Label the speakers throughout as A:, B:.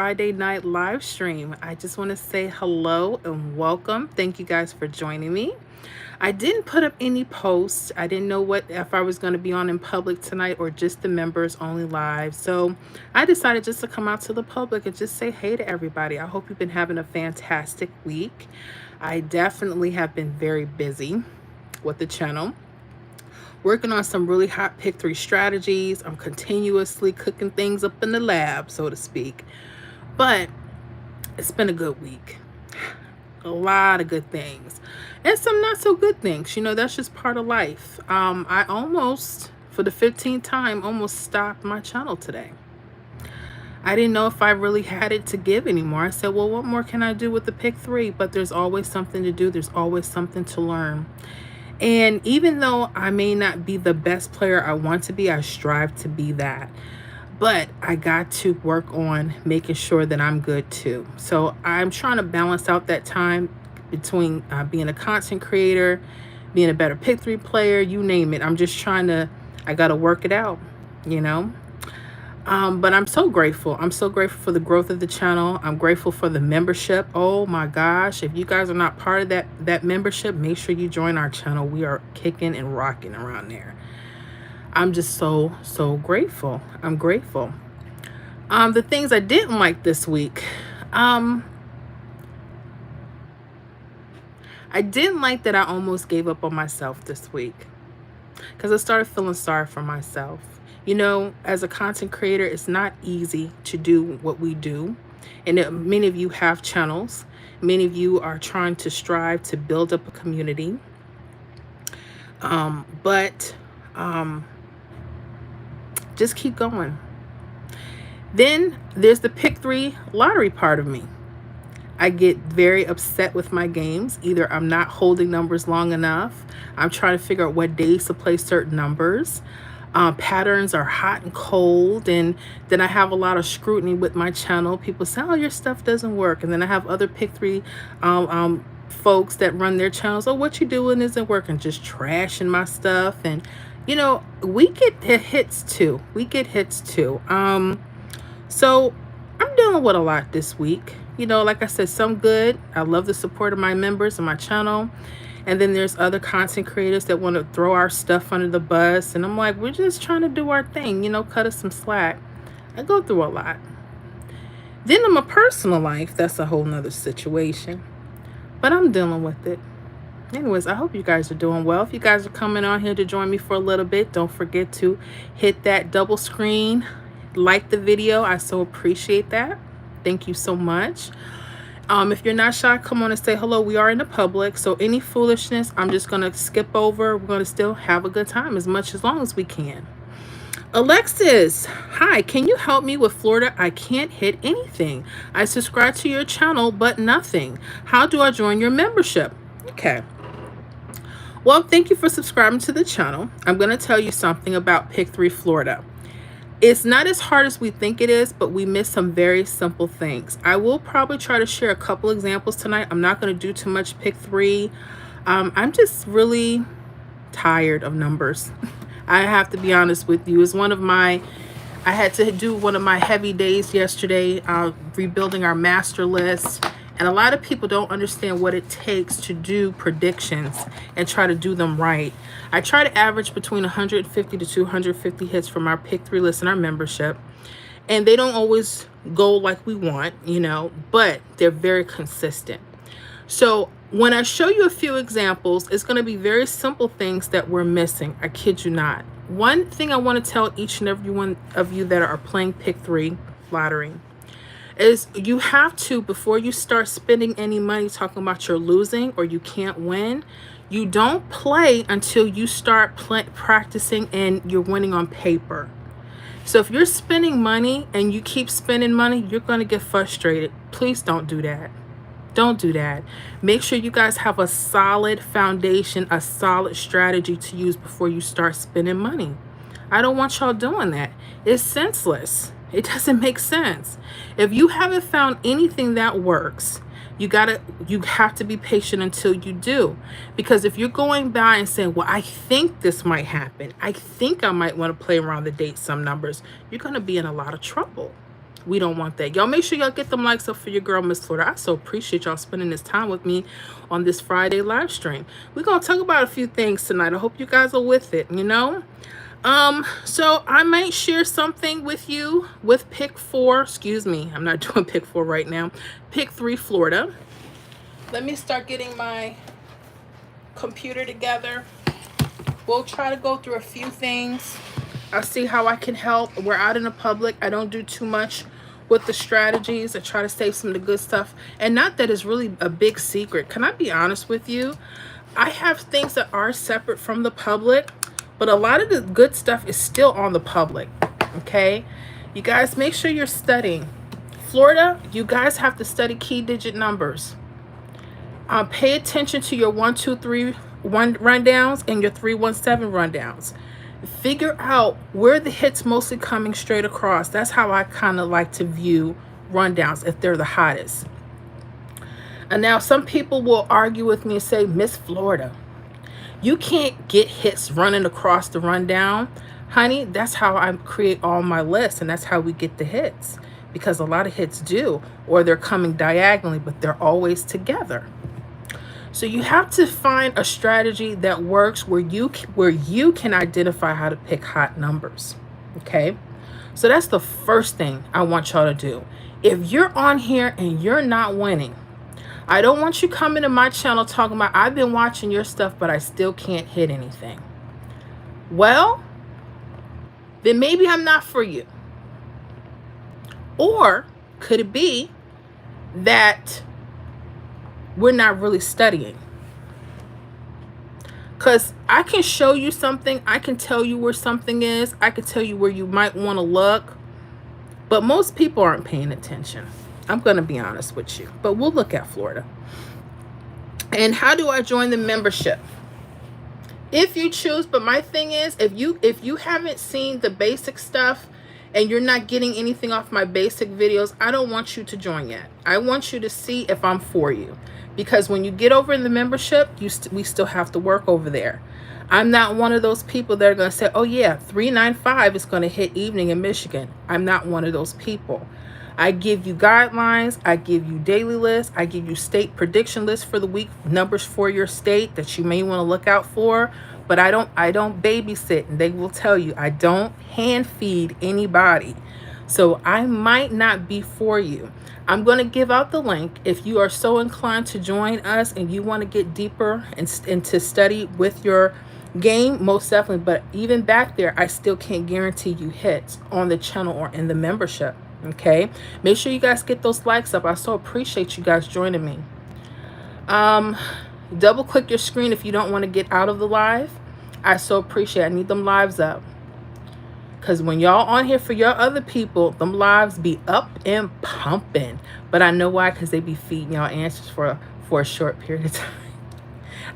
A: Friday night live stream. I just want to say hello and welcome. Thank you guys for joining me. I didn't put up any posts. I didn't know what if I was going to be on in public tonight or just the members only live. So I decided just to come out to the public and just say hey to everybody. I hope you've been having a fantastic week. I definitely have been very busy with the channel, working on some really hot pick three strategies. I'm continuously cooking things up in the lab, so to speak. But it's been a good week. A lot of good things and some not so good things. That's just part of life. I almost, for the 15th time, almost stopped my channel today. I didn't know if I really had it to give anymore. I said, well, what more can I do with the pick three? But there's always something to do. There's always something to learn. And even though I may not be the best player I want to be, I strive to be that. But I got to work on making sure that I'm good too. So I'm trying to balance out that time between being a content creator, being a better pick three player, you name it. I got to work it out, But I'm so grateful. I'm so grateful for the growth of the channel. I'm grateful for the membership. Oh my gosh. If you guys are not part of that membership, make sure you join our channel. We are kicking and rocking around there. I'm just so grateful. I'm grateful. The things I didn't like this week. I didn't like that I almost gave up on myself this week because I started feeling sorry for myself. As a content creator, it's not easy to do what we do. And many of you have channels. Many of you are trying to strive to build up a community. But just keep going. Then there's the pick three lottery part of me. I get very upset with my games. Either I'm not holding numbers long enough. I'm trying to figure out what days to play certain numbers. Patterns are hot and cold. And then I have a lot of scrutiny with my channel. People say, oh, your stuff doesn't work. And then I have other pick three folks that run their channels. Oh, what you doing isn't working. Just trashing my stuff. And we get hits too. So I'm dealing with a lot this week. Like I said, some good. I love the support of my members and my channel. And then there's other content creators that want to throw our stuff under the bus. And I'm like, we're just trying to do our thing, cut us some slack. I go through a lot. Then in my personal life, that's a whole nother situation. But I'm dealing with it. Anyways, I hope you guys are doing well. If you guys are coming on here to join me for a little bit, don't forget to hit that double screen, like the video. I so appreciate that. Thank you so much. If you're not shy, come on and say hello. We are in the public, so any foolishness, I'm just going to skip over. We're going to still have a good time as long as we can. Alexis, hi, can you help me with Florida? I can't hit anything. I subscribe to your channel, but nothing. How do I join your membership? Okay. Well, thank you for subscribing to the channel. I'm going to tell you something about Pick 3 Florida. It's not as hard as we think it is, but we miss some very simple things. I will probably try to share a couple examples tonight. I'm not going to do too much Pick 3. I'm just really tired of numbers. I have to be honest with you. I had to do one of my heavy days yesterday, rebuilding our master list. And a lot of people don't understand what it takes to do predictions and try to do them right. I try to average between 150 to 250 hits from our pick three list and our membership. And they don't always go like we want, but they're very consistent. So when I show you a few examples, it's going to be very simple things that we're missing. I kid you not. One thing I want to tell each and every one of you that are playing pick three lottery is you have to, before you start spending any money talking about you're losing or you can't win, you don't play until you start practicing and you're winning on paper. So if you're spending money and you keep spending money, you're going to get frustrated. Please don't do that. Don't do that. Make sure you guys have a solid foundation, a solid strategy to use before you start spending money. I don't want y'all doing that. It's senseless. It doesn't make sense. If you haven't found anything that works, you have to be patient until you do. Because if you're going by and saying, well, I think this might happen, I think I might want to play around the date some numbers, you're going to be in a lot of trouble. We don't want that. Y'all make sure y'all get them likes up for your girl, Miss Florida. I so appreciate y'all spending this time with me on this Friday live stream. We're going to talk about a few things tonight. I hope you guys are with it, you know? So I might share something with you with pick 4. Excuse me. I'm not doing pick 4 right now. Pick 3 Florida. Let me start getting my computer together. We'll try to go through a few things. I'll see how I can help. We're out in the public. I don't do too much with the strategies. I try to save some of the good stuff. And not that it's really a big secret. Can I be honest with you? I have things that are separate from the public, but a lot of the good stuff is still on the public. Okay? You guys, make sure you're studying. Florida, you guys have to study key digit numbers. Pay attention to your 1, 2, 3 rundowns and your 317 rundowns. Figure out where the hits mostly coming straight across. That's how I kind of like to view rundowns if they're the hottest. And now some people will argue with me and say, Miss Florida, you can't get hits running across the rundown. Honey, that's how I create all my lists, and that's how we get the hits, because a lot of hits do, or they're coming diagonally, but they're always together. So you have to find a strategy that works where you can identify how to pick hot numbers. Okay? So that's the first thing I want y'all to do. If you're on here and you're not winning, I don't want you coming to my channel talking about, I've been watching your stuff, but I still can't hit anything. Well, then maybe I'm not for you. Or could it be that we're not really studying? Because I can show you something. I can tell you where something is. I can tell you where you might want to look. But most people aren't paying attention. I'm going to be honest with you. But we'll look at Florida. And how do I join the membership? If you choose, but my thing is, if you haven't seen the basic stuff and you're not getting anything off my basic videos, I don't want you to join yet. I want you to see if I'm for you. Because when you get over in the membership, we still have to work over there. I'm not one of those people that are going to say, oh yeah, 395 is going to hit evening in Michigan. I'm not one of those people. I give you guidelines. I give you daily lists. I give you state prediction lists for the week, numbers for your state that you may want to look out for. But I don't babysit, and they will tell you I don't hand feed anybody. So I might not be for you. I'm going to give out the link if you are so inclined to join us and you want to get deeper and to study with your game, most definitely. But even back there, I still can't guarantee you hits on the channel or in the membership. Okay, make sure you guys get those likes up. I so appreciate you guys joining me. Double click your screen if you don't want to get out of the live. I so appreciate it. I need them lives up. Because when y'all on here for your other people, them lives be up and pumping. But I know why, because they be feeding y'all answers for a short period of time.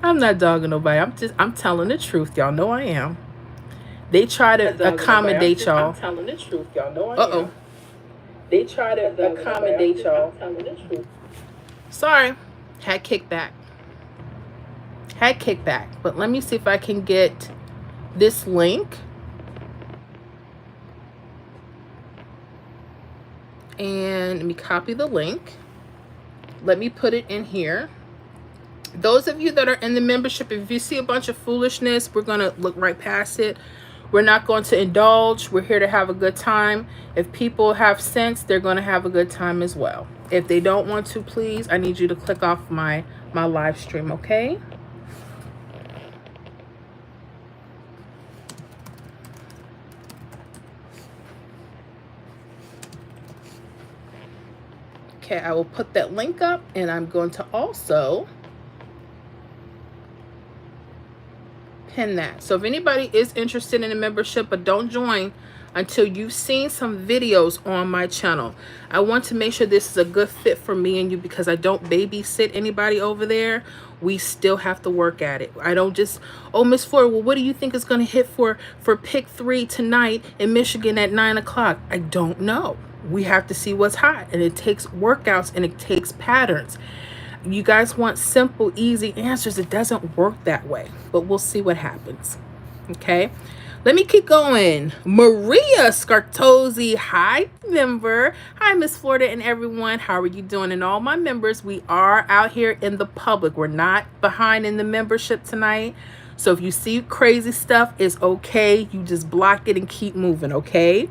A: I'm not dogging nobody. I'm telling the truth. Y'all know I am. They try to accommodate y'all. I'm telling the truth. Y'all know I am. They try to accommodate y'all. I'm telling the truth. Sorry. Had kickback. But let me see if I can get this link. And let me copy the link. Let me put it in here. Those of you that are in the membership, if you see a bunch of foolishness, we're going to look right past it. We're not going to indulge. We're here to have a good time. If people have sense, they're going to have a good time as well. If they don't want to, please, I need you to click off my live stream, okay? Okay, I will put that link up, and I'm going to also pin that. So if anybody is interested in a membership but don't join until you've seen some videos on my channel, I want to make sure this is a good fit for me and you, because I don't babysit anybody over there. We still have to work at it. I don't just, oh, Miss Florida, well, what do you think is going to hit for pick 3 tonight in Michigan at 9 o'clock? I don't know. We have to see what's hot, and it takes workouts and it takes patterns. You guys want simple, easy answers. It doesn't work that way, but we'll see what happens. Okay, Let me keep going. Maria Scartozzi, hi, member. Hi, Miss Florida and everyone. How are you doing? And all my members, we are out here in the public. We're not behind in the membership tonight. So if you see crazy stuff, it's okay. You just block it and keep moving, okay?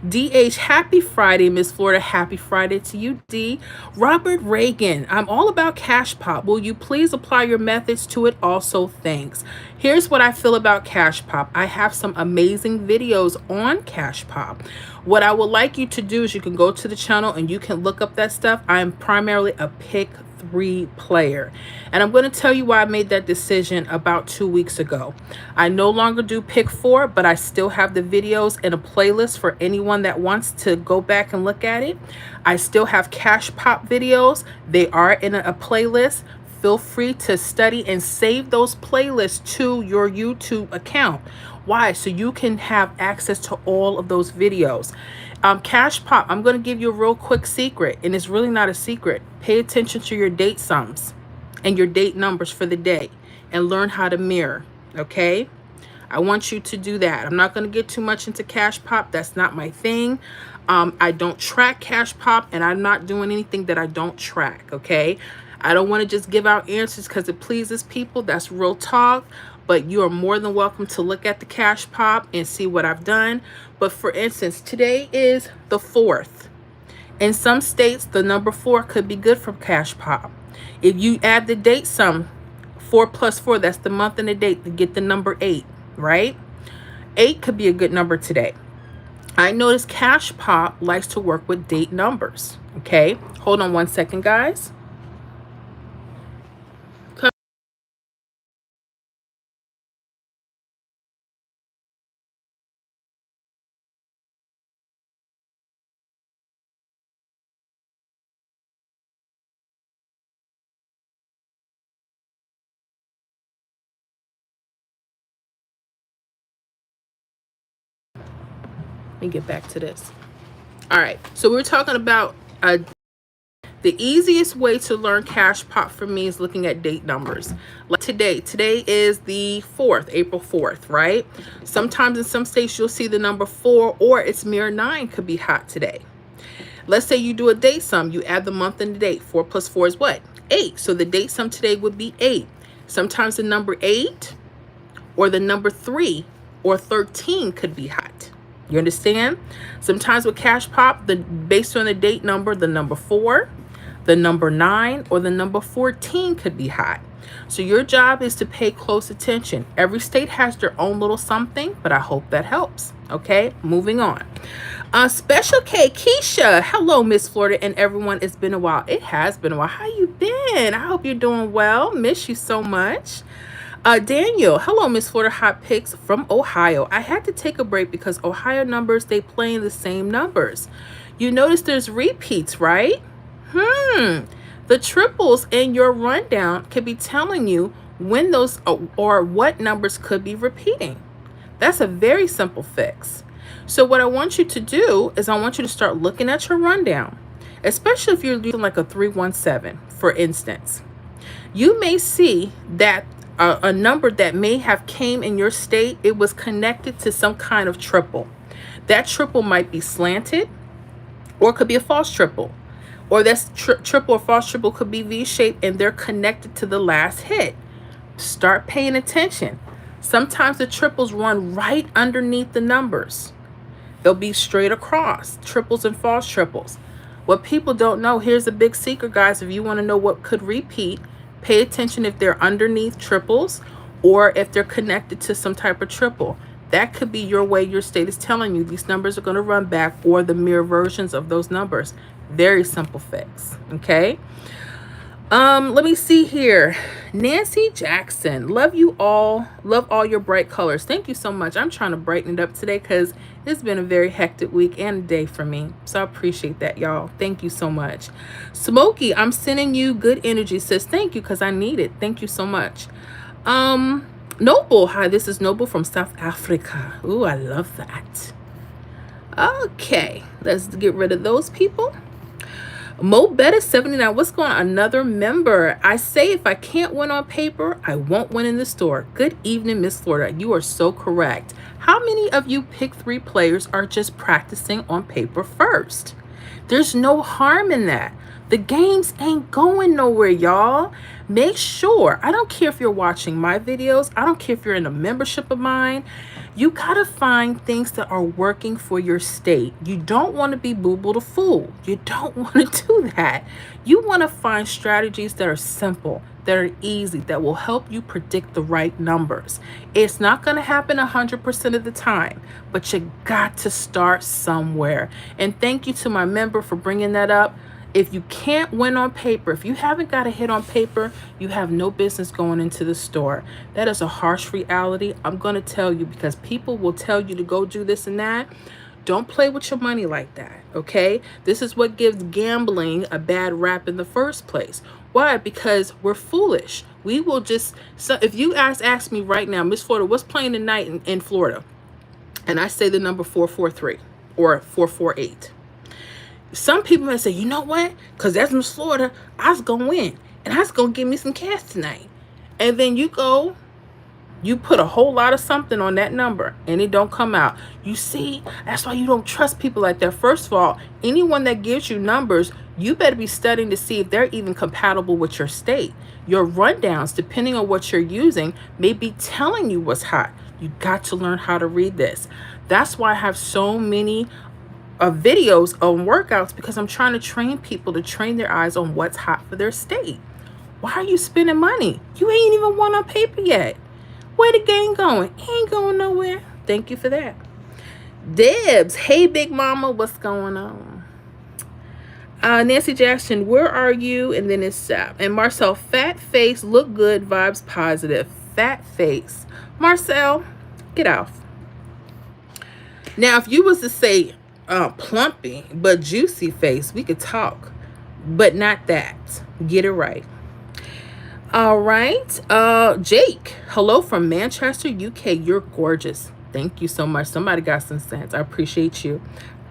A: DH, happy Friday, Miss Florida. Happy Friday to you, D. Robert Reagan, I'm all about Cash Pop. Will you please apply your methods to it? Also, thanks. Here's what I feel about Cash Pop. I have some amazing videos on Cash Pop. What I would like you to do is you can go to the channel and you can look up that stuff. I am primarily a pick 3 player, and I'm going to tell you why I made that decision about 2 weeks ago. I no longer do pick 4, but I still have the videos in a playlist for anyone that wants to go back and look at it. I still have Cash Pop videos. They are in a playlist. Feel free to study and save those playlists to your YouTube account. Why? So you can have access to all of those videos. Cash Pop, I'm going to give you a real quick secret, and it's really not a secret. Pay attention to your date sums and your date numbers for the day and learn how to mirror, okay? I want you to do that. I'm not going to get too much into Cash Pop. That's not my thing. I don't track Cash Pop, and I'm not doing anything that I don't track, okay? I don't want to just give out answers because it pleases people. That's real talk. But you are more than welcome to look at the Cash Pop and see what I've done. But for instance, today is the 4th. In some states, the number 4 could be good for Cash Pop. If you add the date sum, 4 plus 4, that's the month and the date to get the number 8, right? 8 could be a good number today. I notice Cash Pop likes to work with date numbers, okay? Hold on one second, guys. Let me get back to this. All right, so we're talking about the easiest way to learn Cash Pop for me is looking at date numbers. Like today is the 4th, April 4th, right? Sometimes in some states you'll see the number 4 or its mirror 9 could be hot today. Let's say you do a date sum, you add the month and the date. 4 plus 4 is what? 8. So the date sum today would be 8. Sometimes the number 8 or the number 3 or 13 could be hot. You understand? Sometimes with Cash Pop, based on the date number, the number 4, the number 9, or the number 14 could be hot. So your job is to pay close attention. Every state has their own little something, but I hope that helps. Okay, moving on. Special K, Keisha. Hello, Miss Florida and everyone. It's been a while. It has been a while. How you been? I hope you're doing well. Miss you so much. Daniel, hello, Miss Florida Hot Picks from Ohio. I had to take a break because Ohio numbers, they play in the same numbers. You notice there's repeats, right? The triples in your rundown could be telling you when those or what numbers could be repeating. That's a very simple fix. So what I want you to do is I want you to start looking at your rundown, especially if you're using like a 317, for instance. You may see that a number that may have came in your state, it was connected to some kind of triple. That triple might be slanted, or it could be a false triple, or that's triple or false triple could be V-shaped and they're connected to the last hit. Start paying attention. Sometimes the triples run right underneath the numbers. They'll be straight across, triples and false triples. What people don't know, here's a big secret, guys. If you want to know what could repeat, pay attention if they're underneath triples or if they're connected to some type of triple. That could be your way your state is telling you these numbers are going to run back, or the mirror versions of those numbers. Very simple fix, okay? Let me see here. Nancy Jackson, love you all. Love all your bright colors. Thank you so much. I'm trying to brighten it up today because it's been a very hectic week and day for me. So I appreciate that, y'all. Thank you so much. Smokey, I'm sending you good energy, sis. Thank you, because I need it. Thank you so much. Noble, hi, this is Noble from South Africa. Ooh, I love that. Okay, let's get rid of those people. Mo Betta 79, what's going on? Another member. I say if I can't win on paper, I won't win in the store. Good evening, Miss Florida. You are so correct. How many of you pick 3 players are just practicing on paper first? There's no harm in that. The games ain't going nowhere, y'all. Make sure, I don't care if you're watching my videos, I don't care if you're in a membership of mine, you gotta find things that are working for your state. You don't want to be boo-boo the fool. You don't want to do that. You want to find strategies that are simple, that are easy, that will help you predict the right numbers. It's not going to happen 100% of the time, but you got to start somewhere. And thank you to my member for bringing that up. If you can't win on paper, if you haven't got a hit on paper, you have no business going into the store. That is a harsh reality. I'm going to tell you, because people will tell you to go do this and that. Don't play with your money like that, okay? This is what gives gambling a bad rap in the first place. Why? Because we're foolish. We will just, so if you guys ask me right now, Miss Florida, what's playing tonight in Florida? And I say the number 443 or 448. Some people might say, you know what? Because that's Miss Florida, I was going to win. And I was going to give me some cash tonight. And then you go, you put a whole lot of something on that number and it don't come out. You see, that's why you don't trust people like that. First of all, anyone that gives you numbers, you better be studying to see if they're even compatible with your state. Your rundowns, depending on what you're using, may be telling you what's hot. You got to learn how to read this. That's why I have so many videos on workouts, because I'm trying to train people to train their eyes on what's hot for their state. Why are you spending money? You ain't even won on paper yet. Where the game going? It ain't going nowhere. Thank you for that. Debs, hey big mama, what's going on? Nancy Jackson, where are you? And then it's Sap. And Marcel, fat face, look good, vibes positive. Fat face. Marcel, get off. Now, if you was to say plumpy but juicy face, we could talk, but not that. Get it right. All right. Jake, hello from Manchester, UK. You're gorgeous. Thank you so much. Somebody got some sense. I appreciate you.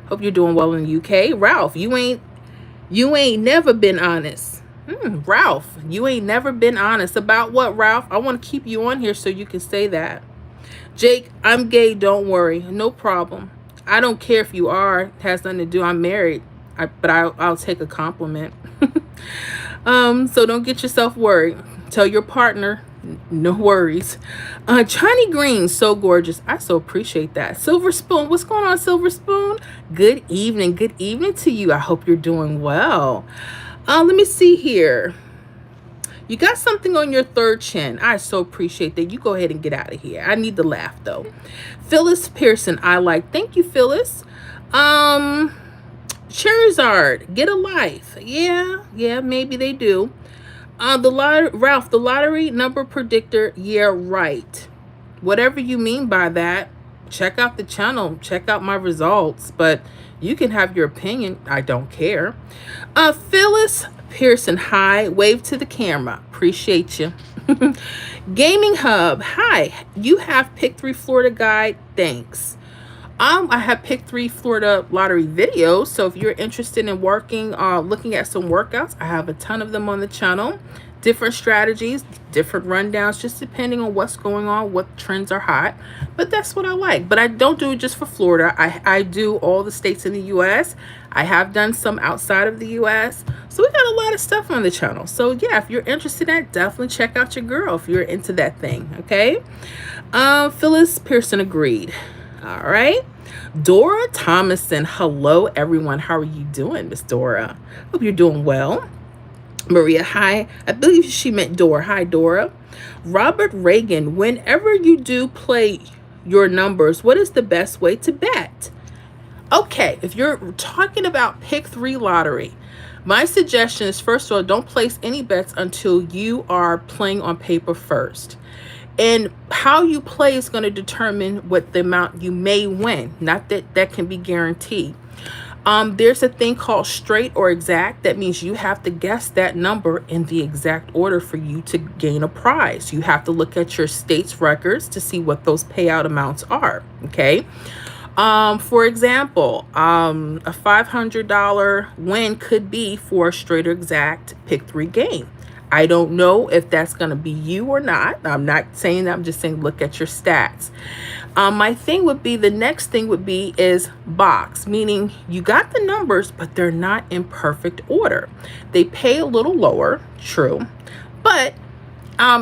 A: Hope you're doing well in the UK. Ralph, you ain't never been honest. Ralph, you ain't never been honest. About what, Ralph? I want to keep you on here so you can say that. Jake, I'm gay. Don't worry. No problem. I don't care if you are. It has nothing to do. I'm married. But I'll take a compliment. So don't get yourself worried. Tell your partner, no worries. Johnny Green, so gorgeous. I so appreciate that. Silver Spoon, what's going on, Silver Spoon? Good evening. Good evening to you. I hope you're doing well. Let me see here. You got something on your third chin. I so appreciate that. You go ahead and get out of here. I need the laugh, though. Phyllis Pearson, I like. Thank you, Phyllis. Charizard, get a life. Yeah, maybe they do. Ralph, the lottery number predictor. Yeah, right. Whatever you mean by that, check out the channel. Check out my results. But you can have your opinion. I don't care. Phyllis Pearson, hi. Wave to the camera. Appreciate you. Gaming Hub, hi. You have Pick 3 Florida Guide. Thanks. I have Pick 3 Florida lottery videos. So if you're interested in looking at some workouts, I have a ton of them on the channel. Different strategies, different rundowns, just depending on what's going on, what trends are hot. But that's what I like. But I don't do it just for Florida. I do all the states in the U.S. I have done some outside of the U.S. So we got a lot of stuff on the channel. So yeah, if you're interested in that, definitely check out your girl if you're into that thing. Okay. Phyllis Pearson agreed. All right. Dora Thomason. Hello, everyone. How are you doing, Miss Dora? Hope you're doing well. Maria, hi. I believe she meant Dora. Hi, Dora. Robert Reagan, whenever you do play your numbers, what is the best way to bet? Okay, if you're talking about Pick 3 lottery, my suggestion is, first of all, don't place any bets until you are playing on paper first. And how you play is going to determine what the amount you may win. Not that can be guaranteed. There's a thing called straight or exact. That means you have to guess that number in the exact order for you to gain a prize. You have to look at your state's records to see what those payout amounts are. Okay. For example, a $500 win could be for a straight or exact pick three game. I don't know if that's going to be you or not. I'm not saying that. I'm just saying look at your stats. My thing would be, the next thing would be is box, meaning you got the numbers, but they're not in perfect order. They pay a little lower, true, but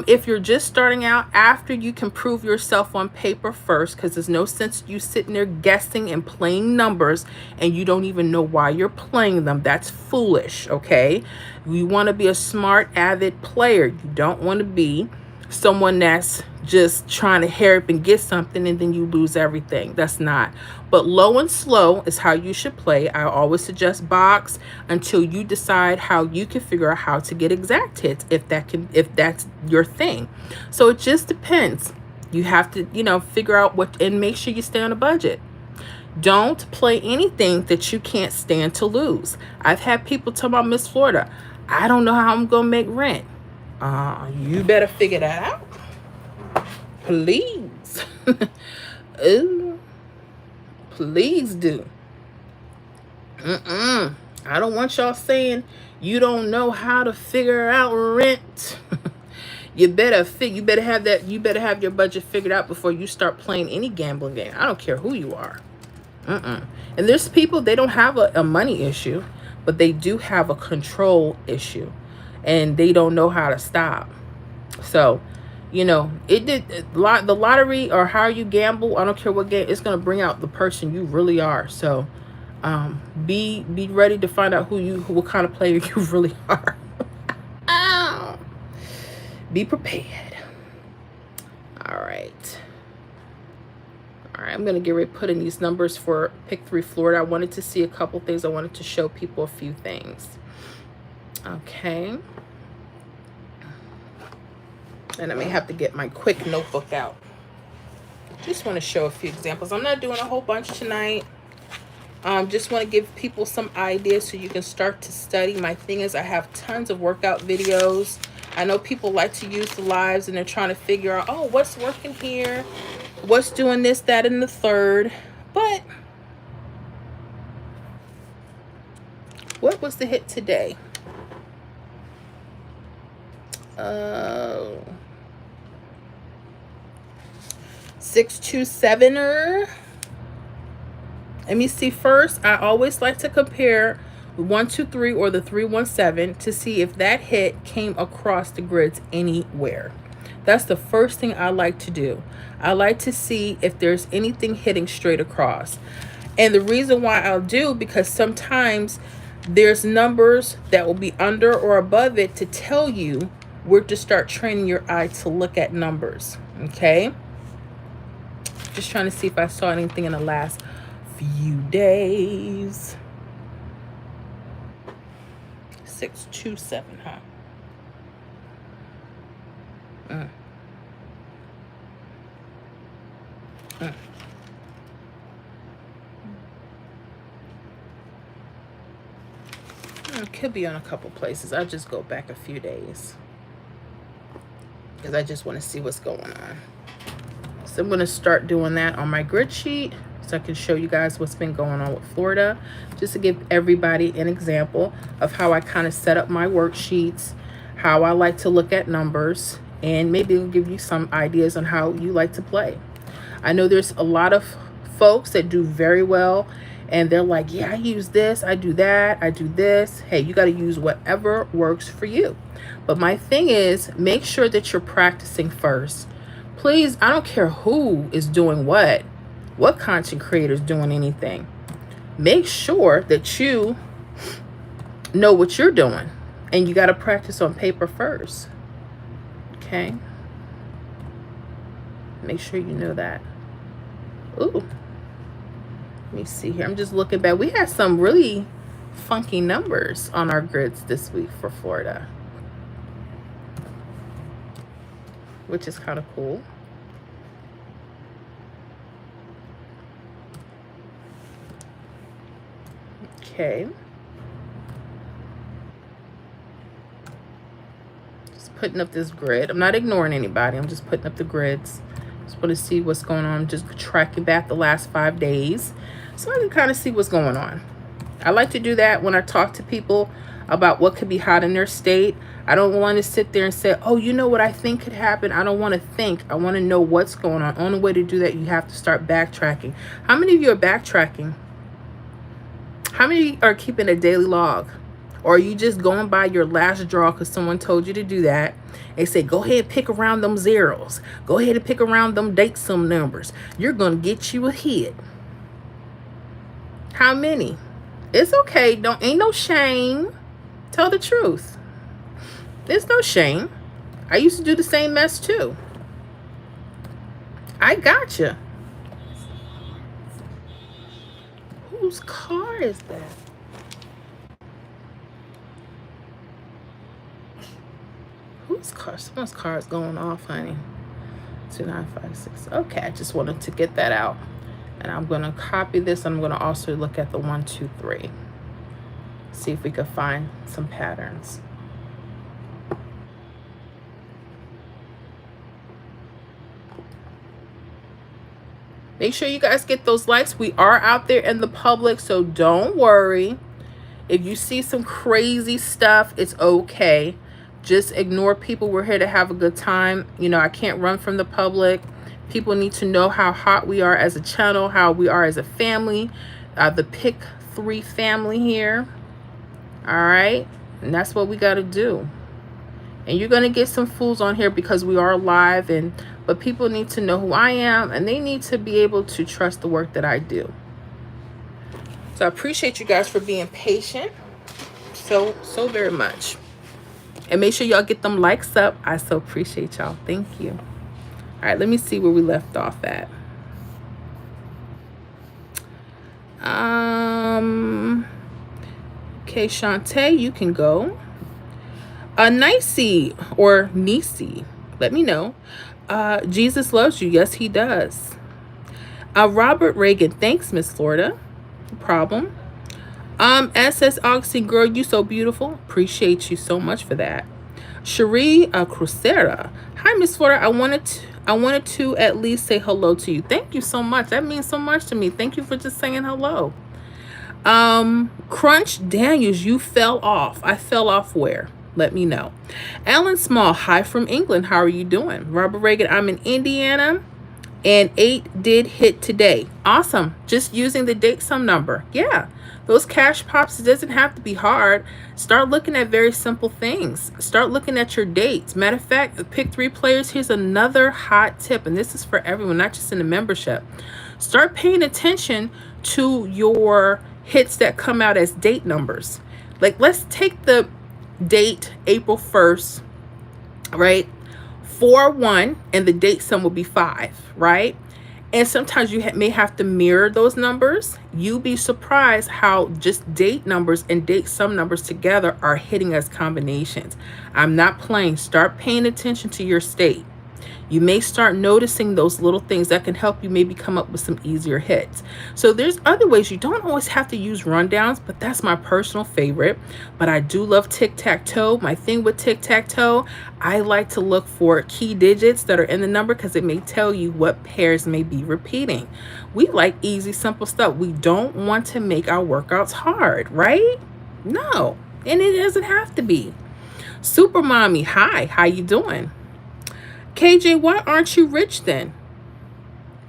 A: if you're just starting out, after you can prove yourself on paper first, because there's no sense you sitting there guessing and playing numbers and you don't even know why you're playing them. That's foolish, okay? You want to be a smart, avid player. You don't want to be someone that's just trying to hurry up and get something and then you lose everything. That's not. But low and slow is how you should play. I always suggest box until you decide how you can figure out how to get exact hits, if that's your thing. So it just depends. You have to, figure out what, and make sure you stay on a budget. Don't play anything that you can't stand to lose. I've had people tell about Miss Florida, I don't know how I'm gonna make rent. You better figure that out. Please. Ooh, please do. I don't want y'all saying you don't know how to figure out rent. You better have your budget figured out before you start playing any gambling game. I don't care who you are. And there's people, they don't have a money issue, but they do have a control issue, and they don't know how to stop. So, the lottery, or how you gamble, I don't care what game, it's going to bring out the person you really are. So, be ready to find out what kind of player you really are. Be prepared. All right, I'm going to get ready to put in these numbers for pick 3 Florida. I wanted to see a couple things. I wanted to show people a few things. Okay. And I may have to get my quick notebook out. Just want to show a few examples. I'm not doing a whole bunch tonight. Just want to give people some ideas so you can start to study. My thing is, I have tons of workout videos. I know people like to use the lives and they're trying to figure out, oh, what's working here? What's doing this, that, and the third? But what was the hit today? 627er. Let me see first. I always like to compare 123 or the 317 to see if that hit came across the grids anywhere. That's the first thing I like to do. I like to see if there's anything hitting straight across. And the reason why I'll do, because sometimes there's numbers that will be under or above it to tell you where to start training your eye to look at numbers. Okay? Just trying to see if I saw anything in the last few days. 627, huh? It could be on a couple places. I'll just go back a few days because I just want to see what's going on. So I'm going to start doing that on my grid sheet so I can show you guys what's been going on with Florida, just to give everybody an example of how I kind of set up my worksheets, how I like to look at numbers, and maybe it'll give you some ideas on how you like to play. I know there's a lot of folks that do very well and they're like, yeah, I use this, I do that, I do this. Hey, you got to use whatever works for you. But my thing is, make sure that you're practicing first. Please, I don't care who is doing what content creator is doing anything. Make sure that you know what you're doing, and you got to practice on paper first. Okay? Make sure you know that. Ooh. Let me see here. I'm just looking back. We had some really funky numbers on our grids this week for Florida, which is kind of cool. Okay. Just putting up this grid. I'm not ignoring anybody. I'm just putting up the grids. Just want to see what's going on. I'm just tracking back the last 5 days so I can kind of see what's going on. I like to do that when I talk to people about what could be hot in their state. I don't want to sit there and say, oh, you know what I think could happen. I don't want to think. I want to know what's going on. Only way to do that, you have to start backtracking. How many of you are backtracking? How many are keeping a daily log? Or are you just going by your last draw because someone told you to do that? They say, go ahead and pick around them zeros. Go ahead and pick around them date some numbers. You're going to get you a hit. How many? It's okay. Ain't no shame. Tell the truth. There's no shame. I used to do the same mess too. I gotcha. Whose car is that? Whose car? Someone's car is going off, honey. 2956. Okay, I just wanted to get that out. And I'm going to copy this. I'm going to also look at the 1, 2, 3. See if we can find some patterns. Make sure you guys get those likes. We are out there in the public, so don't worry. If you see some crazy stuff, it's okay. Just ignore people. We're here to have a good time. You know, I can't run from the public. People need to know how hot we are as a channel, how we are as a family. The Pick 3 family here. All right? And that's what we got to do. And you're going to get some fools on here because we are live, but people need to know who I am, and they need to be able to trust the work that I do. So I appreciate you guys for being patient so very much. And make sure y'all get them likes up. I so appreciate y'all. Thank you. All right, let me see where we left off at. Okay, Shantae, you can go. Nicey or Nisi, let me know. Jesus loves you. Yes, he does. Robert Reagan, thanks, Miss Florida. No problem. SS Augustine, girl, you so beautiful. Appreciate you so much for that. Cherie Crucera, hi, Miss Florida. I wanted to at least say hello to you. Thank you so much. That means so much to me. Thank you for just saying hello. Crunch Daniels, you fell off. I fell off where? Let me know. Alan Small, hi from England. How are you doing? Robert Reagan, I'm in Indiana, and 8 did hit today. Awesome. Just using the date sum number. Yeah, those cash pops, it doesn't have to be hard. Start looking at very simple things. Start looking at your dates. Matter of fact, Pick 3 players, here's another hot tip, and this is for everyone, not just in the membership. Start paying attention to your hits that come out as date numbers. Like, let's take the date April 1st, right? 4-1, and the date sum will be 5, right? And sometimes you may have to mirror those numbers. You'll be surprised how just date numbers and date sum numbers together are hitting as combinations. I'm not playing. Start paying attention to your state. You may start noticing those little things that can help you maybe come up with some easier hits. So there's other ways. You don't always have to use rundowns, but that's my personal favorite. But I do love tic-tac-toe. My thing with tic-tac-toe, I like to look for key digits that are in the number because it may tell you what pairs may be repeating. We like easy, simple stuff. We don't want to make our workouts hard, right? No, and it doesn't have to be. Super Mommy, hi, how you doing? KJ, why aren't you rich then?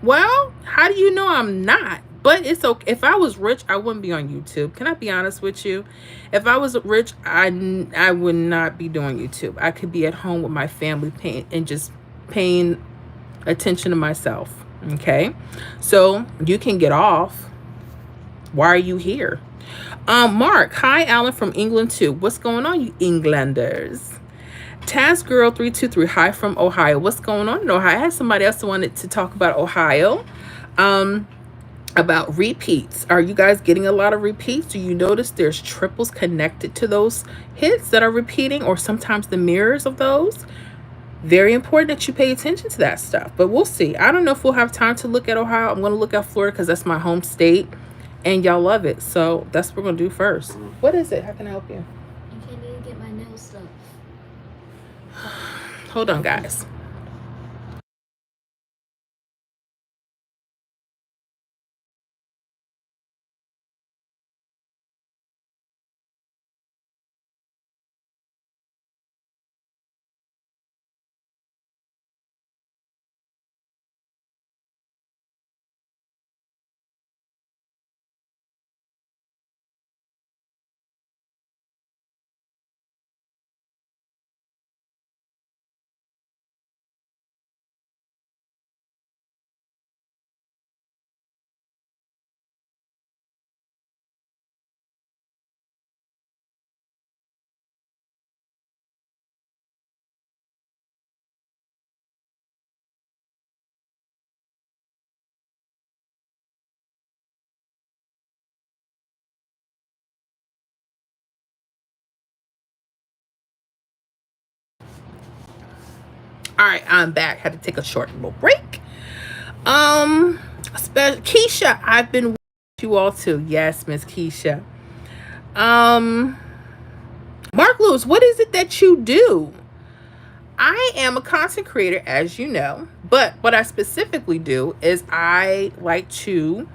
A: Well, how do you know I'm not? But it's okay. If I was rich, I wouldn't be on YouTube. Can I be honest with you? If I was rich, I would not be doing YouTube. I could be at home with my family paying attention to myself. Okay? So you can get off. Why are you here? Mark, hi, Alan from England too. What's going on, you Englanders? Taz Girl 323, hi from Ohio. What's going on in Ohio? I had somebody else wanted to talk about Ohio, about repeats. Are you guys getting a lot of repeats? Do you notice there's triples connected to those hits that are repeating, or sometimes the mirrors of those? Very important that you pay attention to that stuff, but we'll see. I don't know if we'll have time to look at Ohio. I'm going to look at Florida because that's my home state, and y'all love it. So that's what we're going to do first. What is it? How can I help you?
B: I can't even get my nails stuff.
A: Hold on, guys. All right, I'm back. Had to take a short little break. Keisha, I've been with you all too. Yes, Miss Keisha. Um, Mark Lewis, what is it that you do? I am a content creator, as you know, but what I specifically do is I like to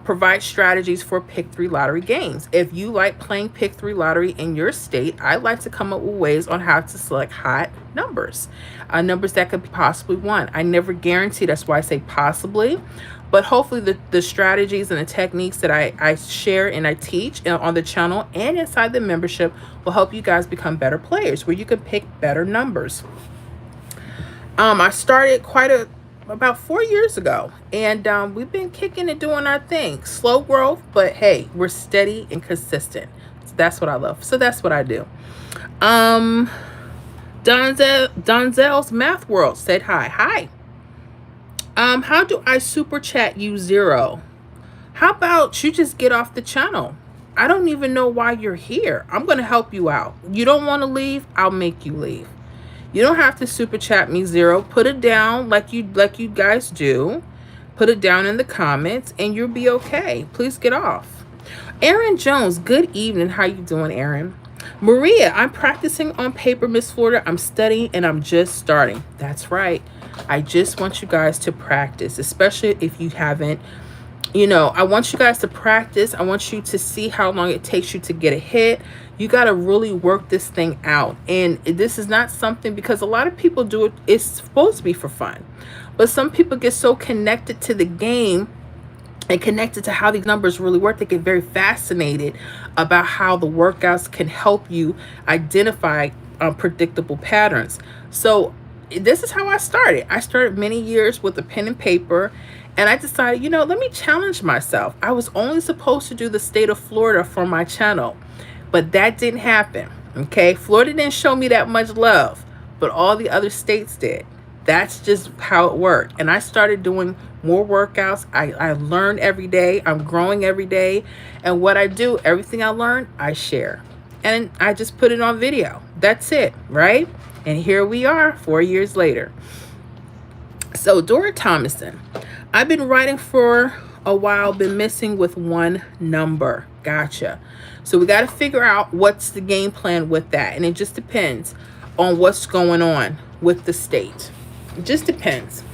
A: provide strategies for Pick 3 lottery games. If you like playing Pick 3 lottery in your state, I like to come up with ways on how to select hot numbers, numbers that could be possibly won. I never guarantee, that's why I say possibly, but hopefully the strategies and the techniques that I share and I teach on the channel and inside the membership will help you guys become better players where you can pick better numbers. I started about 4 years ago, and we've been kicking and doing our thing. Slow growth, but hey, we're steady and consistent. So that's what I love. So that's what I do. Donzel's Math World said hi. How do I super chat you 0? How about you just get off the channel? I don't even know why you're here. I'm going to help you out. You don't want to leave? I'll make you leave. You don't have to super chat me 0. Put it down like you guys do. Put it down in the comments and you'll be okay. Please get off. Aaron Jones, good evening. How you doing, Aaron? Maria, I'm practicing on paper, Miss Florida. I'm studying and I'm just starting. That's right. I just want you guys to practice, especially if you haven't. I want you guys to practice. I want you to see how long it takes you to get a hit. You got to really work this thing out. And this is not something, because a lot of people do it. It's supposed to be for fun. But some people get so connected to the game and connected to how these numbers really work. They get very fascinated about how the workouts can help you identify predictable patterns. So this is how I started. I started many years with a pen and paper. And I decided, let me challenge myself. I was only supposed to do the state of Florida for my channel, but that didn't happen. Okay. Florida didn't show me that much love, but all the other states did. That's just how it worked. And I started doing more workouts. I learn every day. I'm growing every day. And what I do, everything I learn, I share. And I just put it on video. That's it, right? And here we are 4 years later. So Dora Thomason, I've been writing for a while, been missing with one number. Gotcha. So we got to figure out what's the game plan with that. And it just depends on what's going on with the state. It just depends.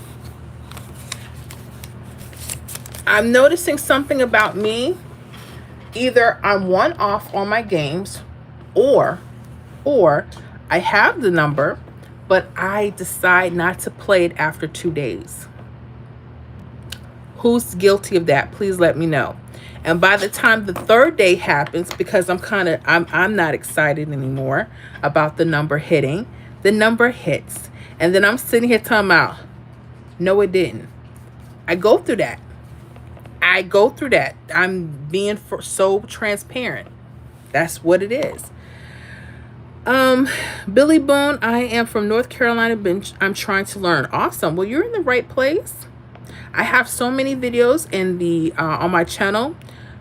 A: I'm noticing something about me. Either I'm one off on my games or I have the number, but I decide not to play it after 2 days. Who's guilty of that? Please let me know. And by the time the 3rd day happens, because I'm not excited anymore about the number hitting, the number hits. And then I'm sitting here talking about, no, it didn't. I go through that. I'm being so transparent. That's what it is. Billy Boone, I am from North Carolina. I'm trying to learn. Awesome. Well, you're in the right place. I have so many videos in the on my channel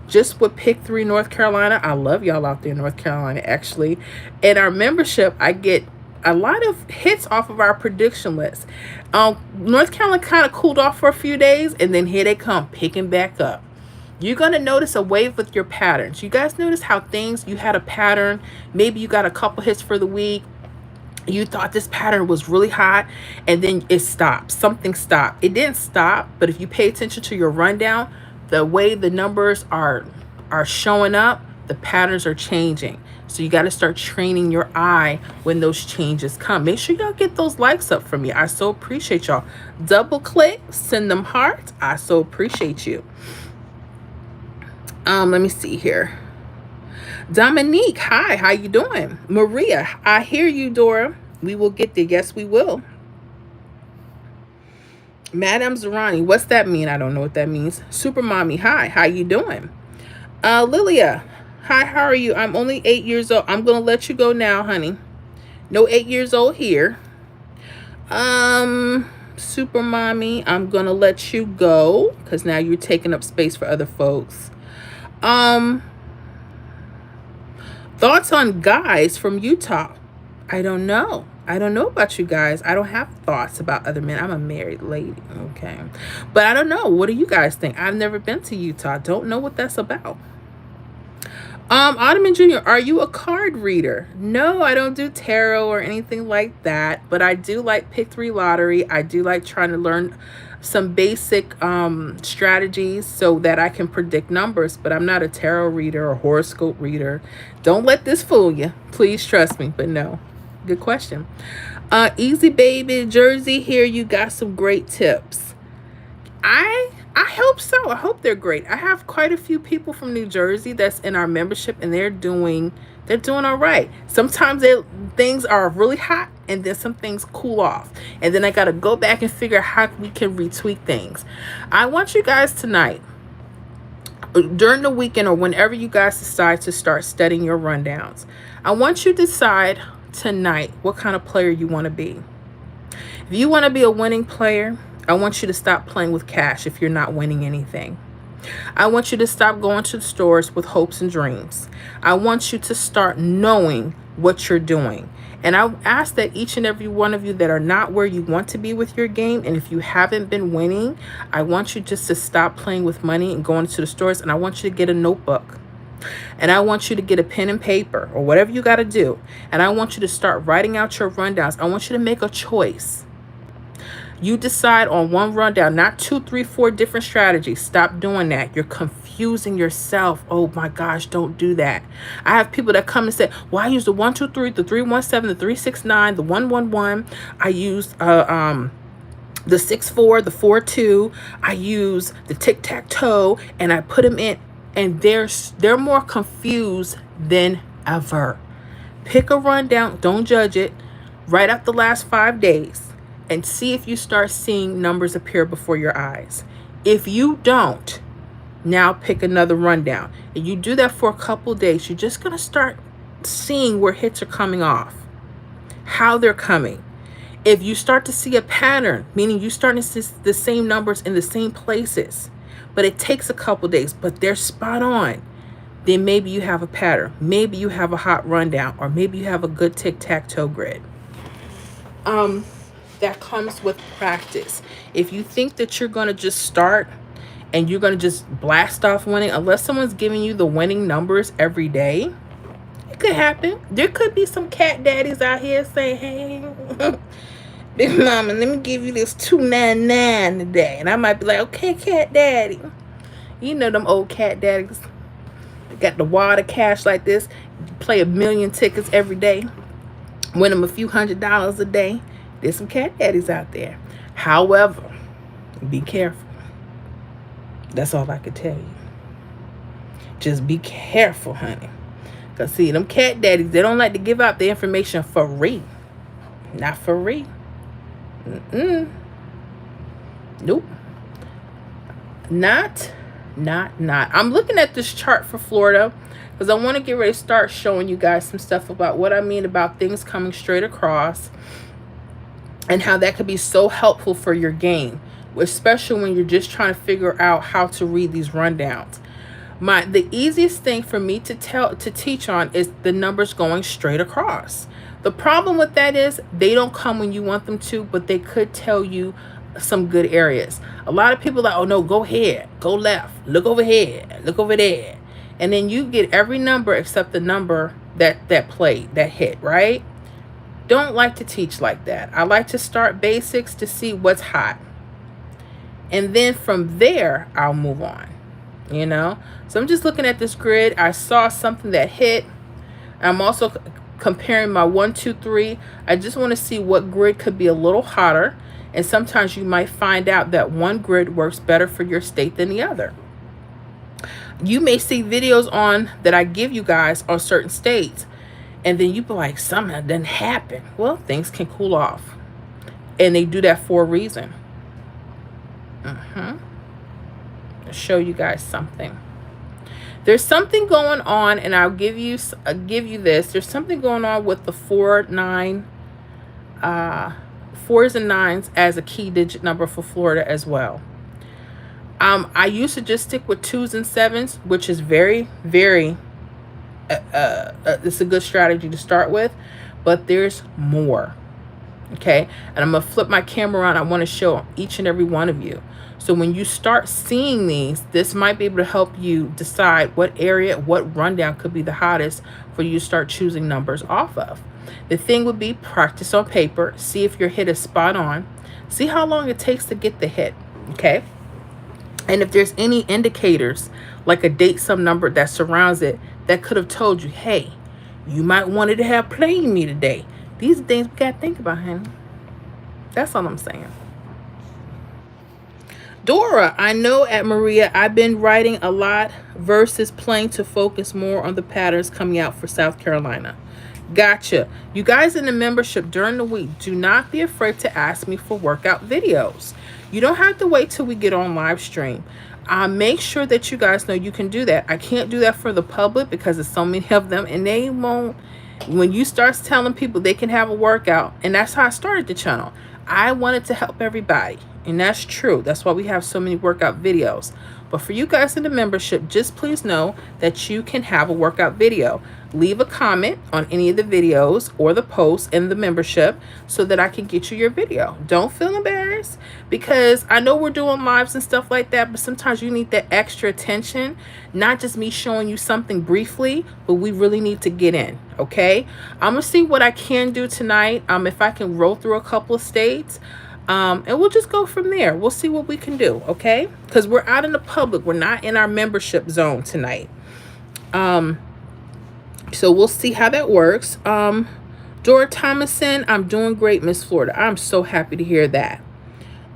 A: just with Pick 3 North Carolina. I love y'all out there in North Carolina, actually. In our membership, I get a lot of hits off of our prediction list. North Carolina kind of cooled off for a few days, and then here they come, picking back up. You're going to notice a wave with your patterns. You guys notice how you had a pattern. Maybe you got a couple hits for the week. You thought this pattern was really hot, and then it stopped. Something stopped. It didn't stop, but if you pay attention to your rundown, the way the numbers are showing up, the patterns are changing. So you got to start training your eye when those changes come. Make sure y'all get those likes up for me. I so appreciate y'all. Double click, send them hearts. I so appreciate you. Let me see here. Dominique, hi, how you doing? Maria, I hear you, Dora. We will get there. Yes, we will. Madame Zarani, what's that mean? I don't know what that means. Super Mommy, hi, how you doing? Lilia, hi, how are you? I'm only 8 years old. I'm going to let you go now, honey. No 8 years old here. Super Mommy, I'm going to let you go because now you're taking up space for other folks. Thoughts on guys from Utah? I don't know. I don't know about you guys. I don't have thoughts about other men. I'm a married lady, okay? But I don't know. What do you guys think? I've never been to Utah. Don't know what that's about. Ottoman Jr., are you a card reader? No, I don't do tarot or anything like that, but I do like Pick 3 Lottery. I do like trying to learn some basic strategies so that I can predict numbers, but I'm not a tarot reader or horoscope reader. Don't let this fool you. Please trust me, but no. Good question. Easy Baby Jersey here. You got some great tips. I hope so. I hope they're great. I have quite a few people from New Jersey that's in our membership, and they're doing all right. Sometimes things are really hot, and then some things cool off, and then I got to go back and figure out how we can retweak things. I want you guys tonight, during the weekend, or whenever you guys decide to start studying your rundowns, I want you to decide tonight what kind of player you want to be. If you want to be a winning player, I want you to stop playing with cash if you're not winning anything. I want you to stop going to the stores with hopes and dreams. I want you to start knowing what you're doing. And I ask that each and every one of you that are not where you want to be with your game, and if you haven't been winning, I want you just to stop playing with money and going to the stores, and I want you to get a notebook. And I want you to get a pen and paper or whatever you got to do. And I want you to start writing out your rundowns. I want you to make a choice. You decide on one rundown, not 2, 3, 4 different strategies. Stop doing that. You're confusing yourself. Oh my gosh, don't do that. I have people that come and say, well, I use the 1, 2, 3, the 317, the 369, the 111. I use the 6-4, the 4-2. I use the tic-tac-toe, and I put them in, and they're more confused than ever. Pick a rundown. Don't judge it. Write out the last 5 days. And see if you start seeing numbers appear before your eyes. If you don't, now pick another rundown. And you do that for a couple days, you're just going to start seeing where hits are coming off, how they're coming. If you start to see a pattern, meaning you start to see the same numbers in the same places, but it takes a couple days, but they're spot on, then maybe you have a pattern. Maybe you have a hot rundown, or maybe you have a good tic-tac-toe grid. That comes with practice. If you think that you're going to just start and you're going to just blast off winning, unless someone's giving you the winning numbers every day, it could happen. There could be some cat daddies out here saying, hey, big mama, let me give you this 299 today. And I might be like, okay, cat daddy. You know them old cat daddies. They got the water cash like this. Play 1 million tickets every day. Win them a few $100s a day. There's some cat daddies out there. However, be careful. That's all I can tell you. Just be careful, honey. Because, see, them cat daddies, they don't like to give out the information for free. Not for free. Nope. Not. I'm looking at this chart for Florida because I want to get ready to start showing you guys some stuff about what I mean about things coming straight across, and how that could be so helpful for your game, especially when you're just trying to figure out how to read these rundowns. The easiest thing for me to teach on is the numbers going straight across. The problem with that is they don't come when you want them to, but they could tell you some good areas. A lot of people are like, oh no, go ahead, go left, look over here, look over there. And then you get every number except the number that played, that hit, right? Don't like to teach like that. I like to start basics to see what's hot. And then from there, I'll move on, you know? So I'm just looking at this grid. I saw something that hit. I'm also comparing my 1, 2, 3. I just want to see what grid could be a little hotter. And sometimes you might find out that one grid works better for your state than the other. You may see videos on that I give you guys on certain states, and then you be like, something didn't happen. Well, things can cool off. And they do that for a reason. I'll show you guys something. There's something going on, and I'll give you this. There's something going on with the 4, 9, 4s and 9s as a key digit number for Florida as well. I used to just stick with 2s and 7s, which is very, very it's a good strategy to start with, but there's more. Okay, and I'm gonna flip my camera around. I want to show each and every one of you. So when you start seeing these, this might be able to help you decide what area, what rundown could be the hottest for you to start choosing numbers off of. The thing would be practice on paper, see if your hit is spot on, see how long it takes to get the hit. Okay, and if there's any indicators like a date, some number that surrounds it that could have told you, hey, you might wanted to have played me today. These are things we gotta think about, honey. That's all I'm saying. Dora, I know at Maria, I've been writing a lot versus playing to focus more on the patterns coming out for South Carolina. Gotcha. You guys in the membership during the week, do not be afraid to ask me for workout videos. You don't have to wait till we get on live stream. Make sure that you guys know you can do that. I can't do that for the public because there's so many of them, and they won't. When you start telling people they can have a workout, and that's how I started the channel. I wanted to help everybody, and that's true. That's why we have so many workout videos. But for you guys in the membership, just please know that you can have a workout video. Leave a comment on any of the videos or the posts in the membership so that I can get you your video. Don't feel embarrassed, because I know we're doing lives and stuff like that, but sometimes you need that extra attention, not just me showing you something briefly, but we really need to get in. Okay, I'm gonna see what I can do tonight. If I can roll through a couple of states, and we'll just go from there. We'll see what we can do. Okay, because we're out in the public, we're not in our membership zone tonight. So we'll see how that works. Dora Thomason, I'm doing great, Miss Florida. I'm so happy to hear that.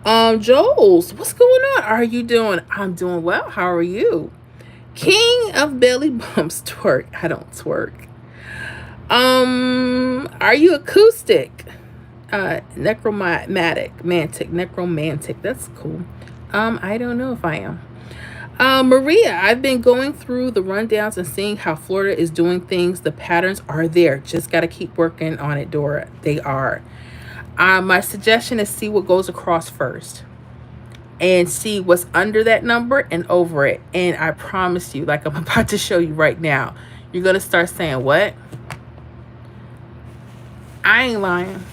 A: Joels, what's going on? How are you doing? I'm doing well. How are you? King of belly bumps, twerk. I don't twerk. Are you acoustic? Necromantic. That's cool. I don't know if I am. Maria, I've been going through the rundowns and seeing how Florida is doing things. The patterns are there. Just got to keep working on it, Dora. They are. My suggestion is see what goes across first and see what's under that number and over it. And I promise you, like I'm about to show you right now, you're going to start saying, what? I ain't lying.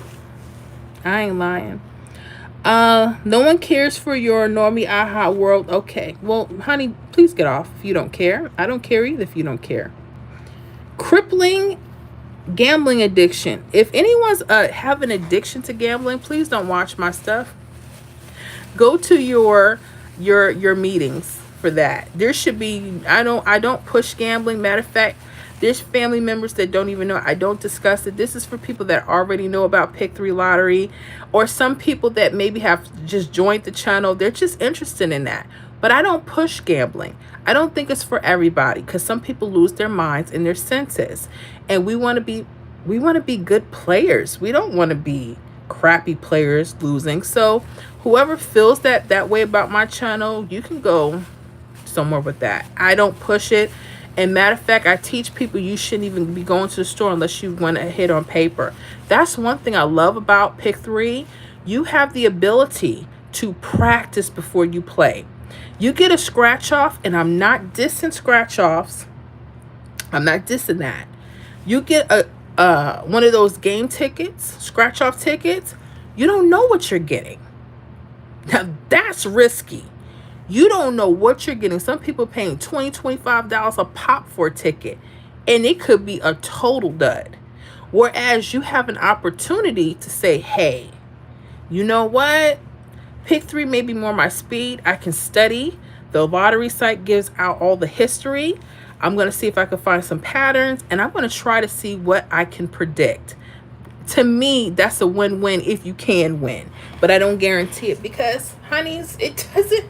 A: No one cares for your normie aha world. Okay, well, honey, please get off if you don't care. I don't care either if you don't care. Crippling gambling addiction. If anyone's have an addiction to gambling, please don't watch my stuff. Go to your meetings for that. There should be, I don't push gambling. Matter of fact, there's family members that don't even know. I don't discuss it. This is for people that already know about Pick 3 Lottery, or some people that maybe have just joined the channel. They're just interested in that. But I don't push gambling. I don't think it's for everybody, because some people lose their minds and their senses. And we want to be good players. We don't want to be crappy players losing. So whoever feels that way about my channel, you can go somewhere with that. I don't push it. And matter of fact, I teach people you shouldn't even be going to the store unless you want to hit on paper. That's one thing I love about Pick 3. You have the ability to practice before you play. You get a scratch off, and I'm not dissing scratch offs. I'm not dissing that. You get one of those game tickets, scratch off tickets. You don't know what you're getting. Now that's risky. You don't know what you're getting. Some people paying $20, $25 a pop for a ticket, and it could be a total dud. Whereas you have an opportunity to say, hey, you know what? Pick 3 may be more my speed. I can study. The lottery site gives out all the history. I'm going to see if I can find some patterns, and I'm going to try to see what I can predict. To me, that's a win-win if you can win. But I don't guarantee it, because, honeys, it doesn't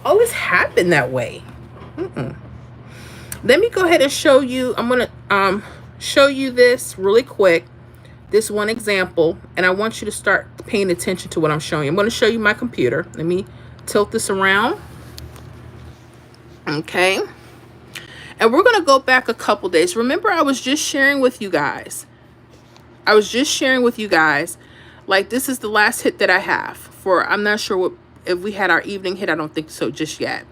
A: always happen that way. Let me go ahead and show you. I'm going to show you this really quick. This one example, and I want you to start paying attention to what I'm showing you. I'm going to show you my computer. Let me tilt this around. Okay. And we're going to go back a couple days. Remember, I was just sharing with you guys. Like, this is the last hit that I have for, I'm not sure if we had our evening hit. I don't think so just yet.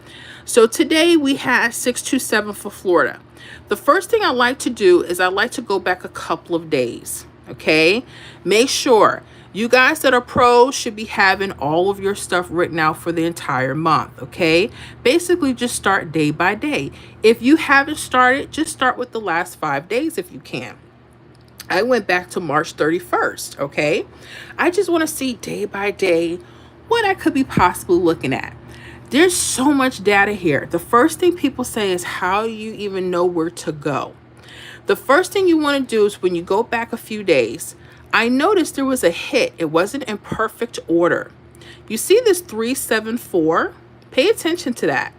A: So today we had 627 for Florida. The first thing I like to do is I like to go back a couple of days. Okay, make sure You guys that are pros should be having all of your stuff written out for the entire month, okay? Basically, just start day by day. If you haven't started, just start with the last 5 days if you can. I went back to March 31st, okay? I just want to see day by day what I could be possibly looking at. There's so much data here. The first thing people say is, how do you even know where to go? The first thing you want to do is when you go back a few days, I noticed there was a hit. It wasn't in perfect order. You see this 374? Pay attention to that.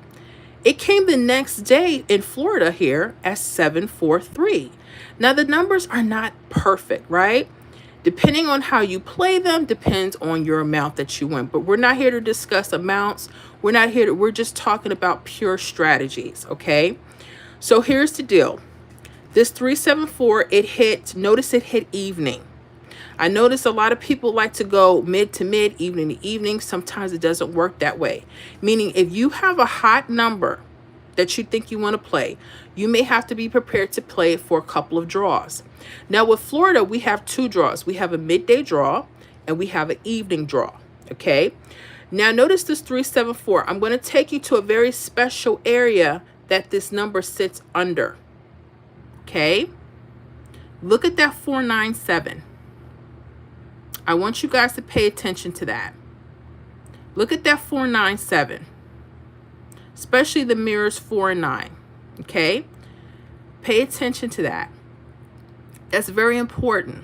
A: It came the next day in Florida here as 743. Now the numbers are not perfect, right? Depending on how you play them depends on your amount that you win. But we're not here to discuss amounts. We're just talking about pure strategies, okay? So here's the deal. This 374, notice it hit evening. I notice a lot of people like to go mid to mid, evening to evening. Sometimes it doesn't work that way. Meaning if you have a hot number that you think you want to play, you may have to be prepared to play it for a couple of draws. Now with Florida, we have 2 draws. We have a midday draw and we have an evening draw, okay? Now notice this 374. I'm going to take you to a very special area that this number sits under. Okay, look at that 497. I want you guys to pay attention to that. Look at that 497, especially the mirrors 4 and 9. Okay, pay attention to that. That's very important.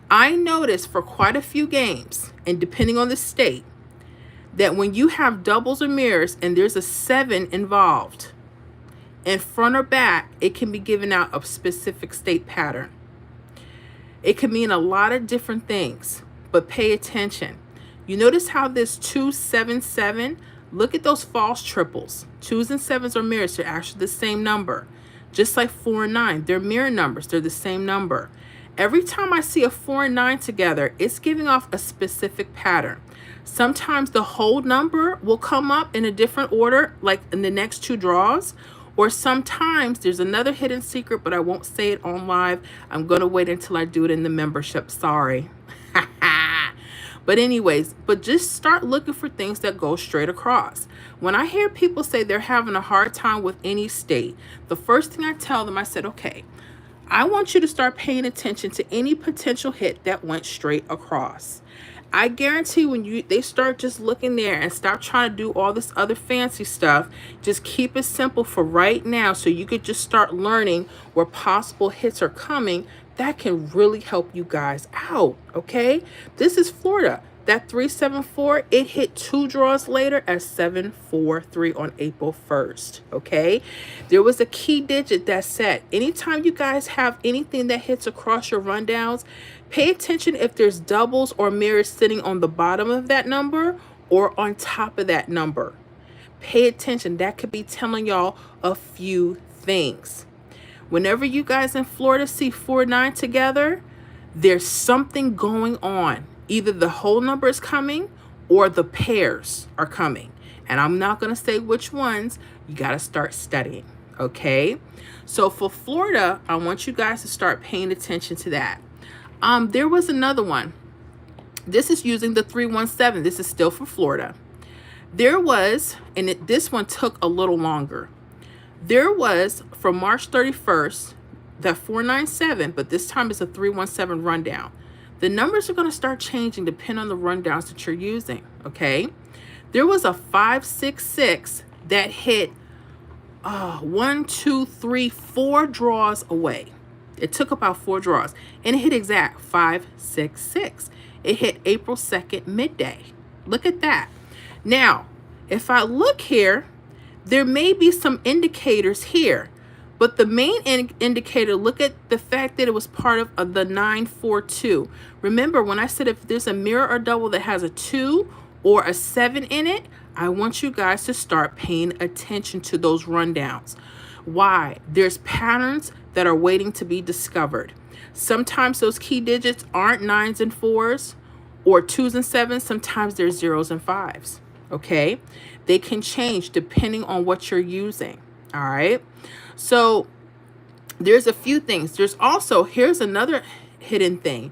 A: I noticed for quite a few games, and depending on the state, that when you have doubles or mirrors and there's a 7 involved, in front or back, it can be given out a specific state pattern. It can mean a lot of different things, but pay attention. You notice how this 277, look at those false triples. 2s and 7s are mirrors, they're actually the same number. Just like 4 and 9, they're mirror numbers, they're the same number. Every time I see a 4 and 9 together, it's giving off a specific pattern. Sometimes the whole number will come up in a different order, like in the next 2 draws, or sometimes there's another hidden secret, but I won't say it on live. I'm going to wait until I do it in the membership. Sorry. But anyways, just start looking for things that go straight across. When I hear people say they're having a hard time with any state, the first thing I tell them, I said, okay, I want you to start paying attention to any potential hit that went straight across. I guarantee when they start just looking there and stop trying to do all this other fancy stuff, just keep it simple for right now so you could just start learning where possible hits are coming. That can really help you guys out, okay? This is Florida. That 374, it hit 2 draws later as 743 on April 1st, okay? There was a key digit that set. Anytime you guys have anything that hits across your rundowns, pay attention if there's doubles or mirrors sitting on the bottom of that number or on top of that number. Pay attention. That could be telling y'all a few things. Whenever you guys in Florida see 4 and 9 together, there's something going on. Either the whole number is coming or the pairs are coming. And I'm not going to say which ones. You got to start studying, okay? So for Florida, I want you guys to start paying attention to that. There was another one. This is using the 317. This is still for Florida. There was, and this one took a little longer. There was, from March 31st, that 497, but this time it's a 317 rundown. The numbers are going to start changing depending on the rundowns that you're using, okay? There was a 566 that hit 1, 2, 3, 4 draws away. It took about 4 draws, and it hit exact 566. It hit April 2nd midday. Look at that. Now, if I look here, there may be some indicators here, but the main indicator, look at the fact that it was part of the 942. Remember when I said if there's a mirror or double that has a 2 or a 7 in it, I want you guys to start paying attention to those rundowns. Why? There's patterns that are waiting to be discovered. Sometimes those key digits aren't 9s and 4s or 2s and 7s. Sometimes they're 0s and 5s. Okay? They can change depending on what you're using. All right? So there's a few things. There's also, here's another hidden thing.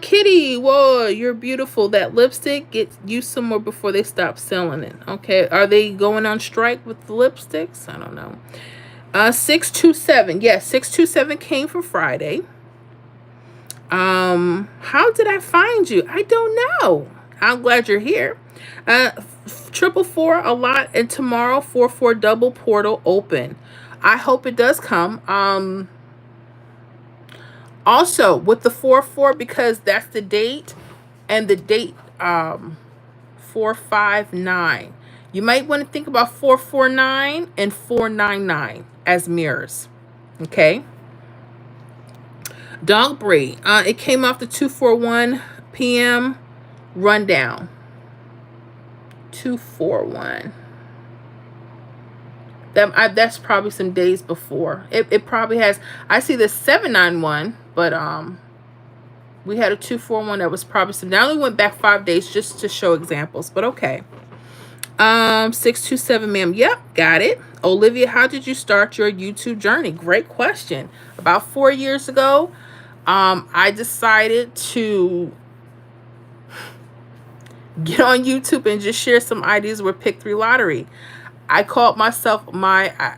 A: Kitty, whoa, you're beautiful. That lipstick, get you some more before they stop selling it. Okay, are they going on strike with the lipsticks? I don't know. 627. Yes, 627 came for Friday. How did I find you? I don't know. I'm glad you're here. 444 a lot, and tomorrow 44 double portal open. I hope it does come. Also with the 44, because that's the date, and the date 459. You might want to think about 449 and 499 as mirrors. Okay. Dog breed. It came off the 241 p.m. rundown. 241. That's probably some days before. It probably has. I see the 791, but we had a 241 that was probably some. I only went back 5 days just to show examples, but okay. 627, ma'am. Yep, got it. Olivia, how did you start your YouTube journey? Great question. About 4 years ago, I decided to get on YouTube and just share some ideas with Pick 3 Lottery. I called myself I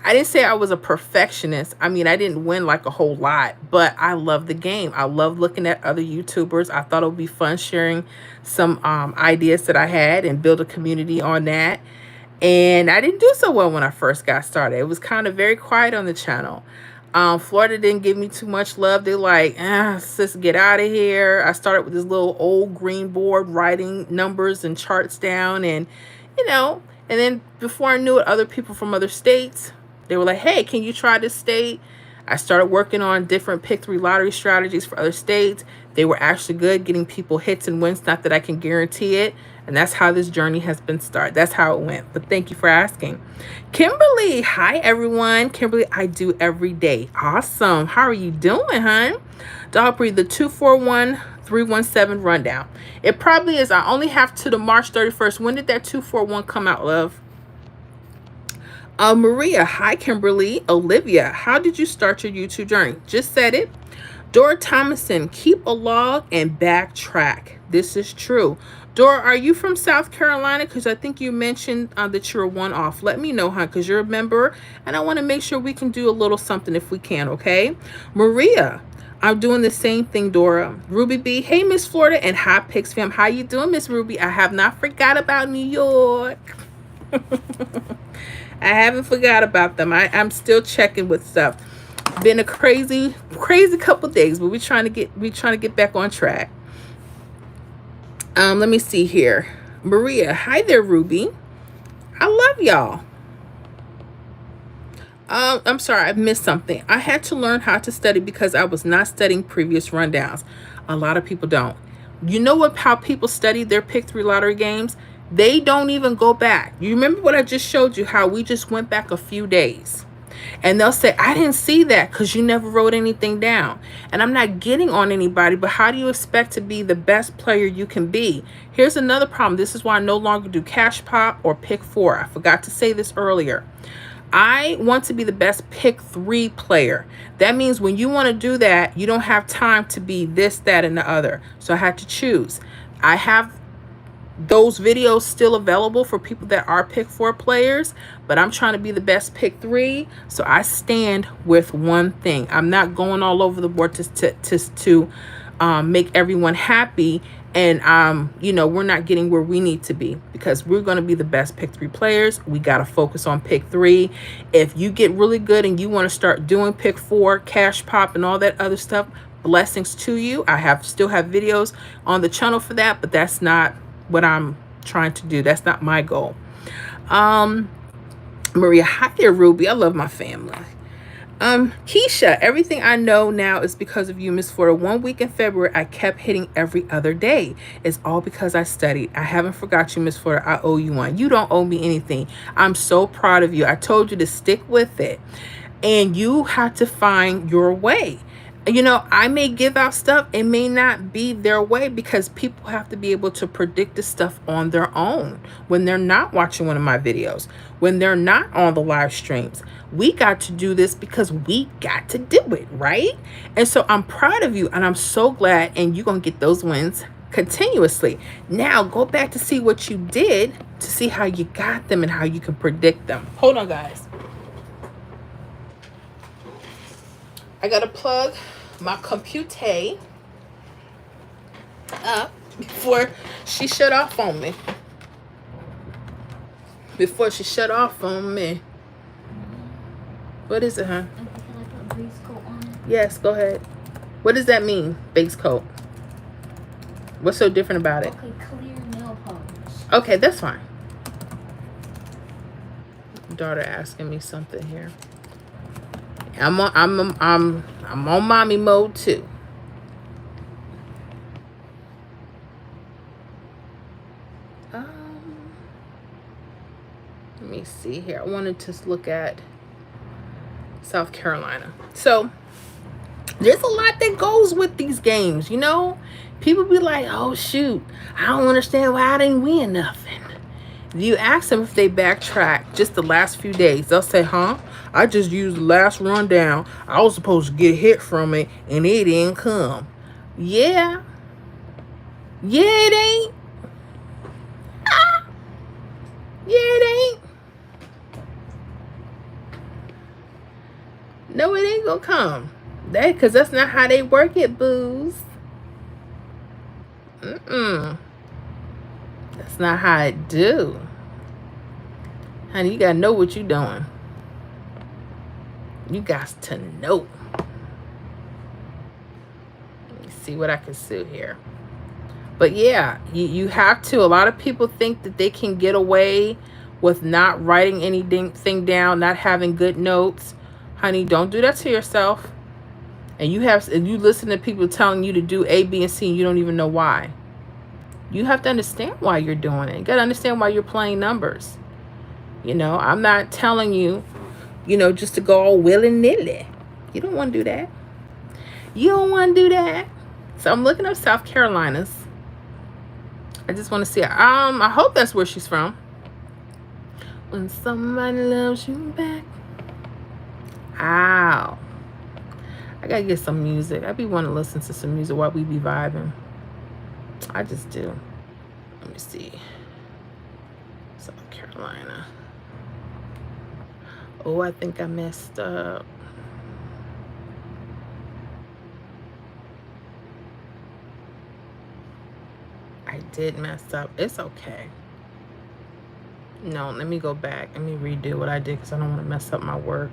A: didn't say I was a perfectionist. I mean, I didn't win like a whole lot, but I love the game. I love looking at other YouTubers. I thought it would be fun sharing some ideas that I had and build a community on that. And I didn't do so well when I first got started. It was kind of very quiet on the channel. Florida didn't give me too much love. They're like, sis, get out of here. I started with this little old green board writing numbers and charts down, and and then before I knew it, other people from other states, they were like, hey, can you try this state? I started working on different Pick 3 Lottery strategies for other states. They were actually good, getting people hits and wins. Not that I can guarantee it. And that's how this journey has been started. That's how it went. But thank you for asking. Kimberly, hi, everyone. Kimberly, I do every day. Awesome. How are you doing, hon? Dog breed, the 241 317 rundown. It probably is. I only have to the March 31st. When did that 241 come out, love? Maria, hi, Kimberly. Olivia, how did you start your YouTube journey? Just said it. Dora Thomason, keep a log and backtrack. This is true. Dora, are you from South Carolina? Because I think you mentioned that you're a one-off. Let me know, huh? Because you're a member, and I want to make sure we can do a little something if we can, okay? Maria, I'm doing the same thing, Dora. Ruby B, hey, Miss Florida, and hi, Pix fam. How you doing, Miss Ruby? I have not forgot about New York. I haven't forgot about them. I'm still checking with stuff. Been a crazy couple days, but we're trying to get back on track. Let me see here. Maria, hi there, Ruby. I love y'all. I'm sorry, I missed something. I had to learn how to study because I was not studying previous rundowns. A lot of people don't. You know what? How people study their Pick 3 Lottery games? They don't even go back. You remember what I just showed you, how we just went back a few days. And they'll say, I didn't see that because you never wrote anything down. And I'm not getting on anybody, but how do you expect to be the best player you can be? Here's another problem. This is why I no longer do Cash Pop or Pick 4. I forgot to say this earlier. I want to be the best Pick 3 player. That means when you want to do that, you don't have time to be this, that, and the other. So I had to choose. I have those videos still available for people that are Pick 4 players, but I'm trying to be the best Pick 3. So I stand with one thing. I'm not going all over the board to make everyone happy. And, we're not getting where we need to be, because we're going to be the best Pick 3 players. We got to focus on Pick 3. If you get really good and you want to start doing Pick 4, Cash Pop, and all that other stuff, blessings to you. I still have videos on the channel for that, but that's not what I'm trying to do. That's not my goal. Maria, hi there, Ruby. I love my family. Keisha, everything I know now is because of you, Miss Florida. 1 week in February, I kept hitting every other day. It's all because I studied. I haven't forgot you, Miss Florida. I owe you one. You don't owe me anything. I'm so proud of you. I told you to stick with it, and you have to find your way. You know, I may give out stuff. It may not be their way because people have to be able to predict the stuff on their own when they're not watching one of my videos, when they're not on the live streams. We got to do this because we got to do it, right? And so I'm proud of you, and I'm so glad, and you're going to get those wins continuously. Now go back to see what you did to see how you got them and how you can predict them. Hold on, guys. I got to plug my computer up before she shut off on me. What is it, huh?
B: Can I put base coat on it?
A: Yes, go ahead. What does that mean, base coat? What's so different about it?
B: Okay, clear nail polish.
A: Okay, that's fine. Daughter asking me something here. I'm on mommy mode too. Let me see here. I wanted to look at South Carolina. So there's a lot that goes with these games, you know? People be like, oh shoot, I don't understand why I didn't win nothing. You ask them if they backtrack just the last few days. They'll say, I just used the last rundown. I was supposed to get hit from it and it didn't come. Yeah. Yeah, it ain't. Yeah, it ain't. No, it ain't gonna come. Because that's not how they work it, booze. That's not how it do. Honey, you gotta know what you're doing. You got to know. Let me see what I can see here. But yeah, you have to. A lot of people think that they can get away with not writing anything down, not having good notes. Honey, don't do that to yourself. And you listen to people telling you to do A, B, and C, and you don't even know why. You have to understand why you're doing it. You got to understand why you're playing numbers. You know, I'm not telling you, just to go all willy-nilly. You don't want to do that. You don't want to do that. So I'm looking up South Carolina's. I just want to see. I hope that's where she's from. When somebody loves you back. Ow. I gotta get some music. I be wanting to listen to some music while we be vibing. I just do. Let me see. South Carolina. Oh, I think I messed up. I did mess up. It's okay. No, let me go back. Let me redo what I did because I don't want to mess up my work.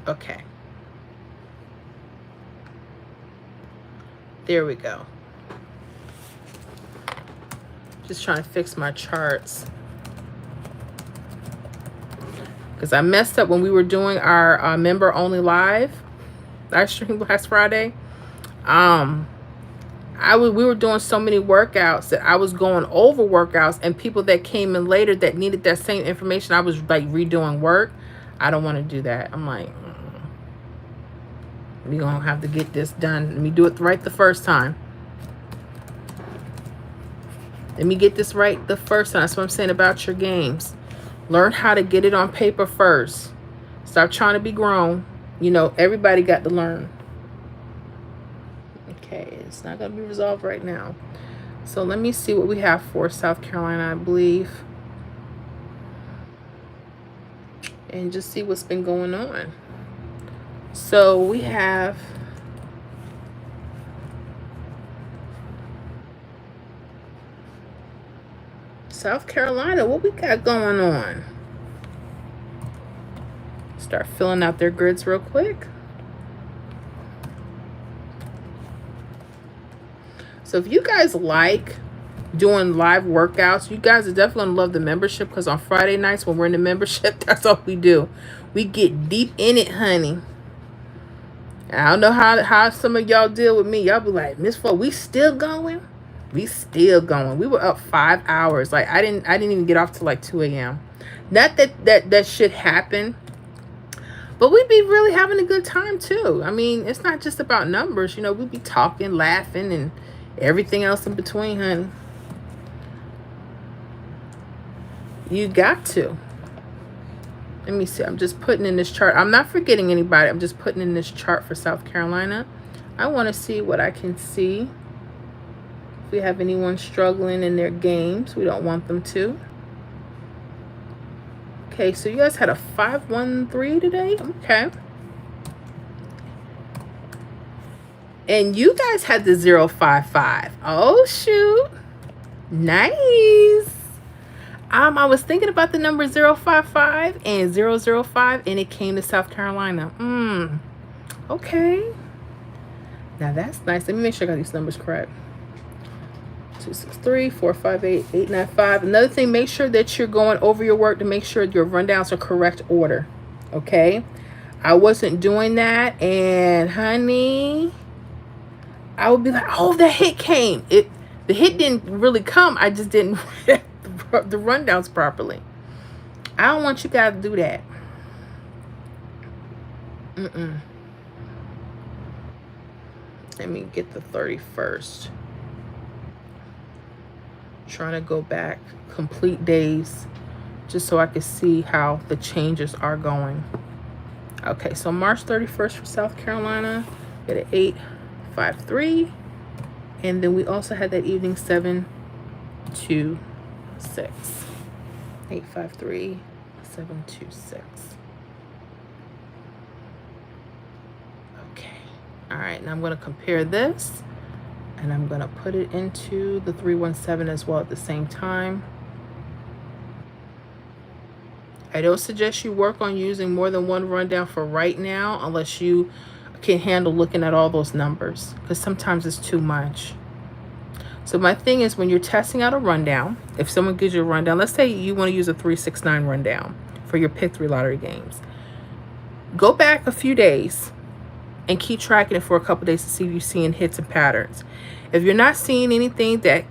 A: Okay. There we go. Just trying to fix my charts. Because I messed up when we were doing our member only live stream last Friday. We were doing so many workouts that I was going over workouts, and people that came in later that needed that same information, I was like redoing work. I don't want to do that. I'm like, we're going to have to get this done. Let me do it right the first time. Let me get this right the first time. That's what I'm saying about your games. Learn how to get it on paper first. Stop trying to be grown. Everybody got to learn. Okay, it's not going to be resolved right now. So let me see what we have for South Carolina, I believe. And just see what's been going on. So we have South Carolina. What we got going on? Start filling out their grids real quick. So if you guys like doing live workouts, you guys are definitely going to love the membership, because on Friday nights when we're in the membership, that's all we do. We get deep in it, honey. I don't know how some of y'all deal with me. Y'all be like, Miss Flo, we still going? We still going. We were up 5 hours. Like I didn't even get off till like 2 a.m. Not that shit happened. But we'd be really having a good time too. I mean, it's not just about numbers. You know, we'd be talking, laughing, and everything else in between, honey. You got to. Let me see. I'm just putting in this chart. I'm not forgetting anybody. I'm just putting in this chart for South Carolina. I want to see what I can see. If we have anyone struggling in their games, we don't want them to. Okay, so you guys had a 513 today. Okay. And you guys had the 055. Oh, shoot. Nice. I was thinking about the number 055 and 005, and it came to South Carolina. Okay. Now that's nice. Let me make sure I got these numbers correct. 263 458 895. Another thing, make sure that you're going over your work to make sure your rundowns are correct order. Okay. I wasn't doing that, and honey, I would be like, oh, the hit came. The hit didn't really come. I just didn't the rundowns properly. I don't want you guys to do that. Let me get the 31st. Trying to go back complete days just so I can see how the changes are going. Okay, so March 31st for South Carolina, we had an 853, and then we also had that evening 726. 853 726. Okay. All right, now I'm going to compare this, and I'm going to put it into the 317 as well at the same time. I don't suggest you work on using more than one rundown for right now unless you can handle looking at all those numbers, because sometimes it's too much. So my thing is, when you're testing out a rundown, if someone gives you a rundown, let's say you want to use a 369 rundown for your Pick 3 lottery games. Go back a few days and keep tracking it for a couple days to see if you're seeing hits and patterns. If you're not seeing anything that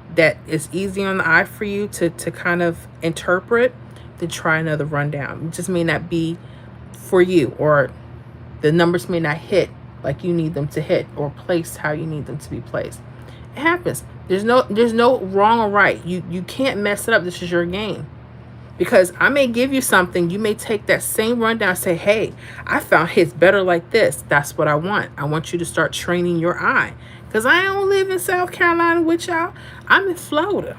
A: is easy on the eye for you to kind of interpret, then try another rundown. It just may not be for you, or the numbers may not hit like you need them to hit, or placed how you need them to be placed. It happens. There's no wrong or right. You can't mess it up. This is your game. Because I may give you something, you may take that same rundown and say, hey, I found hits better like this. That's what I want. I want you to start training your eye. Because I don't live in South Carolina with y'all. I'm in Florida.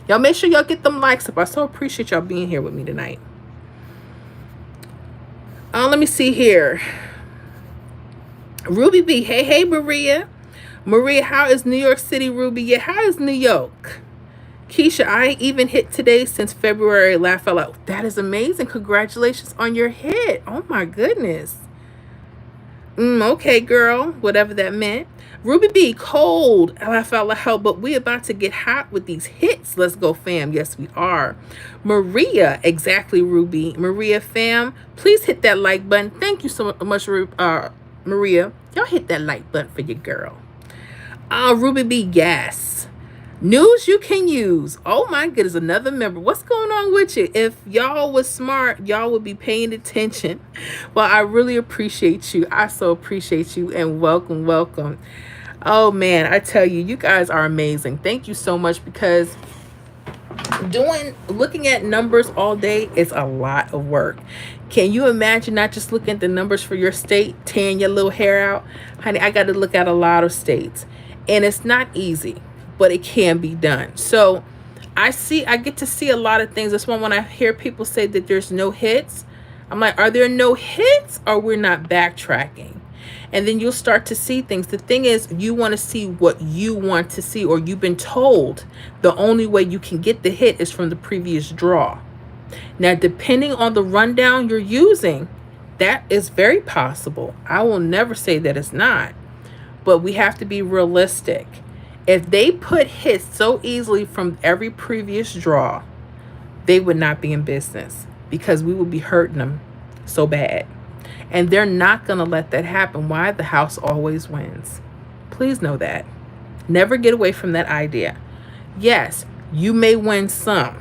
A: Y'all make sure y'all get them likes up. I so appreciate y'all being here with me tonight. Let me see here. Ruby B. Hey, Maria. Maria, how is New York City, Ruby? Yeah, how is New York? Keisha, I ain't even hit today since February. Laugh out loud. That is amazing. Congratulations on your hit. Oh, my goodness. Okay, girl. Whatever that meant. Ruby B, cold. Laugh out loud. But we about to get hot with these hits. Let's go, fam. Yes, we are. Maria, exactly, Ruby. Maria, fam, please hit that like button. Thank you so much, Maria. Y'all hit that like button for your girl. Ruby B, yes. News you can use. Oh my goodness, another member. What's going on with you? If y'all was smart, y'all would be paying attention. Well, I really appreciate you. I so appreciate you, and welcome. Oh man, I tell you, you guys are amazing. Thank you so much, because looking at numbers all day is a lot of work. Can you imagine not just looking at the numbers for your state, tearing your little hair out? Honey, I got to look at a lot of states, and it's not easy, but it can be done. So I get to see a lot of things. That's why when I hear people say that there's no hits, I'm like, are there no hits, or we're not backtracking? And then you'll start to see things. The thing is, you want to see what you want to see, or you've been told the only way you can get the hit is from the previous draw. Now, depending on the rundown you're using, that is very possible. I will never say that it's not, but we have to be realistic. If they put hits so easily from every previous draw, they would not be in business, because we would be hurting them so bad. And they're not going to let that happen. Why? The house always wins. Please know that. Never get away from that idea. Yes, you may win some,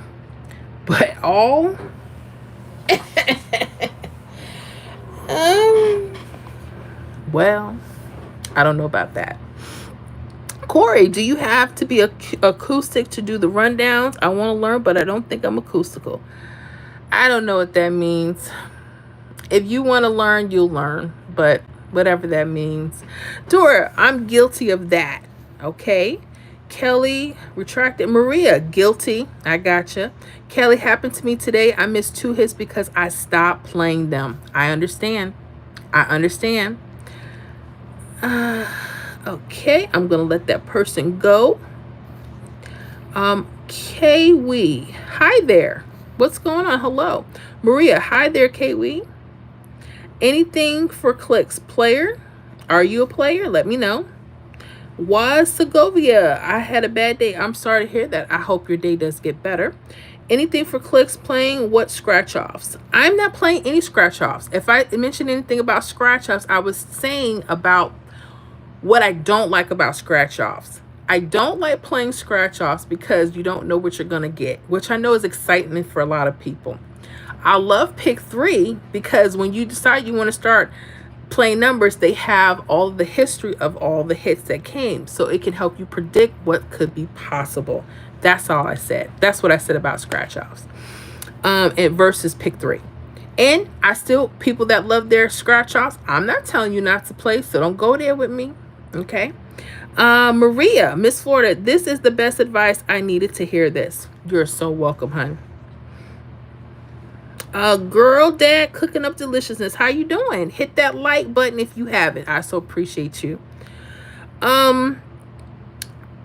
A: but all Um, well, I don't know about that. Corey, do you have to be acoustic to do the rundowns? I want to learn, but I don't think I'm acoustical. I don't know what that means. If you want to learn, you'll learn, but whatever that means. Dora, I'm guilty of that. Okay. Kelly, retracted. Maria, guilty. I gotcha. Kelly, happened to me today. I missed 2 hits because I stopped playing them. I understand. I understand. Okay, I'm gonna let that person go. Kiwi, hi there. What's going on? Hello, Maria. Hi there, Kiwi. Anything for clicks, player? Are you a player? Let me know. Was Segovia, I had a bad day. I'm sorry to hear that. I hope your day does get better. Anything for clicks playing? What scratch offs? I'm not playing any scratch offs. If I mentioned anything about scratch offs, I was saying about what I don't like about scratch offs. I don't like playing scratch offs because you don't know what you're going to get, which I know is excitement for a lot of people. I love pick 3 because when you decide you want to start playing numbers, they have all of the history of all the hits that came. So it can help you predict what could be possible. That's all I said. That's what I said about scratch offs. And versus pick 3. And I still, people that love their scratch offs, I'm not telling you not to play, so don't go there with me. Okay. Maria, Miss Florida, this is the best advice. I needed to hear this. You're so welcome, hon. Girl, dad, cooking up deliciousness. How you doing? Hit that like button if you haven't. I so appreciate you.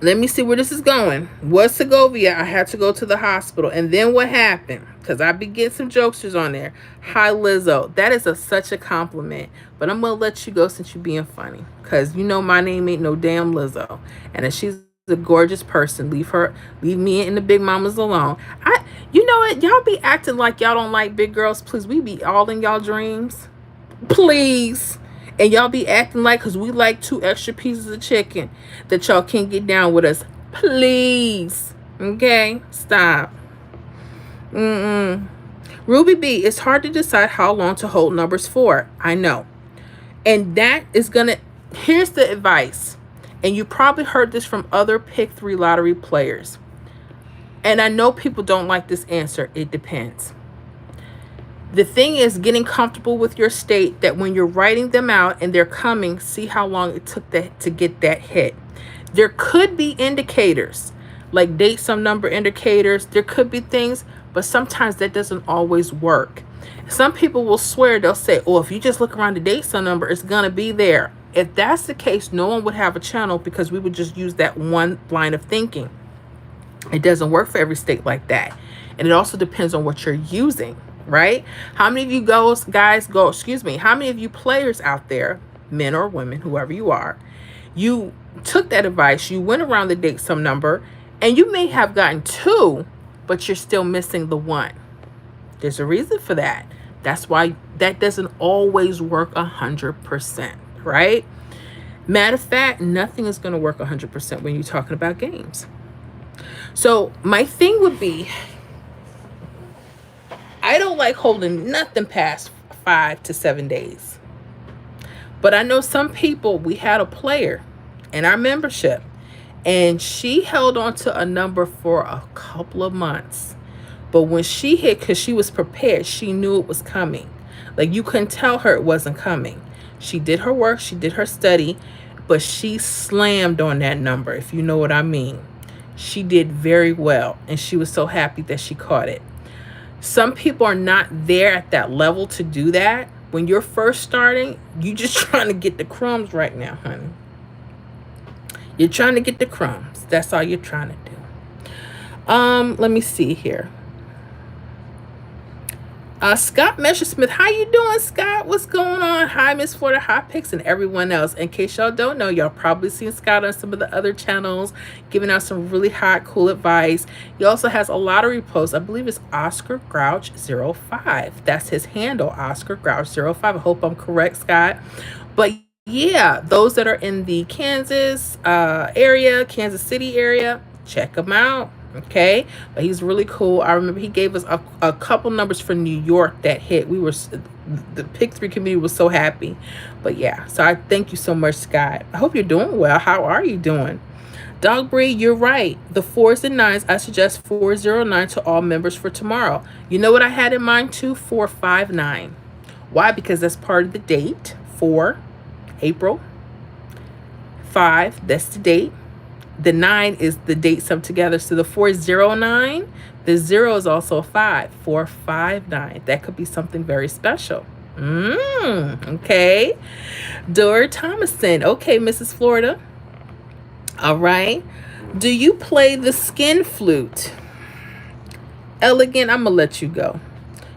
A: Let me see where this is going. Was Segovia, I had to go to the hospital. And then what happened? Because I be getting some jokesters on there. Hi, Lizzo. That is such a compliment. But I'm going to let you go since you're being funny. Because you know my name ain't no damn Lizzo. And if she's a gorgeous person, leave me and the big mamas alone. You know what? Y'all be acting like y'all don't like big girls. Please, we be all in y'all dreams. Please. And y'all be acting like, because we like 2 extra pieces of chicken, that y'all can't get down with us. Please. Okay? Stop. Ruby B, it's hard to decide how long to hold numbers for. I know. And that is going to, here's the advice. And you probably heard this from other pick 3 lottery players. And I know people don't like this answer. It depends. The thing is getting comfortable with your state, that when you're writing them out and they're coming, see how long it took to get that hit. There could be indicators, like date some number indicators. There could be things, but sometimes that doesn't always work. Some people will swear, they'll say, oh, if you just look around the date some number, it's going to be there. If that's the case, no one would have a channel because we would just use that one line of thinking. It doesn't work for every state like that. And it also depends on what you're using. Right? How many of you how many of you players out there, men or women, whoever you are, you took that advice, you went around the date some number, and you may have gotten 2, but you're still missing the 1. There's a reason for that. That's why that doesn't always work 100%, right? Matter of fact, nothing is going to work 100% when you're talking about games. So my thing would be, I don't like holding nothing past 5 to 7 days. But I know some people, we had a player in our membership, and she held on to a number for a couple of months. But when she hit, because she was prepared, she knew it was coming. Like, you couldn't tell her it wasn't coming. She did her work, she did her study, but she slammed on that number, if you know what I mean. She did very well, and she was so happy that she caught it. Some people are not there at that level to do that. When you're first starting, you just trying to get the crumbs right now, honey. You're trying to get the crumbs. That's all you're trying to do. Let me see here. Scott Messersmith, how you doing, Scott? What's going on? Hi, Miss Florida Hot Picks and everyone else. In case y'all don't know, y'all probably seen Scott on some of the other channels, giving out some really hot, cool advice. He also has a lottery post. I believe it's Oscar Grouch 05. That's his handle, Oscar Grouch 05. I hope I'm correct, Scott. But yeah, those that are in the Kansas area, Kansas City area, check him out. Okay, but he's really cool. I remember he gave us a couple numbers for New York that hit. The pick three community was so happy. But yeah, so I thank you so much, Scott. I hope you're doing well. How are you doing? Dog breed, you're right. The fours and nines, I suggest 409 to all members for tomorrow. You know what I had in mind too? 459. Why? Because that's part of the date. 4, April. 5, that's the date. The 9 is the date sum together. So the 409, the 0 is also a 5. 459. That could be something very special. Okay. Dora Thomason. Okay, Mrs. Florida. All right. Do you play the skin flute? Elegant, I'm going to let you go.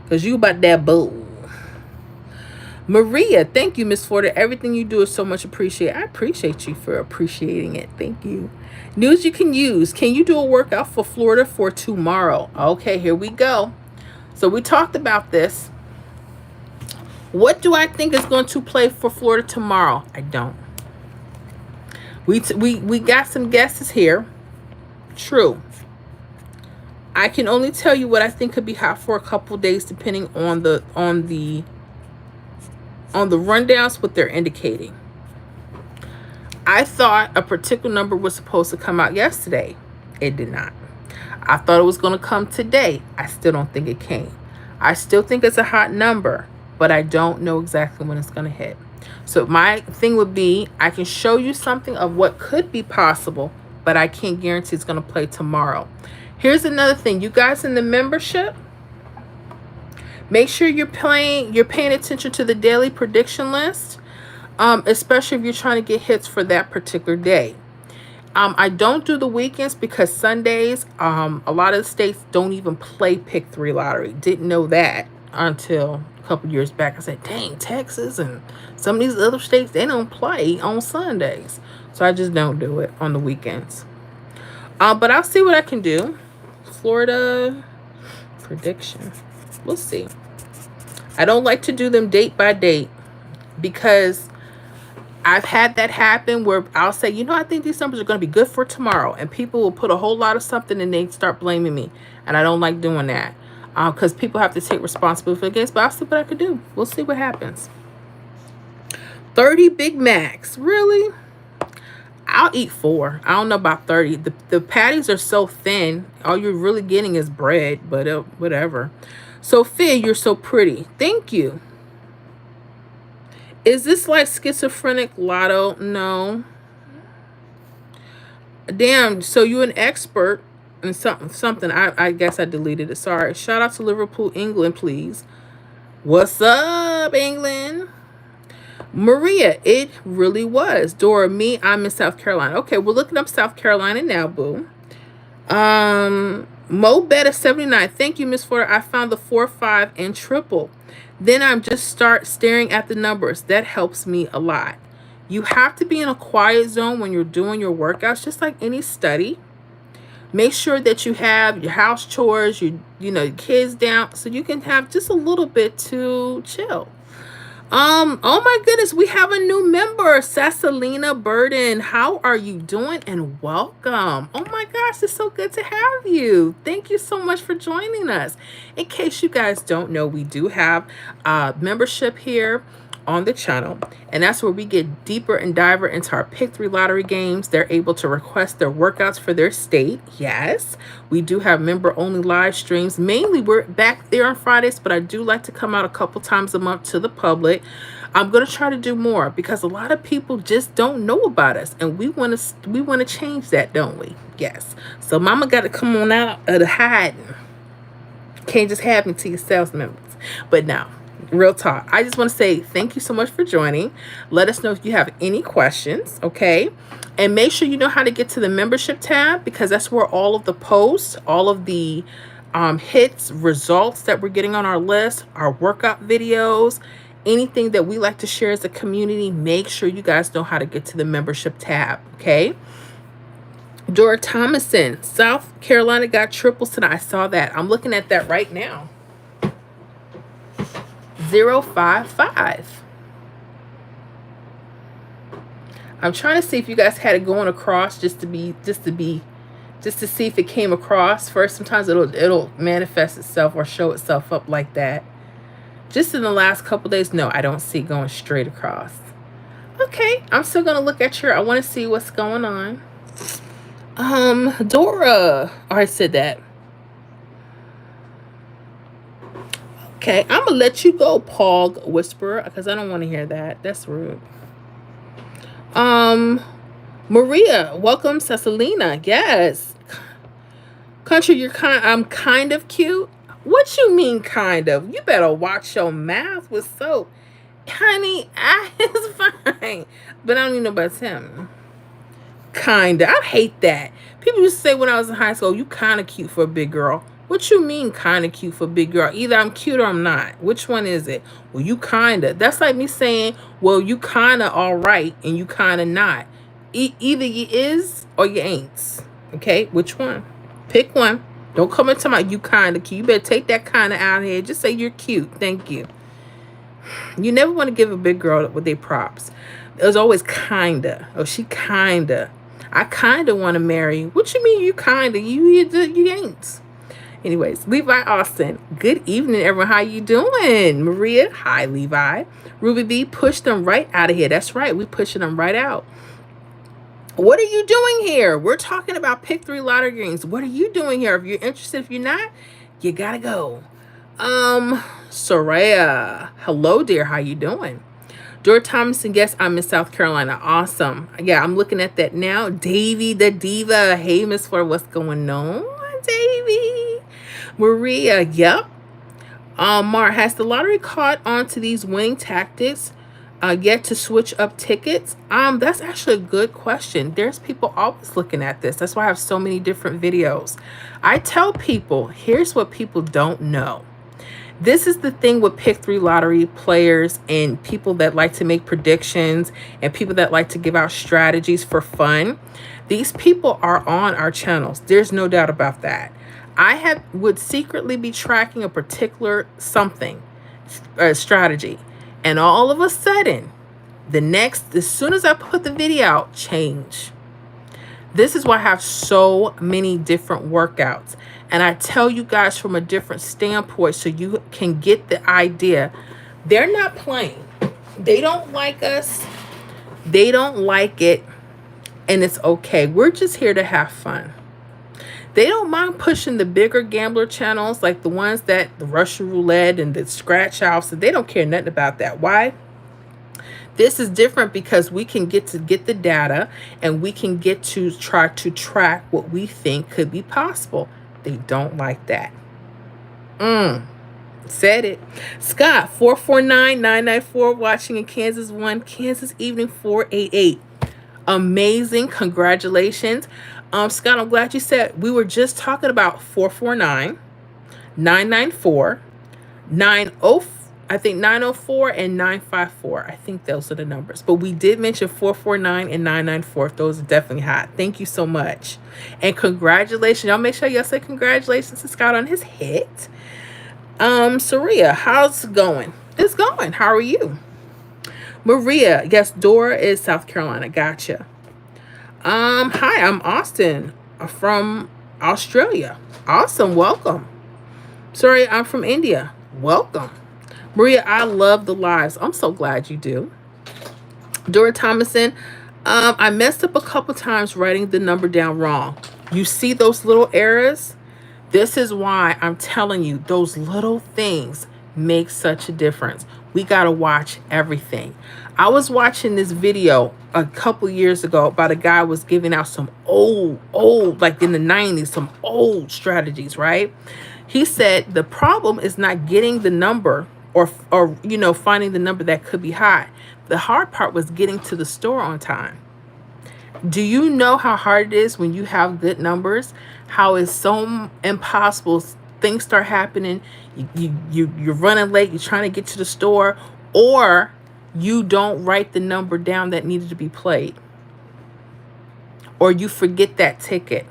A: Because you about that bull. Maria, thank you, Miss Florida. Everything you do is so much appreciated. I appreciate you for appreciating it. Thank you. News you can use. Can you do a workout for Florida for tomorrow? Okay, here we go. So we talked about this. What do I think is going to play for Florida tomorrow? I don't. We got some guesses here. True. I can only tell you what I think could be hot for a couple days, depending on the rundowns, what they're indicating. I thought a particular number was supposed to come out yesterday. It did not. I thought it was going to come today. I still don't think it came. I still think it's a hot number, but I don't know exactly when it's going to hit. So my thing would be, I can show you something of what could be possible, but I can't guarantee it's going to play tomorrow. Here's another thing. You guys in the membership, make sure you're paying attention to the daily prediction list, especially if you're trying to get hits for that particular day. I don't do the weekends because Sundays, a lot of the states don't even play pick 3 lottery. Didn't know that until a couple years back. I said, dang, Texas and some of these other states, they don't play on Sundays. So I just don't do it on the weekends. But I'll see what I can do. Florida prediction. We'll see. I don't like to do them date by date because I've had that happen where I'll say, I think these numbers are going to be good for tomorrow. And people will put a whole lot of something and they start blaming me. And I don't like doing that because people have to take responsibility for the games. But I'll see what I can do. We'll see what happens. 30 Big Macs. Really? I'll eat 4. I don't know about 30. The patties are so thin. All you're really getting is bread. But whatever. Sophia, you're so pretty. Thank you. Is this like schizophrenic lotto? No. Damn, so you an expert in something. I guess I deleted it. Sorry. Shout out to Liverpool, England, please. What's up, England? Maria, it really was. Dora, me, I'm in South Carolina. Okay, we're looking up South Carolina now, boo. Mo Betta 79. Thank you, Miss Florida. I found the 4, 5, and triple. Then I'm just start staring at the numbers. That helps me a lot. You have to be in a quiet zone when you're doing your workouts, just like any study. Make sure that you have your house chores, your kids down, so you can have just a little bit to chill. Oh my goodness, we have a new member, Cecilina Burden. How are you doing? And welcome. Oh my gosh, it's so good to have you. Thank you so much for joining us. In case you guys don't know, we do have membership here on the channel, and that's where we get deeper and diver into our pick 3 lottery games. They're able to request their workouts for their state. Yes, we do have member only live streams. Mainly we're back there on Fridays, but I do like to come out a couple times a month to the public. I'm going to try to do more because a lot of people just don't know about us, and we want to change that, don't we? Yes. So mama got to come on out of the hiding. Can't just have me to yourselves, members. But now, real talk, I just want to say thank you so much for joining. Let us know if you have any questions, okay? And make sure you know how to get to the membership tab, because that's where all of the posts, all of the hits, results that we're getting on our list, our workout videos, anything that we like to share as a community, make sure you guys know how to get to the membership tab, okay? Dora Thomason, South Carolina got triples tonight. I saw that. I'm looking at that right now. 055. I'm trying to see if you guys had it going across just to be just to see if it came across first. Sometimes it'll manifest itself or show itself up like that. Just in the last couple days, no, I don't see it going straight across. Okay, I'm still gonna look at your. I want to see what's going on. Dora. Oh, I said that. Okay, I'm gonna let you go, Pog Whisperer, because I don't want to hear that. That's rude. Maria, welcome, Cecilina. Yes, country, I'm kind of cute. What you mean, kind of? You better watch your mouth with soap, honey. It's fine, but I don't even know about him. Kinda, I hate that. People used to say when I was in high school, "You kind of cute for a big girl." What you mean, kind of cute for a big girl? Either I'm cute or I'm not. Which one is it? Well, you kinda. That's like me saying, well, you kinda all right and you kinda not. Either you is or you ain't. Okay, which one? Pick one. Don't come into my you kinda cute. You better take that kinda out of here. Just say you're cute. Thank you. You never want to give a big girl with their props. There's always kinda. Oh, she kinda. I kinda want to marry. What you mean you kinda? You ain't. Anyways, Levi Austin. Good evening, everyone. How you doing? Maria. Hi, Levi. Ruby B. Push them right out of here. That's right. We pushing them right out. What are you doing here? We're talking about pick 3 lottery games. What are you doing here? If you're interested, if you're not, you gotta go. Soraya. Hello, dear. How you doing? Dora Thomason, yes, I'm in South Carolina. Awesome. Yeah, I'm looking at that now. Davy the Diva. Hey, Miss Fleur, what's going on, Davy? Maria, yep. Mar, has the lottery caught on to these winning tactics yet to switch up tickets? That's actually a good question. There's people always looking at this. That's why I have so many different videos. I tell people, here's what people don't know. This is the thing with pick 3 lottery players and people that like to make predictions and people that like to give out strategies for fun. These people are on our channels. There's no doubt about that. I would secretly be tracking a particular something, strategy. And all of a sudden, as soon as I put the video out, change. This is why I have so many different workouts. And I tell you guys from a different standpoint so you can get the idea. They're not playing. They don't like us. They don't like it. And it's okay. We're just here to have fun. They don't mind pushing the bigger gambler channels like the ones that the Russian roulette and the scratch offs. They don't care nothing about that. Why? This is different because we can get the data and we can get to try to track what we think could be possible. They don't like that. Said it. Scott, 449-994, watching in Kansas 1, Kansas Evening 488. Amazing. Congratulations. Scott, I'm glad you said we were just talking about 449, 994, 904 and 954. I think those are the numbers. But we did mention 449 and 994. Those are definitely hot. Thank you so much. And congratulations. Y'all make sure y'all say congratulations to Scott on his hit. Saria, how's it going? It's going. How are you? Maria, yes, Dora is South Carolina. Gotcha. Hi, I'm Austin from Australia. Awesome. Welcome. Sorry, I'm from India. Welcome. Maria, I love the lives. I'm so glad you do. Dora Thomason, I messed up a couple times writing the number down wrong. You see those little errors? This is why I'm telling you, those little things make such a difference. We got to watch everything. I was watching this video a couple years ago about a guy was giving out some old, like in the 90s, some old strategies, right? He said the problem is not getting the number or finding the number that could be high. The hard part was getting to the store on time. Do you know how hard it is when you have good numbers? How it's so impossible. Things start happening. You're running late. You're trying to get to the store, or you don't write the number down that needed to be played, or you forget that ticket.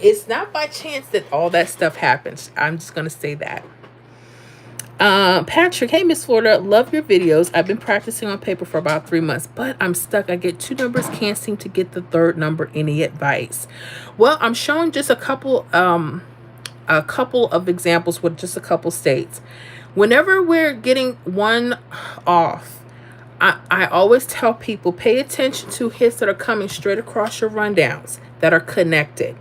A: It's not by chance that all that stuff happens. I'm just going to say that. Patrick, hey Miss Florida, love your videos. I've been practicing on paper for about 3 months, but I'm stuck. I get two numbers, can't seem to get the third number. Any advice? Well, I'm showing just a couple of examples with just a couple states. Whenever we're getting one off, I always tell people pay attention to hits that are coming straight across your rundowns that are connected.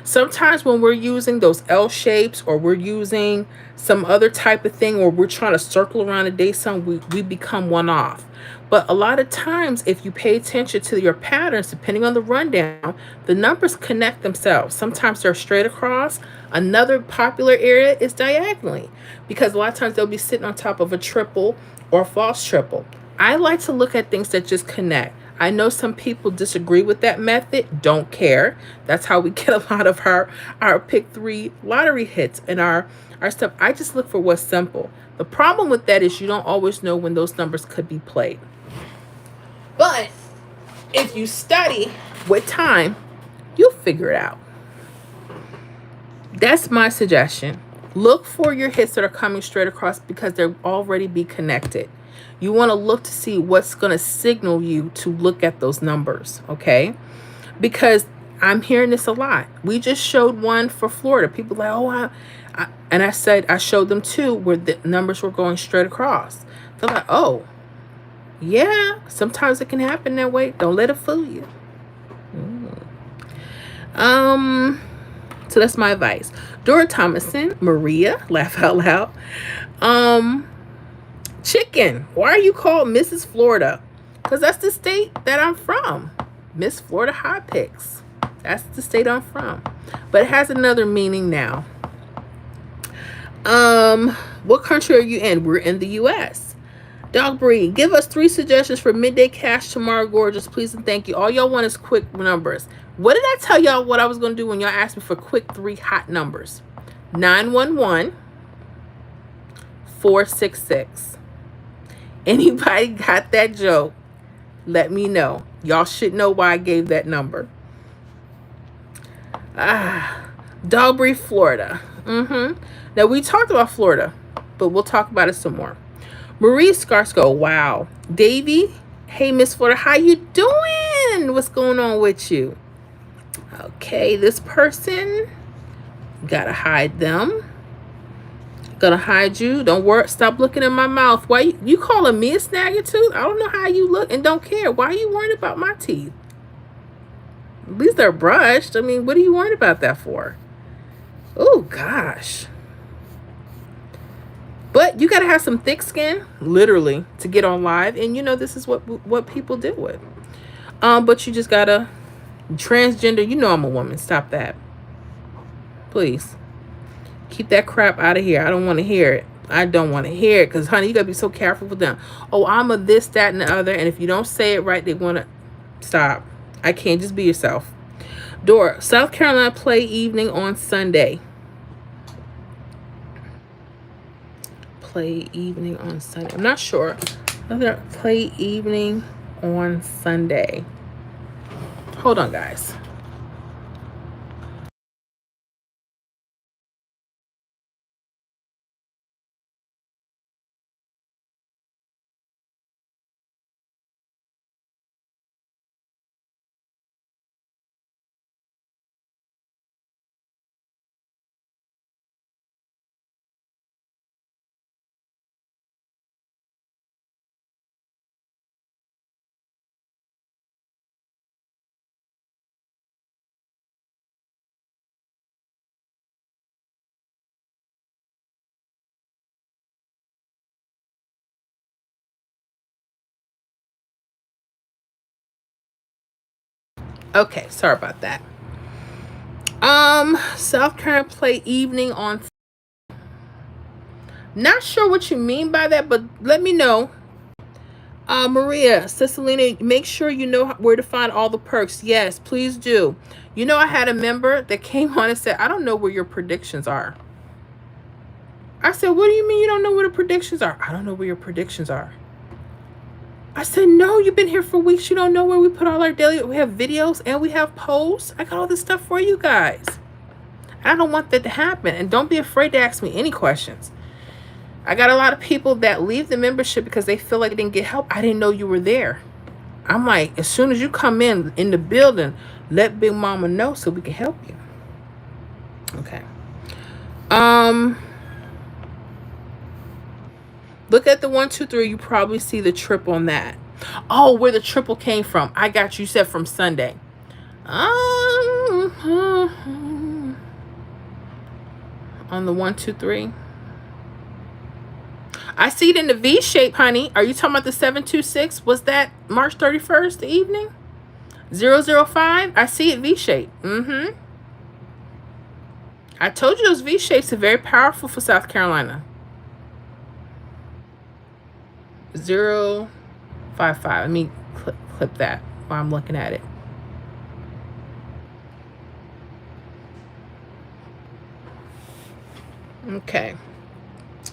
A: Sometimes when we're using those L shapes or we're using some other type of thing or we're trying to circle around a day sum, we become one off. But a lot of times, if you pay attention to your patterns, depending on the rundown, the numbers connect themselves. Sometimes they're straight across. Another popular area is diagonally because a lot of times they'll be sitting on top of a triple or a false triple. I like to look at things that just connect. I know some people disagree with that method, don't care. That's how we get a lot of our pick three lottery hits and our stuff. I just look for what's simple. The problem with that is you don't always know when those numbers could be played. But if you study with time, you'll figure it out. That's my suggestion. Look for your hits that are coming straight across because they'll already be connected. You want to look to see what's going to signal you to look at those numbers, okay? Because I'm hearing this a lot. We just showed one for Florida. People are like, and I said I showed them two where the numbers were going straight across. They're like, oh, yeah, sometimes it can happen that way. Don't let it fool you. So that's my advice. Dora Thomason, Maria, laugh out loud. Chicken, why are you called Mrs. Florida? Because that's the state that I'm from. Miss Florida Hot Picks. That's the state I'm from. But it has another meaning now. What country are you in? We're in the U.S. Dog Breed, give us 3 suggestions for midday cash tomorrow, gorgeous. Please and thank you. All y'all want is quick numbers. What did I tell y'all what I was going to do when y'all asked me for quick 3 hot numbers? 911, 466. Anybody got that joke? Let me know. Y'all should know why I gave that number. Dog Breed, Florida. Now, we talked about Florida, but we'll talk about it some more. Marie Scarsko, wow. Davy, hey, Miss Florida, how you doing? What's going on with you? Okay, this person, gotta hide them. Gonna hide you. Don't worry. Stop looking in my mouth. Why you calling me a snagger tooth? I don't know how you look and don't care. Why are you worried about my teeth? At least they're brushed. I mean, what are you worried about that for? Oh gosh. But you gotta have some thick skin, literally, to get on live. And you know this is what people deal with. But you just gotta transgender. You know I'm a woman. Stop that, please. Keep that crap out of here. I don't want to hear it. I don't want to hear it because, honey, you got to be so careful with them. Oh, I'm a this, that, and the other. And if you don't say it right, they want to stop. I can't. Just be yourself. Dora, South Carolina play evening on Sunday. Play evening on Sunday. I'm not sure. Another play evening on Sunday. Hold on, guys. Okay, sorry about that. South Carolina play evening on. Not sure what you mean by that, but let me know. Maria, Cicilina, make sure you know where to find all the perks. Yes, please do. You know, I had a member that came on and said, I don't know where your predictions are. I said, what do you mean you don't know where the predictions are? I don't know where your predictions are. I said, no, you've been here for weeks. You don't know where we put all our daily. We have videos and we have posts. I got all this stuff for you guys. I don't want that to happen. And don't be afraid to ask me any questions. I got a lot of people that leave the membership because they feel like they didn't get help. I didn't know you were there. I'm like, as soon as you come in the building, let Big Mama know so we can help you. Okay. Look at the 1, 2, 3. You probably see the trip on that. Oh, where the triple came from. I got you. You said from Sunday. On the 1, 2, 3. I see it in the V shape, honey. Are you talking about the 726? Was that March 31st, the evening? 005? I see it V shape. I told you those V shapes are very powerful for South Carolina. 055. Let me clip that while I'm looking at it. Okay.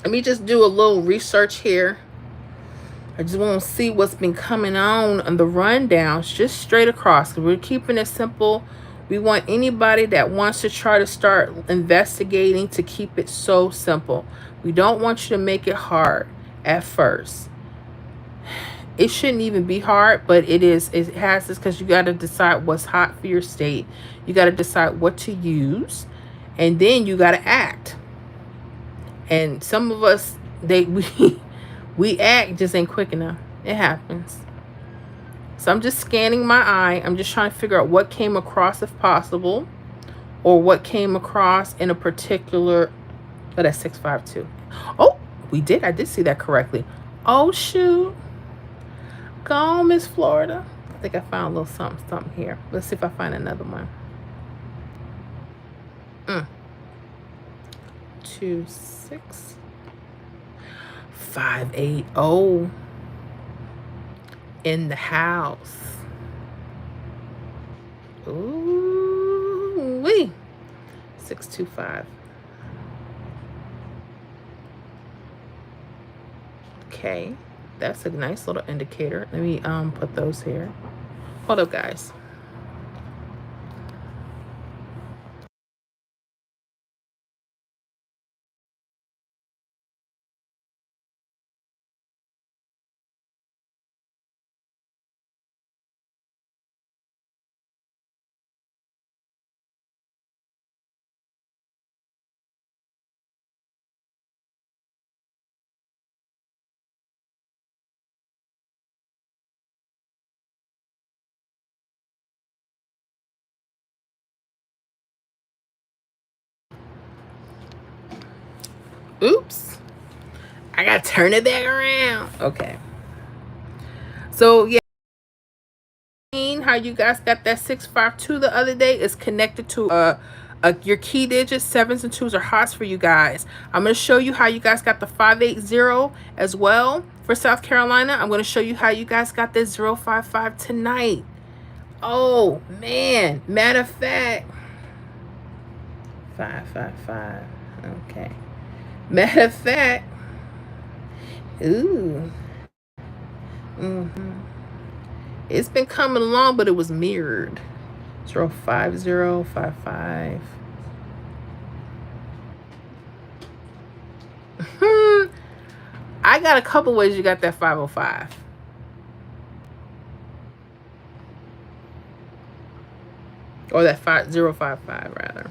A: Let me just do a little research here. I just want to see what's been coming on the rundowns, just straight across. We're keeping it simple. We want anybody that wants to try to start investigating to keep it so simple. We don't want you to make it hard at first. It shouldn't even be hard, but it is. It has this because you got to decide what's hot for your state. You got to decide what to use, and then you got to act. And some of us, we act just ain't quick enough. It happens. So I'm just scanning my eye. I'm just trying to figure out what came across if possible, or what came across in a particular. Oh, that's 652. Oh, we did. I did see that correctly. Oh shoot. Go on, Miss Florida. I think I found a little something here. Let's see if I find another one. 26 580 in the house. Ooh wee. 625. Okay, that's a nice little indicator. Let me put those here. Hold up, guys. Oops. I gotta turn it back around. Okay. So yeah, how you guys got that 652 the other day is connected to your key digits. 7s and 2s are hots for you guys. I'm going to show you how you guys got the 580 as well for South Carolina. I'm going to show you how you guys got this 055 tonight. Oh man, matter of fact, 555. Okay, matter of fact, ooh, it's been coming along, but it was mirrored. 05055. I got a couple ways you got that 505. Or that 5055 rather.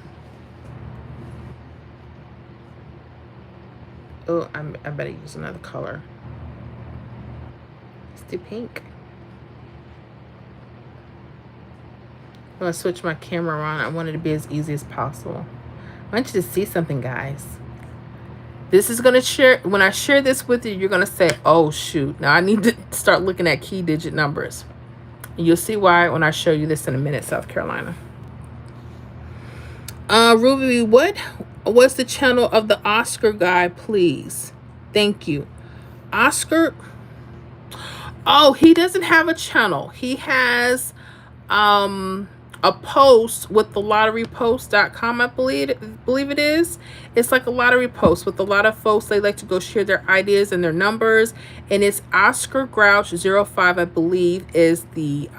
A: Oh, I better use another color. Let's do pink. I'm going to switch my camera around. I want it to be as easy as possible. I want you to see something, guys. This is going to share. When I share this with you, you're going to say, oh, shoot. Now I need to start looking at key digit numbers. And you'll see why when I show you this in a minute, South Carolina. Ruby, what was the channel of the Oscar guy, please? Thank you. Oscar. Oh, he doesn't have a channel. He has a post with the lotterypost.com, I believe it is. It's like a lottery post with a lot of folks. They like to go share their ideas and their numbers, and it's Oscar Grouch 05, I believe is the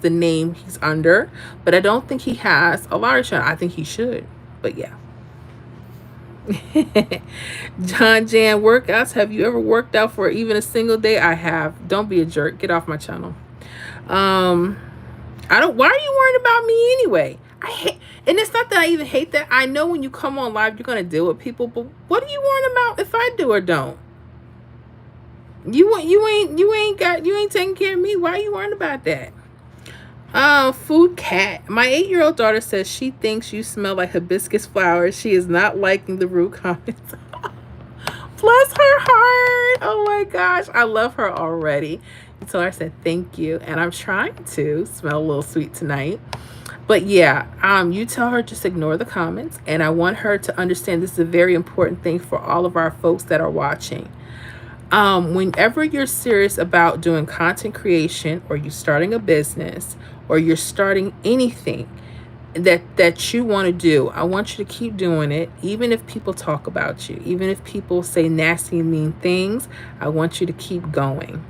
A: name he's under, but I don't think he has a lottery channel. I think he should, but yeah. John Jan workouts. Have you ever worked out for even a single day? I have. Don't be a jerk. Get off my channel. Um, I don't. Why are you worried about me anyway? I hate, and it's not that I even hate that. I know when you come on live, you're gonna deal with people. But what are you worried about if I do or don't? You ain't taking care of me. Why are you worried about that? Food cat. My 8-year-old daughter says she thinks you smell like hibiscus flowers. She is not liking the rude comments. Bless her heart. Oh my gosh. I love her already. So I said thank you. And I'm trying to smell a little sweet tonight. But yeah, you tell her just ignore the comments. And I want her to understand this is a very important thing for all of our folks that are watching. Whenever you're serious about doing content creation, or you're starting a business, or you're starting anything that you want to do, I want you to keep doing it. Even if people talk about you, even if people say nasty and mean things, I want you to keep going.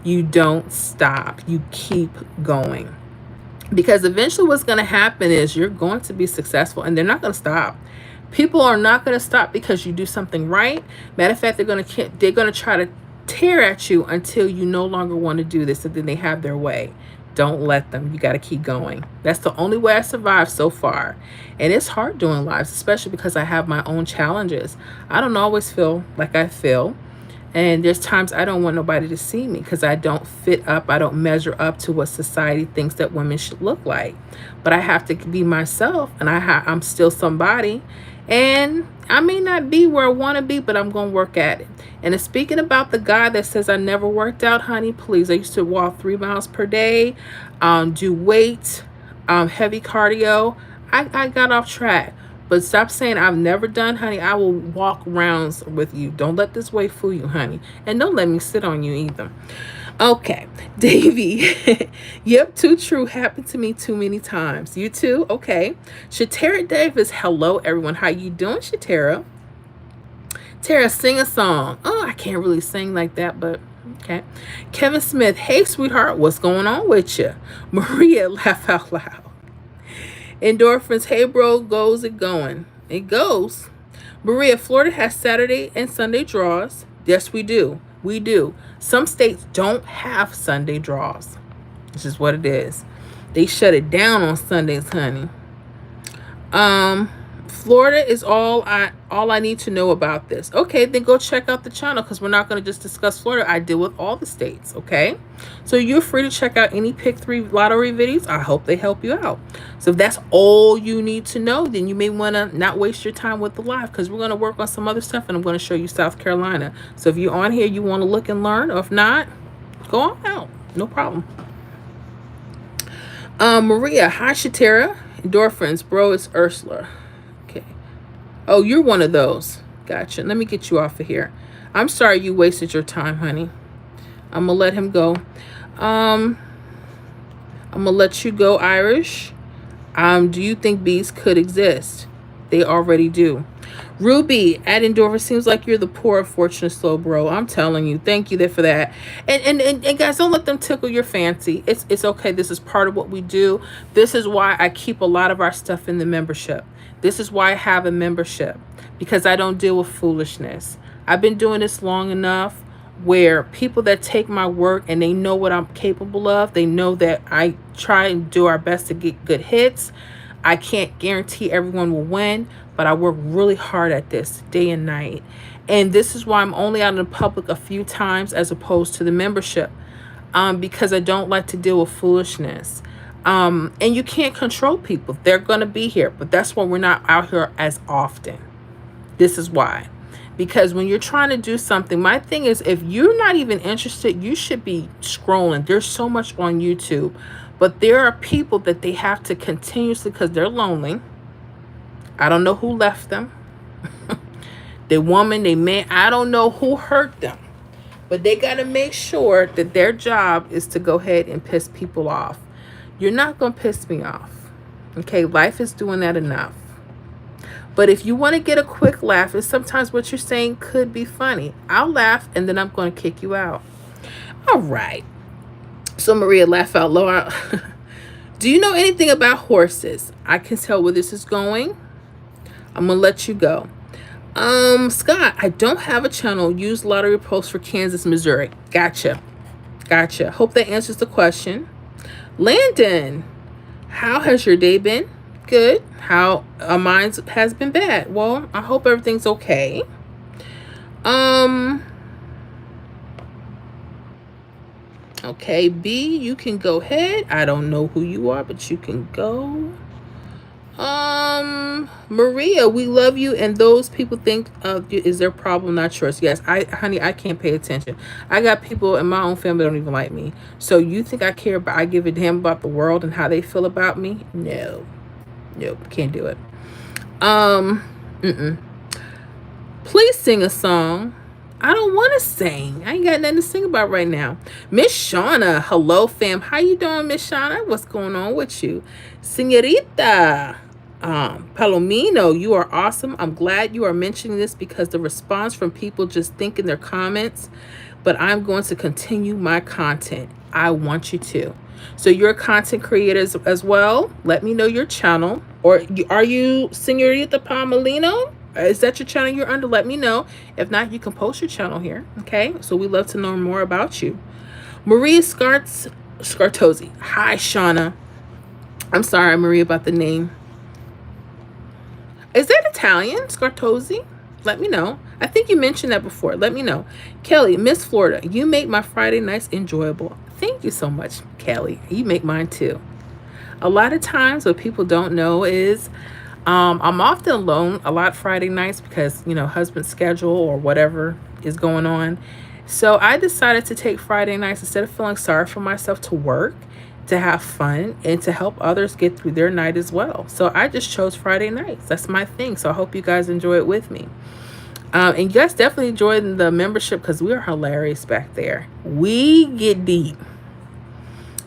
A: You don't stop. You keep going. Because eventually what's going to happen is you're going to be successful, and they're not going to stop. People are not going to stop because you do something right. Matter of fact, they're going to try to tear at you until you no longer want to do this, and then they have their way. Don't let them. You got to keep going. That's the only way I survived so far. And it's hard doing lives, especially because I have my own challenges. I don't always feel like I feel. And there's times I don't want nobody to see me because I don't fit up. I don't measure up to what society thinks that women should look like. But I have to be myself, and I'm still somebody. And I may not be where I want to be, but I'm going to work at it. And speaking about the guy that says I never worked out, honey, please. I used to walk 3 miles per day, do weights, heavy cardio. I got off track. But stop saying I've never done, honey. I will walk rounds with you. Don't let this weight fool you, honey. And don't let me sit on you either. Okay, Davey. Yep, too true. Happened to me too many times. You too? Okay. Shatera Davis. Hello, everyone. How you doing, Shatera? Tara, sing a song. Oh, I can't really sing like that, but okay. Kevin Smith. Hey, sweetheart. What's going on with you? Maria, laugh out loud. Endorphins. Hey, bro. Goes it going? It goes. Maria, Florida has Saturday and Sunday draws. Yes, we do. We do. Some states don't have Sunday draws. This is what it is. They shut it down on Sundays, honey. Florida is all I need to know about this. Okay, then go check out the channel, because we're not going to just discuss Florida. I deal with all the states, okay? So you're free to check out any Pick 3 lottery videos. I hope they help you out. So if that's all you need to know, then you may want to not waste your time with the live, because we're going to work on some other stuff, and I'm going to show you South Carolina. So if you're on here, you want to look and learn, or if not, go on out. No problem. Maria, hi, Shatera. Endorphins, bro, it's Ursula. Okay. Oh, you're one of those. Gotcha. Let me get you off of here. I'm sorry you wasted your time, honey. I'm going to let him go. I'm going to let you go, Irish. Do you think bees could exist? They already do. Ruby at Endorphin, seems like you're the poor, fortunate slow bro. I'm telling you. Thank you there for that. And guys, don't let them tickle your fancy. It's okay. This is part of what we do. This is why I keep a lot of our stuff in the membership. This is why I have a membership, because I don't deal with foolishness. I've been doing this long enough where people that take my work and they know what I'm capable of, they know that I try and do our best to get good hits. I can't guarantee everyone will win, but I work really hard at this day and night. And this is why I'm only out in the public a few times as opposed to the membership, because I don't like to deal with foolishness. And you can't control people. They're going to be here, but that's why we're not out here as often. This is why. Because when you're trying to do something, my thing is, if you're not even interested, you should be scrolling. There's so much on YouTube. But there are people that they have to continuously, because they're lonely. I don't know who left them. The woman, they man, I don't know who hurt them. But they got to make sure that their job is to go ahead and piss people off. You're not going to piss me off. Okay, life is doing that enough. But if you want to get a quick laugh, and sometimes what you're saying could be funny, I'll laugh and then I'm going to kick you out. All right. So Maria, laugh out loud. Do you know anything about horses? I can tell where this is going. I'm going to let you go. Scott, I don't have a channel. Use lottery posts for Kansas, Missouri. Gotcha. Gotcha. Hope that answers the question. Landon, how has your day been? Good. How mine has been bad. Well, I hope everything's okay. Okay, B, you can go ahead. I don't know who you are, but you can go. Maria, we love you, and those people think is their problem, not yours. Yes, honey, I can't pay attention. I got people in my own family that don't even like me. So you think I care about? I give a damn about the world and how they feel about me? No, nope, can't do it. Please sing a song. I don't want to sing. I ain't got nothing to sing about right now. Miss Shauna, hello fam. How you doing, Miss Shauna? What's going on with you? Senorita Palomino, you are awesome. I'm glad you are mentioning this because the response from people just think in their comments, but I'm going to continue my content. I want you to. So you're a content creator as well. Let me know your channel. Or are you Senorita Palomino? Is that your channel you're under? Let me know. If not, you can post your channel here. Okay. So we love to know more about you. Maria Scartozzi. Hi, Shauna. I'm sorry, Maria, about the name. Is that Italian? Scartozzi? Let me know. I think you mentioned that before. Let me know. Kelly, Miss Florida, you make my Friday nights enjoyable. Thank you so much, Kelly. You make mine too. A lot of times what people don't know is I'm often alone a lot Friday nights because, husband's schedule or whatever is going on. So I decided to take Friday nights instead of feeling sorry for myself to work, to have fun, and to help others get through their night as well. So I just chose Friday nights. That's my thing. So I hope you guys enjoy it with me. And you guys definitely enjoy the membership because we are hilarious back there. We get deep.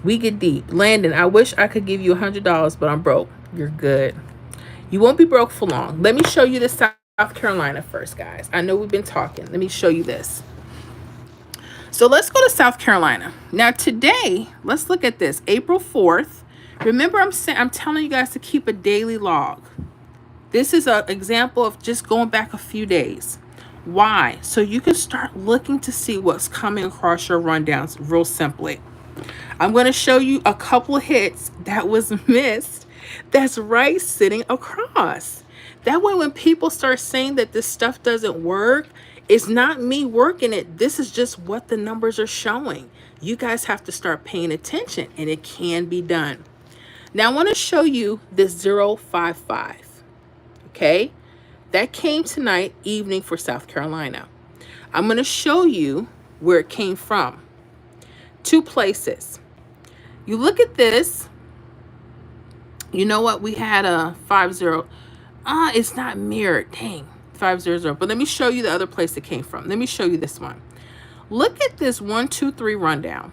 A: We get deep. Landon, I wish I could give you $100, but I'm broke. You're good. You won't be broke for long. Let me show you the South Carolina first, guys. I know we've been talking. Let me show you this. So let's go to South Carolina. Now today, let's look at this. April 4th. Remember, I'm telling you guys to keep a daily log. This is an example of just going back a few days. Why? So you can start looking to see what's coming across your rundowns real simply. I'm going to show you a couple of hits that was missed that's right sitting across. That way when people start saying that this stuff doesn't work, it's not me working it. This is just what the numbers are showing. You guys have to start paying attention, and it can be done. Now I want to show you this 055. Okay, that came tonight evening for South Carolina. I'm going to show you where it came from. Two places. You look at this. You know what? We had a 50. It's not mirrored. Dang, 500. But let me show you the other place it came from. Let me show you this one. Look at this 1, 2, 3 rundown.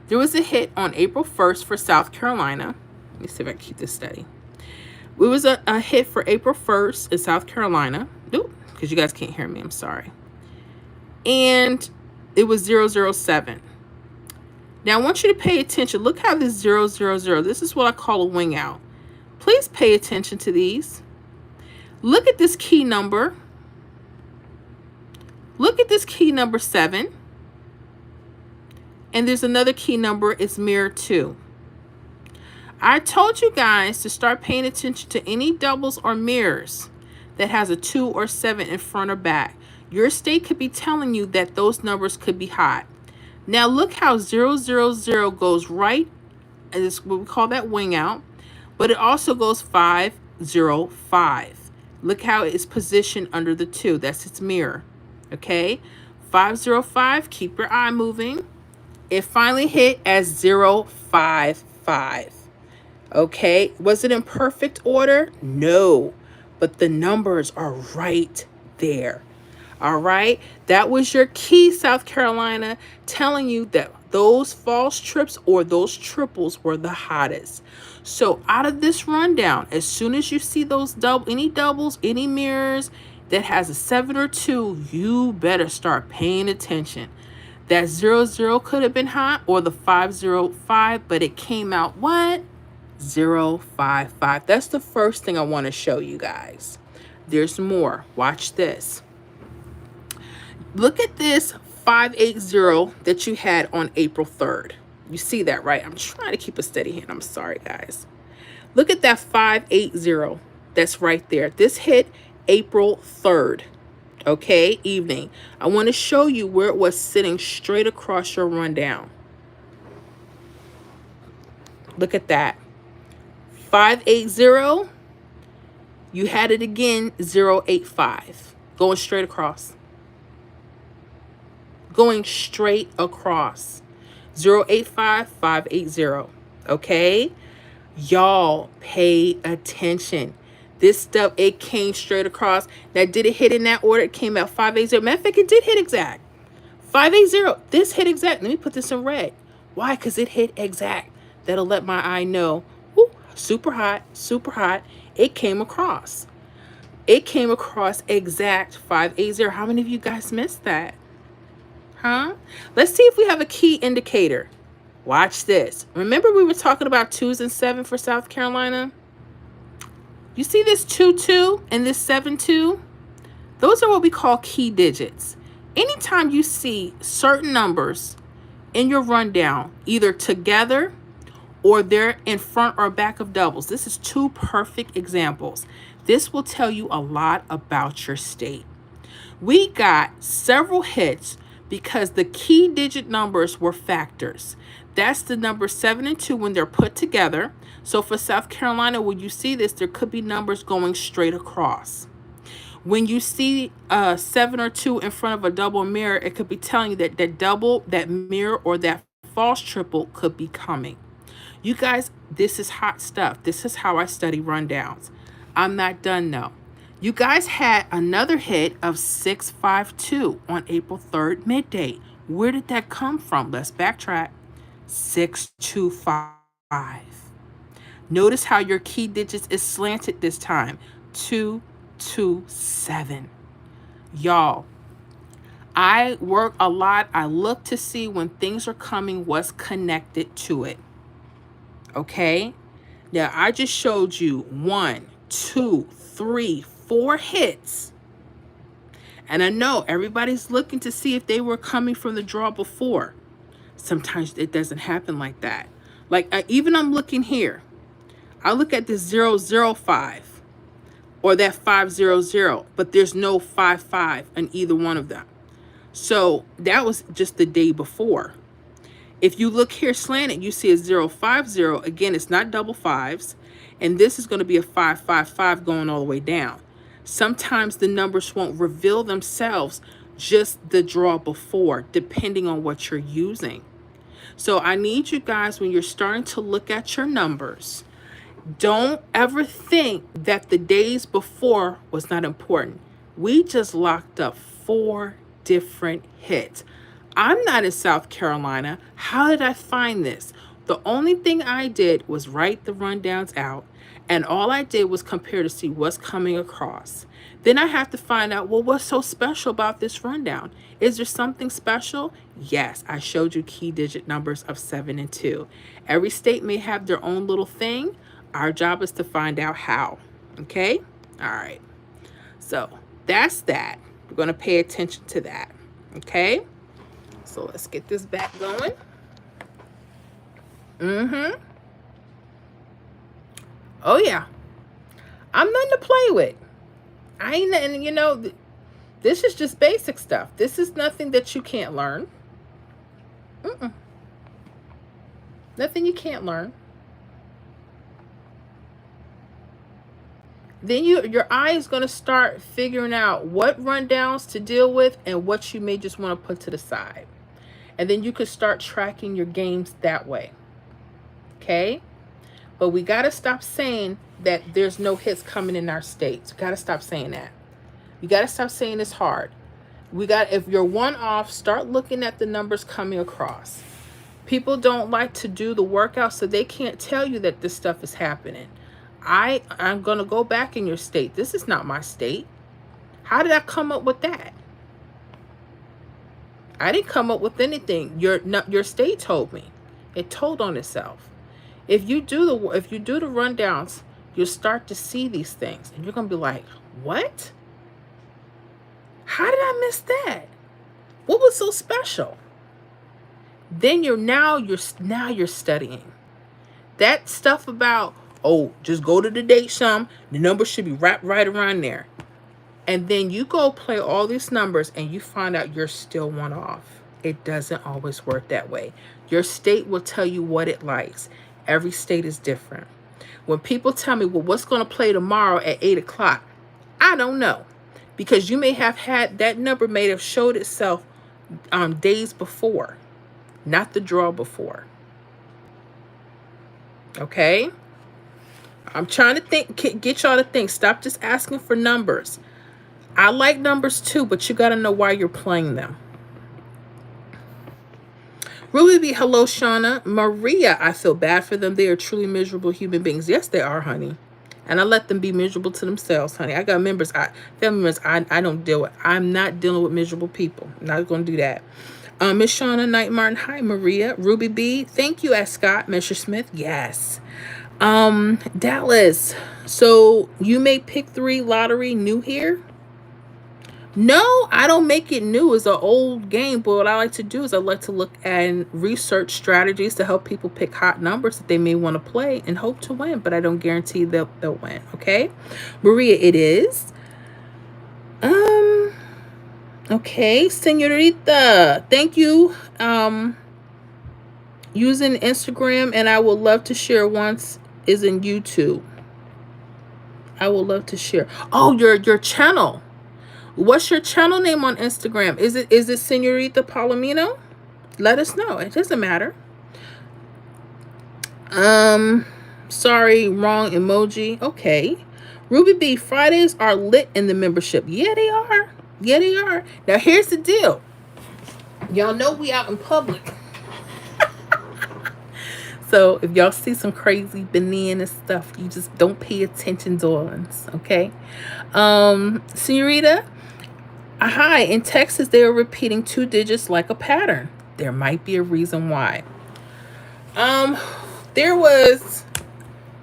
A: There was a hit on April 1st for South Carolina. Let me see if I can keep this steady. It was a hit for April 1st in South Carolina. Nope, because you guys can't hear me. I'm sorry. And it was 007. Now I want you to pay attention. Look how this 000. This is what I call a wing out. Please pay attention to these. Look at this key number. Look at this key number 7. And there's another key number. It's mirror 2. I told you guys to start paying attention to any doubles or mirrors that has a 2 or 7 in front or back. Your state could be telling you that those numbers could be hot. Now look how 000 goes right, and it's what we call that wing out, but it also goes 505. Look how it's positioned under the 2. That's its mirror. Okay, 505. Keep your eye moving. It finally hit as 055. Okay, was it in perfect order? No, but the numbers are right there. All right, that was your key, South Carolina, telling you that those false trips or those triples were the hottest. So out of this rundown, as soon as you see those any doubles, any mirrors that has a 7 or 2, you better start paying attention. That 00 could have been hot, or the 505, but it came out what? 055. That's the first thing I want to show you guys. There's more. Watch this. Look at this 580 that you had on April 3rd. You see that, right? I'm trying to keep a steady hand. I'm sorry, guys. Look at that 580 that's right there. This hit April 3rd, okay, evening. I want to show you where it was sitting straight across your rundown. Look at that. 580. You had it again, 085. Going straight across. Going straight across. 085, 580. Okay? Y'all pay attention. This stuff, it came straight across. Now, did it hit in that order? It came out 580. Matter of fact, it did hit exact. 580. This hit exact. Let me put this in red. Why? Because it hit exact. That'll let my eye know. Woo, super hot, super hot. It came across. It came across exact 580. How many of you guys missed that? Huh? Let's see if we have a key indicator. Watch this. Remember we were talking about 2s and 7 for South Carolina? You see this 2-2 and this 7-2? Those are what we call key digits. Anytime you see certain numbers in your rundown, either together or they're in front or back of doubles, this is 2 perfect examples. This will tell you a lot about your state. We got several hits because the key digit numbers were factors. That's the number 7 and 2 when they're put together. So for South Carolina, when you see this, there could be numbers going straight across. When you see 7 or 2 in front of a double mirror, it could be telling you that that double, that mirror, or that false triple could be coming. You guys, this is hot stuff. This is how I study rundowns. I'm not done though. You guys had another hit of 652 on April 3rd midday. Where did that come from? Let's backtrack. 625. Notice how your key digits is slanted this time. 227. Y'all, I work a lot. I look to see when things are coming, what's connected to it. Okay? Now, I just showed you 1, 2, 3, 4 hits. And I know everybody's looking to see if they were coming from the draw before. Sometimes it doesn't happen like that. Like even I'm looking here. I look at this 005 or that 500, but there's no 55 in either one of them. So that was just the day before. If you look here slanted, you see a 050. Again, it's not double fives. And this is going to be a 555 going all the way down. Sometimes the numbers won't reveal themselves, just the draw before, depending on what you're using. So I need you guys, when you're starting to look at your numbers, don't ever think that the days before was not important. We just locked up 4 different hits. I'm not in South Carolina. How did I find this? The only thing I did was write the rundowns out, and all I did was compare to see what's coming across. Then I have to find out, well, what's so special about this rundown? Is there something special? Yes, I showed you key digit numbers of 7 and 2. Every state may have their own little thing. Our job is to find out how. Okay? All right. So that's that. We're going to pay attention to that. Okay? So let's get this back going. Oh, yeah. I'm nothing to play with. I ain't nothing, you know, this is just basic stuff. This is nothing that you can't learn. Nothing you can't learn. Then your eye is going to start figuring out what rundowns to deal with and what you may just want to put to the side. And then you could start tracking your games that way. Okay? But we got to stop saying that there's no hits coming in our states. We got to stop saying that. You got to stop saying it's hard. If you're one off, start looking at the numbers coming across. People don't like to do the workout, so they can't tell you that this stuff is happening. I'm going to go back in your state. This is not my state. How did I come up with that? I didn't come up with anything. Your state told me. It told on itself. If you do the rundowns, you'll start to see these things, and you're going to be like, "What? How did I miss that?" What was so special? Then you're studying. That stuff about, oh, just go to the date sum, the number should be right around there. And then you go play all these numbers and you find out you're still one off. It doesn't always work that way. Your state will tell you what it likes. Every state is different. When people tell me, well, what's going to play tomorrow at 8 o'clock? I don't know. Because you may have had that number may have showed itself days before, not the draw before. Okay? I'm trying to get y'all to think. Stop just asking for numbers. I like numbers too, but you got to know why you're playing them. Ruby B, hello, Shauna. Maria, I feel bad for them. They are truly miserable human beings. Yes, they are, honey. And I let them be miserable to themselves, honey. I got family members I don't deal with. I'm not dealing with miserable people. I'm not going to do that. Miss Shauna Knight Martin, hi, Maria. Ruby B, thank you, S. Scott. Mr. Smith, yes. Dallas, so you may pick 3 lottery new here? No, I don't make it new. It's an old game, but what I like to do is I like to look and research strategies to help people pick hot numbers that they may want to play and hope to win, but I don't guarantee they'll win, okay? Maria, it is. Okay, Senorita, thank you. Using Instagram, and I would love to share once is in YouTube. I would love to share. Oh, your channel. What's your channel name on Instagram? Is it Senorita Palomino? Let us know. It doesn't matter. Sorry, wrong emoji. Okay. Ruby B, Fridays are lit in the membership. Yeah, they are. Yeah, they are. Now here's the deal. Y'all know we out in public. So if y'all see some crazy banana stuff, you just don't pay attention, darlings. Okay. Senorita, hi. In Texas, they are repeating 2 digits like a pattern. There might be a reason why.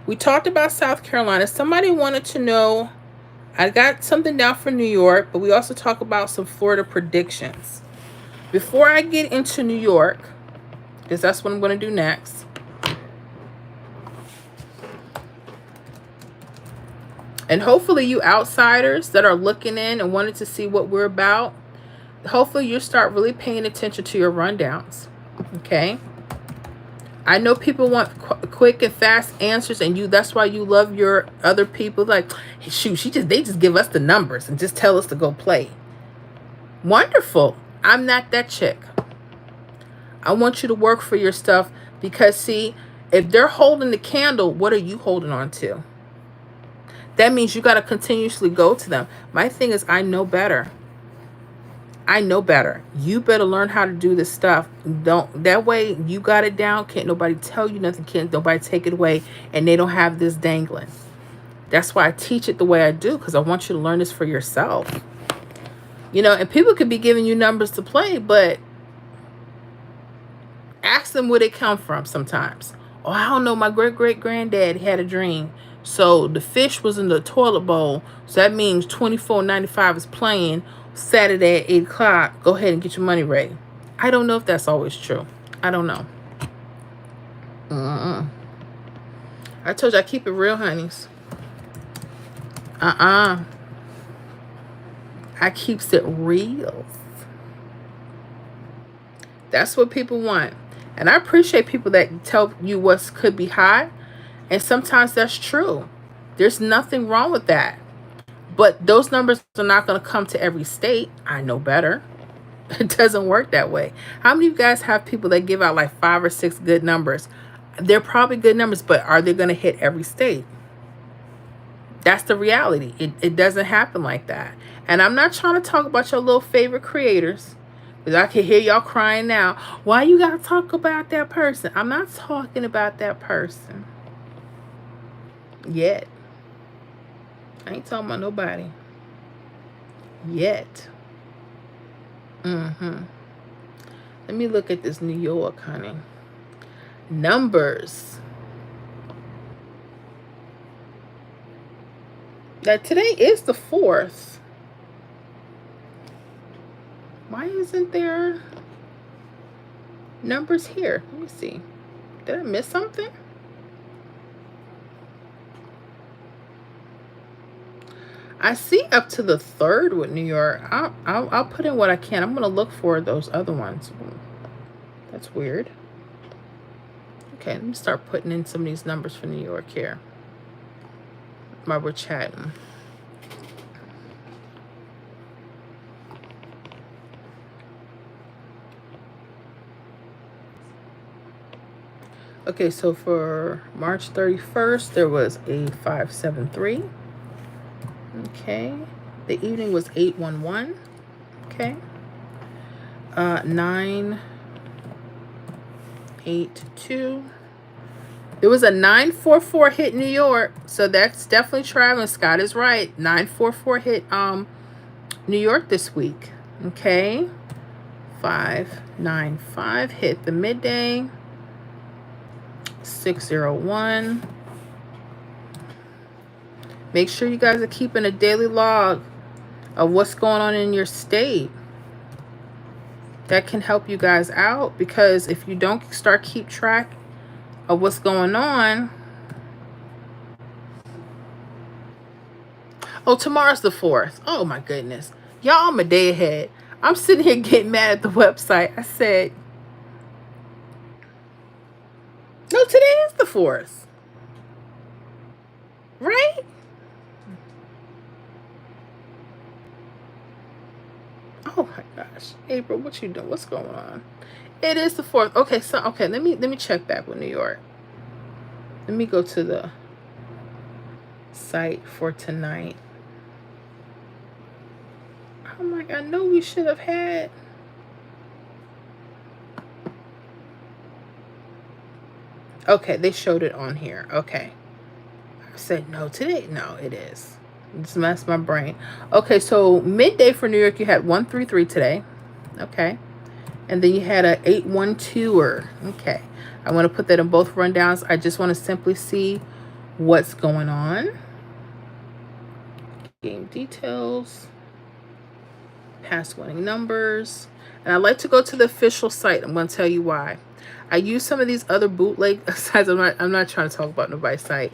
A: We talked about South Carolina. Somebody wanted to know, I got something down for New York, but we also talk about some Florida predictions. Before I get into New York, because that's what I'm going to do next, and hopefully you outsiders that are looking in and wanted to see what we're about, hopefully you start really paying attention to your rundowns. Okay? I know people want quick and fast answers, and that's why you love your other people. Like, hey, shoot, they just give us the numbers and just tell us to go play. Wonderful. I'm not that chick. I want you to work for your stuff, because see, if they're holding the candle, what are you holding on to? That means you got to continuously go to them. My thing is, I know better. I know better. You better learn how to do this stuff. That way you got it down. Can't nobody tell you nothing. Can't nobody take it away. And they don't have this dangling. That's why I teach it the way I do, because I want you to learn this for yourself. You know, and people could be giving you numbers to play, but ask them where they come from sometimes. Oh, I don't know. My great-great-granddad had a dream. So the fish was in the toilet bowl. So that means 24.95 is playing Saturday at 8 o'clock. Go ahead and get your money ready. I don't know if that's always true. I don't know. I told you I keep it real, honeys. I keeps it real. That's what people want. And I appreciate people that tell you what could be high. And sometimes that's true. There's nothing wrong with that. But those numbers are not going to come to every state. I know better. It doesn't work that way. How many of you guys have people that give out like 5 or 6 good numbers? They're probably good numbers, but are they going to hit every state? That's the reality. It doesn't happen like that. And I'm not trying to talk about your little favorite creators, because I can hear y'all crying now. Why you got to talk about that person? I'm not talking about that person yet. I ain't talking about nobody yet. Let me look at this New York, honey. Numbers. Now today is the 4th. Why isn't there numbers here? Let me see. Did I miss something? I see up to the 3rd with New York. I'll put in what I can. I'm gonna look for those other ones. That's weird. Okay, let me start putting in some of these numbers for New York here while we're chatting. Okay, so for March 31st, there was a 573. Okay. The evening was 811. Okay. 982. There was a 944 hit New York, so that's definitely traveling. Scott is right. 944 hit New York this week. Okay. 595 hit the midday. 601. Make sure you guys are keeping a daily log of what's going on in your state. That can help you guys out, because if you don't keep track of what's going on. Oh, tomorrow's the 4th. Oh my goodness. Y'all, I'm a day ahead. I'm sitting here getting mad at the website. I said, no, today is the 4th. Right? Oh my gosh. April, what you doing? What's going on? It is the 4th. Okay, so let me check back with New York. Let me go to the site for tonight. I'm like, I know we should have had. Okay, they showed it on here. Okay. I said, no, today. No, it is. Just messed my brain. Okay, so midday for New York, you had 133 today. Okay. And then you had a 812er. Okay. I want to put that in both rundowns. I just want to simply see what's going on. Game details. Past winning numbers. And I like to go to the official site. I'm going to tell you why. I use some of these other bootleg sites. I'm not trying to talk about nobody's site.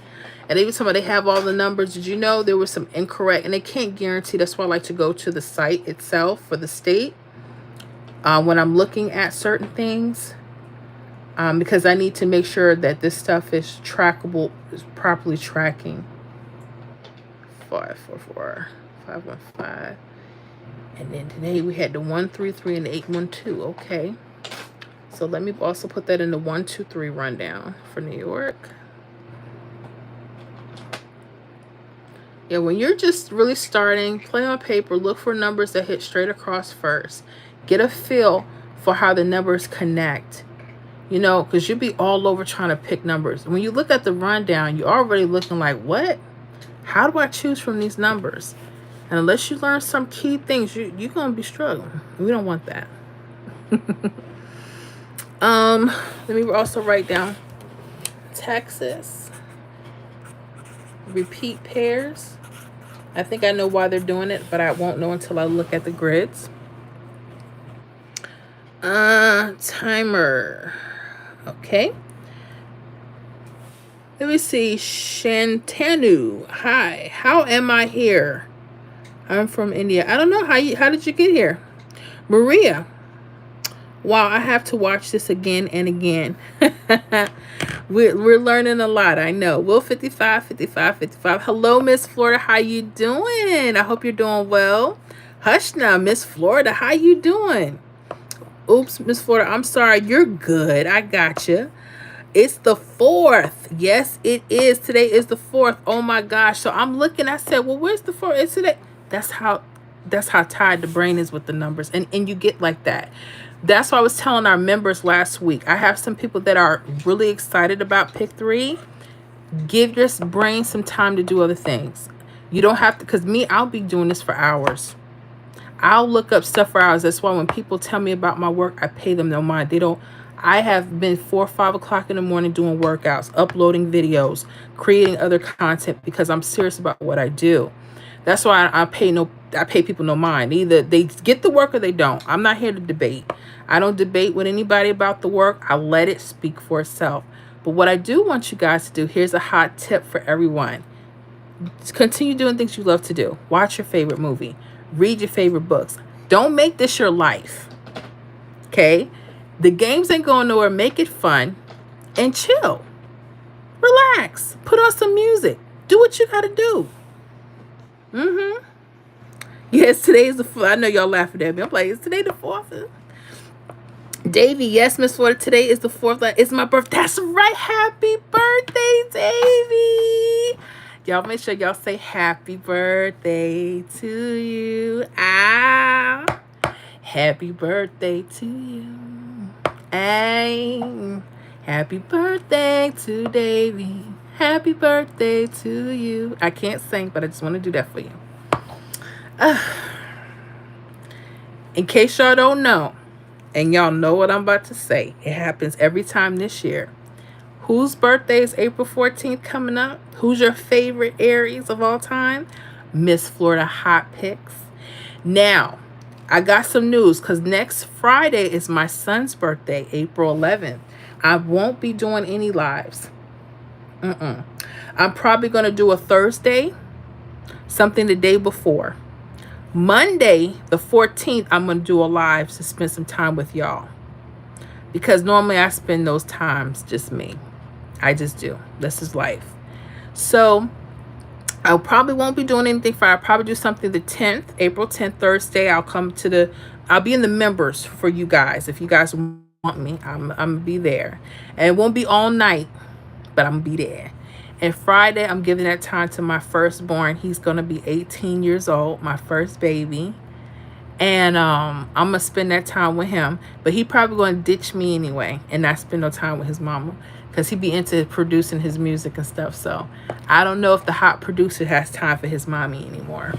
A: And even some of they have all the numbers. Did you know there was some incorrect? And they can't guarantee. That's why I like to go to the site itself for the state when I'm looking at certain things. Because I need to make sure that this stuff is trackable, is properly tracking. 544, 515. And then today we had the 133 and the 812. Okay. So let me also put that in the 123 rundown for New York. Yeah, when you're just really starting, play on paper, look for numbers that hit straight across first. Get a feel for how the numbers connect. You know, because you'll be all over trying to pick numbers. When you look at the rundown, you're already looking like, what? How do I choose from these numbers? And unless you learn some key things, you're going to be struggling. We don't want that. Let me also write down Texas. Repeat pairs. I think I know why they're doing it, but I won't know until I look at the grids. Timer. Okay. Let me see. Shantanu. Hi. How am I here? I'm from India. I don't know. How did you get here? Maria. Wow, I have to watch this again and again. We're learning a lot. I know. Will 55. Hello, Miss Florida. How you doing? I hope you're doing well. Hush now, Miss Florida. How you doing? Oops, Miss Florida. I'm sorry. You're good. I got you. It's the 4th. Yes, it is. Today is the 4th. Oh my gosh. So I'm looking. I said, well, where's the 4th? It's today. That's how tied the brain is with the numbers. And you get like that. That's what I was telling our members last week. I have some people that are really excited about Pick 3. Give your brain some time to do other things. You don't have to, because I'll be doing this for hours. I'll look up stuff for hours. That's why when people tell me about my work, I pay them no mind. I have been 4 or 5 o'clock in the morning doing workouts, uploading videos, creating other content because I'm serious about what I do. That's why I pay people no mind. Either they get the work or they don't. I'm not here to debate. I don't debate with anybody about the work. I let it speak for itself. But what I do want you guys to do, here's a hot tip for everyone. Continue doing things you love to do. Watch your favorite movie. Read your favorite books. Don't make this your life. Okay? The games ain't going nowhere. Make it fun and chill. Relax. Put on some music. Do what you got to do. Mm-hmm. Yes, today is the 4th. I know y'all laughing at me. I'm like, is today the 4th? Davy, yes, Miss Florida, today is the 4th. It's my birthday. That's right. Happy birthday, Davy. Y'all make sure y'all say happy birthday to you. Ah, happy birthday to you. Hey, happy birthday to Davy. Happy birthday to you. I can't sing, but I just want to do that for you. In case y'all don't know, and y'all know what I'm about to say, it happens every time this year. Whose birthday is April 14th coming up? Who's your favorite Aries of all time? Miss Florida Hot Picks. Now, I got some news because next Friday is my son's birthday, April 11th. I won't be doing any lives. I'm probably going to do a Thursday, something the day before. Monday, the 14th, I'm going to do a live to spend some time with y'all. Because normally I spend those times just me. I just do. This is life. So I probably won't be doing anything Friday. I'll probably do something the 10th, April 10th, Thursday. I'll be in the members for you guys. If you guys want me, I'm going to be there. And it won't be all night, but I'm going to be there. And Friday, I'm giving that time to my firstborn. He's going to be 18 years old, my first baby. And I'm going to spend that time with him. But he probably going to ditch me anyway and not spend no time with his mama. Because he be into producing his music and stuff. So I don't know if the hot producer has time for his mommy anymore.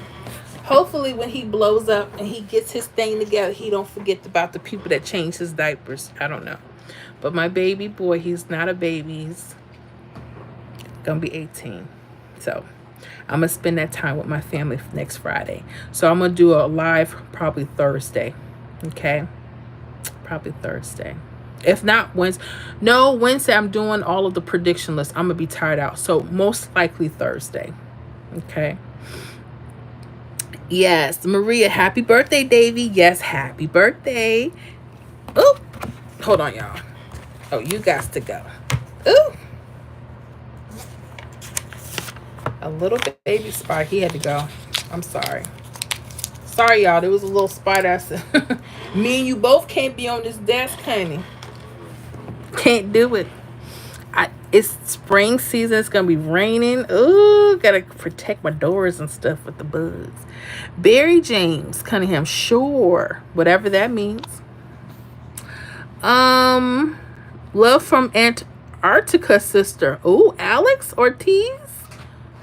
A: Hopefully when he blows up and he gets his thing together, he don't forget about the people that change his diapers. I don't know. But my baby boy, he's not a baby. He's gonna be 18. So I'm gonna spend that time with my family next Friday. So I'm gonna do a live probably Thursday. Okay, probably Thursday, if not Wednesday. No, Wednesday I'm doing all of the prediction lists. I'm gonna be tired out, so most likely Thursday. Okay. Yes, Maria, happy birthday, Davy. Yes, happy birthday. Oh, hold on, y'all. Oh, you got to go. Ooh. A little baby spider. He had to go. I'm sorry. Sorry, y'all. There was a little spider. I said, me and you both can't be on this desk, honey. Can't do it. It's spring season. It's going to be raining. Ooh, got to protect my doors and stuff with the bugs. Barry James Cunningham. Sure. Whatever that means. Love from Antarctica, sister. Ooh, Alex Ortiz.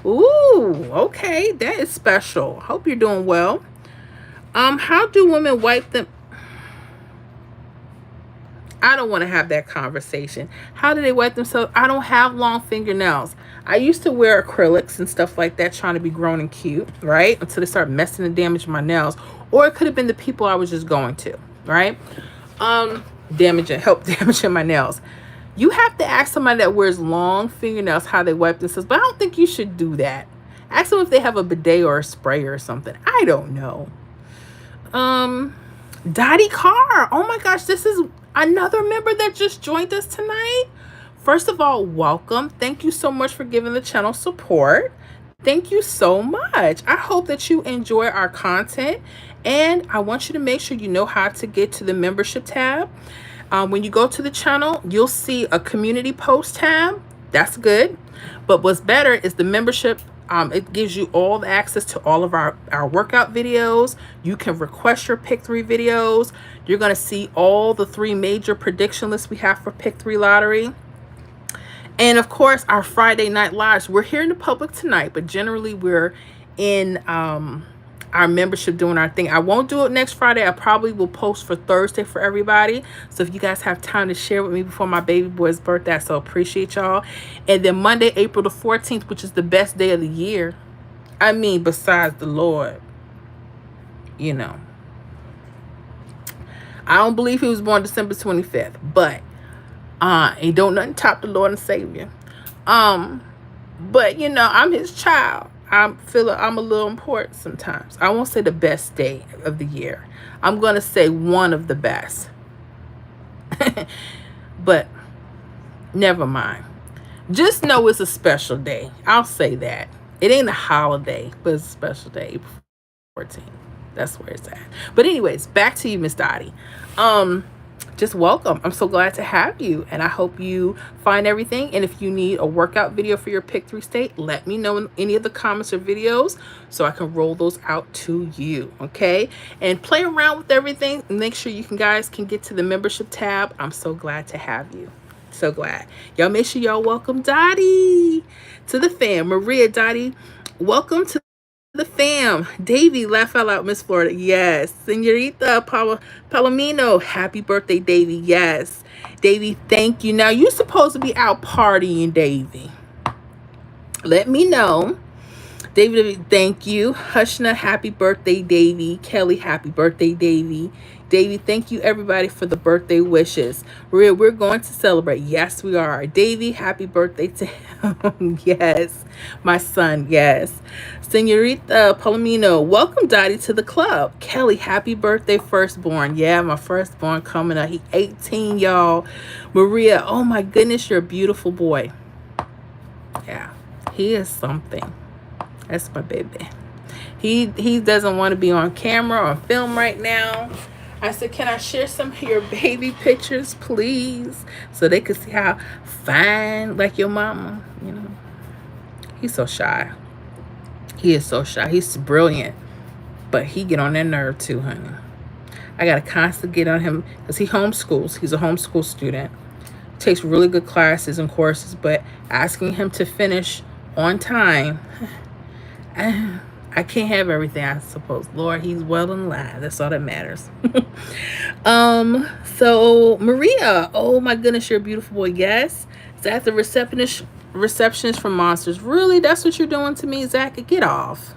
A: Ooh, okay, that is special. Hope you're doing well. How do women wipe them? I don't want to have that conversation. How do they wipe themselves? I don't have long fingernails. I used to wear acrylics and stuff like that, trying to be grown and cute, right? Until they start messing and damaging my nails. Or it could have been the people I was just going to, right? Help damaging my nails. You have to ask somebody that wears long fingernails how they wipe themselves. But I don't think you should do that. Ask them if they have a bidet or a sprayer or something. I don't know. Dottie Carr. Oh my gosh, this is another member that just joined us tonight. First of all, welcome. Thank you so much for giving the channel support. Thank you so much. I hope that you enjoy our content. And I want you to make sure you know how to get to the membership tab. When you go to the channel, you'll see a community post tab. That's good. But what's better is the membership. It gives you all the access to all of our workout videos. You can request your Pick 3 videos. You're going to see all the 3 major prediction lists we have for Pick 3 lottery. And of course, our Friday night lives. We're here in the public tonight, but generally we're in our membership doing our thing. I won't do it next Friday. I probably will post for Thursday for everybody. So if you guys have time to share with me before my baby boy's birthday, I so appreciate y'all. And then Monday, April the 14th, which is the best day of the year. I mean, besides the Lord, you know. I don't believe he was born December 25th, but ain't don't nothing top the Lord and Savior. Um, but I'm his child. I feel like I'm a little important sometimes. I won't say the best day of the year. I'm gonna say one of the best. But never mind. Just know it's a special day. I'll say that. It ain't a holiday, but it's a special day. April 14th. That's where it's at. But anyways, back to you, Miss Dottie. Um, just welcome. I'm so glad to have you, and I hope you find everything. And if you need a workout video for your Pick 3 state, let me know in any of the comments or videos so I can roll those out to you. Okay, and play around with everything. Make sure you guys can get to the membership tab. I'm so glad to have you. So glad. Y'all make sure y'all welcome Dottie to the fam. Maria, Dottie, welcome to the fam. Davy, laugh out loud, Miss Florida. Yes. Senorita Palomino, happy birthday, Davy. Yes. Davy, thank you. Now, you're supposed to be out partying, Davy. Let me know. David, thank you. Hushna, happy birthday, Davy. Kelly, happy birthday, Davy. Davy, thank you, everybody, for the birthday wishes. We're going to celebrate. Yes, we are. Davy, happy birthday to him. Yes. My son, yes. Senorita Palomino, welcome, Dottie, to the club. Kelly, happy birthday, firstborn. Yeah, my firstborn coming up. He 18, y'all. Maria, oh my goodness, you're a beautiful boy. Yeah, he is something. That's my baby. He doesn't want to be on camera or film right now. I said, can I share some of your baby pictures, please? So they could see how fine, like your mama, He's so shy. He is so shy. He's brilliant. But he get on their nerve too, honey. I got to constantly get on him because he homeschools. He's a homeschool student. Takes really good classes and courses, but asking him to finish on time, I can't have everything, I suppose. Lord, he's well in line. That's all that matters. So Maria, oh my goodness, you're a beautiful boy. Yes. Is that the receptionist from Monsters? Really? That's what you're doing to me, Zach? Get off.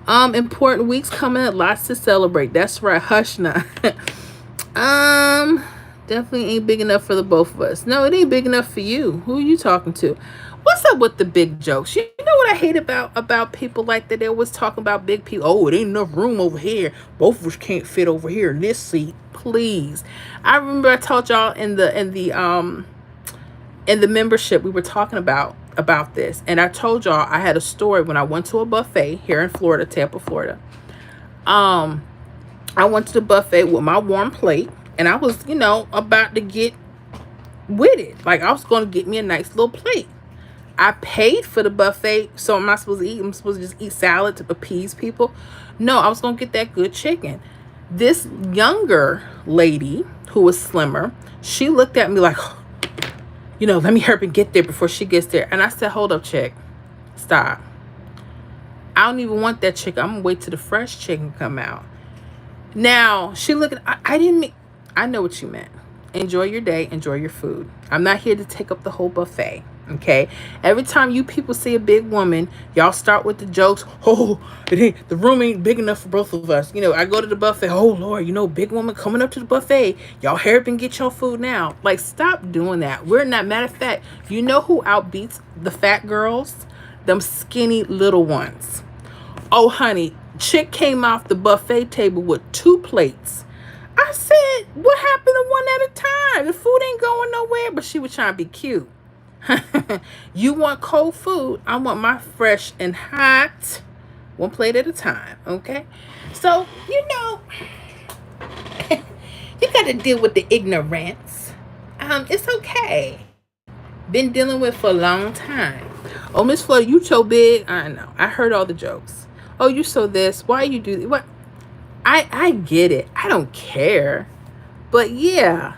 A: Important weeks coming up, lots to celebrate. That's right. Hush now. Definitely ain't big enough for the both of us. No, it ain't big enough for you. Who are you talking to? What's up with the big jokes? You know what I hate about people like that? They always talking about big people. Oh, it ain't enough room over here. Both of us can't fit over here in this seat. Please. I remember I told y'all in the membership we were talking about this, and I told y'all I had a story when I went to a buffet here in Florida, Tampa, Florida. I went to the buffet with my warm plate, and I was, about to get with it. Like, I was going to get me a nice little plate. I paid for the buffet, so am I supposed to eat? I'm supposed to just eat salad to appease people? No, I was going to get that good chicken. This younger lady who was slimmer, she looked at me like, let me hurry and get there before she gets there. And I said, hold up, chick. Stop. I don't even want that chicken. I'm going to wait till the fresh chicken come out. Now, she looked at, I know what you meant. Enjoy your day. Enjoy your food. I'm not here to take up the whole buffet. Okay. Every time you people see a big woman, y'all start with the jokes. Oh, the room ain't big enough for both of us. I go to the buffet. Oh Lord, big woman coming up to the buffet. Y'all hurry up and get your food now. Like, stop doing that. We're not. Matter of fact, you know who outbeats the fat girls? Them skinny little ones. Oh, honey, chick came off the buffet table with 2 plates. I said, what happened to one at a time? The food ain't going nowhere, but she was trying to be cute. You want cold food, I want my fresh and hot, 1 plate at a time. Okay, so you got to deal with the ignorance. It's okay. Been dealing with for a long time. Oh, Miss Florida, you so big. I know, I heard all the jokes. Oh, you so this, why you do what? I get it. I don't care, but yeah,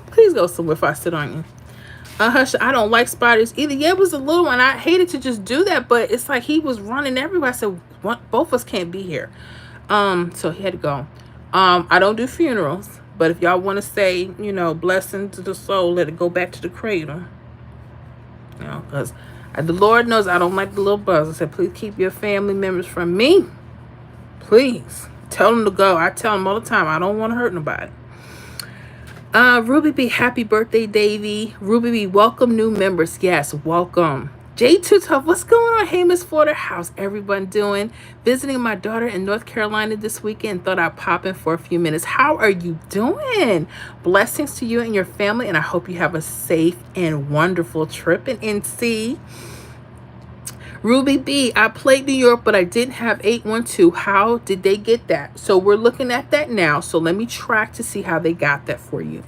A: please go somewhere if I sit on you. Hush, I don't like spiders either. Yeah, it was a little one. I hated to just do that, but it's like he was running everywhere. I said, both of us can't be here. So he had to go. I don't do funerals, but if y'all want to say, blessing to the soul, let it go back to the cradle. You know, because the Lord knows I don't like the little buzz. I said, please keep your family members from me. Please. Tell them to go. I tell them all the time, I don't want to hurt nobody. Ruby B, happy birthday, Davy. Ruby B, welcome new members. Yes, welcome. J2 Tough, what's going on? Hey, Miss Florida, how's everyone doing? Visiting my daughter in North Carolina this weekend. Thought I'd pop in for a few minutes. How are you doing? Blessings to you and your family, and I hope you have a safe and wonderful trip in NC. Ruby B, I played New York, but I didn't have 812. How did they get that? So we're looking at that now. So let me track to see how they got that for you.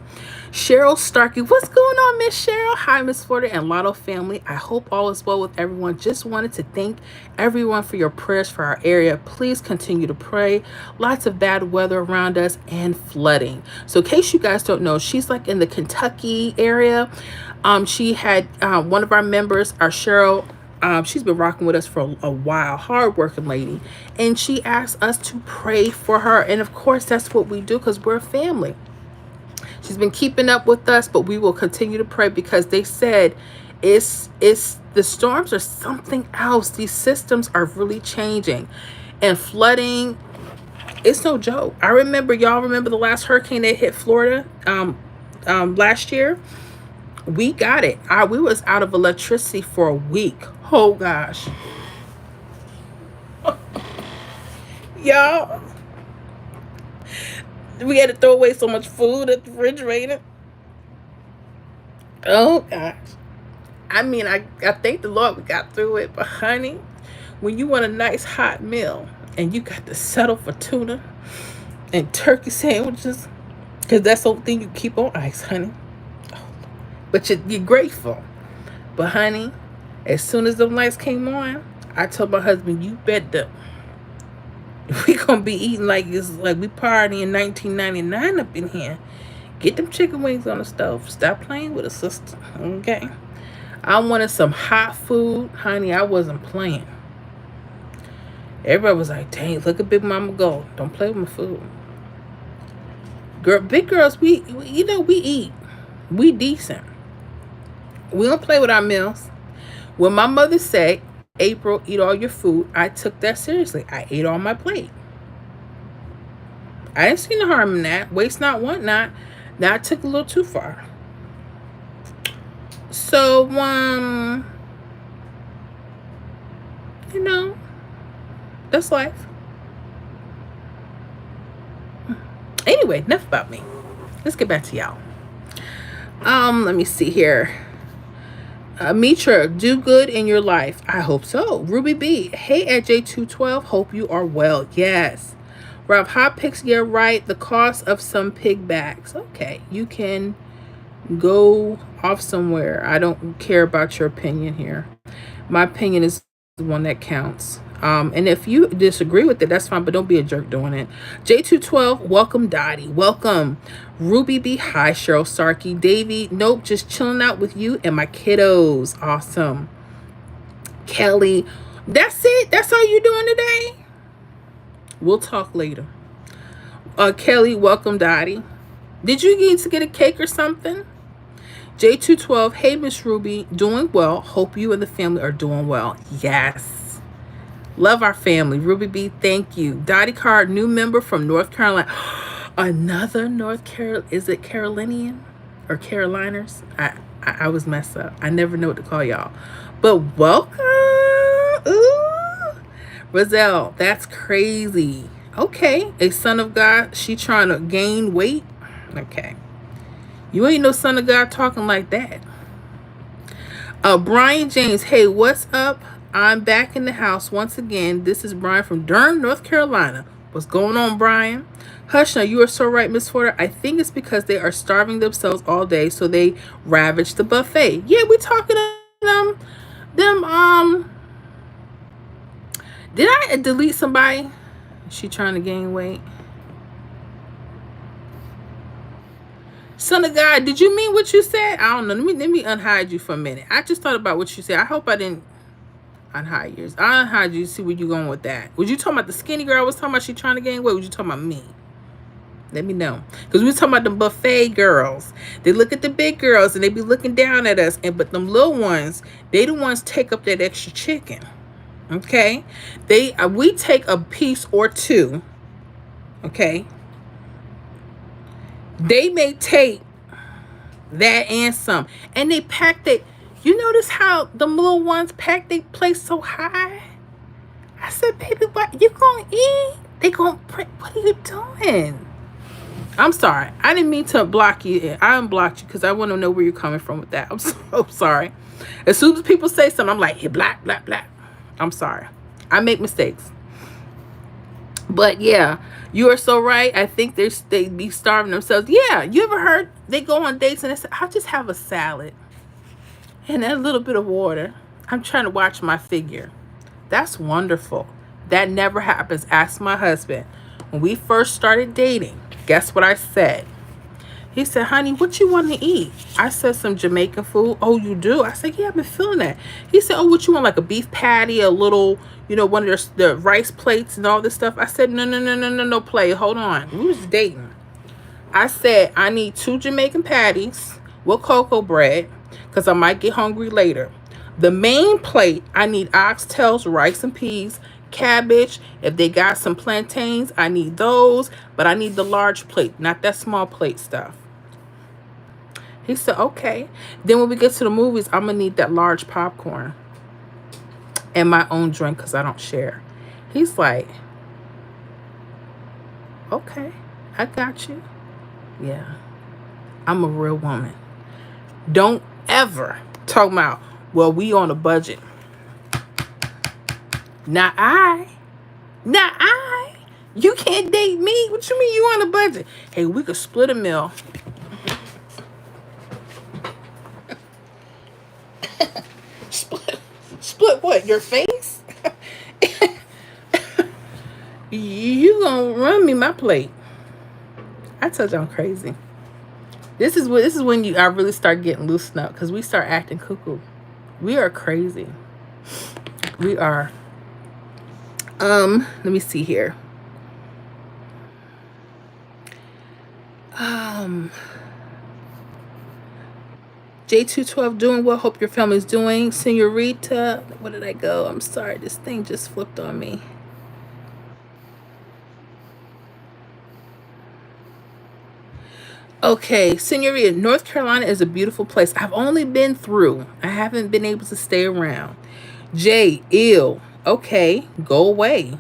A: Cheryl Starkey, what's going on, Miss Cheryl? Hi, Miss Florida and Lotto family. I hope all is well with everyone. Just wanted to thank everyone for your prayers for our area. Please continue to pray. Lots of bad weather around us and flooding. So in case you guys don't know, she's like in the Kentucky area. She had one of our members, our Cheryl, she's been rocking with us for a while, hardworking lady, and she asked us to pray for her. And of course, that's what we do because we're a family. She's been keeping up with us, but we will continue to pray because they said it's the storms are something else. These systems are really changing, and flooding, it's no joke. Y'all remember the last hurricane that hit Florida last year? We got it. We was out of electricity for a week. Oh gosh. Y'all, we had to throw away so much food at the refrigerator. Oh gosh. I mean, I thank the Lord we got through it, but honey, when you want a nice hot meal and you got to settle for tuna and turkey sandwiches, because that's the only thing you keep on ice, honey. But you're grateful. But honey, as soon as the lights came on, I told my husband, you bet that we gonna be eating like it's like we party in 1999 up in here. Get them chicken wings on the stove. Stop playing with a sister, okay? I wanted some hot food, honey. I wasn't playing. Everybody was like, dang, look at Big Mama go. Don't play with my food. Big girls, we eat. We decent. We don't play with our meals. When my mother said, April, eat all your food, I took that seriously. I ate all my plate. I didn't see no harm in that. Waste not, want not. Now I took a little too far. So, that's life. Anyway, enough about me. Let's get back to y'all. Let me see here. Mitra, do good in your life. I hope so. Ruby B, hey at J212, hope you are well. Yes. Rob Hot Picks, yeah, right. The cost of some pig bags. Okay, you can go off somewhere. I don't care about your opinion here. My opinion is the one that counts. And if you disagree with it, that's fine, but don't be a jerk doing it. J212, welcome Dottie. Welcome. Ruby B, hi Cheryl Starkey. Davy, nope, just chilling out with you and my kiddos. Awesome. Kelly, that's it? That's all you doing today? We'll talk later. Kelly, welcome Dottie. Did you need to get a cake or something? J212, hey Miss Ruby, doing well. Hope you and the family are doing well. Yes. Love our family. Ruby B, thank you. Dottie Card, new member from North Carolina. Another North Carolina. Is it Carolinian or Caroliners? I was messed up. I never know what to call y'all. But welcome. Ooh. Roselle, that's crazy. Okay. A son of God. She trying to gain weight. Okay. You ain't no son of God talking like that. Brian James, hey, what's up? I'm back in the house once again. This is Brian from Durham, North Carolina. What's going on, Brian? Hush now, you are so right, Miss Porter. I think it's because they are starving themselves all day, so they ravage the buffet. Yeah, we talking to them. Did I delete somebody? She trying to gain weight. Son of God, did you mean what you said? I don't know. Let me unhide you for a minute. I just thought about what you said. I hope I didn't unhide yours. I'll unhide you. See where you going with that. Was you talking about the skinny girl I was talking about? She trying to gain weight? Was you talking about me? Let me know. Because we was talking about the buffet girls. They look at the big girls and they be looking down at us. But them little ones, they the ones take up that extra chicken. Okay? We take a piece or two. Okay? They may take that and some. And they pack it. You notice how the little ones pack their place so high? I said, baby, what you gonna eat? They gonna print. What are you doing? I'm sorry. I didn't mean to block you. I unblocked you because I want to know where you're coming from with that. I'm so sorry. As soon as people say something, I'm like, hey, black, black, black. I'm sorry. I make mistakes. But yeah, you are so right. I think they be starving themselves. Yeah, you ever heard they go on dates and they say, I'll just have a salad and a little bit of water. I'm trying to watch my figure. That's wonderful. That never happens. Ask my husband. When we first started dating, guess what I said? He said, honey, what you want to eat? I said, some Jamaican food. Oh, you do? I said, yeah, I've been feeling that. He said, oh, what you want? Like a beef patty, a little, one of the rice plates and all this stuff. I said, no, play. Hold on. We was dating. I said, I need 2 Jamaican patties with cocoa bread because I might get hungry later. The main plate, I need oxtails, rice and peas, cabbage. If they got some plantains, I need those. But I need the large plate, not that small plate stuff. He said, okay. Then when we get to the movies, I'm going to need that large popcorn and my own drink because I don't share. He's like, okay, I got you. Yeah, I'm a real woman. Don't ever talk about, well, we on a budget. Not I. You can't date me. What you mean you on a budget? Hey, we could split a meal. Split what? Your face? You gonna run me my plate. I told you I'm crazy. This is when I really start getting loosened up because we start acting cuckoo. We are crazy. We are. Let me see here. J212 doing well. Hope your family's doing. Senorita, where did I go? I'm sorry. This thing just flipped on me. Okay, Senorita, North Carolina is a beautiful place. I've only been through. I haven't been able to stay around. Jay, ill. Okay, go away.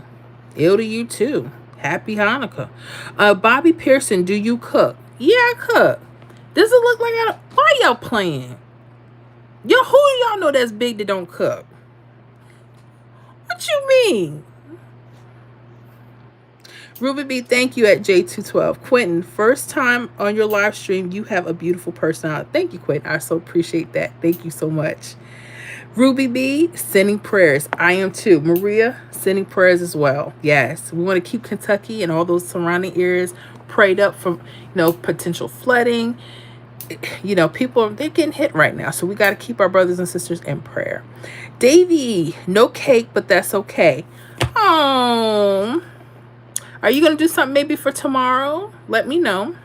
A: Ill to you too. Happy Hanukkah. Bobby Pearson, do you cook? Yeah, I cook. Does it look like why y'all playing? Yo, who do y'all know that's big that don't cook? What you mean? Ruby B, thank you at J212. Quentin, first time on your live stream. You have a beautiful personality. Thank you, Quentin. I so appreciate that. Thank you so much. Ruby B, sending prayers. I am too. Maria, sending prayers as well. Yes, we want to keep Kentucky and all those surrounding areas prayed up for, potential flooding. People, they're getting hit right now. So we got to keep our brothers and sisters in prayer. Davey, no cake, but that's okay. Oh, are you going to do something maybe for tomorrow? Let me know.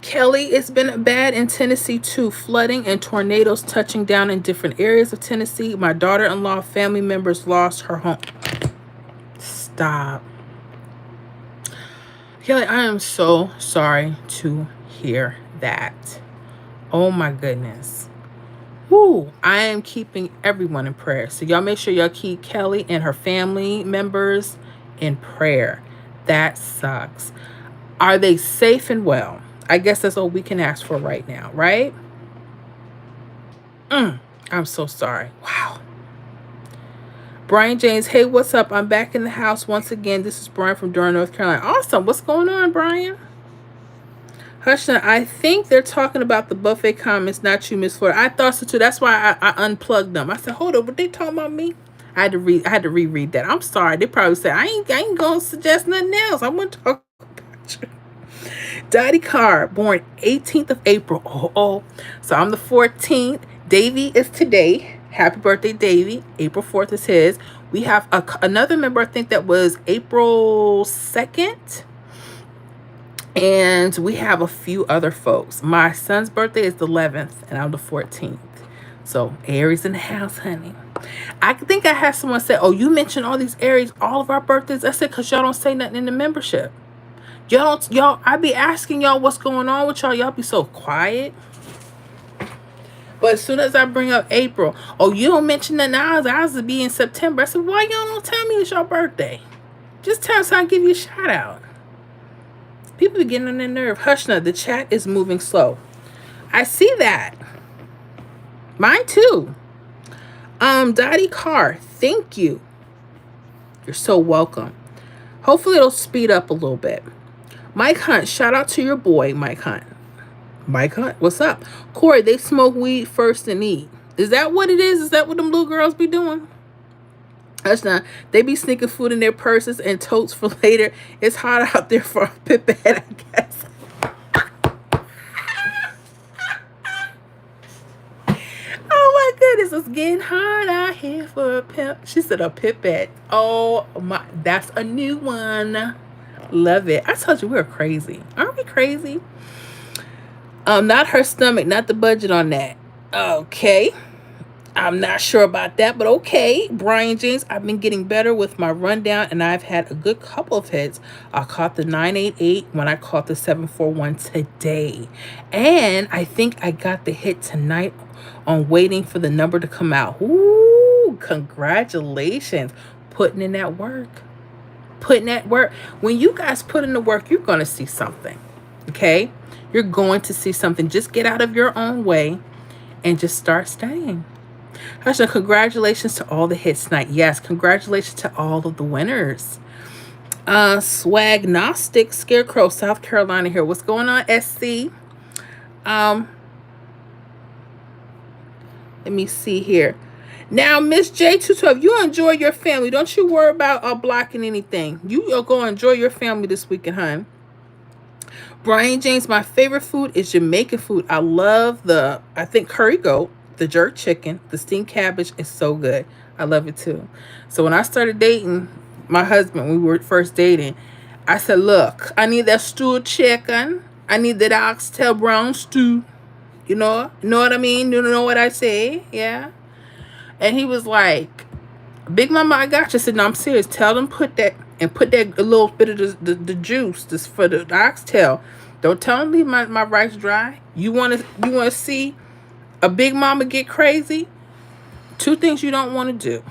A: Kelly, it's been bad in Tennessee too. Flooding and tornadoes touching down in different areas of Tennessee. My daughter-in-law, family members lost her home. Stop. Kelly, I am so sorry to hear that. Oh my goodness. Woo. I am keeping everyone in prayer. So y'all make sure y'all keep Kelly and her family members in prayer. That sucks. Are they safe and well? I guess that's all we can ask for right now, right? I'm so sorry. Wow. Brian James, hey, what's up? I'm back in the house once again. This is Brian from Durham, North Carolina. Awesome. What's going on, Brian? Hushna, I think they're talking about the buffet comments, not you, Miss Florida. I thought so too. That's why I unplugged them. I said, hold up, were they talking about me? I had to reread that. I'm sorry. They probably said I ain't gonna suggest nothing else. I'm gonna talk about you. Dottie Carr, born 18th of April. Oh. So I'm the 14th. Davey is today. Happy birthday, Davey. April 4th is his. We have another member, I think that was April 2nd. And we have a few other folks. My son's birthday is the 11th, and I'm the 14th. So Aries in the house, honey. I think I had someone say, "Oh, you mentioned all these Aries, all of our birthdays." I said, "Cause y'all don't say nothing in the membership. Y'all. I be asking y'all what's going on with y'all. Y'all be so quiet." But as soon as I bring up April, "Oh, you don't mention that now. Ours will be in September." I said, "Why y'all don't tell me it's your birthday? Just tell us, so I give you a shout out." People be getting on their nerve. Hush now, the chat is moving slow. I see that. Mine too. Dottie Carr, thank you. You're so welcome. Hopefully it'll speed up a little bit. Mike Hunt, shout out to your boy, Mike Hunt. Mike Hunt, what's up? Corey, they smoke weed first and eat. Is that what it is? Is that what them little girls be doing? That's not. They be sneaking food in their purses and totes for later. It's hot out there for a pipette, I guess. Oh my goodness, it's getting hot out here for a pimp. She said a pipette. Oh my, that's a new one. Love it. I told you we were crazy. Aren't we crazy? Not her stomach, not the budget on that. Okay. I'm not sure about that, but okay. Brian James, I've been getting better with my rundown, and I've had a good couple of hits. I caught the 988 when I caught the 741 today. And I think I got the hit tonight on waiting for the number to come out. Ooh, congratulations. Putting in that work. Putting that work. When you guys put in the work, you're going to see something. Okay? You're going to see something. Just get out of your own way and just start studying. Hashtag congratulations to all the hits tonight. Yes, congratulations to all of the winners. Swagnostic Scarecrow, South Carolina here. What's going on, SC? Let me see here. Now, Miss J212, you enjoy your family. Don't you worry about blocking anything. You go enjoy your family this weekend, hon. Brian James, my favorite food is Jamaican food. I love I think curry goat, the jerk chicken, the steamed cabbage is so good. I love it too. So when I started dating my husband, we were first dating, I said, "Look, I need that stewed chicken. I need that oxtail brown stew." You know what I mean? You know what I say? Yeah. And he was like, "Big Mama, I got you." I said, "No, I'm serious. Tell them put that a little bit of the juice this for the oxtail. Don't tell them leave my rice dry. You want to see a Big Mama get crazy? Two things you don't want to do.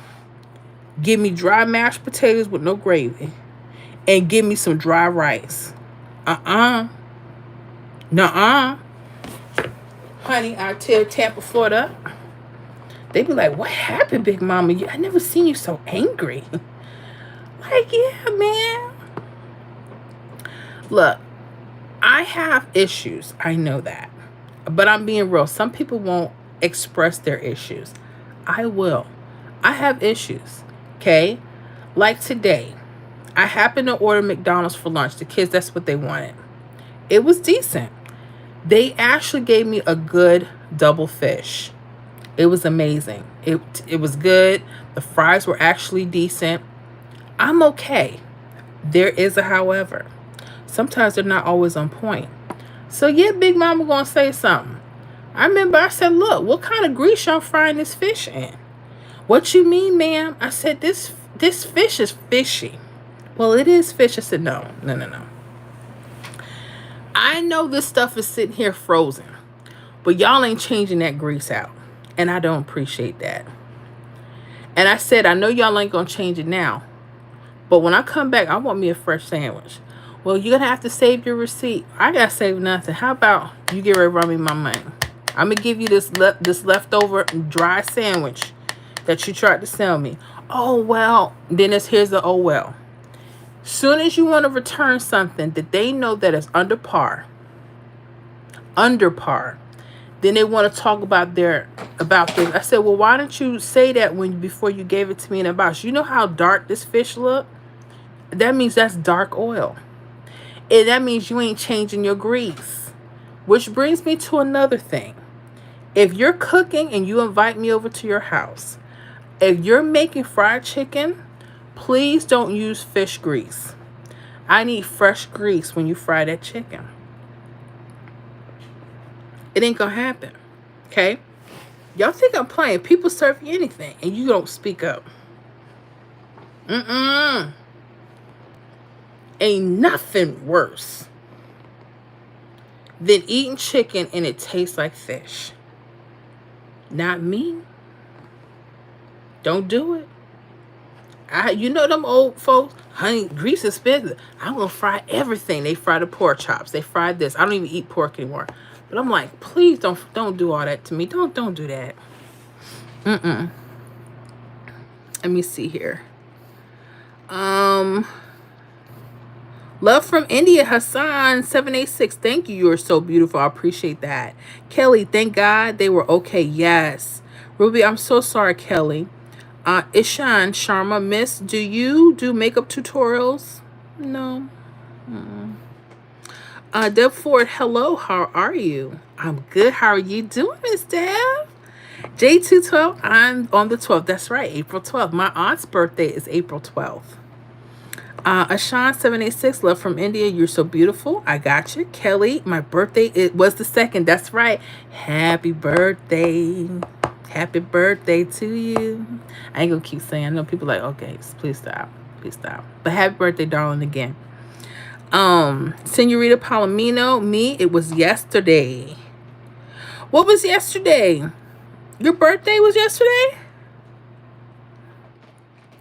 A: Give me dry mashed potatoes with no gravy, and give me some dry rice. Nuh-uh. Honey, I tell Tampa, Florida, they be like, "What happened, Big Mama? I never seen you so angry." Like, yeah, man. Look, I have issues. I know that. But I'm being real. Some people won't express their issues. I will. I have issues. Okay? Like today, I happened to order McDonald's for lunch. The kids, that's what they wanted. It was decent. They actually gave me a good double fish. It was amazing. It was good. The fries were actually decent. I'm okay. There is a however. Sometimes they're not always on point. So yeah, Big Mama gonna say something. I remember I said, "Look, what kind of grease y'all frying this fish in?" "What you mean, ma'am?" I said, this fish is fishy." "Well, it is fish." I said, No. I know this stuff is sitting here frozen, but y'all ain't changing that grease out. And I don't appreciate that. And I said, "I know y'all ain't gonna change it now, but when I come back, I want me a fresh sandwich." "Well, you're gonna have to save your receipt." "I gotta save nothing. How about you get ready to run me my money? I'm gonna give you this leftover dry sandwich that you tried to sell me." "Oh well." Then here's the "oh well." Soon as you want to return something that they know that is under par, then they want to talk about this. I said, "Well, why don't you say that before you gave it to me in a box? You know how dark this fish look? That means that's dark oil. And that means you ain't changing your grease." Which brings me to another thing. If you're cooking and you invite me over to your house, if you're making fried chicken, please don't use fish grease. I need fresh grease when you fry that chicken. It ain't gonna happen. Okay? Y'all think I'm playing. People serve you anything and you don't speak up. Mm-mm. Ain't nothing worse than eating chicken and it tastes like fish. Not me. Don't do it. You know them old folks, honey, grease is expensive. I'm gonna fry everything. They fry the pork chops. They fried this. I don't even eat pork anymore. But I'm like, please don't do all that to me. Don't do that. Mm-mm. Let me see here. Love from India, Hassan 786. Thank you. You are so beautiful. I appreciate that. Kelly, thank God they were okay. Yes. Ruby, I'm so sorry, Kelly. Ishan Sharma, Miss, do you do makeup tutorials? No. Deb Ford, hello. How are you? I'm good. How are you doing, Miss Deb? J212, I'm on the 12th. That's right, April 12th. My aunt's birthday is April 12th. Ashan 786, love from India. You're so beautiful. I got you. Kelly, my birthday it was the 2nd. That's right. Happy birthday. Happy birthday to you. I ain't gonna keep saying. I know people like, okay, please stop. Please stop. But happy birthday, darling, again. Senorita Palomino, me, it was yesterday. What was yesterday? Your birthday was yesterday?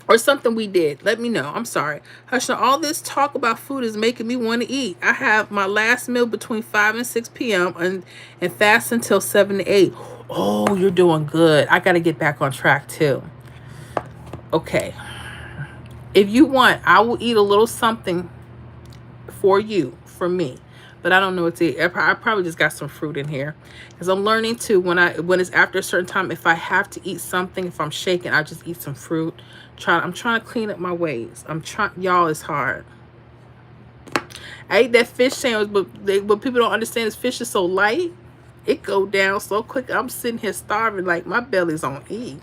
A: Or something we did. Let me know. I'm sorry. Hush, all this talk about food is making me want to eat. I have my last meal between 5 and 6 p.m. and fast until 7 to 8. Oh, you're doing good. I got to get back on track too. Okay. If you want, I will eat a little something for you, for me. But I don't know what to eat. I probably just got some fruit in here. Because I'm learning to, when it's after a certain time, if I have to eat something, if I'm shaking, I just eat some fruit. I'm trying to clean up my ways. Y'all, it's hard. I ate that fish sandwich, but people don't understand this fish is so light. It go down so quick. I'm sitting here starving like my belly's on E.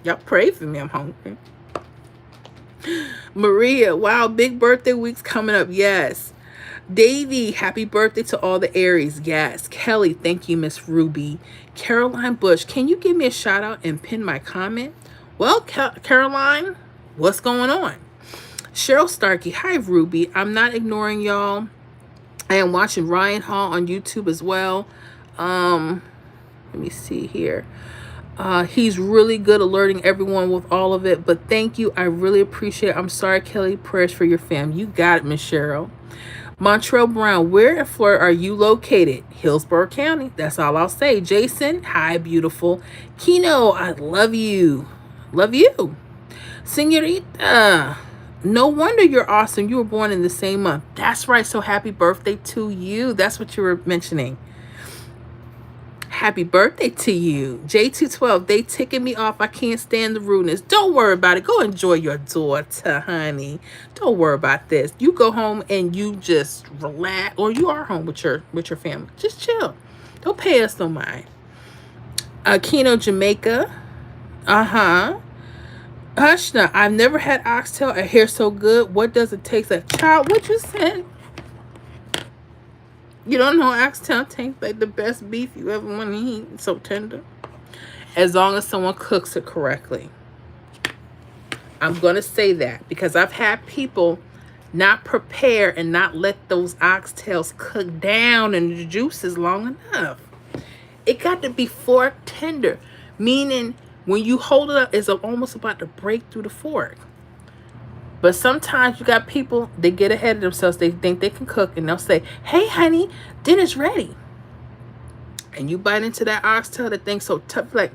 A: Y'all pray for me. I'm hungry. Maria, wow, big birthday week's coming up. Yes. Davy, happy birthday to all the Aries. Yes. Kelly, thank you, Miss Ruby. Caroline Bush, can you give me a shout out and pin my comment? Well, Caroline, what's going on? Cheryl Starkey, hi, Ruby. I'm not ignoring y'all. I am watching Ryan Hall on YouTube as well. Let me see here. He's really good alerting everyone with all of it. But thank you. I really appreciate it. I'm sorry, Kelly. Prayers for your fam. You got it, Miss Cheryl. Montrell Brown, where in Florida are you located? Hillsborough County. That's all I'll say. Jason, hi, beautiful. Kino, I love you. Love you. Senorita, no wonder you're awesome. You were born in the same month. That's right. So happy birthday to you. That's what you were mentioning. Happy birthday to you. J212, they ticking me off. I can't stand the rudeness. Don't worry about it. Go enjoy your daughter, honey. Don't worry about this. You go home and you just relax, or you are home with your family. Just chill. Don't pay us no mind. Keno, Jamaica. Hushna, I've never had oxtail. I hear so good. What does it taste like? Child, what you said? You don't know oxtail tastes like the best beef you ever want to eat. It's so tender. As long as someone cooks it correctly. I'm going to say that because I've had people not prepare and not let those oxtails cook down in the juices long enough. It got to be fork tender, meaning when you hold it up, it's almost about to break through the fork. But sometimes you got people, they get ahead of themselves. They think they can cook and they'll say, hey, honey, dinner's ready. And you bite into that oxtail, that thing's so tough, like,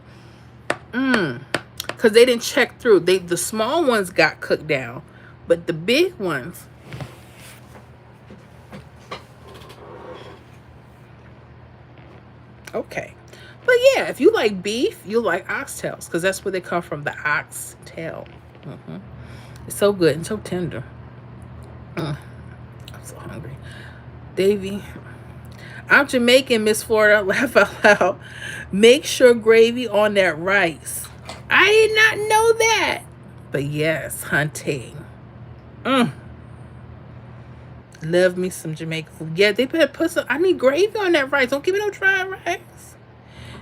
A: because they didn't check through. The small ones got cooked down, but the big ones, okay. But yeah, if you like beef, you like oxtails because that's where they come from, the oxtail. It's so good and so tender. I'm so hungry. Davy, I'm Jamaican, Miss Florida. Laugh out loud. Make sure gravy on that rice. I did not know that. But yes, hunting. Love me some Jamaican food. Yeah, they better put some. I need gravy on that rice. Don't give me no dry rice.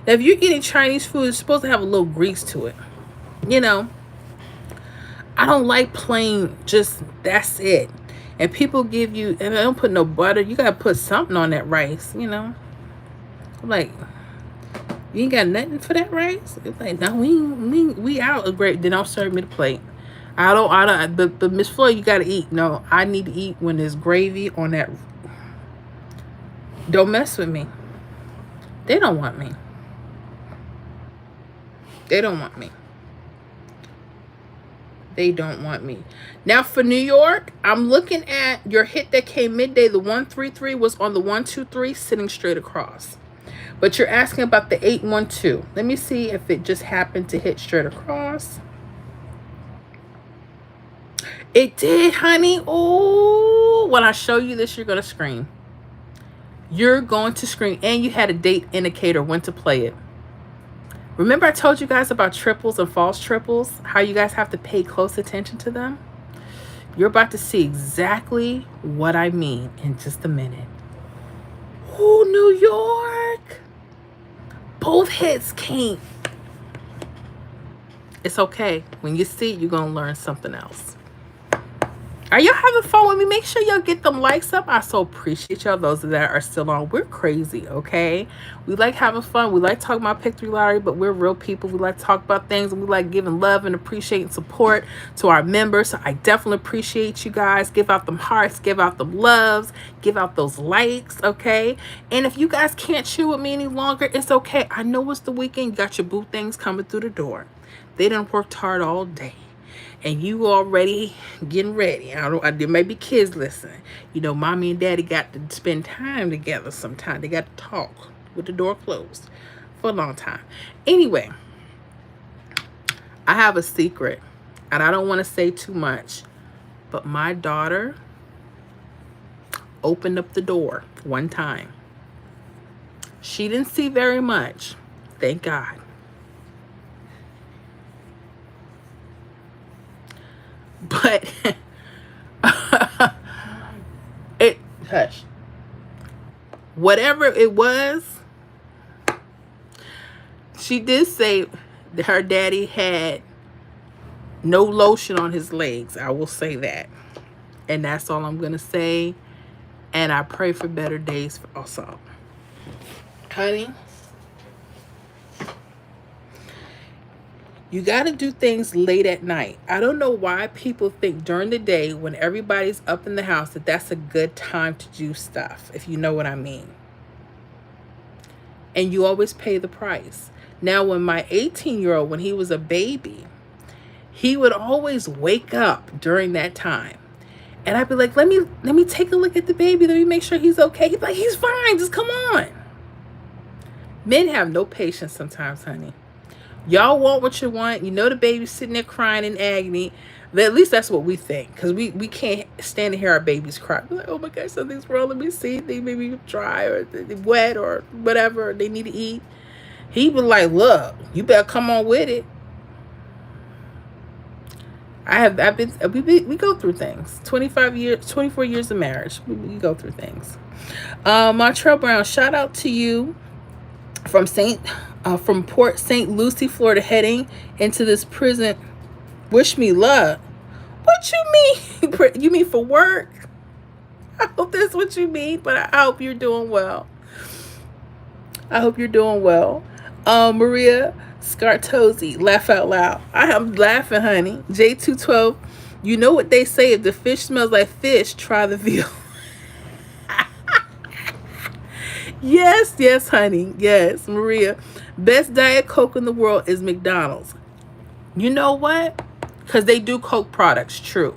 A: Now, if you're eating Chinese food, it's supposed to have a little grease to it. You know, I don't like plain, just that's it. And people give you, and they don't put no butter. You gotta put something on that rice. I'm like, you ain't got nothing for that rice. It's like, no, we out. Great. Then don't serve me the plate. I don't. But Miss Floyd, you gotta eat. No, I need to eat when there's gravy on that. Don't mess with me. They don't want me. They don't want me. They don't want me. Now for New York, I'm looking at your hit that came midday. The 133 was on the 123, sitting straight across. But you're asking about the 812. Let me see if it just happened to hit straight across. It did, honey. Oh, when I show you this, you're going to scream. You're going to scream. And you had a date indicator when to play it. Remember I told you guys about triples and false triples? How you guys have to pay close attention to them? You're about to see exactly what I mean in just a minute. Oh, New York. Both hits came. It's okay. When you see it, you're going to learn something else. Are y'all having fun with me? Make sure y'all get them likes up. I so appreciate y'all, those that are still on. We're crazy, okay? We like having fun. We like talking about Pick 3 Lottery, but we're real people. We like to talk about things, and we like giving love and appreciating support to our members. So I definitely appreciate you guys. Give out them hearts. Give out them loves. Give out those likes, okay? And if you guys can't chill with me any longer, it's okay. I know it's the weekend. You got your boo things coming through the door. They done worked hard all day. And you already getting ready. There may be kids listening. Mommy and daddy got to spend time together sometime. They got to talk with the door closed for a long time. Anyway, I have a secret. And I don't want to say too much. But my daughter opened up the door one time. She didn't see very much. Thank God. But hush. Whatever it was, she did say that her daddy had no lotion on his legs. I will say that. And that's all I'm going to say. And I pray for better days for us all. Honey, you got to do things late at night. I don't know why people think during the day when everybody's up in the house that that's a good time to do stuff, if you know what I mean. And you always pay the price. Now, when my 18-year-old, when he was a baby, he would always wake up during that time. And I'd be like, let me take a look at the baby. Let me make sure he's okay. He'd be like, he's fine. Just come on. Men have no patience sometimes, honey. Y'all want what you want. The baby's sitting there crying in agony. At least that's what we think. Because we can't stand to hear our babies cry. We're like, oh my gosh, something's wrong. Let me see. They may be dry or wet or whatever. They need to eat. He was like, look, you better come on with it. We go through things. 24 years of marriage. We go through things. Montreal Brown, shout out to you from Port St. Lucie, Florida, heading into this prison. Wish me luck. What you mean? You mean for work? I hope that's what you mean, but I hope you're doing well. Maria Scartozzi, laugh out loud. I am laughing, honey. J212, you know what they say, if the fish smells like fish, try the veal. Yes, honey. Yes, Maria. Best Diet Coke in the world is McDonald's. You know what? Because they do Coke products, true.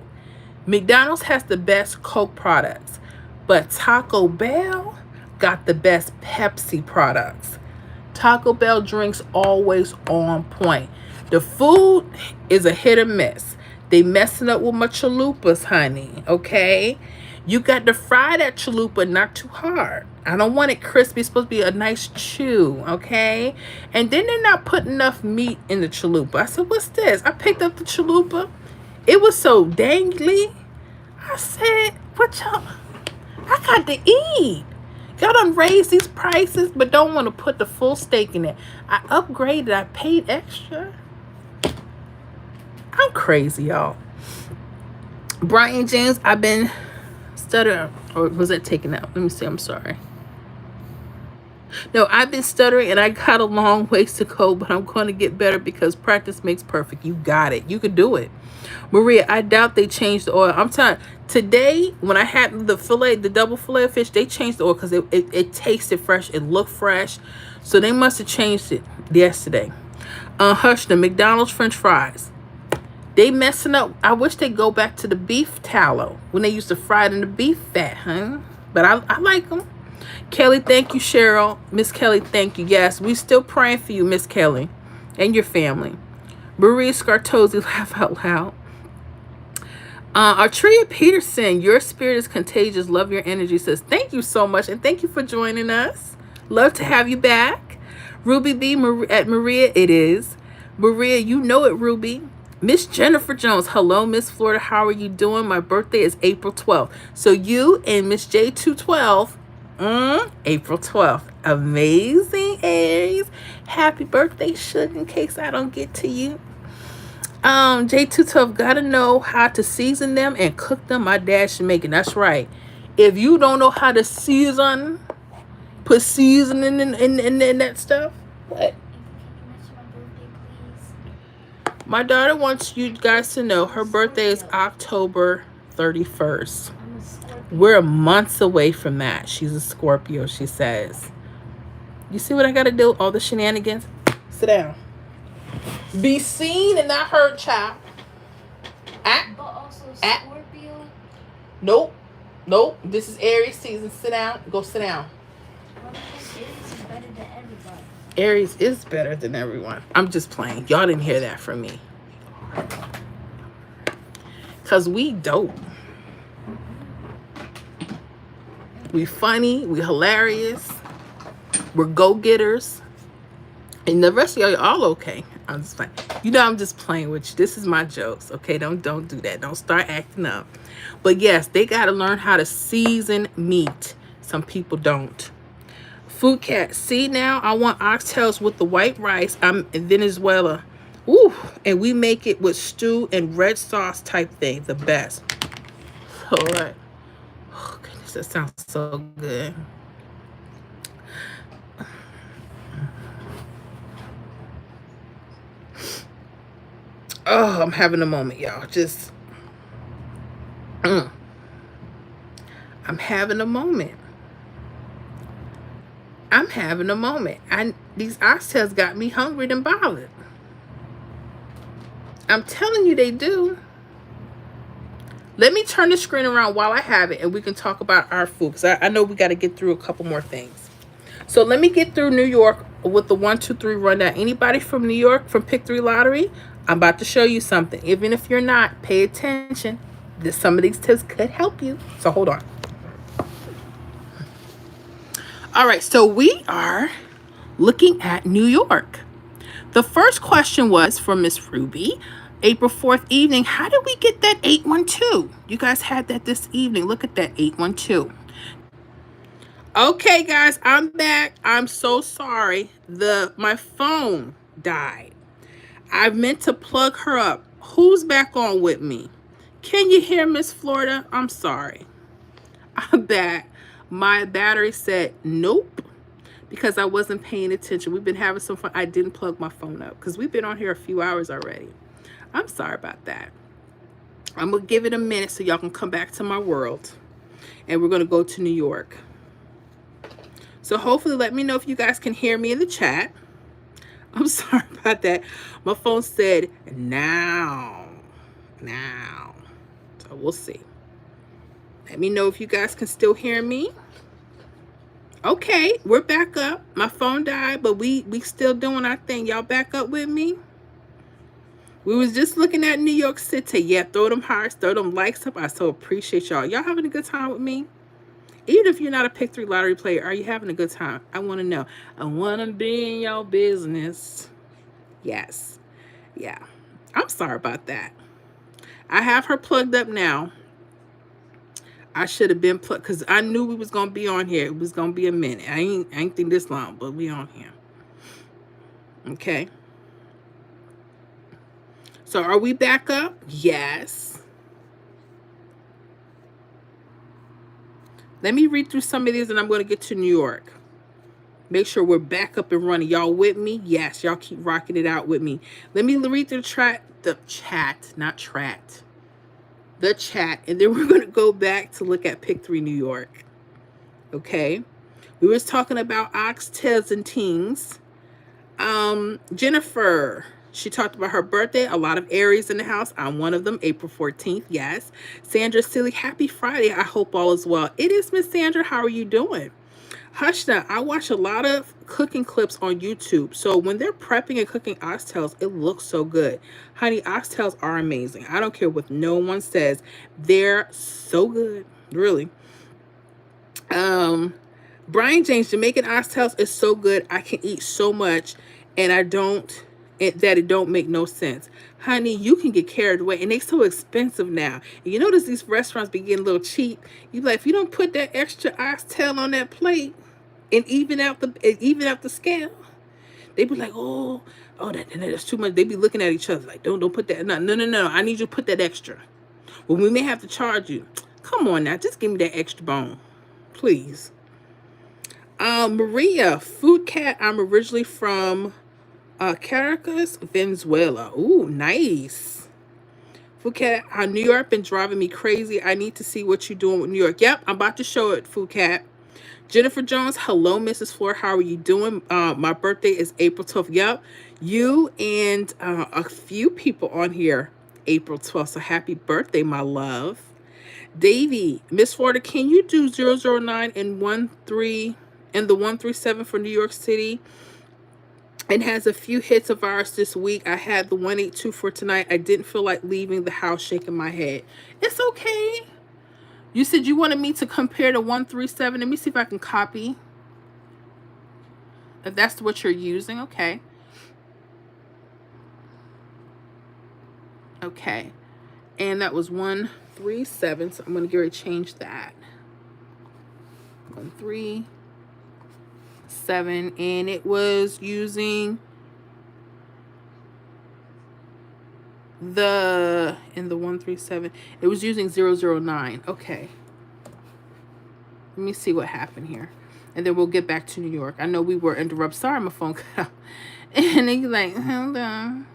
A: McDonald's has the best Coke products. But Taco Bell got the best Pepsi products. Taco Bell drinks always on point. The food is a hit or miss. They messing up with my chalupas, honey. Okay? You got to fry that chalupa not too hard. I don't want it crispy. It's supposed to be a nice chew, okay? And then they're not putting enough meat in the chalupa. I said, what's this? I picked up the chalupa. It was so dangly. I said, what y'all? I got to eat. Y'all done raised these prices, but don't want to put the full stake in it. I upgraded. I paid extra. I'm crazy, y'all. Brian James, I've been stuttering. Or was that taken out? Let me see. I'm sorry. No, I've been stuttering and I got a long ways to go, but I'm going to get better because practice makes perfect. You got it. You can do it. Maria, I doubt they changed the oil. I'm telling you, today, when I had the fillet, the double fillet of fish, they changed the oil because it tasted fresh. It looked fresh. So they must have changed it yesterday. Hush, the McDonald's French fries. They messing up. I wish they go back to the beef tallow when they used to fry it in the beef fat, huh? But I like them. Kelly, thank you, Cheryl. Miss Kelly, thank you. Yes, we still praying for you, Miss Kelly, and your family. Marie Scartozzi, laugh out loud. Artria Peterson, your spirit is contagious. Love your energy. Says, thank you so much. And thank you for joining us. Love to have you back. Ruby B at Maria, it is. Maria, you know it, Ruby. Miss Jennifer Jones, hello, Miss Florida. How are you doing? My birthday is April 12th. So you and Miss J212, April 12th. Amazing, Aries. Happy birthday, sugar, in case I don't get to you. J212, gotta know how to season them and cook them. My dad should make it. That's right. If you don't know how to season, put seasoning in that stuff. What? My daughter wants you guys to know her birthday is October 31st. We're months away from that. She's a Scorpio, she says. You see what I gotta do? All the shenanigans? Sit down. Be seen and not heard, child.
B: But also Scorpio.
A: Nope. This is Aries season. Sit down. Go sit down.
B: Aries is better than everybody.
A: Aries is better than everyone. I'm just playing. Y'all didn't hear that from me. Because we dope. We funny. We hilarious. We're go-getters. And the rest of y'all are all okay. I'm just playing. You know I'm just playing with you. This is my jokes, okay? Don't do that. Don't start acting up. But yes, they got to learn how to season meat. Some people don't. Food Cat, see now, I want oxtails with the white rice. I'm in Venezuela. Ooh, and we make it with stew and red sauce type thing. The best. All right. Oh, goodness, that sounds so good. Oh, I'm having a moment, y'all. I'm having a moment. These oxtails got me hungry and bothered. I'm telling you they do. Let me turn the screen around while I have it and we can talk about our food. Because I know we got to get through a couple more things. So let me get through New York with the 1, 2, 3 rundown. Anybody from New York, from Pick 3 Lottery? I'm about to show you something. Even if you're not, pay attention. Some of these tips could help you. So hold on. All right, so we are looking at New York. The first question was from Miss Ruby. April 4th evening, how did we get that 812? You guys had that this evening. Look at that 812. Okay, guys, I'm back. I'm so sorry. My phone died. I meant to plug her up. Who's back on with me? Can you hear Miss Florida? I'm sorry. I'm back. My battery said nope because I wasn't paying attention. We've been having some fun. I didn't plug my phone up because we've been on here a few hours already. I'm sorry about that. I'm going to give it a minute so y'all can come back to my world. And we're going to go to New York. So hopefully let me know if you guys can hear me in the chat. I'm sorry about that. My phone said now. So we'll see. Let me know if you guys can still hear me. Okay, we're back up. My phone died, but we still doing our thing. Y'all back up with me? We was just looking at New York City. Yeah, throw them hearts, throw them likes up. I so appreciate y'all. Y'all having a good time with me? Even if you're not a Pick 3 Lottery player, are you having a good time? I want to know. I want to be in your business. Yes. Yeah. I'm sorry about that. I have her plugged up now. I should have been plugged because I knew we was gonna be on here. It was gonna be a minute. I ain't think this long, but we on here. Okay. So are we back up? Yes. Let me read through some of these and I'm gonna get to New York. Make sure we're back up and running. Y'all with me? Yes, y'all keep rocking it out with me. Let me read through the chat, not trat. The chat, and then we're going to go back to look at Pick 3 New York. Okay? We was talking about oxtails and tings. Jennifer, she talked about her birthday. A lot of Aries in the house. I'm one of them. April 14th. Yes. Sandra Silly, happy Friday. I hope all is well. It is, Miss Sandra. How are you doing? Hushna, I watch a lot of cooking clips on YouTube. So when they're prepping and cooking oxtails, it looks so good. Honey, oxtails are amazing. I don't care what no one says. They're so good. Really. Brian James, Jamaican oxtails is so good. I can eat so much and I don't that it don't make no sense. Honey, you can get carried away and they're so expensive now. And you notice these restaurants be getting a little cheap. You like, if you don't put that extra oxtail on that plate and even out the scale, they be like, that's too much. They be looking at each other like, don't put that. No. I need you to put that extra. Well, we may have to charge you. Come on now, just give me that extra bone, please. Maria, Food Cat. I'm originally from Caracas, Venezuela. Ooh, nice. Food Cat, New York been driving me crazy. I need to see what you're doing with New York. Yep, I'm about to show it, Food Cat. Jennifer Jones, hello, Mrs. Floor. How are you doing? My birthday is April 12th. Yep, you and a few people on here, April 12th. So happy birthday, my love. Davey, Miss Florida, can you do 009 and 13 and the 137 for New York City? It has a few hits of ours this week. I had the 182 for tonight. I didn't feel like leaving the house shaking my head. It's okay. You said you wanted me to compare to 137. Let me see if I can copy. If that's what you're using, okay. Okay. And that was 137. So I'm going to get ready to change that. 137. And it was using the 137, it was using 009. Okay, let me see what happened here and then we'll get back to New York. I know we were interrupted. Sorry, my phone cut out. And then you're like, hold on.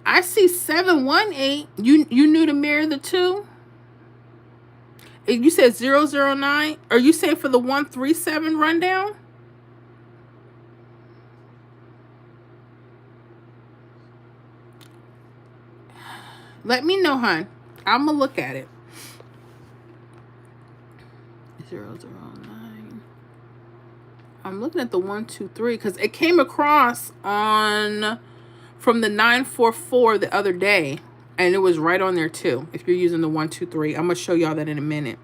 A: I see 718. You knew to mirror the two. You said 009. Are you saying for the 137 rundown? Let me know, hon. I'm going to look at it. 009. I'm looking at the 123 because it came across on from the 944 the other day. And it was right on there too. If you're using the 123. I'm going to show y'all that in a minute.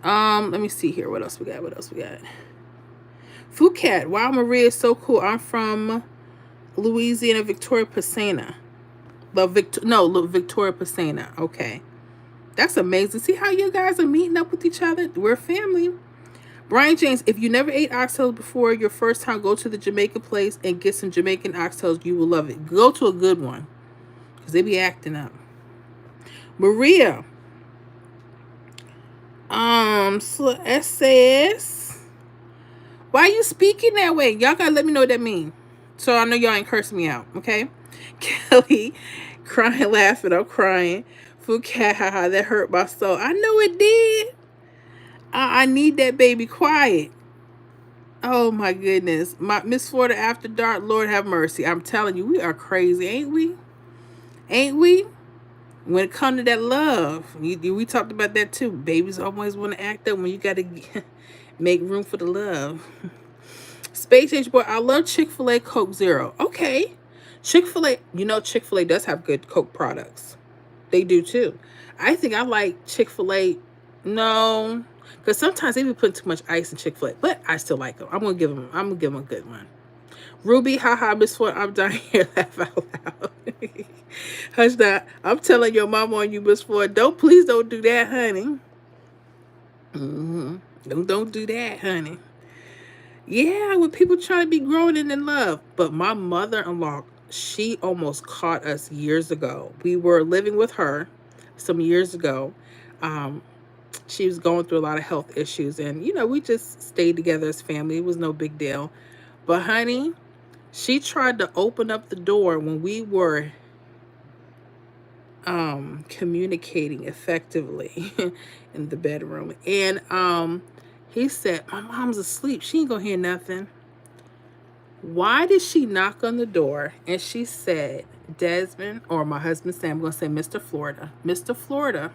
A: Let me see here. What else we got? Phuket. Wow, Maria is so cool. I'm from Louisiana, Victoria Piscina. Victoria Piscina. Okay. That's amazing. See how you guys are meeting up with each other? We're family. Brian James, if you never ate oxtails before your first time, go to the Jamaican place and get some Jamaican oxtails. You will love it. Go to a good one because they be acting up. Maria. So SS. Why are you speaking that way? Y'all gotta let me know what that means. So I know y'all ain't cursing me out, okay? Kelly, crying, laughing, I'm crying. Phuket, haha, that hurt my soul. I know it did. I need that baby quiet. Oh my goodness. My Miss Florida After Dark, Lord have mercy. I'm telling you, we are crazy, ain't we? Ain't we? When it comes to that love, we talked about that too. Babies always want to act up when you got to make room for the love. Space Age Boy, I love Chick-fil-A Coke Zero. Okay. Chick-fil-A, Chick-fil-A does have good Coke products. They do too. I think I like Chick-fil-A. No, because sometimes they be putting too much ice in Chick-fil-A, but I still like them. I'm gonna give them a good one. Ruby, haha, Miss Ford, I'm dying here. Laugh out loud. Hush that. I'm telling your mama on you, Miss Ford. Please don't do that, honey. Don't do that, honey. Yeah, when people try to be growing and in love. But my mother-in-law, she almost caught us years ago. We were living with her some years ago. Um, she was going through a lot of health issues, and we just stayed together as family. It was no big deal. But honey, she tried to open up the door when we were communicating effectively in the bedroom. And he said, my mom's asleep. She ain't gonna hear nothing. Why did she knock on the door? And she said, Desmond, or my husband said, I'm gonna say Mr. Florida. Mr. Florida,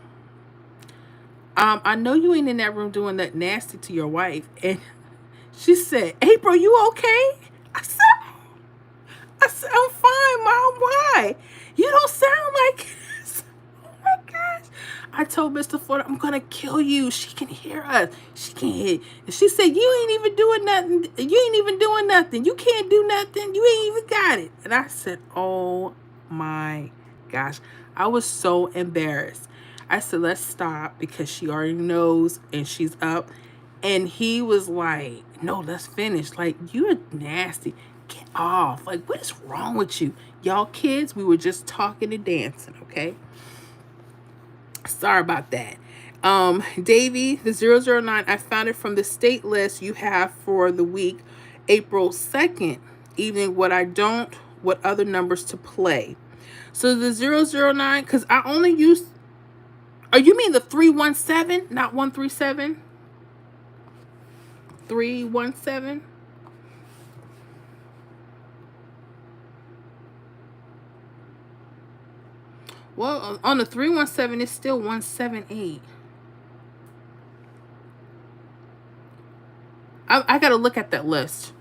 A: I know you ain't in that room doing that nasty to your wife. And she said, April, you okay? I said, I'm fine, Mom. Why? You don't sound like this. Oh my gosh. I told Mr. Florida, I'm gonna kill you. She can hear us. She can hear. And she said, you ain't even doing nothing. You ain't even doing nothing. You can't do nothing. You ain't even got it. And I said, oh my gosh. I was so embarrassed. I said, let's stop because she already knows and she's up. And he was like, no, let's finish. Like, you're nasty. Get off. Like, what is wrong with you? Y'all kids, we were just talking and dancing, okay? Sorry about that. Davy, the 009, I found it from the state list you have for the week, April 2nd evening, what other numbers to play. So the 009, because I only use, oh, you mean the 317, not 137? 317? Well, on the 317, it's still 178. I got to look at that list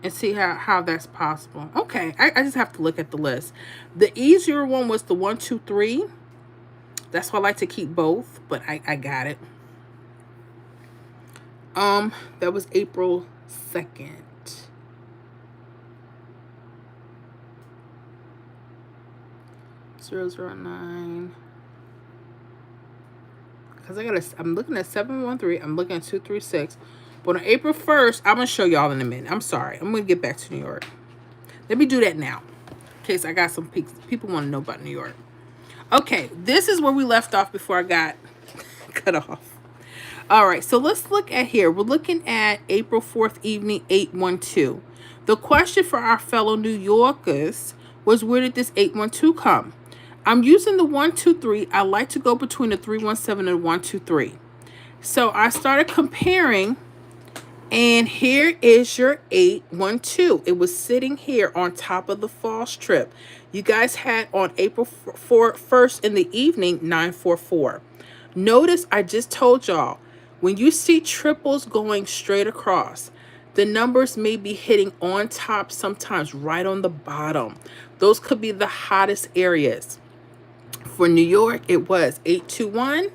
A: and see how that's possible. Okay, I just have to look at the list. The easier one was the 123. That's why I like to keep both, but I got it. That was April 2nd. .009. Because I'm looking at 713. I'm looking at 236. But on April 1st, I'm going to show y'all in a minute. I'm sorry. I'm going to get back to New York. Let me do that now. In case I got some people want to know about New York. Okay, this is where we left off before I got cut off. All right, so let's look at here. We're looking at April 4th evening, 812. The question for our fellow New Yorkers was, where did this 812 come? I'm using the 123. I like to go between the 317 and the 123. So I started comparing, and here is your 812. It was sitting here on top of the fall strip. You guys had on April 1st in the evening, 944. Notice I just told y'all, when you see triples going straight across, the numbers may be hitting on top, sometimes right on the bottom. Those could be the hottest areas. For New York, it was 821,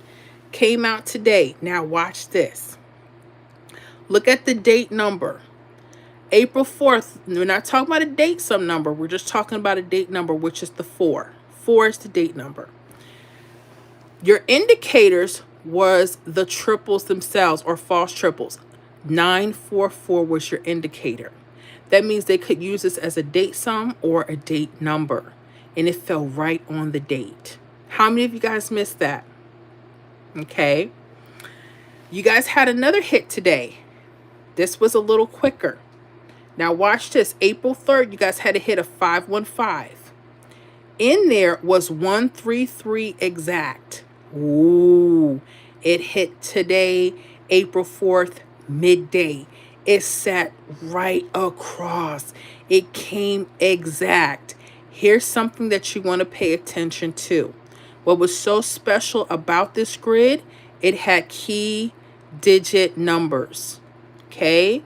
A: came out today. Now watch this. Look at the date number. April 4th, we're not talking about a date sum number. We're just talking about a date number, which is the 4. 4 is the date number. Your indicators was the triples themselves, or false triples. 944 was your indicator. That means they could use this as a date sum or a date number. And it fell right on the date. How many of you guys missed that? Okay. You guys had another hit today. This was a little quicker. Now watch this. April 3rd, you guys had a hit of 515. In there was 133 exact. Ooh. It hit today, April 4th, midday. It sat right across. It came exact. Here's something that you want to pay attention to. What was so special about this grid, it had key digit numbers. Okay?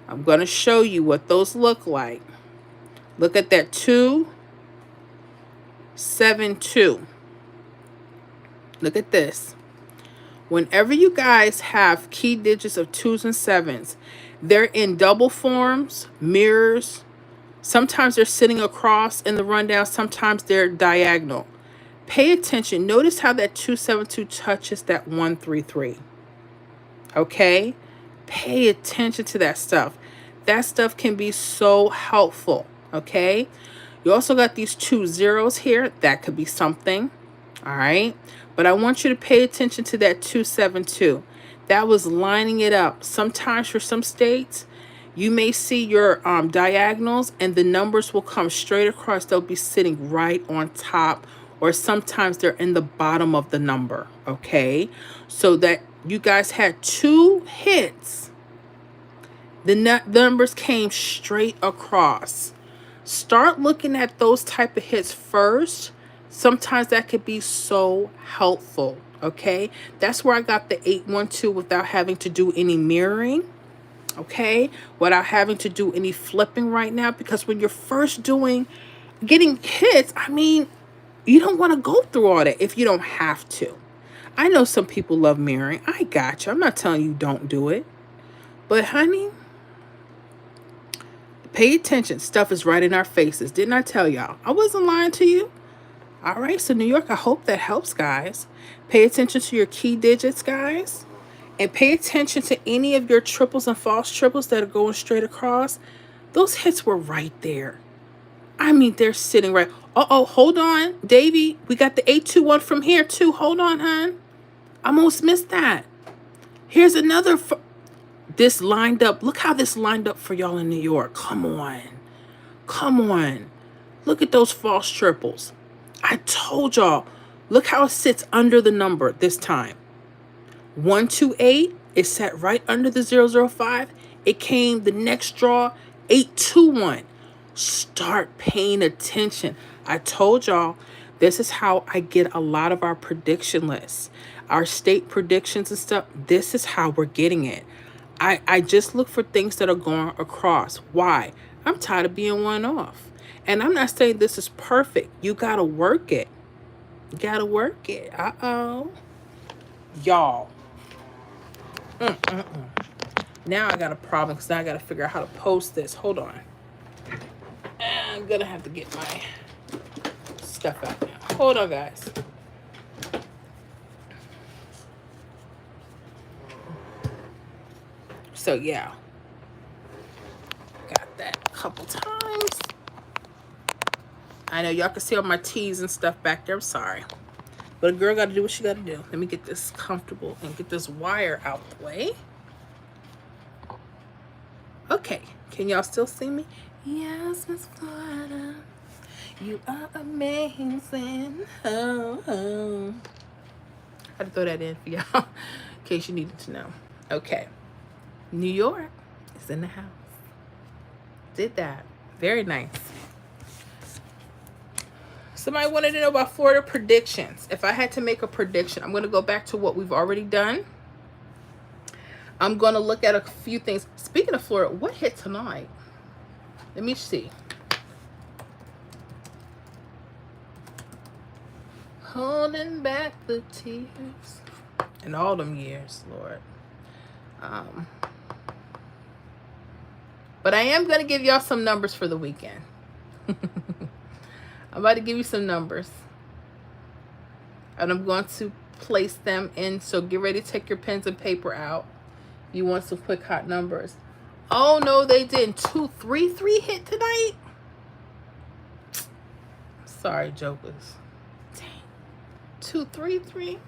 A: I'm going to show you what those look like. Look at that 272. Look at this. Whenever you guys have key digits of 2s and 7s, They're in double forms, mirrors. Sometimes they're sitting across in the rundown. Sometimes they're diagonal. Pay attention. Notice how that 272 touches that 133. Okay? Pay attention to that stuff. That stuff can be so helpful. Okay? You also got these 2 zeros here. That could be something. All right? But I want you to pay attention to that 272. That was lining it up. Sometimes for some states, you may see your diagonals and the numbers will come straight across. They'll be sitting right on top, or sometimes they're in the bottom of the number. Okay? So that you guys had 2 hits. The numbers came straight across. Start looking at those type of hits first. Sometimes that could be so helpful. Okay, that's where I got the 812 without having to do any mirroring. Okay, without having to do any flipping right now, because when you're first getting hits, I mean, you don't want to go through all that if you don't have to. I know some people love mirroring. I got you. I'm not telling you don't do it, but honey, pay attention. Stuff is right in our faces. Didn't I tell y'all? I wasn't lying to you. All right, so New York, I hope that helps, guys. Pay attention to your key digits, guys. And pay attention to any of your triples and false triples that are going straight across. Those hits were right there. I mean, they're sitting right. Uh-oh, hold on, Davey. We got the 821 from here, too. Hold on, hon. I almost missed that. Here's another. This lined up. Look how this lined up for y'all in New York. Come on. Come on. Look at those false triples. I told y'all, look how it sits under the number this time. 128, it sat right under the 005. It came the next draw, 821. Start paying attention. I told y'all, this is how I get a lot of our prediction lists, our state predictions and stuff. This is how we're getting it. I just look for things that are going across. Why? I'm tired of being one off. And I'm not saying this is perfect. You got to work it. You got to work it. Uh-oh. Y'all. Now I got a problem because now I got to figure out how to post this. Hold on. I'm going to have to get my stuff out now. Hold on, guys. So, yeah. Got that a couple times. I know y'all can see all my T's and stuff back there. I'm sorry. But a girl got to do what she got to do. Let me get this comfortable and get this wire out the way. Okay. Can y'all still see me? Yes, Miss Florida. You are amazing. Oh. I had to throw that in for y'all in case you needed to know. Okay. New York is in the house. Did that. Very nice. Somebody wanted to know about Florida predictions. If I had to make a prediction, I'm going to go back to what we've already done. I'm going to look at a few things. Speaking of Florida, what hit tonight? Let me see. Holding back the tears. In all them years, Lord. But I am going to give y'all some numbers for the weekend. I'm about to give you some numbers. And I'm going to place them in. So get ready to take your pens and paper out. You want some quick hot numbers. Oh, no, they didn't. 233 hit tonight? Sorry, jokers. Dang. 233?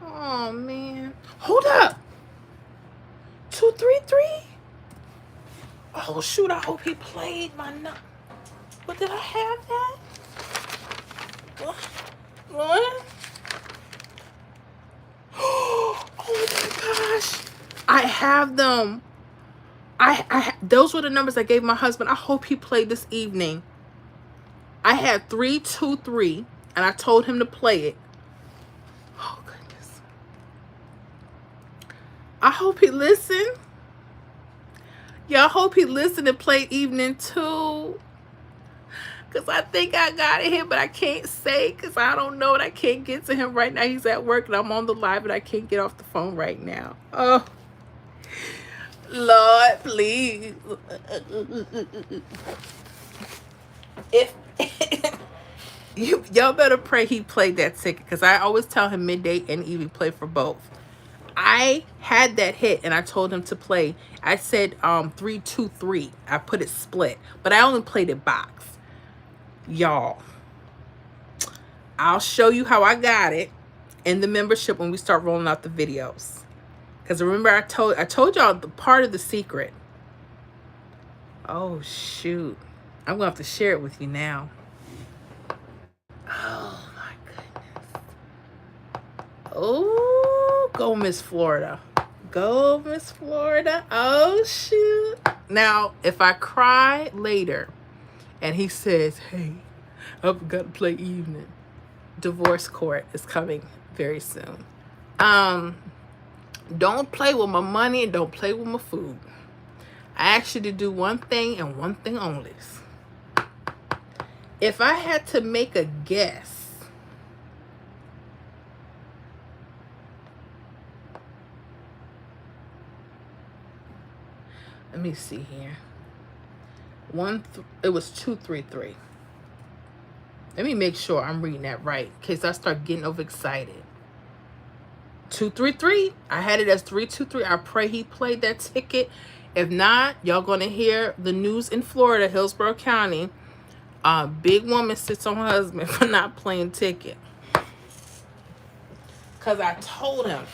A: Oh, man. Hold up. 233? Oh, shoot. I hope he played my number. But did I have that? What? Oh my gosh. I have them. Those were the numbers I gave my husband. I hope he played this evening. I had 323 and I told him to play it. Oh goodness. I hope he listened. Yeah, I hope he listened and played evening 2. Because I think I got it here, but I can't say because I don't know and I can't get to him right now. He's at work and I'm on the live and I can't get off the phone right now. Oh. Lord, please. If y'all better pray he played that ticket, because I always tell him midday and Evie play for both. I had that hit and I told him to play. I said 3-2-3. I put it split, but I only played it box. Y'all, I'll show you how I got it in the membership when we start rolling out the videos. Because remember, I told y'all the part of the secret. Oh shoot, I'm gonna have to share it with you now. Oh my goodness. Oh, go Miss Florida. Go Miss Florida. Oh shoot. Now, if I cry later and he says, hey, I forgot to play evening, divorce court is coming very soon. Don't play with my money and don't play with my food. I asked you to do one thing and one thing only. If I had to make a guess, let me see here. It was 2-3-3. Let me make sure I'm reading that right, in case I start getting overexcited. 2-3-3. I had it as 3-2-3. I pray he played that ticket. If not, y'all gonna hear the news in Florida, Hillsborough County. Big woman sits on her husband for not playing ticket. Cause I told him.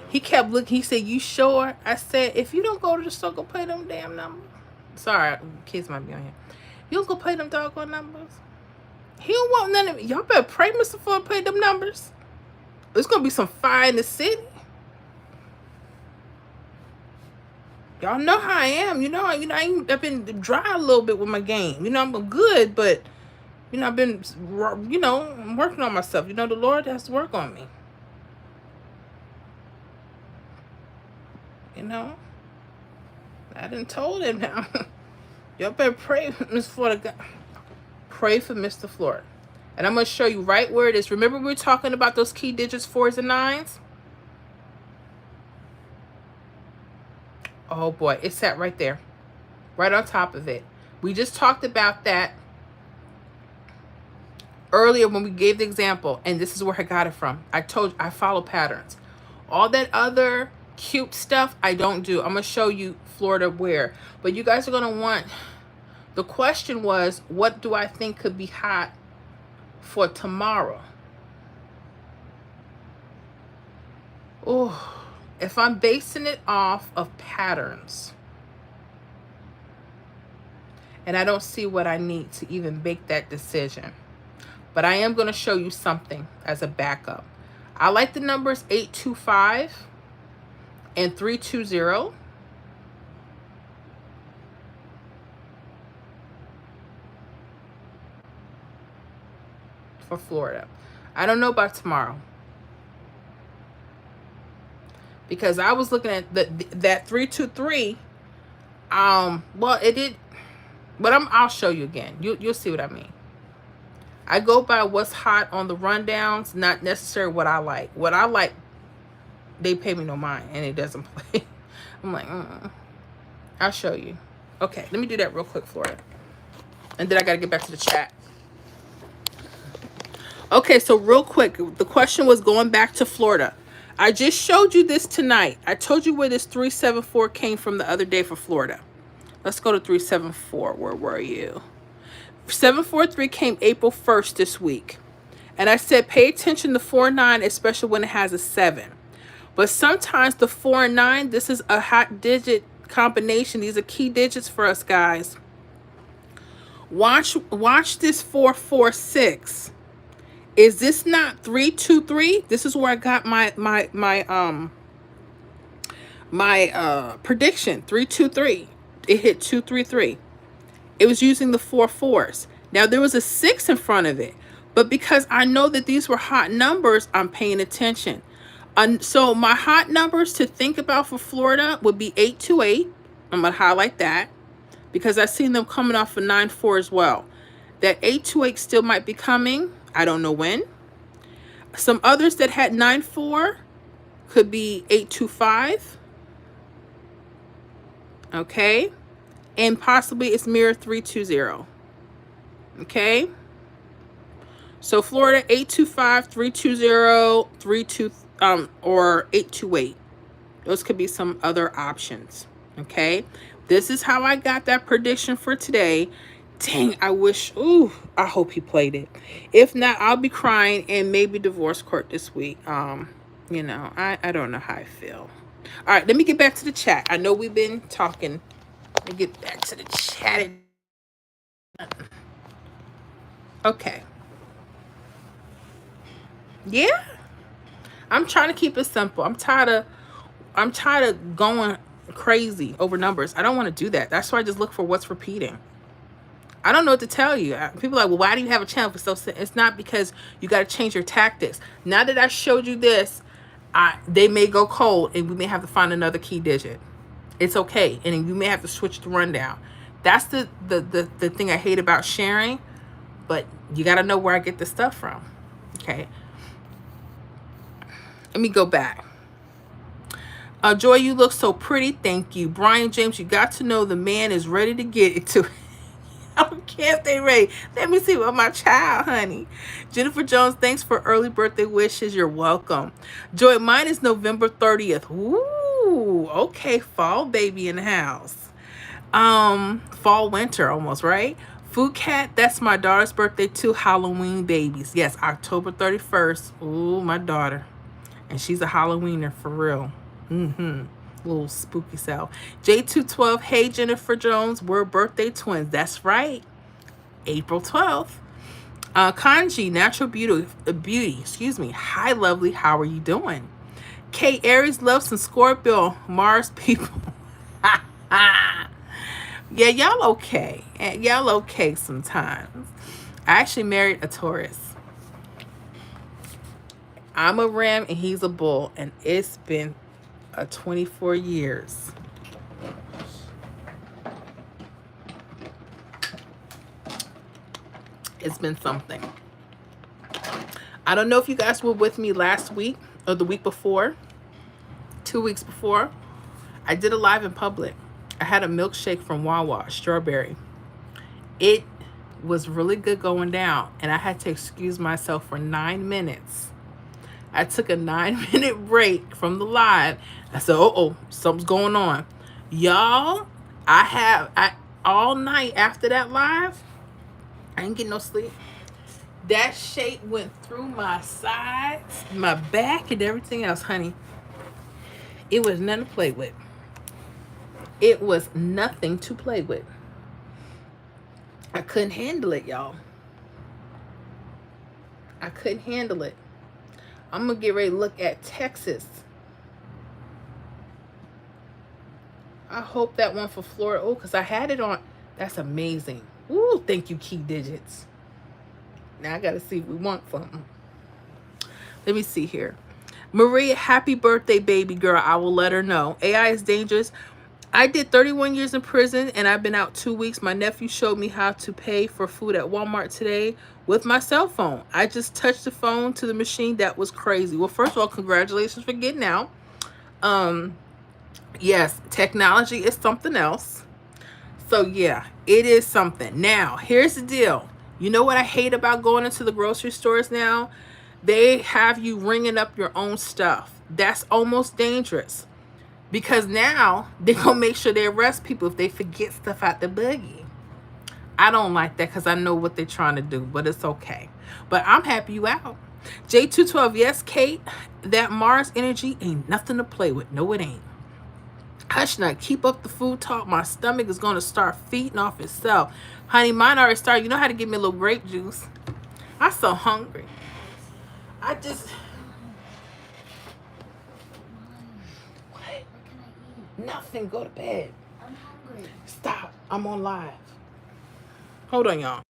A: He kept looking. He said, "You sure?" I said, "If you don't go to the store, go play them damn numbers." Sorry, kids might be on here. You don't go play them doggone numbers. He don't want none of it. Y'all better pray Mr. Ford play them numbers. There's gonna be some fire in the city. Y'all know how I am. I've been dry a little bit with my game. I'm good, but I've been, I'm working on myself. The Lord has to work on me. I done told him now. Y'all better pray for Miss Florida. Pray for Mr. Florida. And I'm going to show you right where it is. Remember we were talking about those key digits, 4s and 9s? Oh boy, it sat right there. Right on top of it. We just talked about that earlier when we gave the example. And this is where I got it from. I told you, I follow patterns. All that other cute stuff, I don't do. I'm going to show you Florida where. But you guys are going to want... The question was, what do I think could be hot for tomorrow? Oh, if I'm basing it off of patterns, and I don't see what I need to even make that decision, but I am going to show you something as a backup. I like the numbers 825 and 320. For Florida. I don't know about tomorrow, because I was looking at that 323. Well, it did, but I'll show you again. You'll see what I mean. I go by what's hot on the rundowns, not necessarily what I like. What I like, they pay me no mind, and it doesn't play. I'm like, I'll show you. Okay, let me do that real quick, Florida, and then I gotta get back to the chat. Okay, so real quick, the question was going back to Florida. I just showed you this tonight. I told you where this 374 came from the other day for Florida. Let's go to 374. Where were you? 743 came April 1st this week. And I said pay attention to 4-9, especially when it has a 7. But sometimes the 4 and 9, this is a hot digit combination. These are key digits for us, guys. Watch this 446. Is this not 323? This is where I got my prediction. 323. It hit 233. It was using the 4-4s. Now there was a 6 in front of it, but because I know that these were hot numbers, I'm paying attention. So my hot numbers to think about for Florida would be 828. I'm gonna highlight that because I've seen them coming off of 9-4 as well. That 828 still might be coming. I don't know when. Some others that had 9-4 could be 825. Okay. And possibly it's mirror 320. Okay. So Florida 825-320-32 or 828. Those could be some other options. Okay. This is how I got that prediction for today. Dang, I wish. Ooh, I hope he played it. If not, I'll be crying and maybe divorce court this week. I don't know how I feel. All right, let me get back to the chat. I know we've been talking. Let me get back to the chat. Okay. Yeah. I'm trying to keep it simple. I'm tired of going crazy over numbers. I don't want to do that. That's why I just look for what's repeating. I don't know what to tell you. People are like, well, why do you have a channel for so? It's not because you got to change your tactics. Now that I showed you this, they may go cold, and we may have to find another key digit. It's okay, and you may have to switch the rundown. That's the thing I hate about sharing. But you got to know where I get this stuff from. Okay. Let me go back. Joy, you look so pretty. Thank you. Brian James, you got to know the man is ready to get it to. I don't care if they ready. Let me see what my child, honey. Jennifer Jones, thanks for early birthday wishes. You're welcome. Joy, mine is November 30th. Ooh, okay. Fall baby in the house. Fall winter almost, right? Food Cat, that's my daughter's birthday too. Halloween babies. Yes, October 31st. Ooh, my daughter. And she's a Halloweener for real. Little spooky self. J212, hey Jennifer Jones, we're birthday twins. That's right. April 12th. Kanji, natural beauty. Excuse me. Hi, lovely. How are you doing? Kate Aries loves some Scorpio Mars people. Yeah, y'all okay. Y'all okay sometimes. I actually married a Taurus. I'm a Ram and he's a Bull, and it's been 24 years. It's been something. I don't know if you guys were with me last week or the week before, 2 weeks before. I did a live in public. I had a milkshake from Wawa, strawberry. It was really good going down, and I had to excuse myself for 9 minutes. I took a 9 minute break from the live. I said, something's going on. Y'all, I all night after that live, I didn't get no sleep. That shake went through my sides, my back, and everything else, honey. It was nothing to play with. It was nothing to play with. I couldn't handle it, y'all. I couldn't handle it. I'm going to get ready to look at Texas. I hope that one for Florida. Oh, because I had it on. That's amazing. Ooh, thank you, key digits. Now I got to see if we want something. Let me see here. Maria, happy birthday, baby girl. I will let her know. AI is dangerous. I did 31 years in prison, and I've been out 2 weeks. My nephew showed me how to pay for food at Walmart today with my cell phone. I just touched the phone to the machine. That was crazy. Well, first of all, congratulations for getting out. Yes, technology is something else. So yeah, it is something. Now, here's the deal. You know what I hate about going into the grocery stores now? They have you ringing up your own stuff. That's almost dangerous. Because now they're going to make sure they arrest people if they forget stuff out the buggy. I don't like that because I know what they're trying to do, but it's okay. But I'm happy you out. J212, yes, Kate, that Mars energy ain't nothing to play with. No, it ain't. Hush now, keep up the food talk. My stomach is going to start feeding off itself. Honey, mine already started. You know how to give me a little grape juice? I'm so hungry. I just... What?
B: What can I eat?
A: Nothing. Go to bed.
B: I'm hungry.
A: Stop. I'm on live. Hold on, y'all.